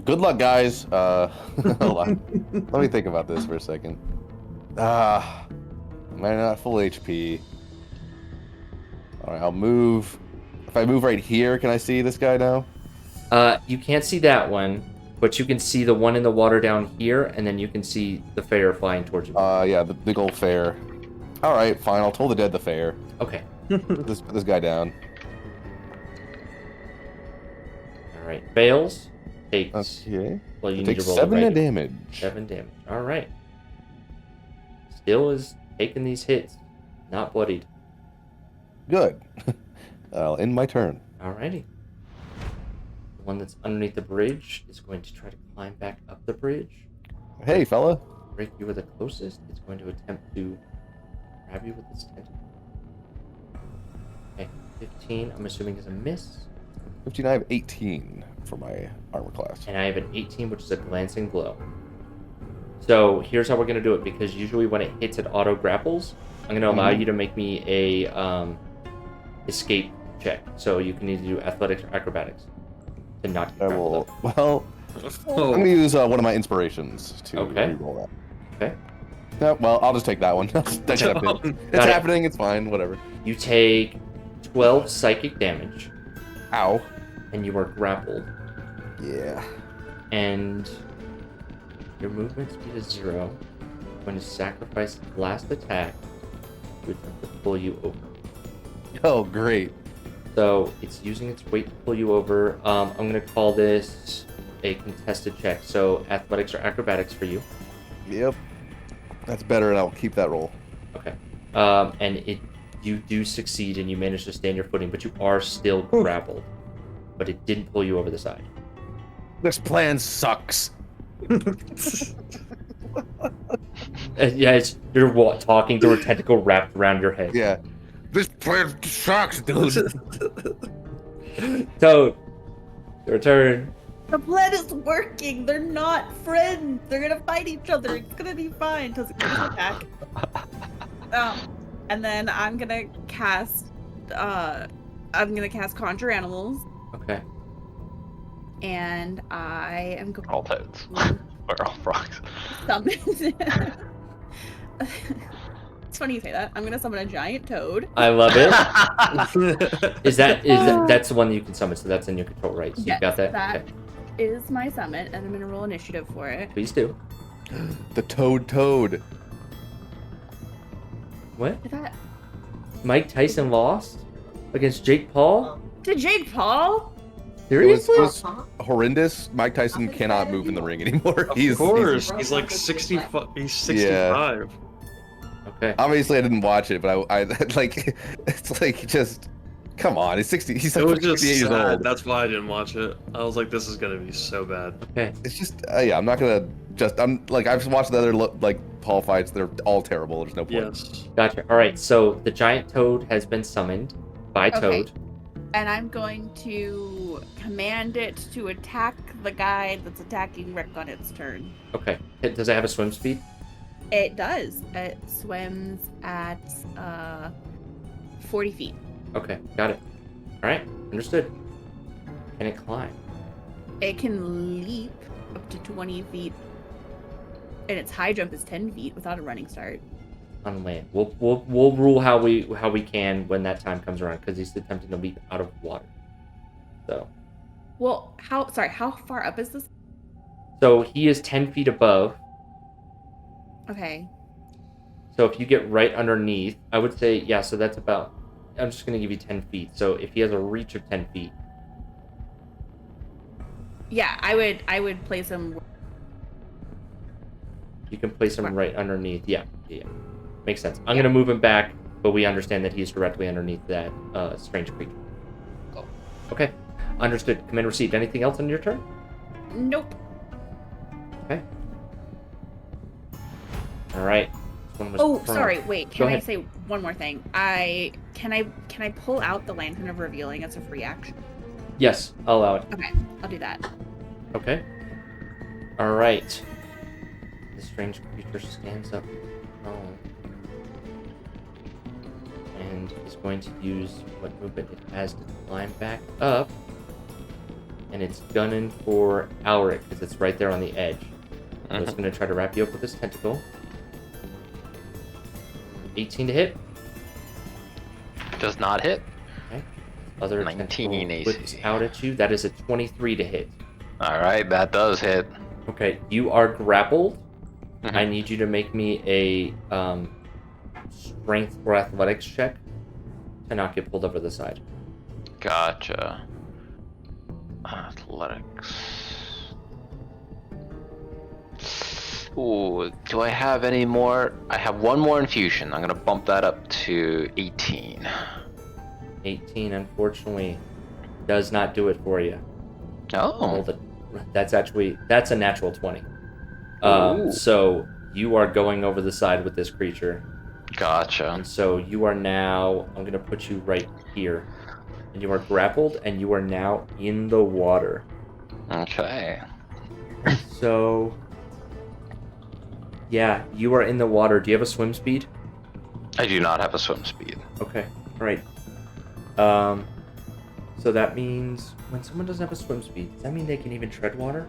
Good luck, guys. Hold on. Let me think about this for a second. Am I not full HP? Alright, I'll move. If I move right here, can I see this guy now? You can't see that one, but you can see the one in the water down here, and then you can see the fair flying towards you. Yeah, the big old fair. Alright, fine. I'll Toll the Dead the fair. Okay. Put this guy down. Alright, fails. Takes. Okay. Well, you need Takes to roll 7 damage. 7 damage. Alright. Still is taking these hits. Not bloodied. Good. I'll end my turn. Alrighty. The one that's underneath the bridge is going to try to climb back up the bridge. Hey, fella. Rick, you were the closest. It's going to attempt to grab you with its tentacle. Okay, 15, I'm assuming is a miss. 15, I have 18 for my armor class. And I have an 18, which is a glancing blow. So here's how we're going to do it, because usually when it hits, it auto grapples. I'm going to allow you to make me a escape check. So you can either do athletics or acrobatics to not get grappled up. Well, I'm going to use one of my inspirations to reroll that. Okay. No, well, I'll just take that one. That should have been. It's happening. It's fine. Whatever. You take 12 psychic damage. Ow. And you are grappled. Yeah. And your movement speed is 0. I'm going to sacrifice its last attack to attempt to pull you over. Oh, great. So it's using its weight to pull you over. I'm going to call this a contested check. So athletics or acrobatics for you. Yep. That's better, and I'll keep that roll. Okay. And you do succeed, and you manage to stand your footing, but you are still grappled. But it didn't pull you over the side. This plan sucks. Yeah, you're talking to a tentacle wrapped around your head. Yeah. This plan sucks, dude. Toad, your turn. The plan is working. They're not friends. They're gonna fight each other. It's gonna be fine until it comes attack. And then I'm gonna cast Conjure Animals. Okay. And I am going All toads. We're all frogs. Summon. It's funny you say that. I'm gonna summon a giant toad. I love it. That's the one that you can summon, so that's in your control, right? So Yes, you got that? that Okay. is my summon, and I'm gonna roll initiative for it. Please do. The toad. What? Is that Mike Tyson lost against Jake Paul? to Jake Paul? Seriously? It was horrendous. Mike Tyson cannot move in the ring anymore. Of course, he's like 65. He's 65. Okay. Obviously, I didn't watch it, but I like. It's like just, come on. He's 60. He's It like was just 68 years sad. old. That's why I didn't watch it. I was like, this is gonna be so bad. Okay. It's just, yeah. I'm not gonna just. I'm like, I've watched the other like Paul fights. They're all terrible. There's no point. Yes. Gotcha. All right. So the giant toad has been summoned by Okay. Toad. And I'm going to command it to attack the guy that's attacking Rick on its turn. Okay. Does it have a swim speed? It does. It swims at 40 feet. Okay. Got it. All right. Understood. Can it climb? It can leap up to 20 feet. And its high jump is 10 feet without a running start. On land. We'll rule how we can when that time comes around because he's attempting to leap out of water. So. Well, how far up is this? So he is 10 feet above. Okay. So if you get right underneath, I would say, yeah, so that's about, I'm just going to give you 10 feet. So if he has a reach of 10 feet. Yeah, I would place him. You can place him right underneath. Yeah. Makes sense. I'm going to move him back, but we understand that he's directly underneath that strange creature. Cool. Okay. Understood. Command received. Anything else on your turn? Nope. Okay. All right. Oh, sorry. Wait. Go Can I ahead. say one more thing? Can I pull out the Lantern of Revealing as a free action? Yes, I'll allow it. Okay, I'll do that. Okay. All right. The strange creature stands up. Oh. And is going to use what movement it has to climb back up. And it's gunning for Alric because it's right there on the edge. So it's going to try to wrap you up with this tentacle. 18 to hit. Does not hit. Okay. Other 19 tentacle AC. whips out at you. That is a 23 to hit. All right, that does hit. Okay, you are grappled. Mhm. I need you to make me a strength or athletics check to not get pulled over the side. Gotcha. Athletics. Ooh, do I have any more? I have one more infusion. I'm gonna bump that up to 18. 18, unfortunately, does not do it for you. Oh. Hold it. That's a natural 20. Ooh. So you are going over the side with this creature. Gotcha. And so you are now, I'm going to put you right here. And you are grappled, and you are now in the water. Okay. So, yeah, you are in the water. Do you have a swim speed? I do not have a swim speed. Okay, all right. So that means when someone doesn't have a swim speed, does that mean they can even tread water?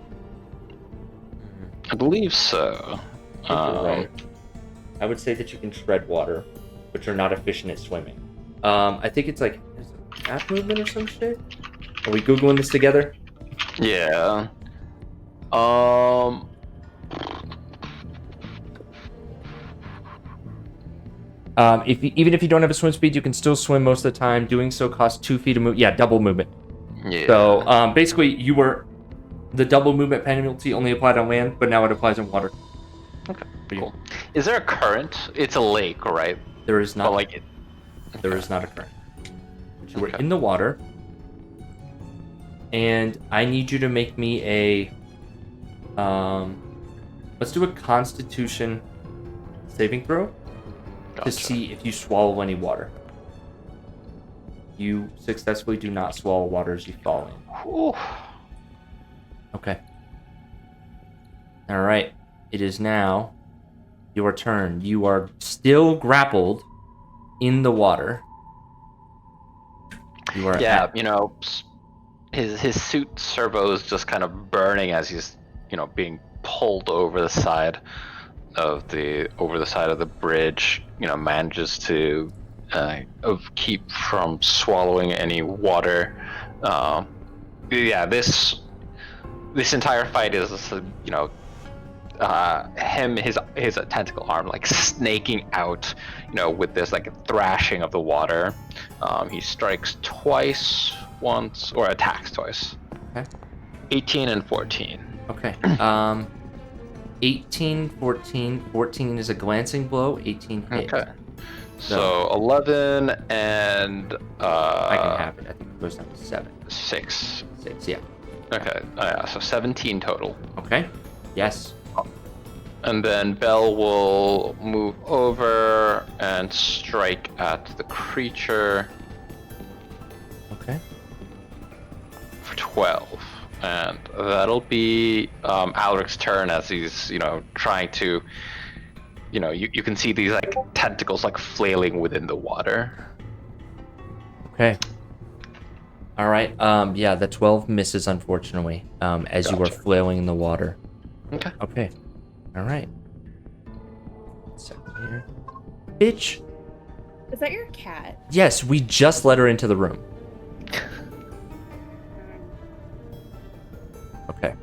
I believe so. I think you're right. I would say that you can tread water, but you're not efficient at swimming. I think it's like half movement or some shit. Are we Googling this together? Yeah. Even if you don't have a swim speed, you can still swim most of the time. Doing so costs 2 feet of movement. Yeah, double movement. Yeah. So basically, the double movement penalty only applied on land, but now it applies on water. Okay. For you. Cool. Is there a current? It's a lake, right? There is not. But like it. There is not a current. But you were Okay. in the water, and I need you to make me a. Let's do a Constitution saving throw to Gotcha. see if you swallow any water. You successfully do not swallow water as you fall in. Whew. Okay. All right. It is now your turn. You are still grappled in the water. You are Yeah, at- you know, his suit servo is just kind of burning as he's, being pulled over the side of the bridge. Manages to keep from swallowing any water. Yeah, this entire fight is his tentacle arm like snaking out, with this like thrashing of the water. He strikes twice, once, or attacks twice. Okay. 18 and 14. Okay. 18, 14. 14 is a glancing blow. 18 hit. Okay. So 11 and I can have it. I think it goes down to 7. 6. 6. Yeah. Okay. So 17 total. Okay. Yes. And then Bell will move over and strike at the creature Okay. for 12. And that'll be Alric's turn as he's, trying to, you can see these like tentacles like flailing within the water. Okay. All right. Yeah, the 12 misses, unfortunately, as you are Gotcha. flailing in the water. Okay. Okay. All right. 1 second here. Bitch. Is that your cat? Yes, we just let her into the room. Okay.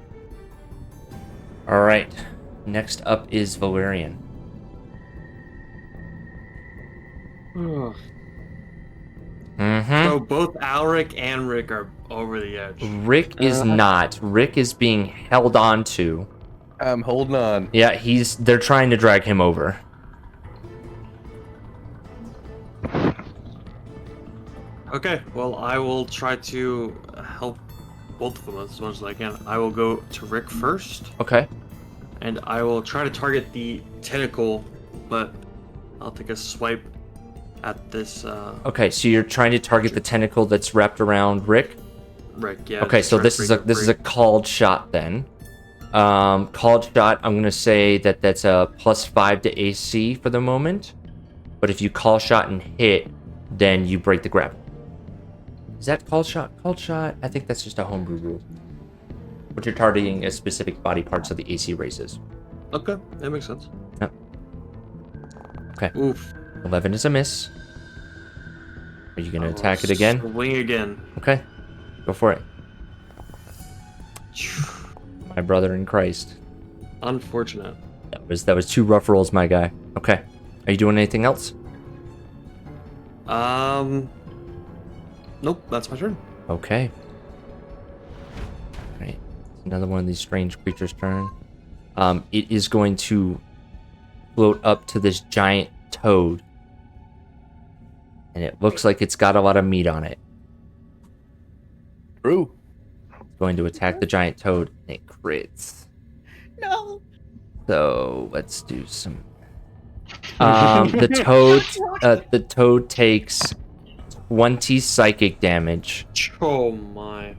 All right. Next up is Valerian. Mm-hmm. So both Alric and Rick are over the edge. Rick is not. Rick is being held on to. I'm holding on. Yeah, they're trying to drag him over. Okay, well, I will try to help both of them as much as I can. I will go to Rick first, Okay. and I will try to target the tentacle, but I'll take a swipe at this Okay, so you're trying to target the tentacle that's wrapped around Rick? Rick. Yeah. Okay, just so try to this is break a called shot then. Called shot, I'm gonna say that's a +5 to AC for the moment. But if you call shot and hit, then you break the grapple. Is that called shot? Called shot? I think that's just a homebrew rule. But you're targeting a specific body parts of the AC raises. Okay, that makes sense. Yep. Okay. Oof. 11 is a miss. Are you gonna I will attack it again? Swing again. Okay. Go for it. My brother in Christ. Unfortunate. That was 2 rough rolls, my guy. Okay. Are you doing anything else? Nope, that's my turn. Okay. Right. Another one of these strange creatures' turn. It is going to float up to this giant toad. And it looks like it's got a lot of meat on it. True. It's going to attack the giant toad, and it crits. No. So let's do some. The toad takes 20 psychic damage. Oh my. And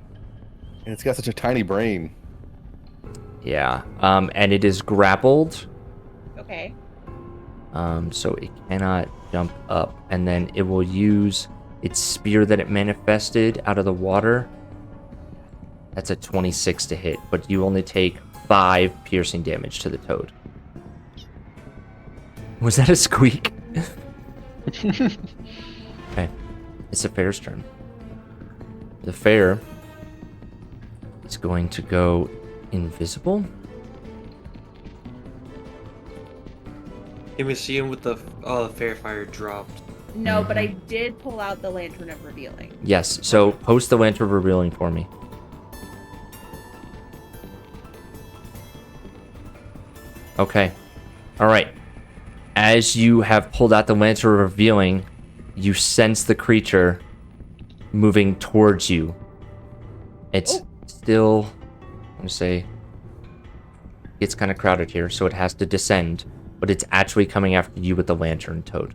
it's got such a tiny brain. Yeah. And it is grappled. Okay. So it cannot jump up, and then it will use its spear that it manifested out of the water. That's a 26 to hit, but you only take 5 piercing damage to the toad. Was that a squeak? Okay. It's the fair's turn. The fair is going to go invisible. Can we see him with the fair fire dropped? No, but I did pull out the Lantern of Revealing. Yes, so post the lantern of revealing for me. Okay. Alright. As you have pulled out the lantern of revealing, you sense the creature moving towards you. It's still, I'm going to say, it's kind of crowded here, so it has to descend, but it's actually coming after you with the lantern, Toad.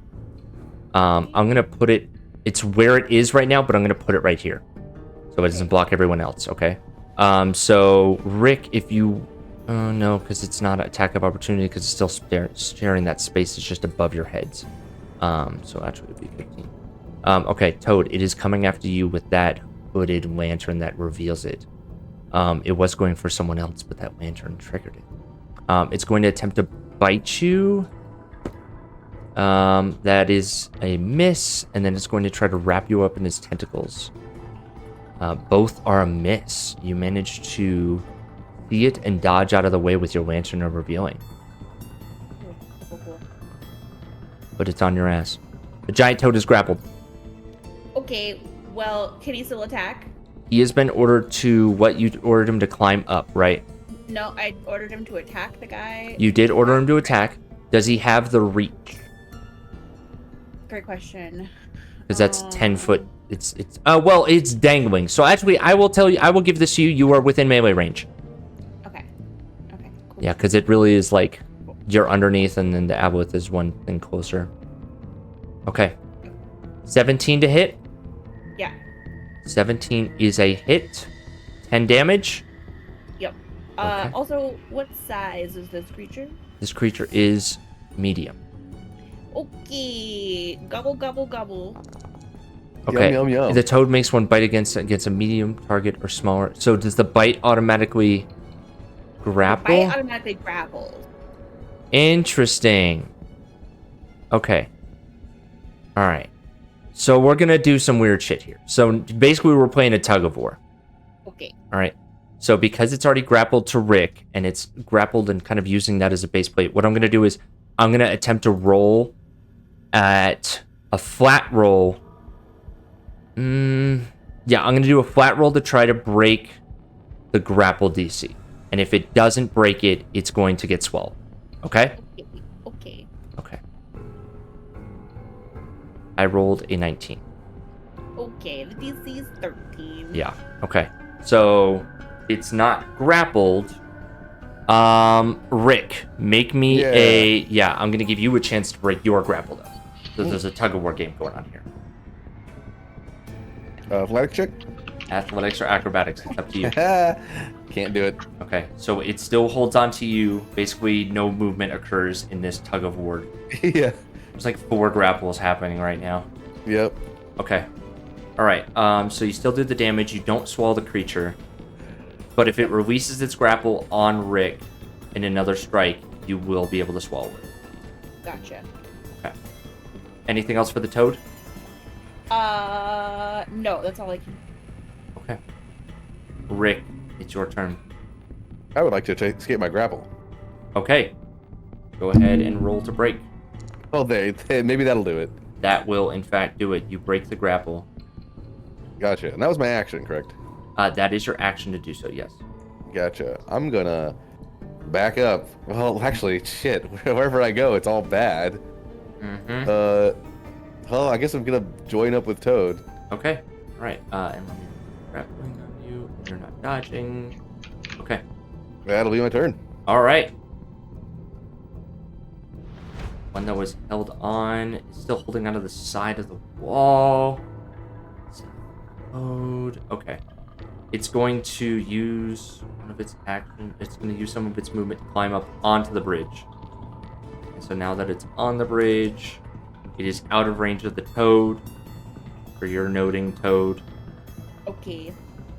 I'm going to put it, it's where it is right now, but I'm going to put it right here, so it doesn't block everyone else, okay? So, Rick, if you, no, because it's not an attack of opportunity, because it's still sharing that space, it's just above your heads. So actually it would be 15. Okay, Toad, it is coming after you with that hooded lantern that reveals it. It was going for someone else, but that lantern triggered it. It's going to attempt to bite you. That is a miss, and then it's going to try to wrap you up in its tentacles. Both are a miss. You manage to see it and dodge out of the way with your lantern of revealing. But it's on your ass. The giant toad is grappled. Okay, well, can he still attack? He has been ordered to what you ordered him to climb up, right? No, I ordered him to attack the guy. You did order him to attack. Does he have the reach? Great question. Because that's 10 foot. Well, it's dangling. So actually, I will tell you, I will give this to you. You are within melee range. Okay. Okay, cool. Yeah, because it really is like you're underneath, and then the aboleth is one thing closer. Okay. 17 to hit. Yeah. 17 is a hit. 10 damage. Yep. Okay. Also, what size is this creature? This creature is medium. Okay. Gobble, gobble, gobble. Okay. Yum, yum, yum. The toad makes one bite against a medium target or smaller. So does the bite automatically grapple? I automatically grapple. Interesting. Okay. All right. So we're going to do some weird shit here. So basically we're playing a tug of war. Okay. All right. So because it's already grappled to Rick and it's grappled and kind of using that as a base plate, what I'm going to do is I'm going to attempt to roll at a flat roll. Yeah, I'm going to do a flat roll to try to break the grapple DC. And if it doesn't break it, it's going to get swallowed. Okay? Okay. Okay. I rolled a 19. Okay, the DC is 13. Yeah. Okay. So it's not grappled. Rick, make me I'm gonna give you a chance to break your grapple though. So there's a tug of war game going on here. Athletic check? Athletics or acrobatics, it's up to you. Can't do it. Okay, so it still holds on to you. Basically, no movement occurs in this tug of war. Yeah. There's like 4 grapples happening right now. Yep. Okay. Alright, so you still do the damage. You don't swallow the creature. But if it releases its grapple on Rick in another strike, you will be able to swallow it. Gotcha. Okay. Anything else for the toad? No, that's all I can. Okay. Rick, it's your turn. I would like to escape my grapple. Okay. Go ahead and roll to break. Oh, maybe that'll do it. That will, in fact, do it. You break the grapple. Gotcha. And that was my action, correct? That is your action to do so, yes. Gotcha. I'm gonna back up. Well, actually, shit. Wherever I go, it's all bad. Mm-hmm. Well, I guess I'm gonna join up with Toad. Okay. All right. And let me grappling on you. You're not dodging. Okay. That'll be my turn. All right. One that was held on is still holding onto the side of the wall. Toad. Okay. It's going to use one of its action. It's going to use some of its movement to climb up onto the bridge. And so now that it's on the bridge, it is out of range of the toad. For your noting, Toad. Okay.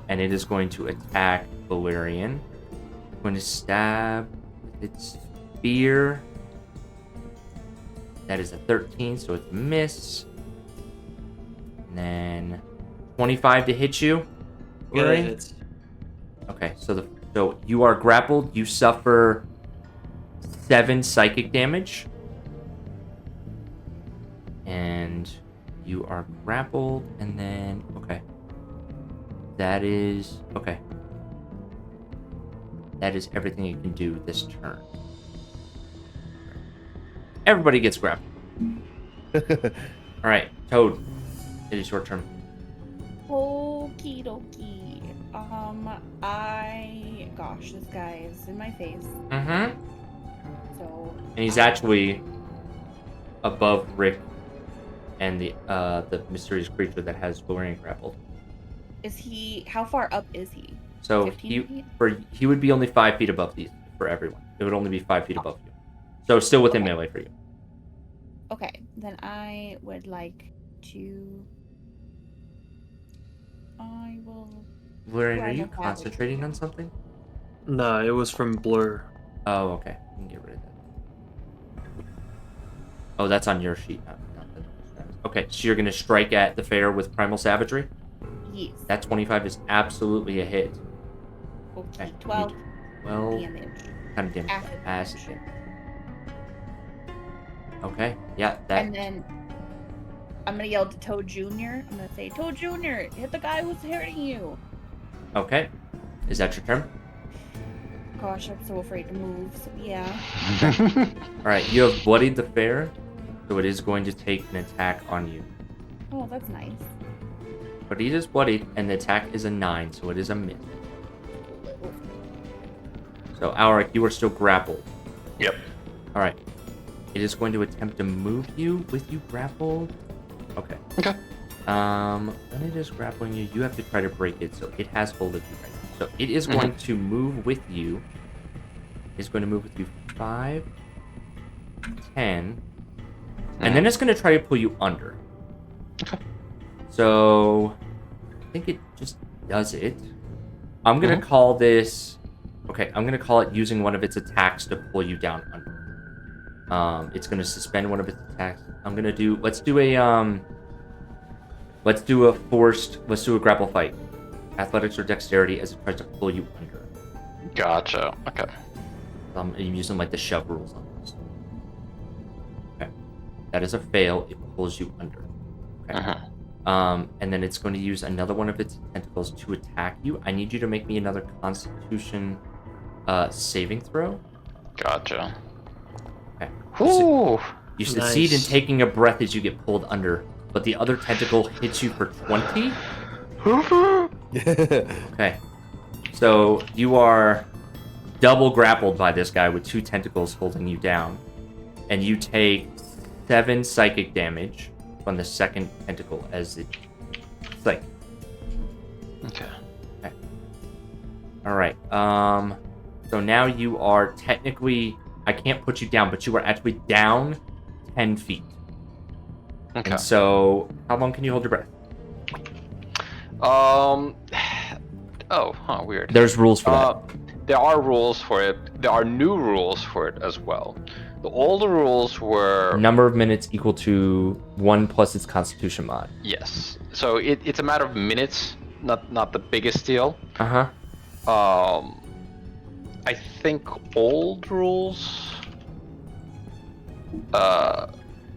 And it is going to attack Valerian. It's going to stab with its spear. That is a 13, so it's a miss. And then 25 to hit you. Valerian? Good. Okay, so you are grappled. You suffer 7 psychic damage. And you are grappled, and then okay. That is everything you can do this turn. Everybody gets grappled. Alright, Toad. It is your turn. Okie dokie. Gosh, this guy is in my face. Mm-hmm. So. And he's actually above Rick and the mysterious creature that has Valerian grappled. Is he? How far up is he? So 15 feet? he would be only 5 feet above these for everyone. It would only be 5 feet above you. So still within melee for you. Okay, then I would like to. I will. Valerian, are Right you above. concentrating on something? No, it was from Blur. Oh, okay. You can get rid of that. Oh, that's on your sheet. Not the okay, so you're going to strike at the fair with Primal Savagery? Yes. That 25 is absolutely a hit. Okay. 12 damage. Kind of damage. Acid Acid damage. damage. Okay, yeah, that. And then I'm gonna yell to Toad Jr. I'm gonna say, Toad Jr., hit the guy who's hurting you. Okay. Is that your turn? Gosh, I'm so afraid to move, so yeah. Alright, you have bloodied the fair, so it is going to take an attack on you. Oh, that's nice. But he is bloodied, and the attack is a 9, so it is a miss. So, Alric, you are still grappled. Yep. Alright. It is going to attempt to move you with you grappled. Okay. Okay. When it is grappling you, you have to try to break it, so it has hold of you right now. So it is going to move with you. It's going to move with you 5, 10, and then it's going to try to pull you under. Okay. So I think it just does it. I'm going to call this... Okay, I'm going to call it using one of its attacks to pull you down under. It's going to suspend one of its attacks. I'm going to do... Let's do a grapple fight. Athletics or dexterity as it tries to pull you under. Gotcha. Okay. I'm using like the shove rules on this. Okay. That is a fail. It pulls you under. Okay. And then it's going to use another one of its tentacles to attack you. I need you to make me another Constitution saving throw. Gotcha. Okay. Ooh. You succeed in Nice. taking a breath as you get pulled under, but the other tentacle hits you for 20. Okay. So you are double grappled by this guy with 2 tentacles holding you down. And you take 7 psychic damage from the second tentacle as it... It's like... Okay. Alright. So now you are technically... I can't put you down, but you are actually down 10 feet. Okay. And so, how long can you hold your breath? Weird. There's rules for that. There are rules for it. There are new rules for it as well. The older rules were Number of minutes equal to 1 plus its Constitution mod. yes. So it's a matter of minutes, not the biggest deal. Uh-huh. I think old rules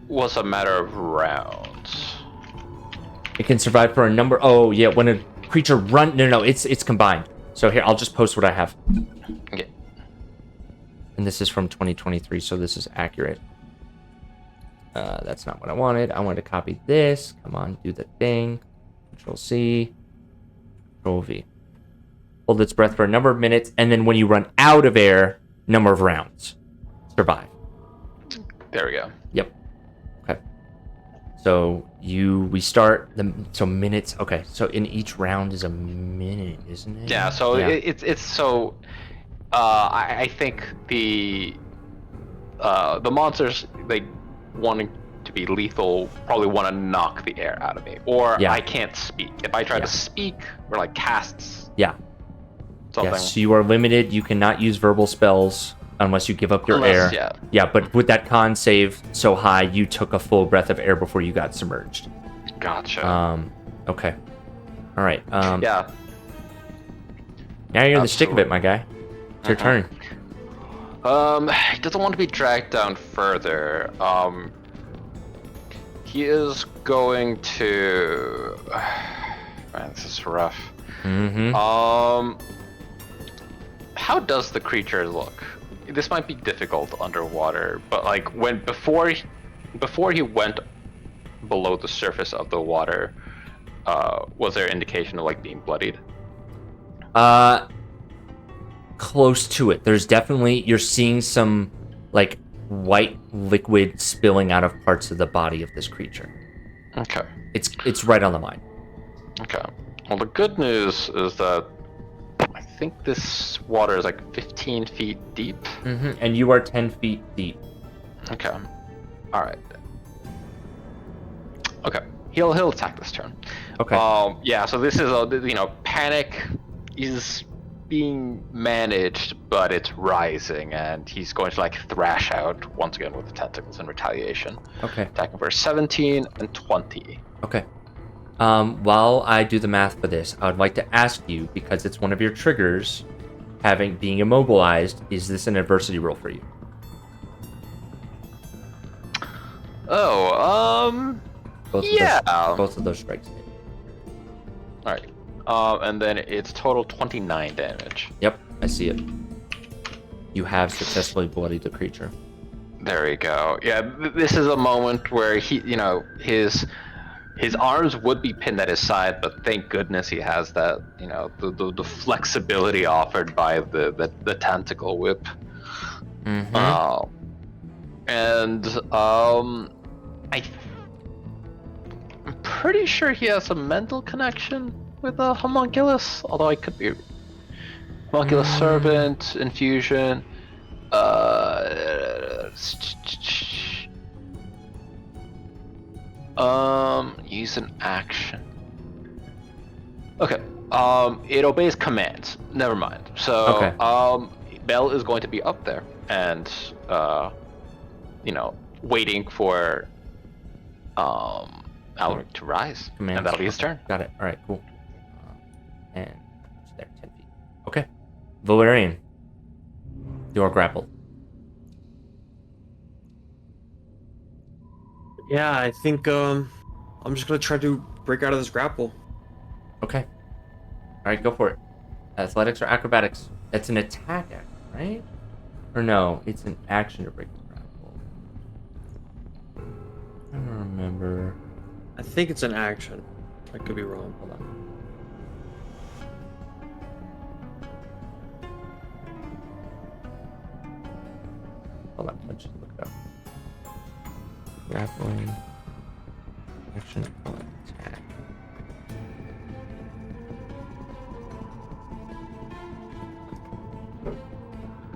was a matter of rounds. It can survive for a number... Oh, yeah, when a creature run... No, it's combined. So here, I'll just post what I have. Okay. And this is from 2023, so this is accurate. That's not what I wanted. I wanted to copy this. Come on, do the thing. Control-C. Control-V. Hold its breath for a number of minutes, and then when you run out of air, number of rounds. Survive. There we go. Yep. Okay. So we start so minutes. Okay. So in each round is a minute, isn't it? Yeah. So it's so. I think the monsters, like wanting to be lethal, probably want to knock the air out of me, or Yeah. I can't speak. If I try to speak or like casts Yeah. something, Yes. You are limited. You cannot use verbal spells unless you give up your air. Yeah. Yeah. But with that con save so high, you took a full breath of air before you got submerged. Gotcha. Okay. All right. Yeah. Now you're in the stick of it, my guy. It's your turn. He doesn't want to be dragged down further. He is going to. Man, this is rough. Mm-hmm. How does the creature look? This might be difficult underwater, but like before he went below the surface of the water, was there indication of like being bloodied? Close to it. There's definitely, you're seeing some like white liquid spilling out of parts of the body of this creature. Okay. It's right on the line. Okay. Well, the good news is that I think this water is like 15 feet deep. Mm-hmm. And you are 10 feet deep. Okay. All right. Okay. He'll attack this turn. Okay. Yeah. So this is a panic is being managed, but it's rising, and he's going to like thrash out once again with the tentacles in retaliation. Okay. Attacking for 17 and 20. Okay. While I do the math for this, I would like to ask you, because it's one of your triggers, being immobilized, is this an adversity roll for you? Oh, yeah. Both of those strikes hit. All right. And then it's total 29 damage. Yep, I see it. You have successfully bloodied the creature. There we go. Yeah, this is a moment where his arms would be pinned at his side, but thank goodness he has that, the flexibility offered by the tentacle whip. Mm-hmm. I'm pretty sure he has a mental connection with a homunculus, although I could be. Homunculus servant, infusion. Use an action. Okay. It obeys commands. Never mind. So, okay. Bell is going to be up there and, waiting for, Alaric to rise, Commands. and that'll be his turn. Got it. All right. Cool. And there, 10 feet. Okay. Valerian, you are grappled. Yeah, I think I'm just gonna try to break out of this grapple. Okay. All right, go for it. Athletics or acrobatics? That's an attack action, right? Or no, it's an action to break the grapple. I don't remember. I think it's an action. I could be wrong. Hold on. Hold on, let's just look it up. Grappling. Action, attack.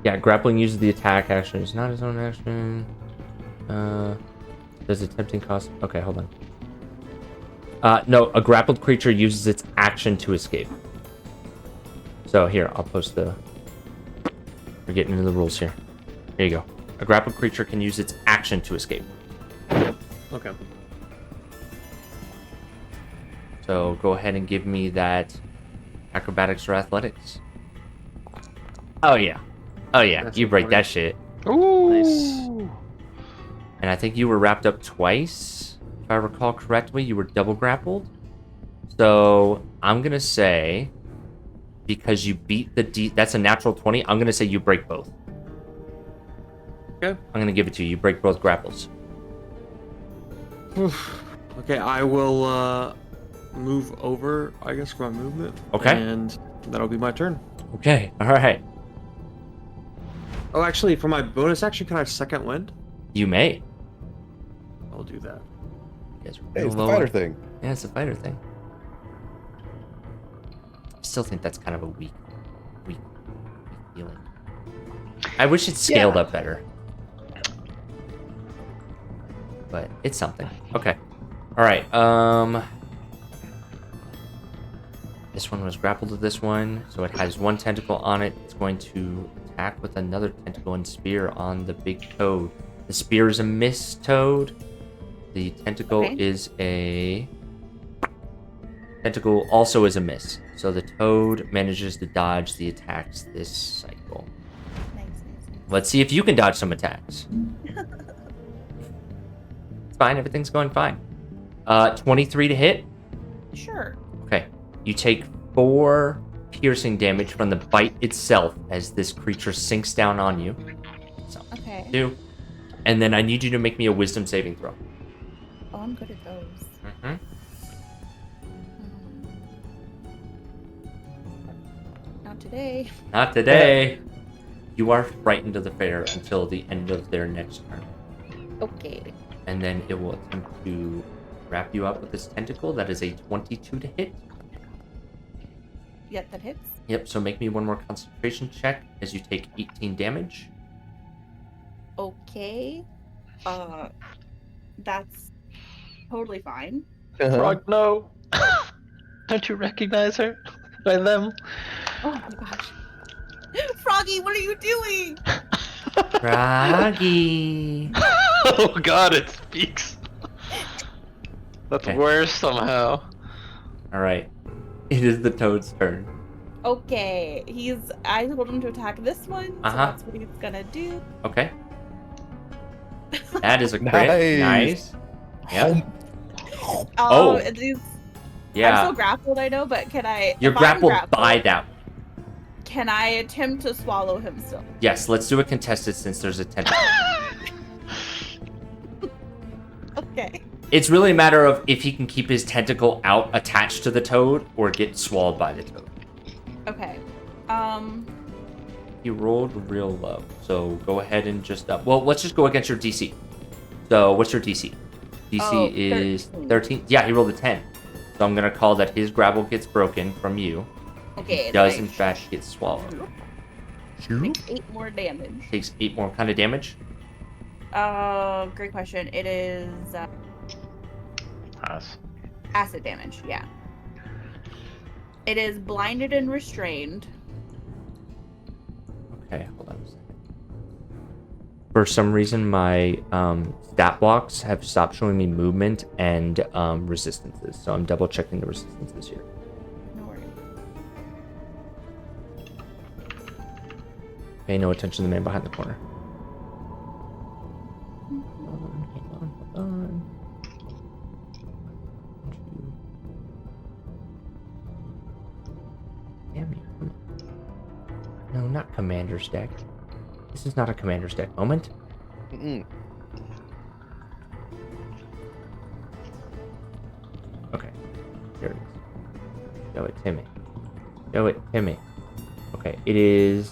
Yeah, grappling uses the attack action. It's not his own action. Does attempting cost... Okay, hold on. No, a grappled creature uses its action to escape. So here, I'll post the... We're getting into the rules here. Here you go. A grappled creature can use its action to escape. Okay. So go ahead and give me that acrobatics or athletics. Oh yeah. Oh yeah, That's you break important. that shit. Ooh. Nice. And I think you were wrapped up twice, if I recall correctly. You were double grappled. So I'm gonna say, because you beat the that's a natural 20. I'm gonna say you break both. Okay. I'm gonna give it to you. You break both grapples. Okay, I will move over, I guess, for my movement. Okay. And that'll be my turn. Okay. All right. Oh, actually, for my bonus action, can I have second wind? You may. I'll do that. You guys are Hey, real it's the low fighter on- thing. Yeah, it's a fighter thing. I still think that's kind of a weak feeling. I wish it scaled up better. But it's something. Okay. All right. This one was grappled to this one, so it has one tentacle on it. It's going to attack with another tentacle and spear on the big toad. The spear is a miss, toad. The tentacle is a... Tentacle also is a miss. So the toad manages to dodge the attacks this cycle. Nice. Let's see if you can dodge some attacks. It's fine. Everything's going fine. 23 to hit. Sure. Okay. You take 4 piercing damage from the bite itself as this creature sinks down on you. So, Okay. 2. And then I need you to make me a wisdom saving throw. Oh, I'm good at those. Mm-hmm. Not today. Not today. You are frightened of the fair until the end of their next turn. Okay. And then it will attempt to wrap you up with this tentacle. That is a 22 to hit. Yep, that hits. Yep, so make me one more concentration check as you take 18 damage. Okay. That's totally fine. Frog, no. Don't you recognize her by them? Oh my gosh. Froggy, what are you doing? Froggy. Oh god, it speaks. That's Okay. worse somehow. All right. It is the toad's turn. Okay, I told him to attack this one, so Uh-huh. that's what he's gonna do. Okay. That is a crit. Nice. Nice. Yep. Oh, Oh. I'm Yeah. still grappled, I know, but can I? You're if I'm grappled by that. Can I attempt to swallow him still? Yes, let's do a contested since there's a tentacle. Okay. It's really a matter of if he can keep his tentacle out attached to the toad or get swallowed by the toad. Okay. He rolled real low, so go ahead and just well, let's just go against your DC. So what's your DC? DC is 13. Yeah, he rolled a 10. So I'm gonna call that his grapple gets broken from you. Okay. He does nice. in fact get swallowed. Takes 8 more damage. Takes 8 more kind of damage. Great question. It is Pass. acid damage. Yeah. It is blinded and restrained. Okay, hold on a second. For some reason, my stat blocks have stopped showing me movement and resistances, so I'm double checking the resistances here. No worries. Pay no attention to the man behind the corner. Hold on. Damn you. Come on. No, not Commander's deck. This is not a Commander's deck moment. Mm-mm. Okay. There it is. Show it to me. Show it to me. Okay, it is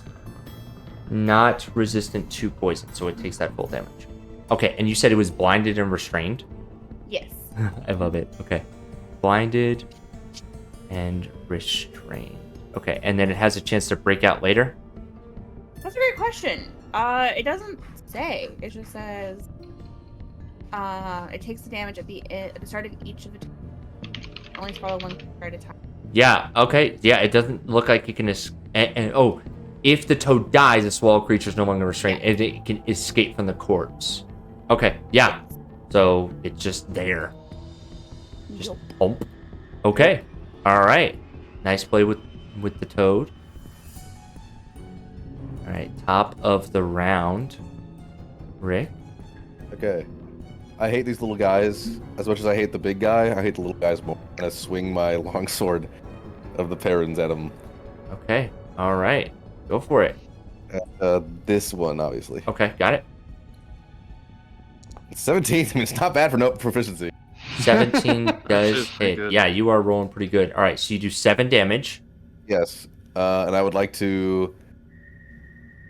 not resistant to poison, so it takes that full damage. Okay, and you said it was blinded and restrained? Yes. I love it. Okay. Blinded and restrained. Okay, and then it has a chance to break out later? That's a great question. It doesn't say. It just says it takes the damage at the start of each of the only swallow one at a time. Yeah, okay. Yeah, it doesn't look like it can oh, if the toad dies, the swallow creature is no longer restrained, and it can escape from the corpse. Okay, yeah. So it's just there. Just Yup. bump. Okay. Alright. Nice play with the toad. Alright, top of the round. Rick. Okay. I hate these little guys as much as I hate the big guy. I hate the little guys more. I'm gonna swing my longsword of the parents at him. Okay. Alright. Go for it. This one, obviously. Okay, got it. 17. I mean, it's not bad for no proficiency. 17 does is pretty hit. good. Yeah, you are rolling pretty good. Alright, so you do 7 damage. Yes. And I would like to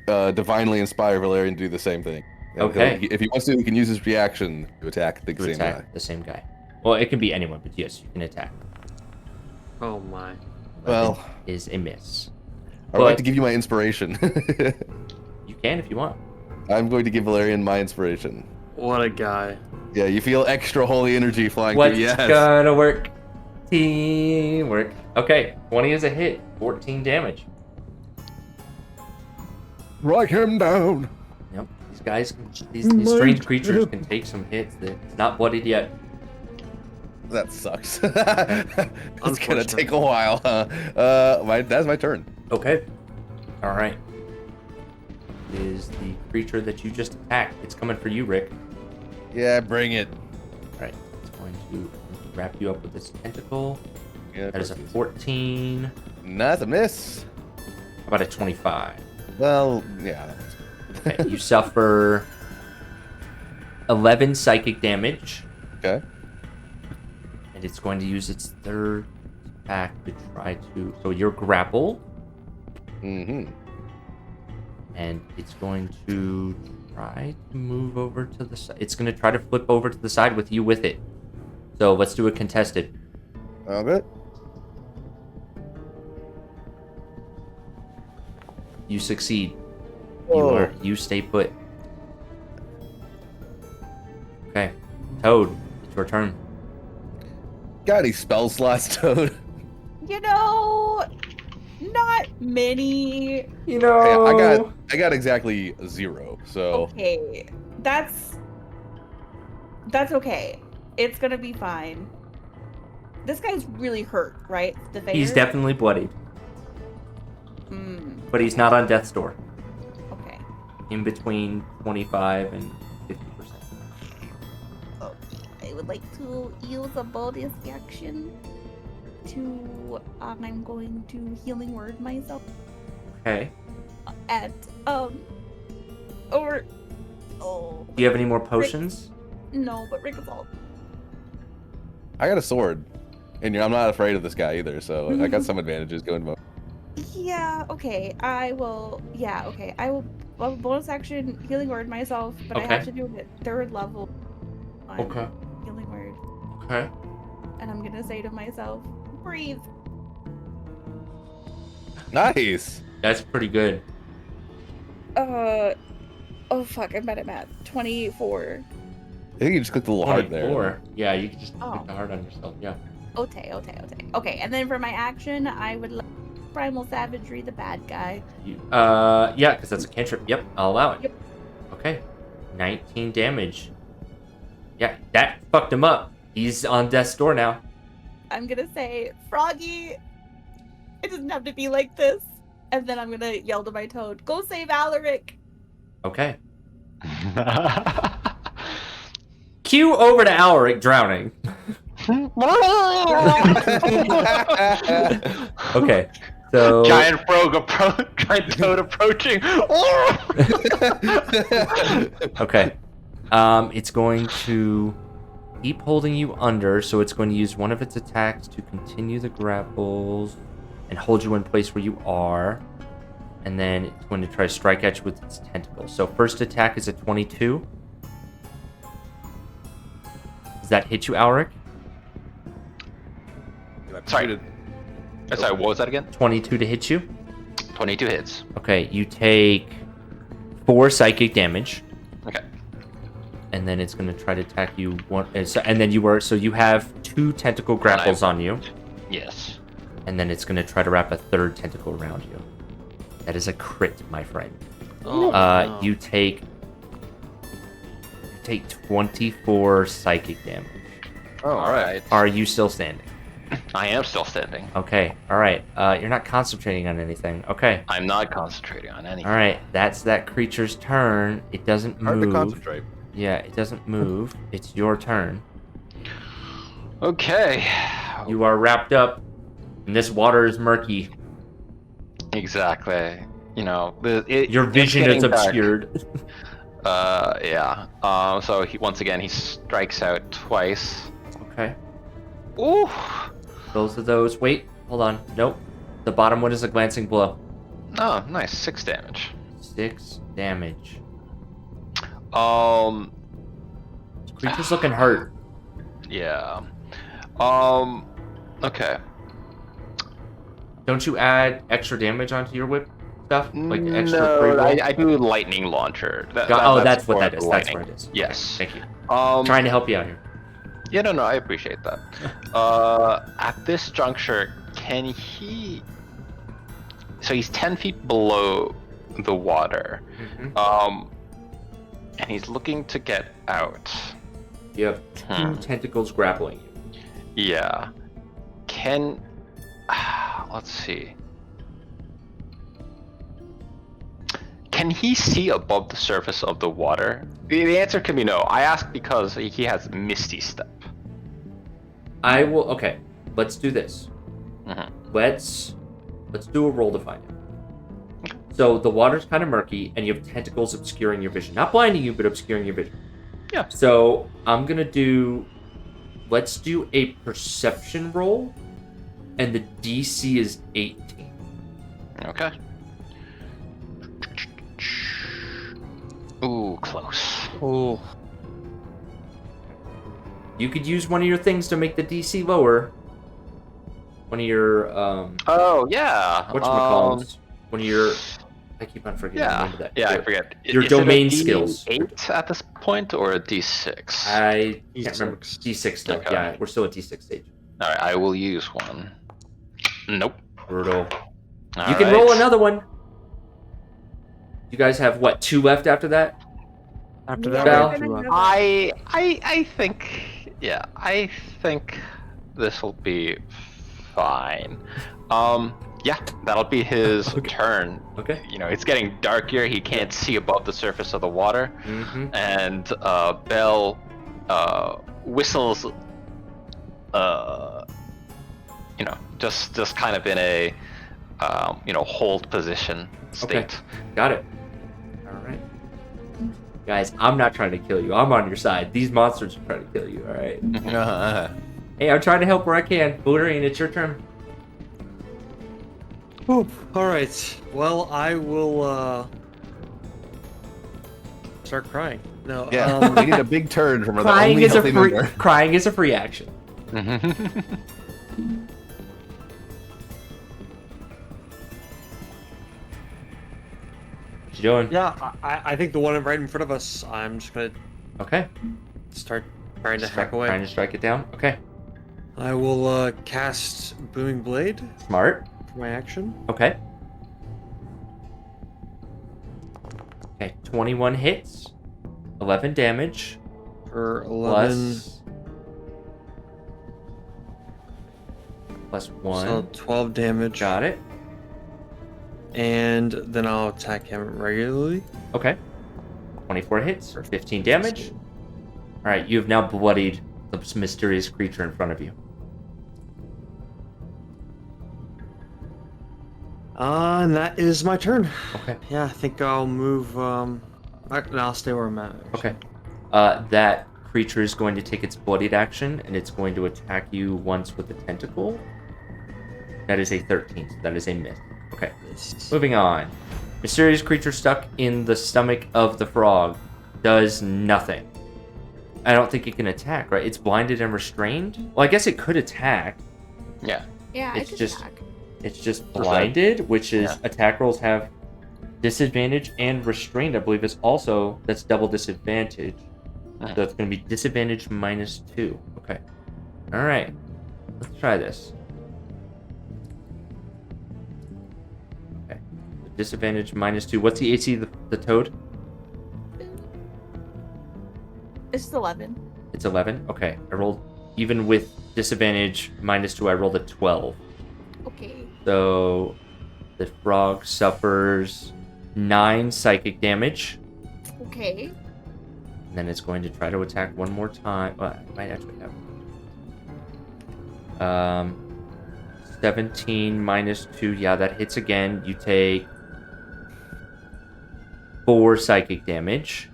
divinely inspire Valerian to do the same thing. And Okay. if he wants to, he can use his reaction to attack the To same attack guy. the same guy. Well, it can be anyone, but yes, you can attack. Oh my. Well, Is a miss. I would like But- to give you my inspiration. You can if you want. I'm going to give Valerian my inspiration. What a guy. Yeah, you feel extra holy energy flying What's through. Yes. gonna work? Teamwork. Okay, 20 is a hit. 14 damage. Strike him down. Yep. These guys, these strange creatures can take some hits. It's not bloodied yet. That sucks. It's gonna Unfortunate. take a while. That's my turn. Okay. All right. Is the creature that you just attacked? It's coming for you, Rick. Yeah, bring it. All right. It's going to wrap you up with this tentacle. Yeah, That is a 14. That's a miss. How about a 25? Well, yeah. Okay. You suffer 11 psychic damage, Okay. and it's going to use its third attack to try to. So you're grappled, Mm-hmm. and it's going to try to move over to the side. It's going to try to flip over to the side with you with it. So let's do a contested. All good. You succeed. Whoa. You stay put. Okay, Toad, it's your turn. Got any spell slots, Toad? You know, not many. You know. Hey, I got exactly 0. So Okay, that's okay. It's gonna be fine. This guy's really hurt, right? The He's Vader? definitely bloodied, but he's not on death's door. Okay. In between 25 and 50%. I would like to use a bonus action to I'm going to healing word myself Okay. at or oh Do you have any more potions? no, but Rick is all I got a sword, and I'm not afraid of this guy either. So I got some advantages going. yeah, okay. I will bonus action healing word myself, but I have Okay. to do it at 3rd level on Okay. healing word. Okay. And I'm gonna say to myself, breathe. Nice. That's pretty good. Oh fuck, I'm bad at math. 24. I think you just clicked a little hard there. 24. Yeah, you can just Oh. put the hard on yourself. Yeah. Okay. Okay, and then for my action, I would like Primal Savagery, the bad guy. Yeah, because that's a cantrip. Yep, I'll allow it. Yep. Okay. 19 damage. Yeah, that fucked him up. He's on death's door now. I'm gonna say, Froggy, it doesn't have to be like this. And then I'm gonna yell to my toad, go save Alaric! Okay. Cue over to Alaric drowning. Okay. So Giant giant toad approaching. okay. It's going to keep holding you under, so it's going to use one of its attacks to continue the grapples and hold you in place where you are. And then it's going to try to strike at you with its tentacles. So first attack is a 22. Does that hit you, Alaric? Sorry. Sorry, what was that again? 22 to hit you? 22 hits. Okay, you take 4 psychic damage. Okay. And then it's going to try to attack you and then you have 2 tentacle grapples on you. Yes. And then it's going to try to wrap a 3rd tentacle around you. That is a crit, my friend. Oh, no. You take 24 psychic damage. Oh, all right. Are you still standing? I am still standing. Okay, all right. You're not concentrating on anything. Okay. I'm not concentrating on anything. All right, that's that creature's turn. It doesn't Hard to move. concentrate. Yeah, it doesn't move. It's your turn. Okay. You are wrapped up, and this water is murky. Exactly. You know, Your vision is obscured. Yeah. So once again, he strikes out twice. Okay. Ooh. Both of those. Wait, hold on. Nope. The bottom one is a glancing blow. Oh, nice. 6 damage. 6 damage. This creature's looking hurt. Yeah. Okay. Don't you add extra damage onto your whip stuff? Like extra No, pre-roll? I do lightning launcher. That's what for that is. That's lightning. what it is. Yes. Thank you. Um, Trying to help you out here. Yeah, no, I appreciate that. At this juncture, can he? So he's 10 feet below the water. Mm-hmm. And he's looking to get out. You have 2 tentacles grappling you. Yeah. Let's see. Can he see above the surface of the water? The answer can be no. I ask because he has Misty Step. I will. Okay, let's do this. Mhm. Let's do a roll to find him. So the water's kind of murky, and you have tentacles obscuring your vision. Not blinding you, but obscuring your vision. Yeah. So I'm gonna do. Let's do a perception roll, and the DC is 18. Okay. Ooh, close. Oh, You could use one of your things to make the DC lower. One of your Oh yeah. whatchamacallits. One of your. I keep on forgetting the name of that. Yeah, I forget. Your Is domain it a skills. D8 at this point or a D6? I can't remember. D6. D6 still. Okay. Yeah, we're still at D6 stage. All right, I will use one. Nope. Brutal. You can roll another one. You guys have what, 2 left after that? After Yeah, that, Val? we have two left. I think, yeah, I think this will be fine. Yeah, that'll be his turn. Okay. You know, it's getting dark here. He can't see above the surface of the water, and Bell whistles. You know, just kind of in a hold position state. Okay. Got it. All right. Guys, I'm not trying to kill you. I'm on your side. These monsters are trying to kill you, all right? Hey, I'm trying to help where I can. Valerian, it's your turn. All right. Well, I will start crying. No. Yeah, we need a big turn from the Crying only is healthy member. crying is a free action. What you doing? Yeah, I think the one right in front of us. I'm just gonna Okay. start trying to hack away. Trying to strike it down. Okay. I will cast Booming Blade Smart. for my action. Okay. Okay. 21 hits. 11 damage. For 11. Plus 1. So 12 damage. Got it. And then I'll attack him regularly. Okay. 24 hits for 15 damage. Alright, you have now bloodied this mysterious creature in front of you. And that is my turn. Okay. Yeah, I think I'll move. I'll stay where I'm at. Okay. That creature is going to take its bloodied action, and it's going to attack you once with a tentacle. That is a 13, so that is a miss. Okay. Moving on. Mysterious creature stuck in the stomach of the frog does nothing. I don't think it can attack, right? It's blinded and restrained? Well, I guess it could attack. Yeah. Yeah, It's I could just- attack. It's just blinded, which is attack rolls have disadvantage, and restrained, I believe, is also, that's double disadvantage. So it's going to be disadvantage -2. Okay. All right. Let's try this. Okay. Disadvantage -2. What's the AC of the toad? It's just 11. It's 11? Okay. I rolled, even with disadvantage -2, I rolled a 12. Okay. So the frog suffers 9 psychic damage. Okay. And then it's going to try to attack one more time. Well, it might actually have. 17 -2. Yeah, that hits again. You take 4 psychic damage.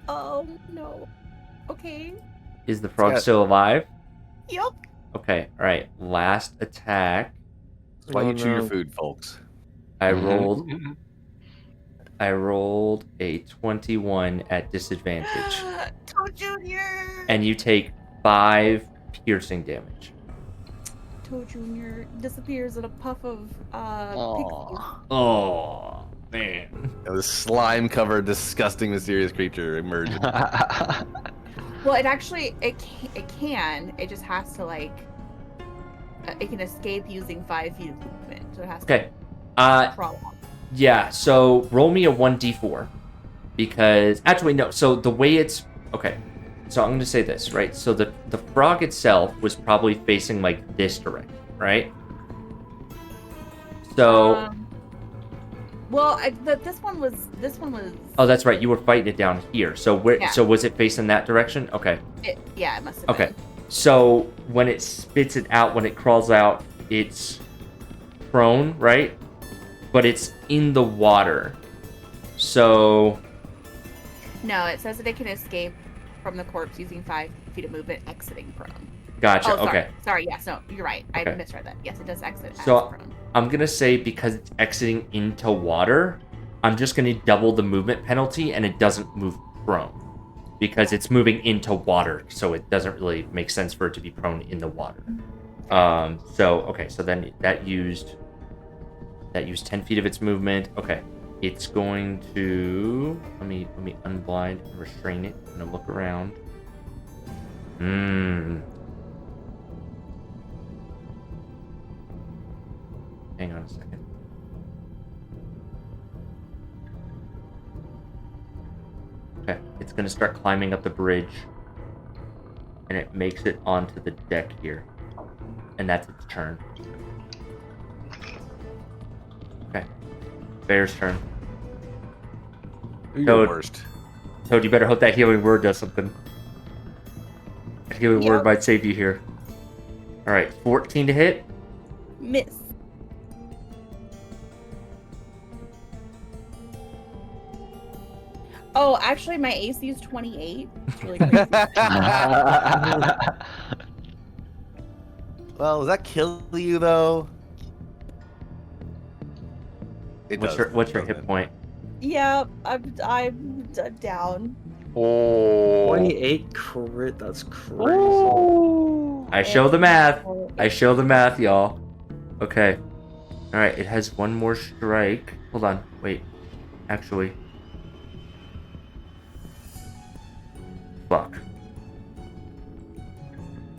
Oh, no. Okay. Is the frog Yeah. still alive? Yup. Okay, alright. Last attack. That's why you chew your no. food, folks. I rolled a 21 at disadvantage. Toad Jr. And you take 5 piercing damage. Toad Jr. disappears in a puff of pixie. Oh, man. This slime-covered, disgusting, mysterious creature emerges. Well, it actually it can. It just has to it can escape using 5 feet of movement. So it has Okay. to crawl on. Yeah, so roll me a 1d4. Because, actually, no. So the way it's... Okay. So I'm going to say this, right? So the frog itself was probably facing, like, this direction, right? So... Well, this one was. Oh, that's right. You were fighting it down here. So where? Yeah. So was it facing that direction? Okay. It must have Okay. been. So when it spits it out, when it crawls out, it's prone, right? But it's in the water. So No, it says that it can escape from the corpse using 5 feet of movement, exiting prone. gotcha. Oh, sorry. Okay. Sorry. Yes. No, you're right. Okay. I misread that. Yes, it does exit as So- prone. I'm gonna say because it's exiting into water, I'm just gonna double the movement penalty, and it doesn't move prone because it's moving into water, so it doesn't really make sense for it to be prone in the water. So okay, so then that used 10 feet of its movement. Okay, it's going to let me unblind and restrain it and look around. Hang on a second. Okay, it's gonna start climbing up the bridge, and it makes it onto the deck here, and that's its turn. Okay, Bear's turn. You're Toad. the worst. Toad, you better hope that healing word does something. That healing word Yep. might save you here. All right, 14 to hit. Miss. Oh, actually, my AC is 28. It's really crazy. Well, does that kill you though? It What's does, your doesn't hit it? point? Yeah, I'm down. Oh. 28 crit. That's crazy. I show the math. I show the math, y'all. Okay. All right, it has one more strike. Hold on. Wait. Actually. Fuck.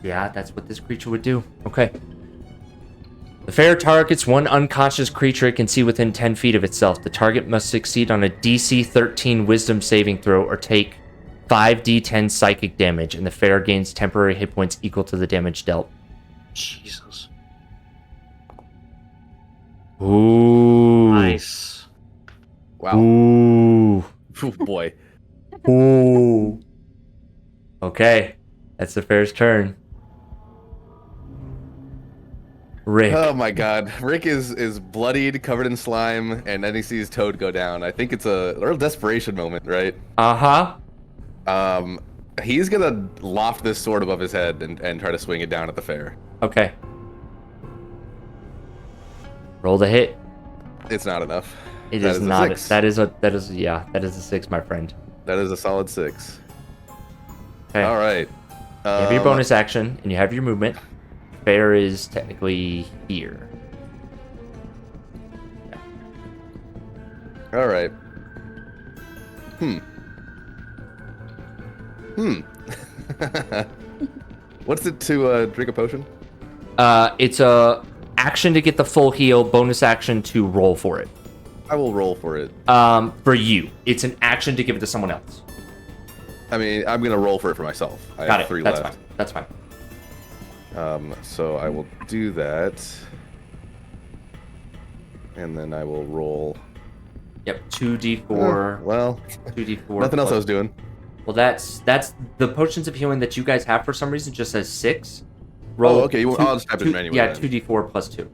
Yeah, that's what this creature would do. Okay. The fair targets one unconscious creature it can see within 10 feet of itself. The target must succeed on a DC 13 wisdom saving throw or take 5d10 psychic damage, and the fair gains temporary hit points equal to the damage dealt. Jesus. Ooh. Nice. Wow. Ooh. Oh, boy. Ooh. Okay. That's the fair's turn. Rick. Oh my god. Rick is bloodied, covered in slime, and then he sees Toad go down. I think it's a real desperation moment, right? Uh-huh. He's gonna loft this sword above his head and try to swing it down at the fair. Okay. Roll the hit. It's not enough. It That is is a not. 6. That is a 6, my friend. That is a solid 6. Okay. All right. You have your bonus action, and you have your movement. Fair is technically here. All right. What's it to drink a potion? It's a action to get the full heal, bonus action to roll for it. I will roll for it. For you. It's an action to give it to someone else. I mean, I'm gonna roll for it for myself. I Got have it. 3 That's left. fine. That's fine. So I will do that. And then I will roll. Yep, 2d4. Well, 2d4. nothing else I plus- was doing. Well, that's the potions of healing that you guys have for some reason just says 6. Roll. Oh, okay. I'll just type it in anyway. Yeah, then. 2d4 plus 2.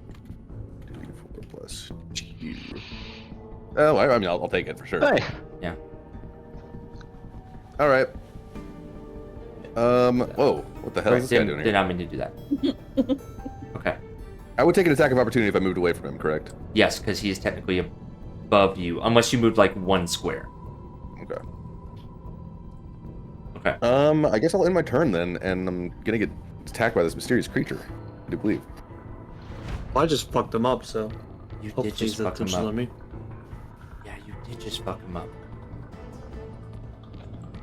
2d4 plus 2. Oh, I mean, I'll take it for sure. Hey. Yeah. All right. Whoa. What the hell is this guy doing Did here? not mean to do that. Okay. I would take an attack of opportunity if I moved away from him, correct? Yes, because he is technically above you, unless you moved like 1 square. Okay. Okay. I guess I'll end my turn then, and I'm gonna get attacked by this mysterious creature. I do believe. Well, I just fucked him up, so You hopefully did just he's fuck him attention up. on me. Yeah, you did just fuck him up.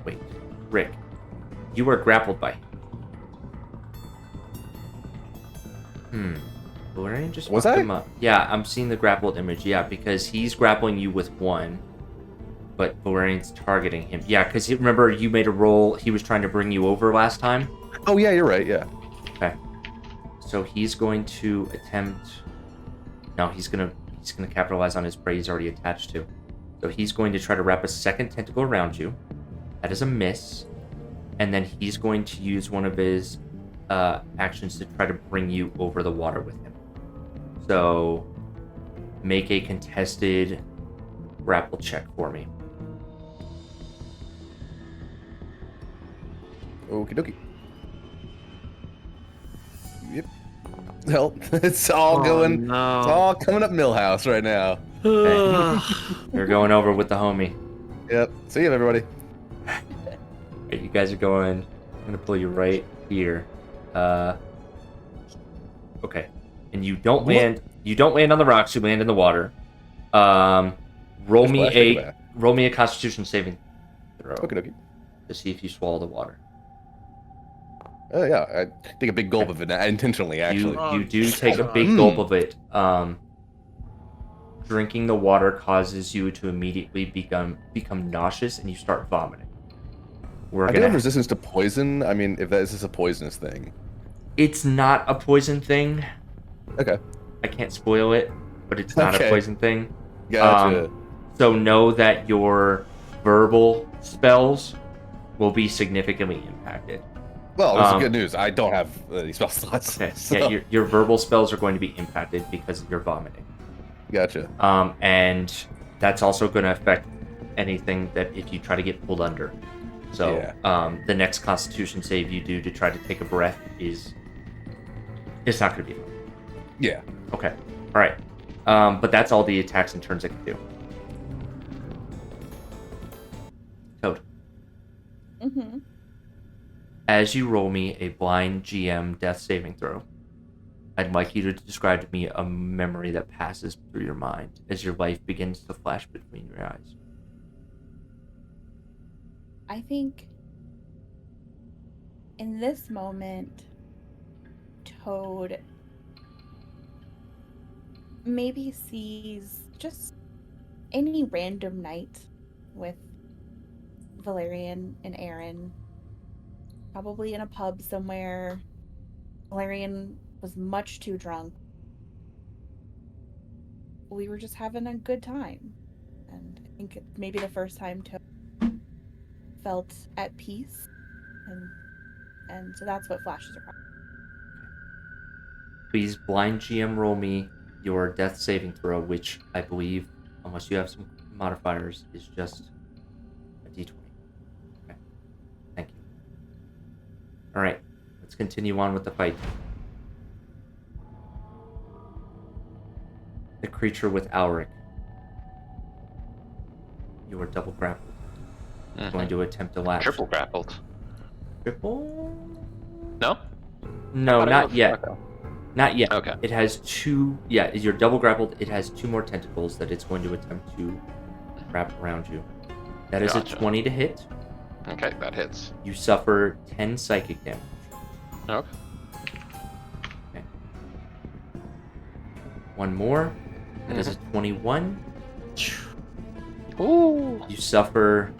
Wait, Rick, you were grappled by him. Valerian just Was fucked I? him up. Yeah, I'm seeing the grappled image. Yeah, because he's grappling you with 1, but Valerian's targeting him. Yeah, because remember you made a roll. He was trying to bring you over last time. Oh yeah, you're right. Yeah. Okay. So he's going to attempt. No, he's gonna capitalize on his prey he's already attached to. So he's going to try to wrap a second tentacle around you. That is a miss. And then he's going to use one of his actions to try to bring you over the water with him. So make a contested grapple check for me. Okie dokie. Yep. Well, it's all going. It's No. all coming up Millhouse right now. You're going over with the homie. Yep. See you, everybody. Right, you guys are going. I'm gonna pull you right here. Okay. And you don't land. You don't land on the rocks. You land in the water. Roll me Splash, take it a back. roll me a Constitution saving throw Okie dokie. to see if you swallow the water. Yeah, I take a big gulp of it intentionally, actually. You do take a big gulp of it. drinking the water causes you to immediately become nauseous and you start vomiting. I do have resistance to poison. I mean, if that is just a poisonous thing. It's not a poison thing. Okay. I can't spoil it, but it's not a poison thing. Gotcha. So know that your verbal spells will be significantly impacted. Well, this is good news. I don't have any spell slots. Okay. So. Yeah, your verbal spells are going to be impacted because of your vomiting. Gotcha. And that's also going to affect anything that if you try to get pulled under. So the next Constitution save you do to try to take a breath it's not going to be fun. Yeah. Okay. All right. But that's all the attacks and turns it can do. Code. Mm-hmm. As you roll me a blind GM death saving throw, I'd like you to describe to me a memory that passes through your mind as your life begins to flash between your eyes. I think in this moment, Toad maybe sees just any random night with Valerian and Aaron, probably in a pub somewhere. Valerian was much too drunk. We were just having a good time. And I think it's maybe the first time Toad felt at peace. And so that's what flashes across. Please blind GM roll me your death saving throw, which I believe, unless you have some modifiers, is just a d20. Okay. Thank you. Alright, let's continue on with the fight. The creature with Alric. You are double grappled. Going to attempt to latch. Triple grappled. Triple? No? No, not yet. Okay. Not yet. Okay. It has two. Yeah, you're double grappled. It has two more tentacles that it's going to attempt to wrap around you. That is Gotcha. a 20 to hit. Okay, that hits. You suffer 10 psychic damage. Okay. Okay. One more. That is a 21. Ooh. You suffer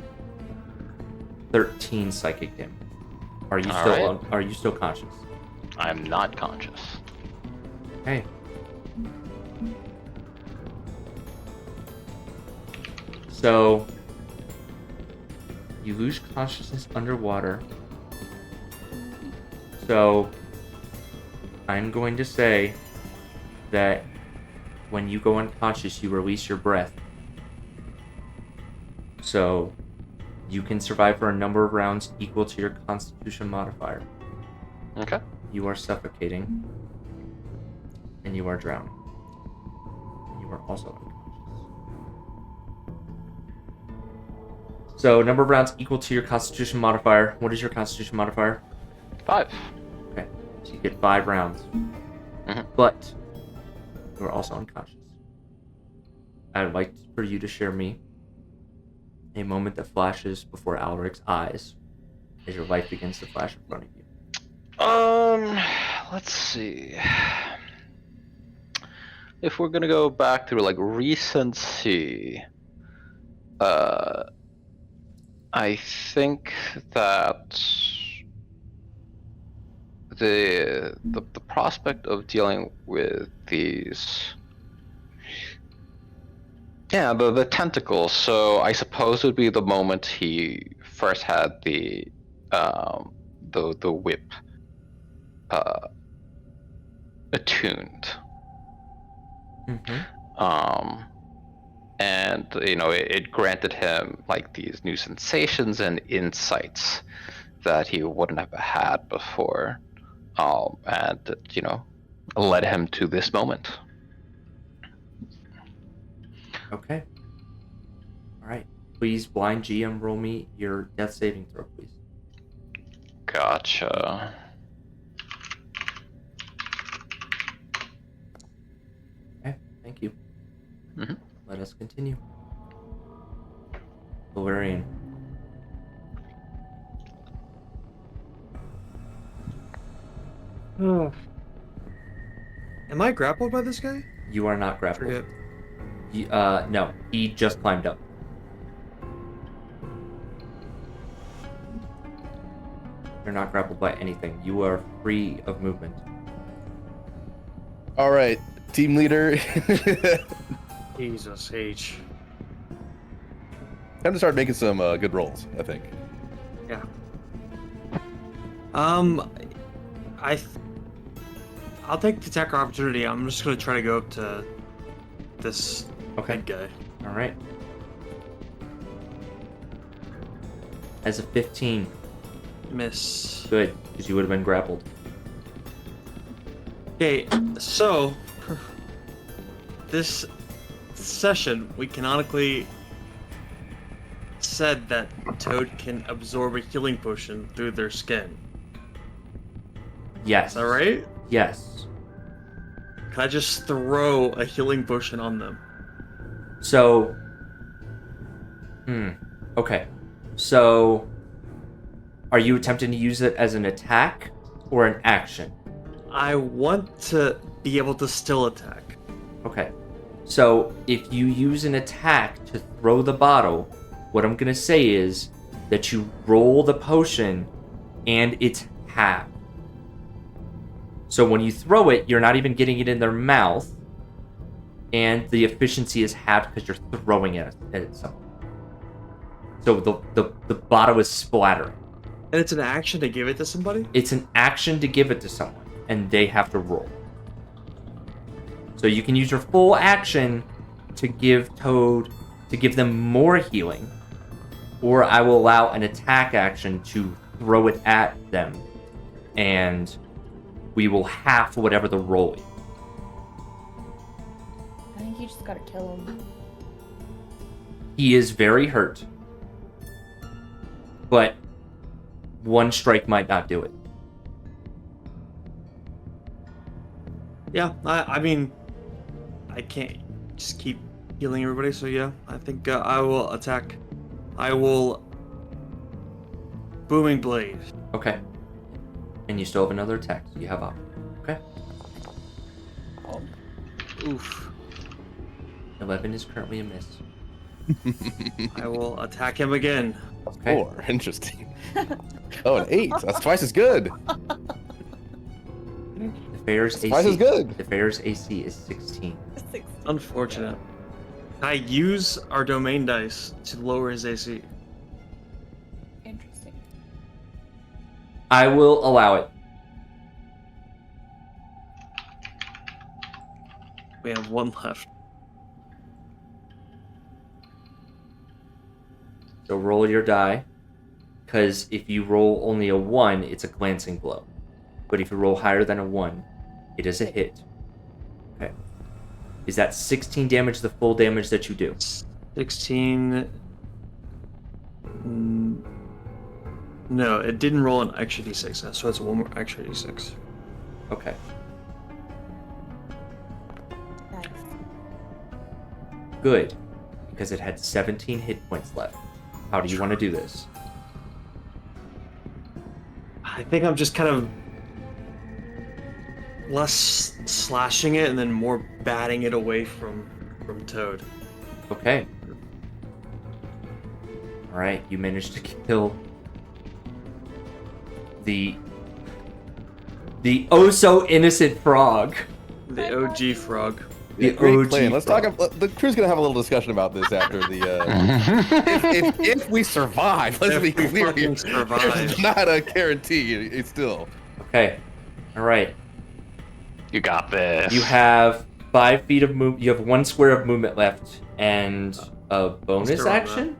13 psychic damage. Are you All still conscious? I'm not conscious. Okay. So you lose consciousness underwater. So I'm going to say that when you go unconscious, you release your breath. So you can survive for a number of rounds equal to your Constitution modifier. Okay. You are suffocating. And you are drowning. And you are also unconscious. So, number of rounds equal to your Constitution modifier. What is your Constitution modifier? 5. Okay. So you get 5 rounds. Mhm. But you are also unconscious. I would like for you to share me a moment that flashes before Alric's eyes as your life begins to flash in front of you. Let's see. If we're gonna go back through like recency, I think that the prospect of dealing with these, the tentacles. So I suppose it would be the moment he first had the whip attuned. Mm-hmm. And it granted him like these new sensations and insights that he wouldn't have had before, and led him to this moment. Okay. Alright. Please, blind GM, roll me your death saving throw, please. Gotcha. Okay, thank you. Mhm. Let us continue. Valerian. Am I grappled by this guy? You are not grappled. Forget. No, he just climbed up. You're not grappled by anything. You are free of movement. All right, team leader. Jesus H. Time to start making some good rolls, I think. Yeah. I'll take the attack opportunity. I'm just gonna try to go up to this big guy. All right. As a 15. Miss. Good, because you would have been grappled. Okay, so this session we canonically said that Toad can absorb a healing potion through their skin. Yes. Is that right? Yes. Can I just throw a healing potion on them? So, okay. So, are you attempting to use it as an attack or an action? I want to be able to still attack. Okay. So, if you use an attack to throw the bottle, what I'm going to say is that you roll the potion and it's half. So when you throw it, you're not even getting it in their mouth, and the efficiency is halved because you're throwing it at someone. So the bottle is splattering. And it's an action to give it to somebody? It's an action to give it to someone, and they have to roll. So you can use your full action to give them more healing, or I will allow an attack action to throw it at them, and we will half whatever the roll is. I think you just gotta kill him. He is very hurt, but one strike might not do it. Yeah, I mean, I can't just keep healing everybody, so yeah, I think I will attack. I will Booming Blade. Okay. And you still have another attack, so you have up. Okay. Oof. 11 is currently a miss. I will attack him again. Okay. 4. Interesting. Oh, an 8. That's twice as good. The Fair's AC. Twice as good. The Fair's AC is 16. Unfortunate. I use our domain dice to lower his AC. Interesting. I will allow it. We have one left. So roll your die, because if you roll only a 1, it's a glancing blow. But if you roll higher than a 1, it is a hit. Okay. Is that 16 damage the full damage that you do? 16. No, it didn't roll an extra d6, so it's one more extra d6. Okay. Nice. Good. Because it had 17 hit points left. How do you want to do this? I think I'm just kind of less slashing it and then more batting it away from Toad. Okay. Alright, you managed to kill the oh so innocent frog. The OG frog. The Great OG plan. Let's frog. talk. The crew's gonna have a little discussion about this after the. If we survive, let's be clear. fucking survive. It's not a guarantee. It's still. Okay. Alright. You got this. You have 5 feet of move. You have 1 square of movement left, and a bonus Still on action.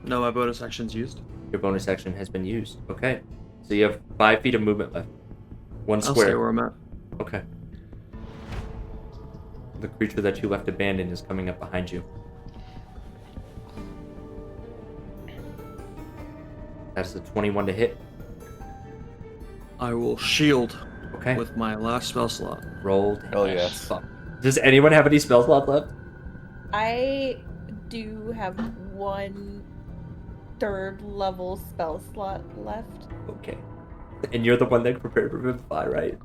No, my bonus action's used. Your bonus action has been used. Okay, so you have 5 feet of movement left. 1 I'll stay square. where I'm at. Okay. The creature that you left abandoned is coming up behind you. That's the 21 to hit. I will shield Okay. with my last spell slot. Rolled. Hell yes. Fuck. Does anyone have any spell slots left? I do have 1 3rd level spell slot left. Okay. And you're the one that prepared for Vivify, right?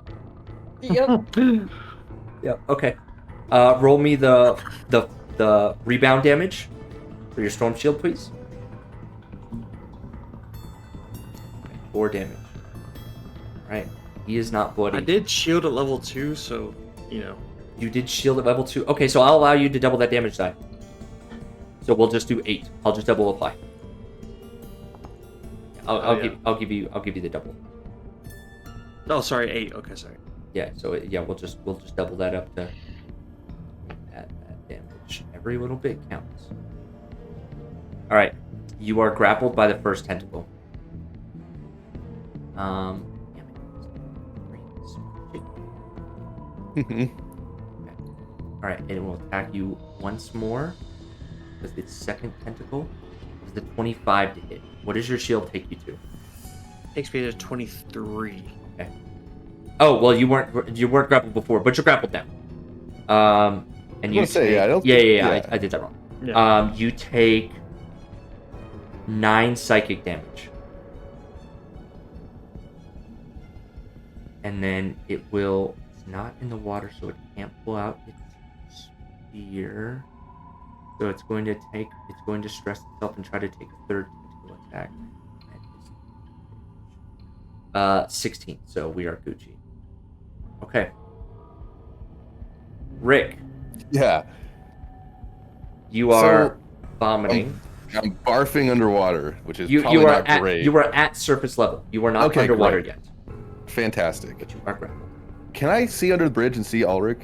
Yep. Yeah. Okay. Roll me the rebound damage for your storm shield, please. 4 damage. All right. He is not bloody. I did shield at level 2, so You did shield at level 2. Okay, so I'll allow you to double that damage die. So we'll just do 8. I'll just double apply. I'll give you the double. Oh, sorry, 8. Okay, sorry. Yeah. So we'll just double that up to that damage. Every little bit counts. All right. You are grappled by the first tentacle. All right, it will attack you once more with its second tentacle. Is the 25 to hit? What does your shield take you to? Takes me to 23. Okay. Oh well, you weren't grappled before, but you're grappled now. And you say, take, I don't yeah, think- I did that wrong. Yeah. You take 9 psychic damage. And then it's not in the water, so it can't pull out its spear. So it's going to stress itself and try to take a third tentacle attack. 16, so we are Gucci. Okay. Rick, Yeah. you are vomiting. I'm barfing underwater, which is You probably are not great. you are at surface level. You are not Okay, underwater great. yet, Fantastic. but you are grappled. Can I see under the bridge and see Ulrich?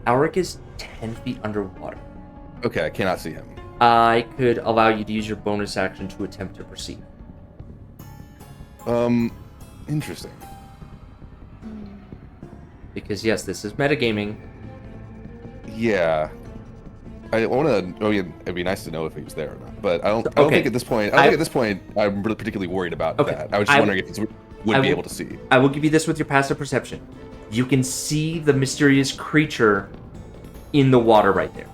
Alric is 10 feet underwater. Okay, I cannot see him. I could allow you to use your bonus action to attempt to perceive. Interesting. Because yes, this is metagaming. Yeah. I want to. Oh, yeah. It'd be nice to know if he was there or not. But I don't Okay. think at this point. I don't think at this point I'm really particularly worried about Okay. that. I was just wondering if it would be able to see. I will give you this with your passive perception. You can see the mysterious creature in the water right there,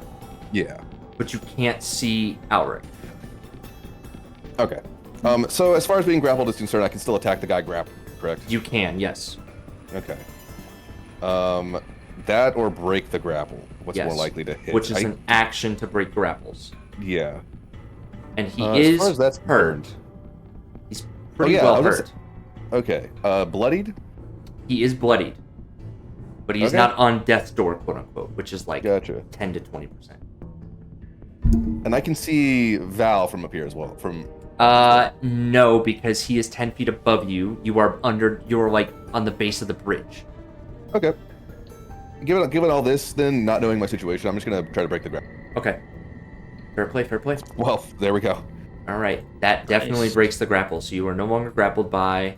Yeah. but you can't see Alric. Okay. So as far as being grappled is concerned, I can still attack the guy grappled, correct? You can, yes. Okay. That or break the grapple. What's Yes. more likely to hit? Which is an action to break grapples. Yeah. And he As is far as that's hurt. concerned- He's pretty yeah, I well was hurt. Okay. Bloodied? He is bloodied. But he's Okay. not on death's door, quote unquote, which is like Gotcha. 10 to 20%. And I can see Val from up here as well. From No, because he is 10 feet above you. You're like on the base of the bridge. okay. Given all this, then not knowing my situation, I'm just gonna try to break the grapple. Okay. Fair play, fair play. Well, there we go. All right. That definitely Nice. breaks the grapple, so you are no longer grappled by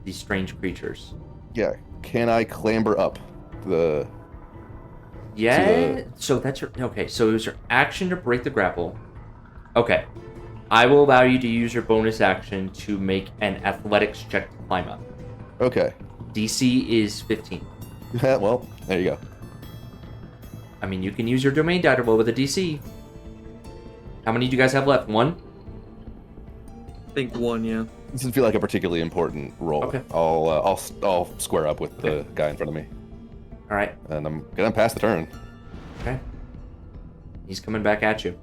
these strange creatures. Yeah. Can I clamber up the? Yeah. So that's your okay. So it was your action to break the grapple. Okay. I will allow you to use your bonus action to make an athletics check to climb up. Okay. DC is 15. Well, there you go. I mean, you can use your domain die to roll with a DC. How many do you guys have left? 1? I think 1, yeah. This doesn't feel like a particularly important roll. Okay. I'll square up with the guy in front of me, All right. and I'm gonna pass the turn. Okay. He's coming back at you.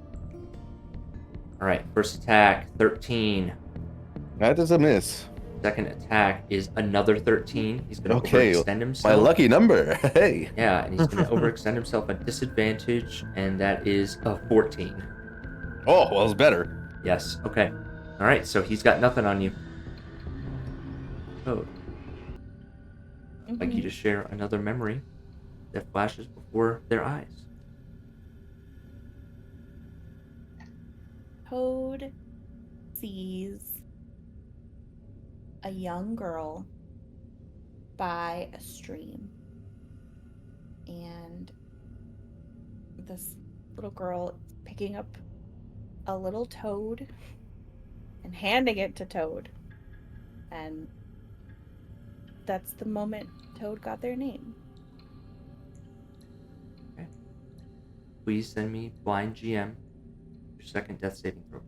All right. First attack, 13. That is a miss. Second attack is another 13. He's going to Okay, overextend my himself. lucky number. Hey. Yeah, and he's going to overextend himself at disadvantage, and that is a 14. Oh, well, it's better. Yes. Okay. All right. So he's got nothing on you. Oh, I'd like you to share another memory that flashes before their eyes. Toad sees a young girl by a stream. And this little girl is picking up a little toad and handing it to Toad. And that's the moment Toad got their name. Okay. Please send me blind GM your second death saving throw.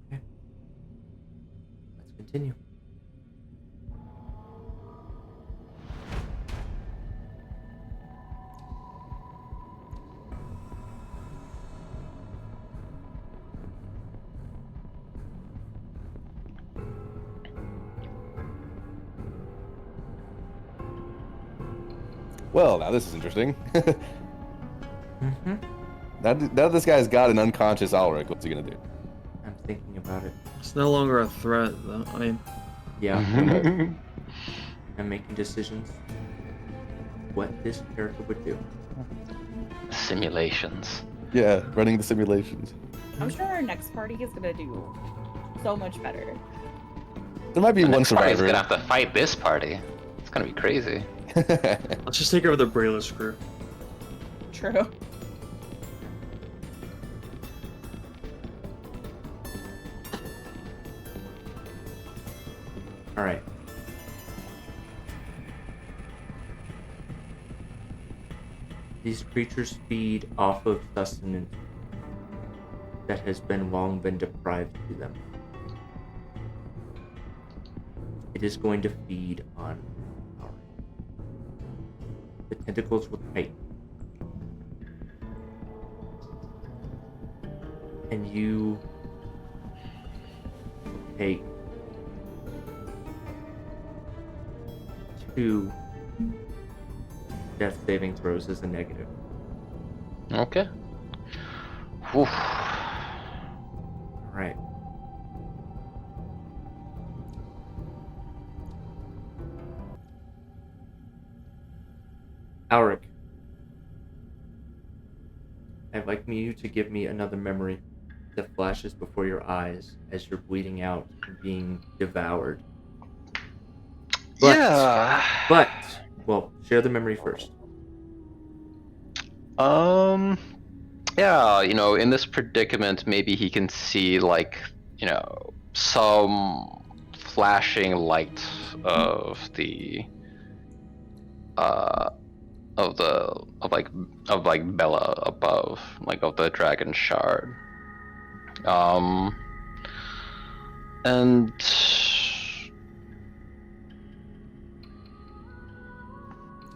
Okay. Let's continue. Well, now this is interesting. Mm-hmm. now that this guy's got an unconscious Ulrich, what's he gonna do? I'm thinking about it. It's no longer a threat, though. I mean, Yeah. I'm making decisions. What this character would do. Simulations. Yeah, running the simulations. I'm sure our next party is gonna do so much better. There might be The one next party's survivor. gonna have to fight this party. It's gonna be crazy. let's just take over the Brayless crew. True. All right. These creatures feed off of sustenance that has long been deprived to them. It is going to feed on power. The tentacles will tighten. And you take 2 death saving throws as a negative. Okay. Whew. Alright. Alric. I'd like you to give me another memory that flashes before your eyes as you're bleeding out and being devoured. But, well, share the memory first. Yeah, in this predicament, maybe he can see, like, some flashing light of the, of Bella above, like, of the dragon shard. And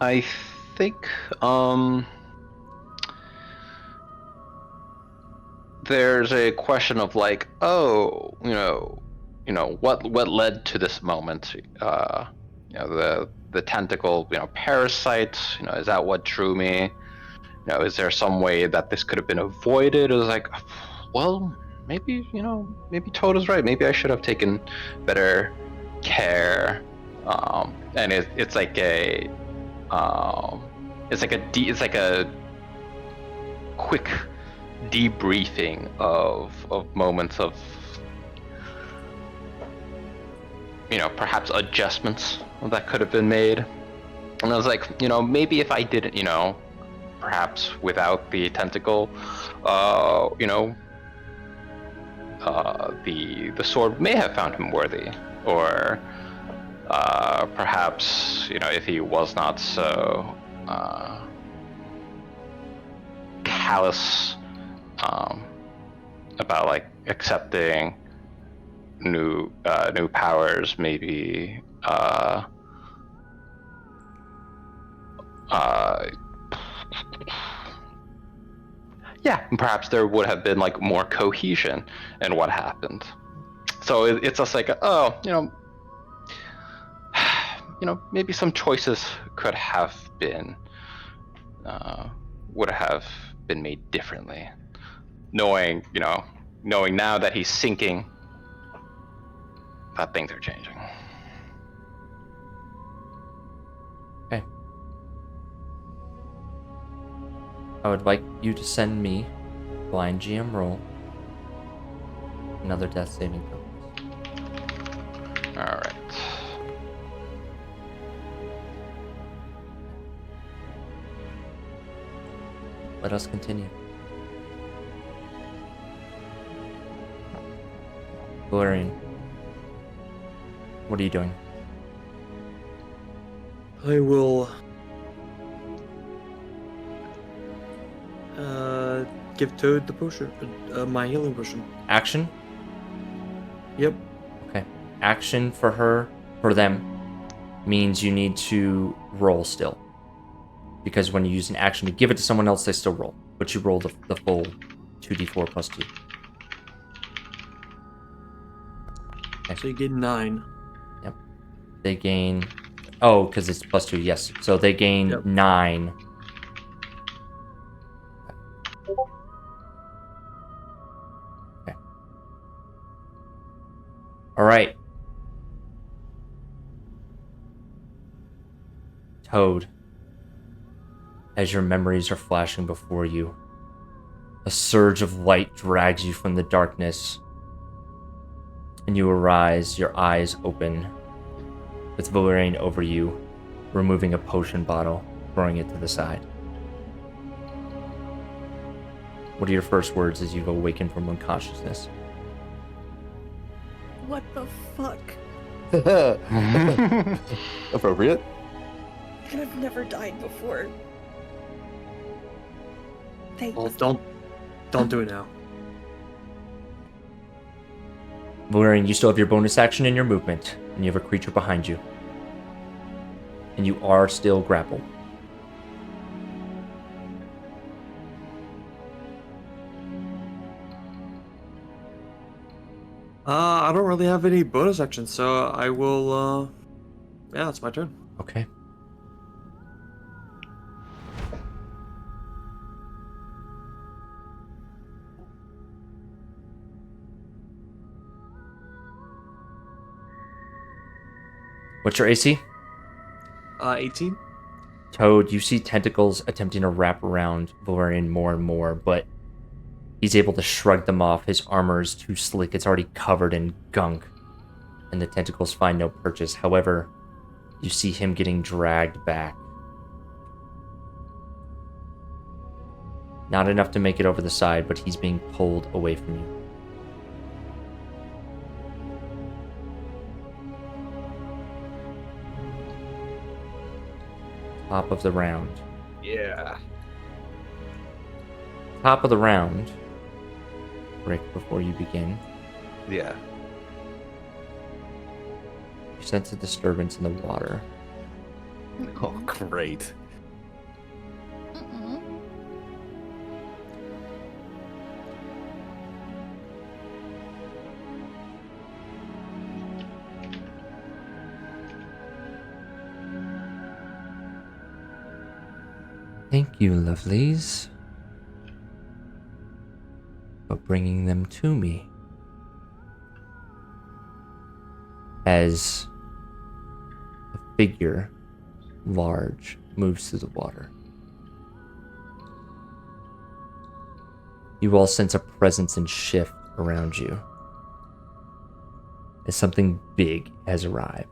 I think, there's a question of like, what led to this moment? The tentacle, parasite. Is that what drew me? Is there some way that this could have been avoided? It was like, well, maybe Toto's right. Maybe I should have taken better care. And it's like a quick debriefing of moments of perhaps adjustments that could have been made. And I was like, maybe if I didn't, perhaps without the tentacle, the sword may have found him worthy, or perhaps if he was not so callous about like accepting new powers, maybe yeah, perhaps there would have been like more cohesion in what happened. So it's just like, maybe some choices could have been would have been made differently, knowing now that he's sinking, that things are changing. Okay. I would like you to send me blind GM roll another death saving throw. All right. Let us continue. Valerian, what are you doing? I will give Toad the potion, my healing potion. Action? Yep. Okay. Action for them, means you need to roll still. Because when you use an action to give it to someone else, they still roll. But you roll the full 2d4 plus 2. So you get 9. They gain Oh, because it's +2, yes. So they gain Yep. 9. Okay. All right. Toad, as your memories are flashing before you, a surge of light drags you from the darkness, and you arise, your eyes open, with Valerian over you, removing a potion bottle, throwing it to the side. What are your first words as you've awakened from unconsciousness? What the fuck? Appropriate. I've never died before. Thanks. Well, don't do it now. Valerian, you still have your bonus action in your movement, and you have a creature behind you. And you are still grappled. I don't really have any bonus actions, so I will. Yeah, it's my turn. Okay. What's your AC? 18. Toad, you see tentacles attempting to wrap around Valerian more and more, but he's able to shrug them off. His armor is too slick. It's already covered in gunk, and the tentacles find no purchase. However, you see him getting dragged back. Not enough to make it over the side, but he's being pulled away from you. Top of the round. Yeah. Top of the round. Rick, before you begin, Yeah. you sense a disturbance in the water. Oh, great. Thank you, lovelies, for bringing them to me. As a figure, large, moves through the water. You all sense a presence and shift around you, as something big has arrived.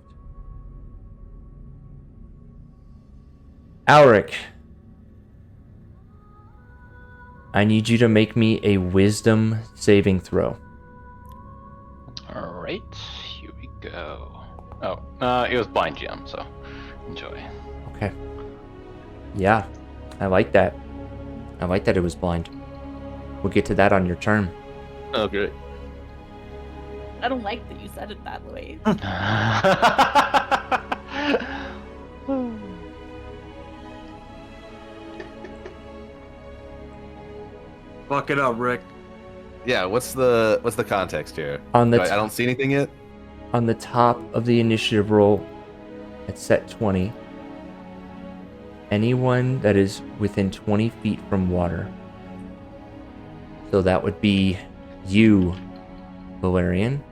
Alric, I need you to make me a wisdom saving throw. Alright, here we go. Oh, it was blind gem, so enjoy. Okay. Yeah, I like that. I like that it was blind. We'll get to that on your turn. Oh, great. I don't like that you said it that way. Fuck it up, Rick. Yeah. What's the context here? On the I don't see anything yet. on the top of the initiative roll, it's set 20. Anyone that is within 20 feet from water. So that would be you, Valerian,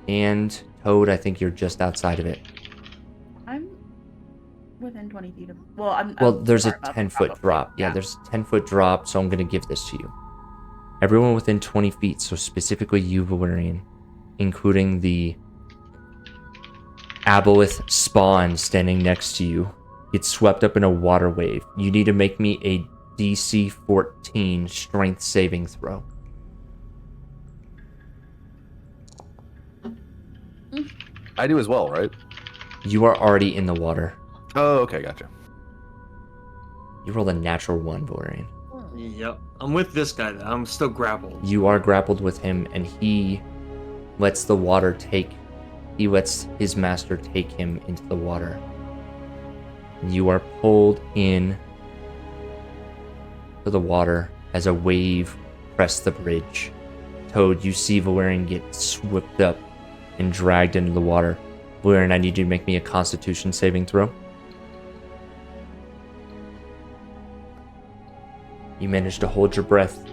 and Toad. I think you're just outside of it. I'm within 20 feet of. Well, I'm. Well, there's a far above, 10-foot probably. drop. Yeah, there's a 10-foot drop, so I'm going to give this to you. Everyone within 20 feet, so specifically you, Valerian, including the aboleth spawn standing next to you, gets swept up in a water wave. You need to make me a DC 14 strength saving throw. I do as well, right? You are already in the water. Oh, okay, gotcha. You rolled a natural 1, Valerian. Yep. I'm with this guy, though. I'm still grappled. You are grappled with him, and he lets the water take. He lets his master take him into the water. You are pulled in to the water as a wave crests the bridge. Toad, you see Valerian get swept up and dragged into the water. Valerian, I need you to make me a Constitution saving throw. You manage to hold your breath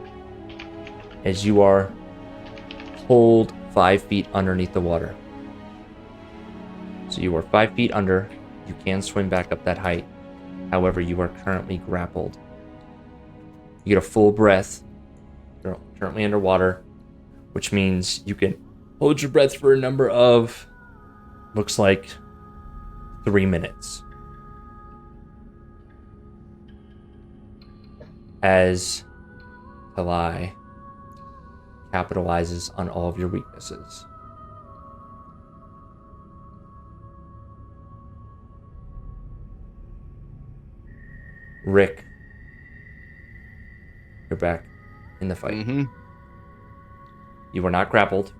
as you are pulled 5 feet underneath the water. So you are 5 feet under. You can swim back up that height. However, you are currently grappled. You get a full breath. You're currently underwater, which means you can hold your breath for a number of, looks like, 3 minutes. As Talai capitalizes on all of your weaknesses. Rick, you're back in the fight. Mm-hmm. You are not grappled.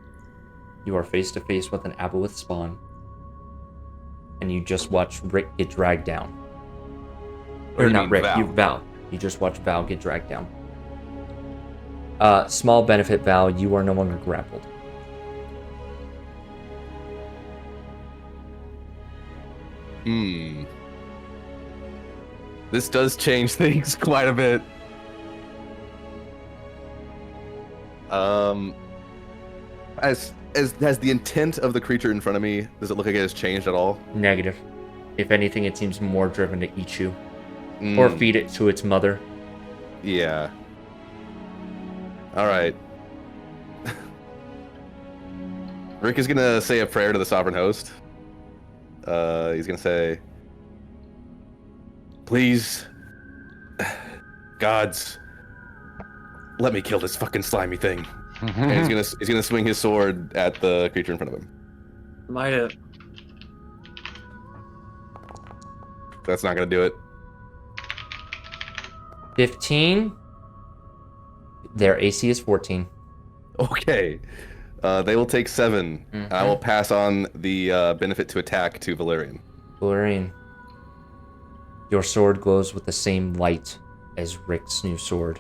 You are face to face with an aboleth spawn. And you just watch Rick get dragged down. Or Or you not mean Rick, Val? Val. You just watch Val get dragged down. Small benefit, Val, you are no longer grappled. This does change things quite a bit. As has the intent of the creature in front of me, does it look like it has changed at all? Negative. If anything, it seems more driven to eat you. Or feed it to its mother. Yeah. All right. Rick is gonna say a prayer to the sovereign host. He's gonna say, "Please, gods, let me kill this fucking slimy thing." And he's gonna swing his sword at the creature in front of him. Might have. That's not gonna do it. 15. Their AC is 14. Okay. They will take 7. Mhm. I will pass on the benefit to attack to Valerian. Valerian, your sword glows with the same light as Rick's new sword.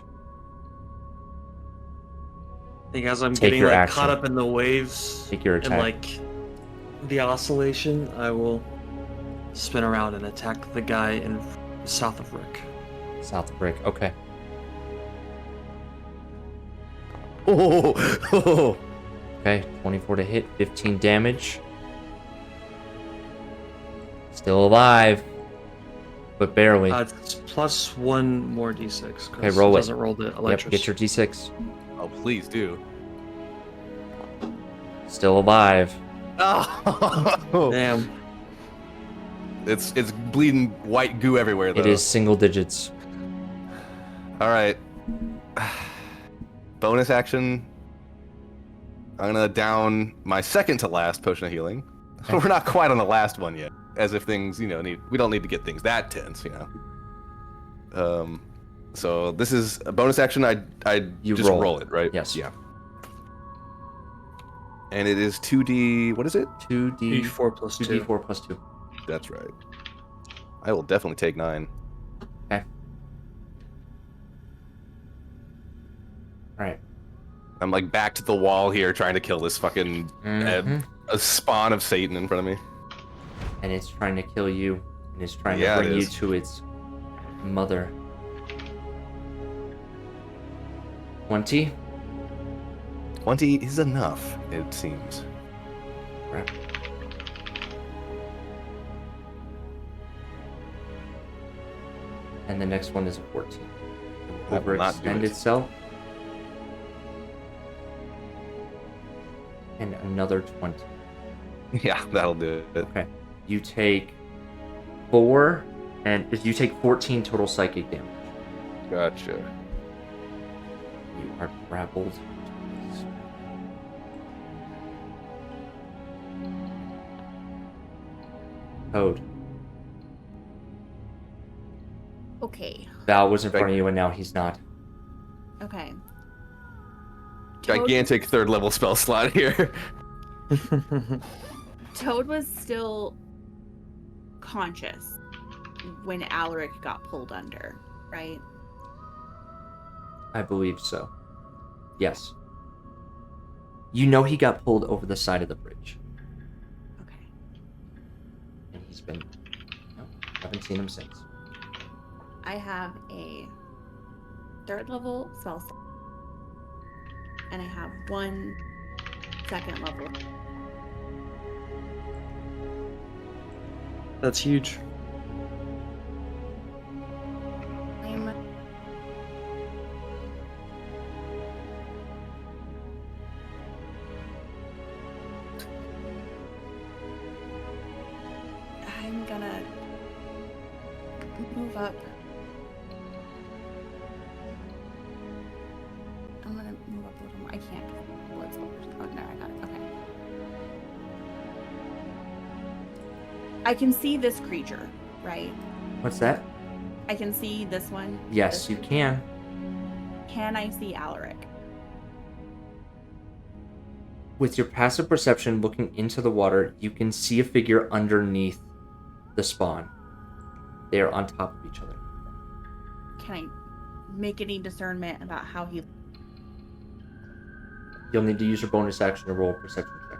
I think as I'm Take getting your like action. caught up in the waves Take your and attack. like the oscillation, I will spin around and attack the guy in south of Rick. South of Rick. Okay. Oh, Okay. 24 to hit. 15 damage. Still alive. But barely. It's plus 1 more d6. 'Cause Okay, roll it. doesn't roll the Yep. electric. Get your d6. oh, please do. Still alive. Oh, Damn. it's bleeding white goo everywhere though. It is single digits. All right. Bonus action. I'm gonna down my second to last potion of healing. Okay. We're not quite on the last one yet. As if things, we don't need to get things that tense, So this is a bonus action. I You just roll. roll it, right? Yes. Yeah. And it is 2d. What is it? 2d. D4 plus 2. 2d4 plus 2. That's right. I will definitely take 9. Okay. Alright. I'm like back to the wall here, trying to kill this fucking a spawn of Satan in front of me. And it's trying to kill you. And it's trying Yeah, to it bring you is. to its mother. 20. 20 is enough, it seems. Crap. And the next one is a 14. It will That will not do overextend it. itself. And another 20. Yeah, that'll do it. Okay. You take 4, and you take 14 total psychic damage. Gotcha. You are grappled. Code. Okay. Val was in front of you, and now he's not. Okay. Toad, Gigantic third level spell slot here. Toad was still conscious when Alaric got pulled under, right? I believe so. Yes. You know he got pulled over the side of the bridge. Okay. he's been. No, haven't seen him since. I have a 3rd level spell slot, and I have 1 2nd level. That's huge. I'm gonna move up. I'm gonna move up a little more. I can't. Let's go. Oh, no, I got it. Okay. I can see this creature, right? What's that? I can see this one. Yes, you can. Can I see Alaric? With your passive perception looking into the water, you can see a figure underneath the spawn. They are on top of each other. Can I make any discernment about how he... You'll need to use your bonus action to roll a perception check.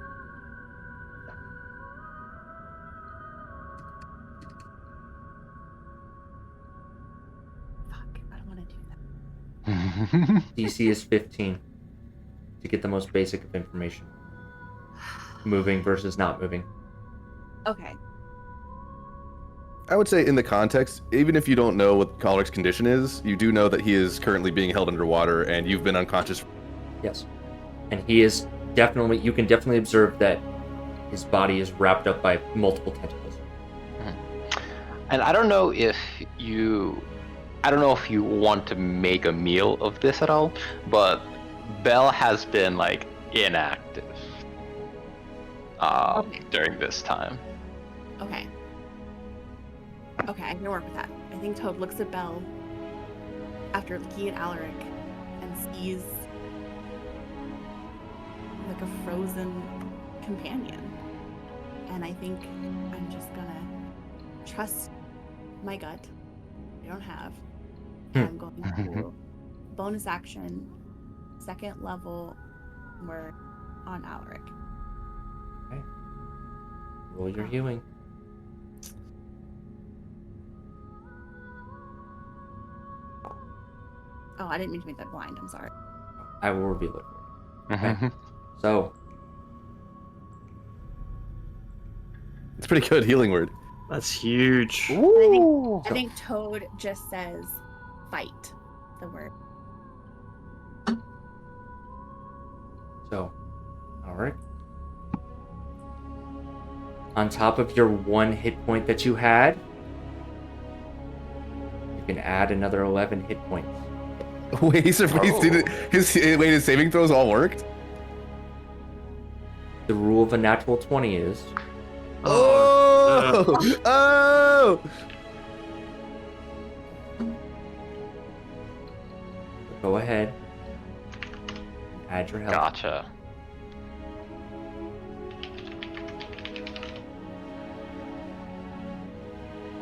Fuck, I don't want to do that. DC is 15 to get the most basic of information. Moving versus not moving. Okay. I would say in the context, even if you don't know what Alaric's condition is, you do know that he is currently being held underwater and you've been unconscious. Yes. And he is definitely, you can definitely observe that his body is wrapped up by multiple tentacles. And I don't know if you want to make a meal of this at all, but Belle has been like inactive during this time. Okay. Okay, I can work with that. I think Toad looks at Belle after looking at Alaric and sees like a frozen companion. And I think I'm just gonna trust my gut. I don't have. And I'm going to bonus action, 2nd level, we're on Alaric. Okay. Roll your healing. Oh, I didn't mean to make that blind. I'm sorry. I will reveal it for you. Okay. So, It's a pretty good healing word. That's huge. I think Toad just says fight, the word. So, Alric. On top of your 1 hit point that you had, you can add another 11 hit points. Wait, his saving throws all worked? The rule of a natural 20 is Oh! go ahead, add your health. Gotcha.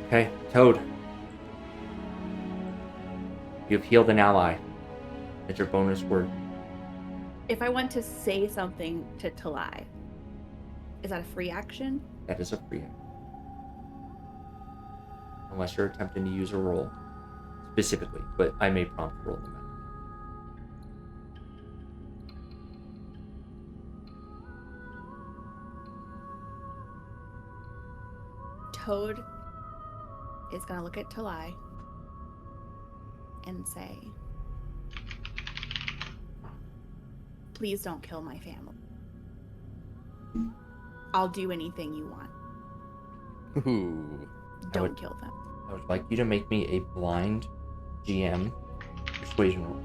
Okay, Toad. You've healed an ally. That's your bonus word. If I want to say something to Talai, is that a free action? That is a free action. Unless you're attempting to use a roll specifically, but I may prompt to roll them out. Toad is going to look at Talai and say, please don't kill my family. I'll do anything you want. Ooh. Don't kill them. I would like you to make me a blind GM persuasion roll.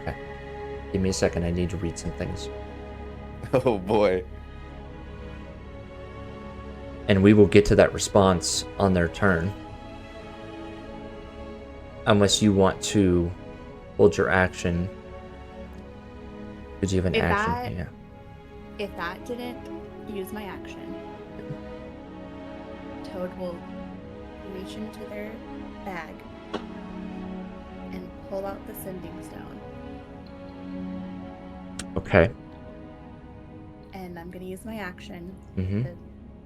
Okay. Give me a second. I need to read some things. Oh boy. And we will get to that response on their turn. Unless you want to hold your action. Because you have an action. Yeah. If that didn't use my action, Toad will reach into their bag and pull out the sending stone Okay. And I'm gonna use my action Mm-hmm. to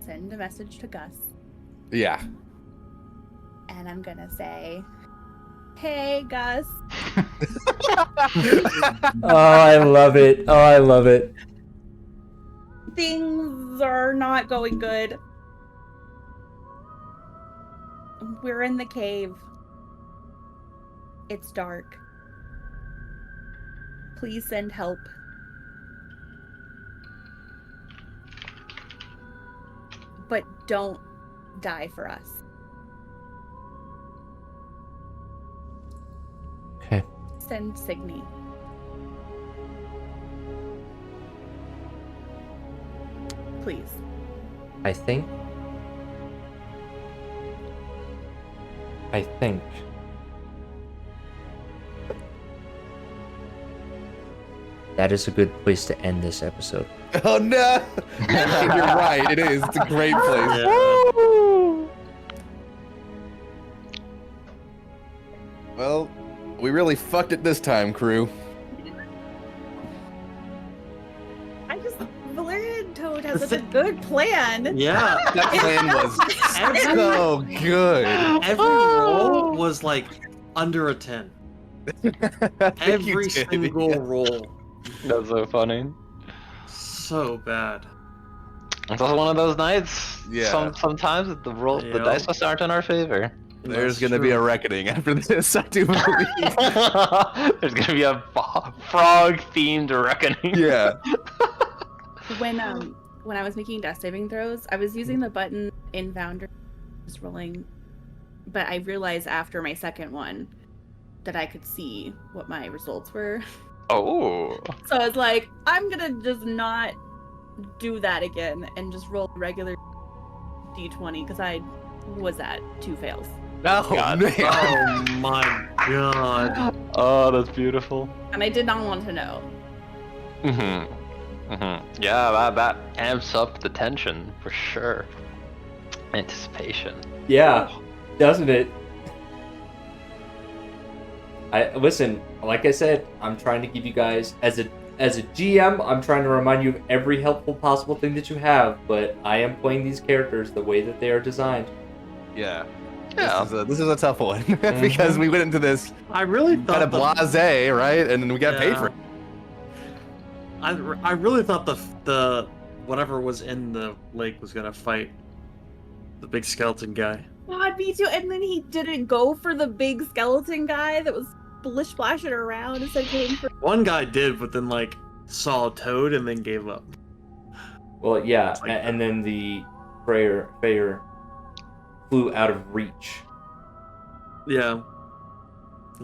send a message to Gus. Yeah. And I'm gonna say, "Hey, Gus." Oh, I love it. Oh, I love it. Things are not going good. We're in the cave. It's dark. Please send help. But don't die for us. Okay. Send Signy. Please. I think that is a good place to end this episode. Oh no! You're right. It is. It's a great place. Yeah. Well, we really fucked it this time, crew. Valerian Toad has such a good plan. Yeah. That plan was so good. Every roll was like under a 10. Thank you, Every Timmy. single roll. That's so funny. So bad. It's also one of those nights. Yeah. Sometimes the Yeah. dice just aren't in our favor. There's That's gonna be a true. reckoning after this, I do believe. There's gonna be a frog-themed reckoning. Yeah. When I was making death saving throws, I was using the button in Foundry, just rolling, but I realized after my second one that I could see what my results were. Oh. So I was like, I'm gonna just not do that again and just roll a regular d20 because I was at 2 fails. Oh, God. man. Oh my god. Oh, that's beautiful. And I did not want to know. Yeah, that amps up the tension for sure. Anticipation. Yeah, doesn't it? Listen, like I said, I'm trying to give you guys as a GM, I'm trying to remind you of every helpful possible thing that you have, but I am playing these characters the way that they are designed. Yeah. Yeah. This is a tough one because we went into this I really kind thought of blasé, right? And then we got paid for it. I really thought the whatever was in the lake was gonna fight the big skeleton guy. God, me too. And then he didn't go for the big skeleton guy that was splashing around instead of going for. One guy did, but then like saw a toad and then gave up. Well, yeah, It's like and then the Freyr flew out of reach. Yeah.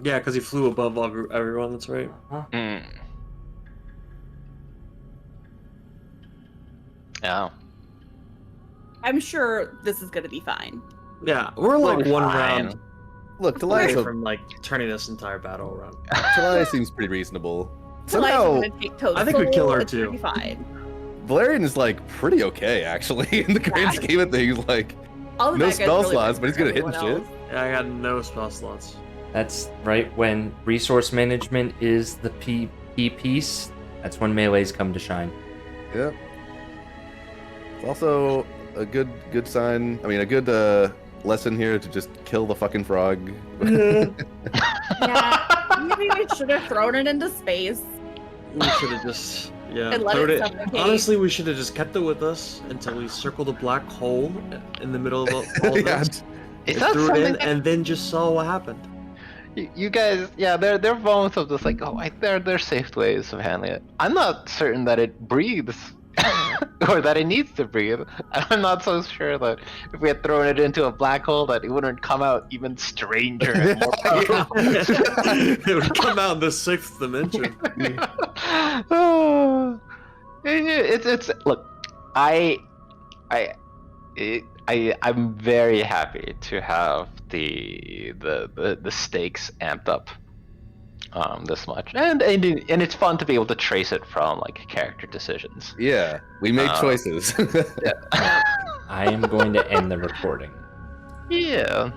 Yeah, because he flew above everyone. That's right. Mm. Yeah. I'm sure this is gonna be fine. Yeah, we're like We're one fine. round Look, away Talia from like turning this entire battle around. seems pretty reasonable. Talia's Somehow, gonna take Toad's I think we'd kill her, soul, it's too. gonna be fine. Valerian is like pretty okay actually in the grand Yeah. scheme of things. Like, All of no that guy's spell really slots, good but he's for gonna hit and everyone shit. else. Yeah, I got no spell slots. That's right, when resource management is the key piece, that's when melees come to shine. Yeah. It's also a good sign. I mean, a good lesson here to just kill the fucking frog. Yeah, maybe we should have thrown it into space. We should have just And let thrown it suffocate. Honestly, we should have just kept it with us until we circled a black hole in the middle of all Yeah. this. Is and that threw it something in, that and then just saw what happened. you guys? Yeah, there are moments of just like, oh, there are safe ways of handling it. I'm not certain that it breathes. Or that it needs to breathe. I'm not so sure that if we had thrown it into a black hole that it wouldn't come out even stranger and more powerful. It would come out in the 6th dimension. It's look, I'm very happy to have the stakes amped up this much, and it's fun to be able to trace it from like character decisions. Yeah, we made choices. I am going to end the recording. Yeah.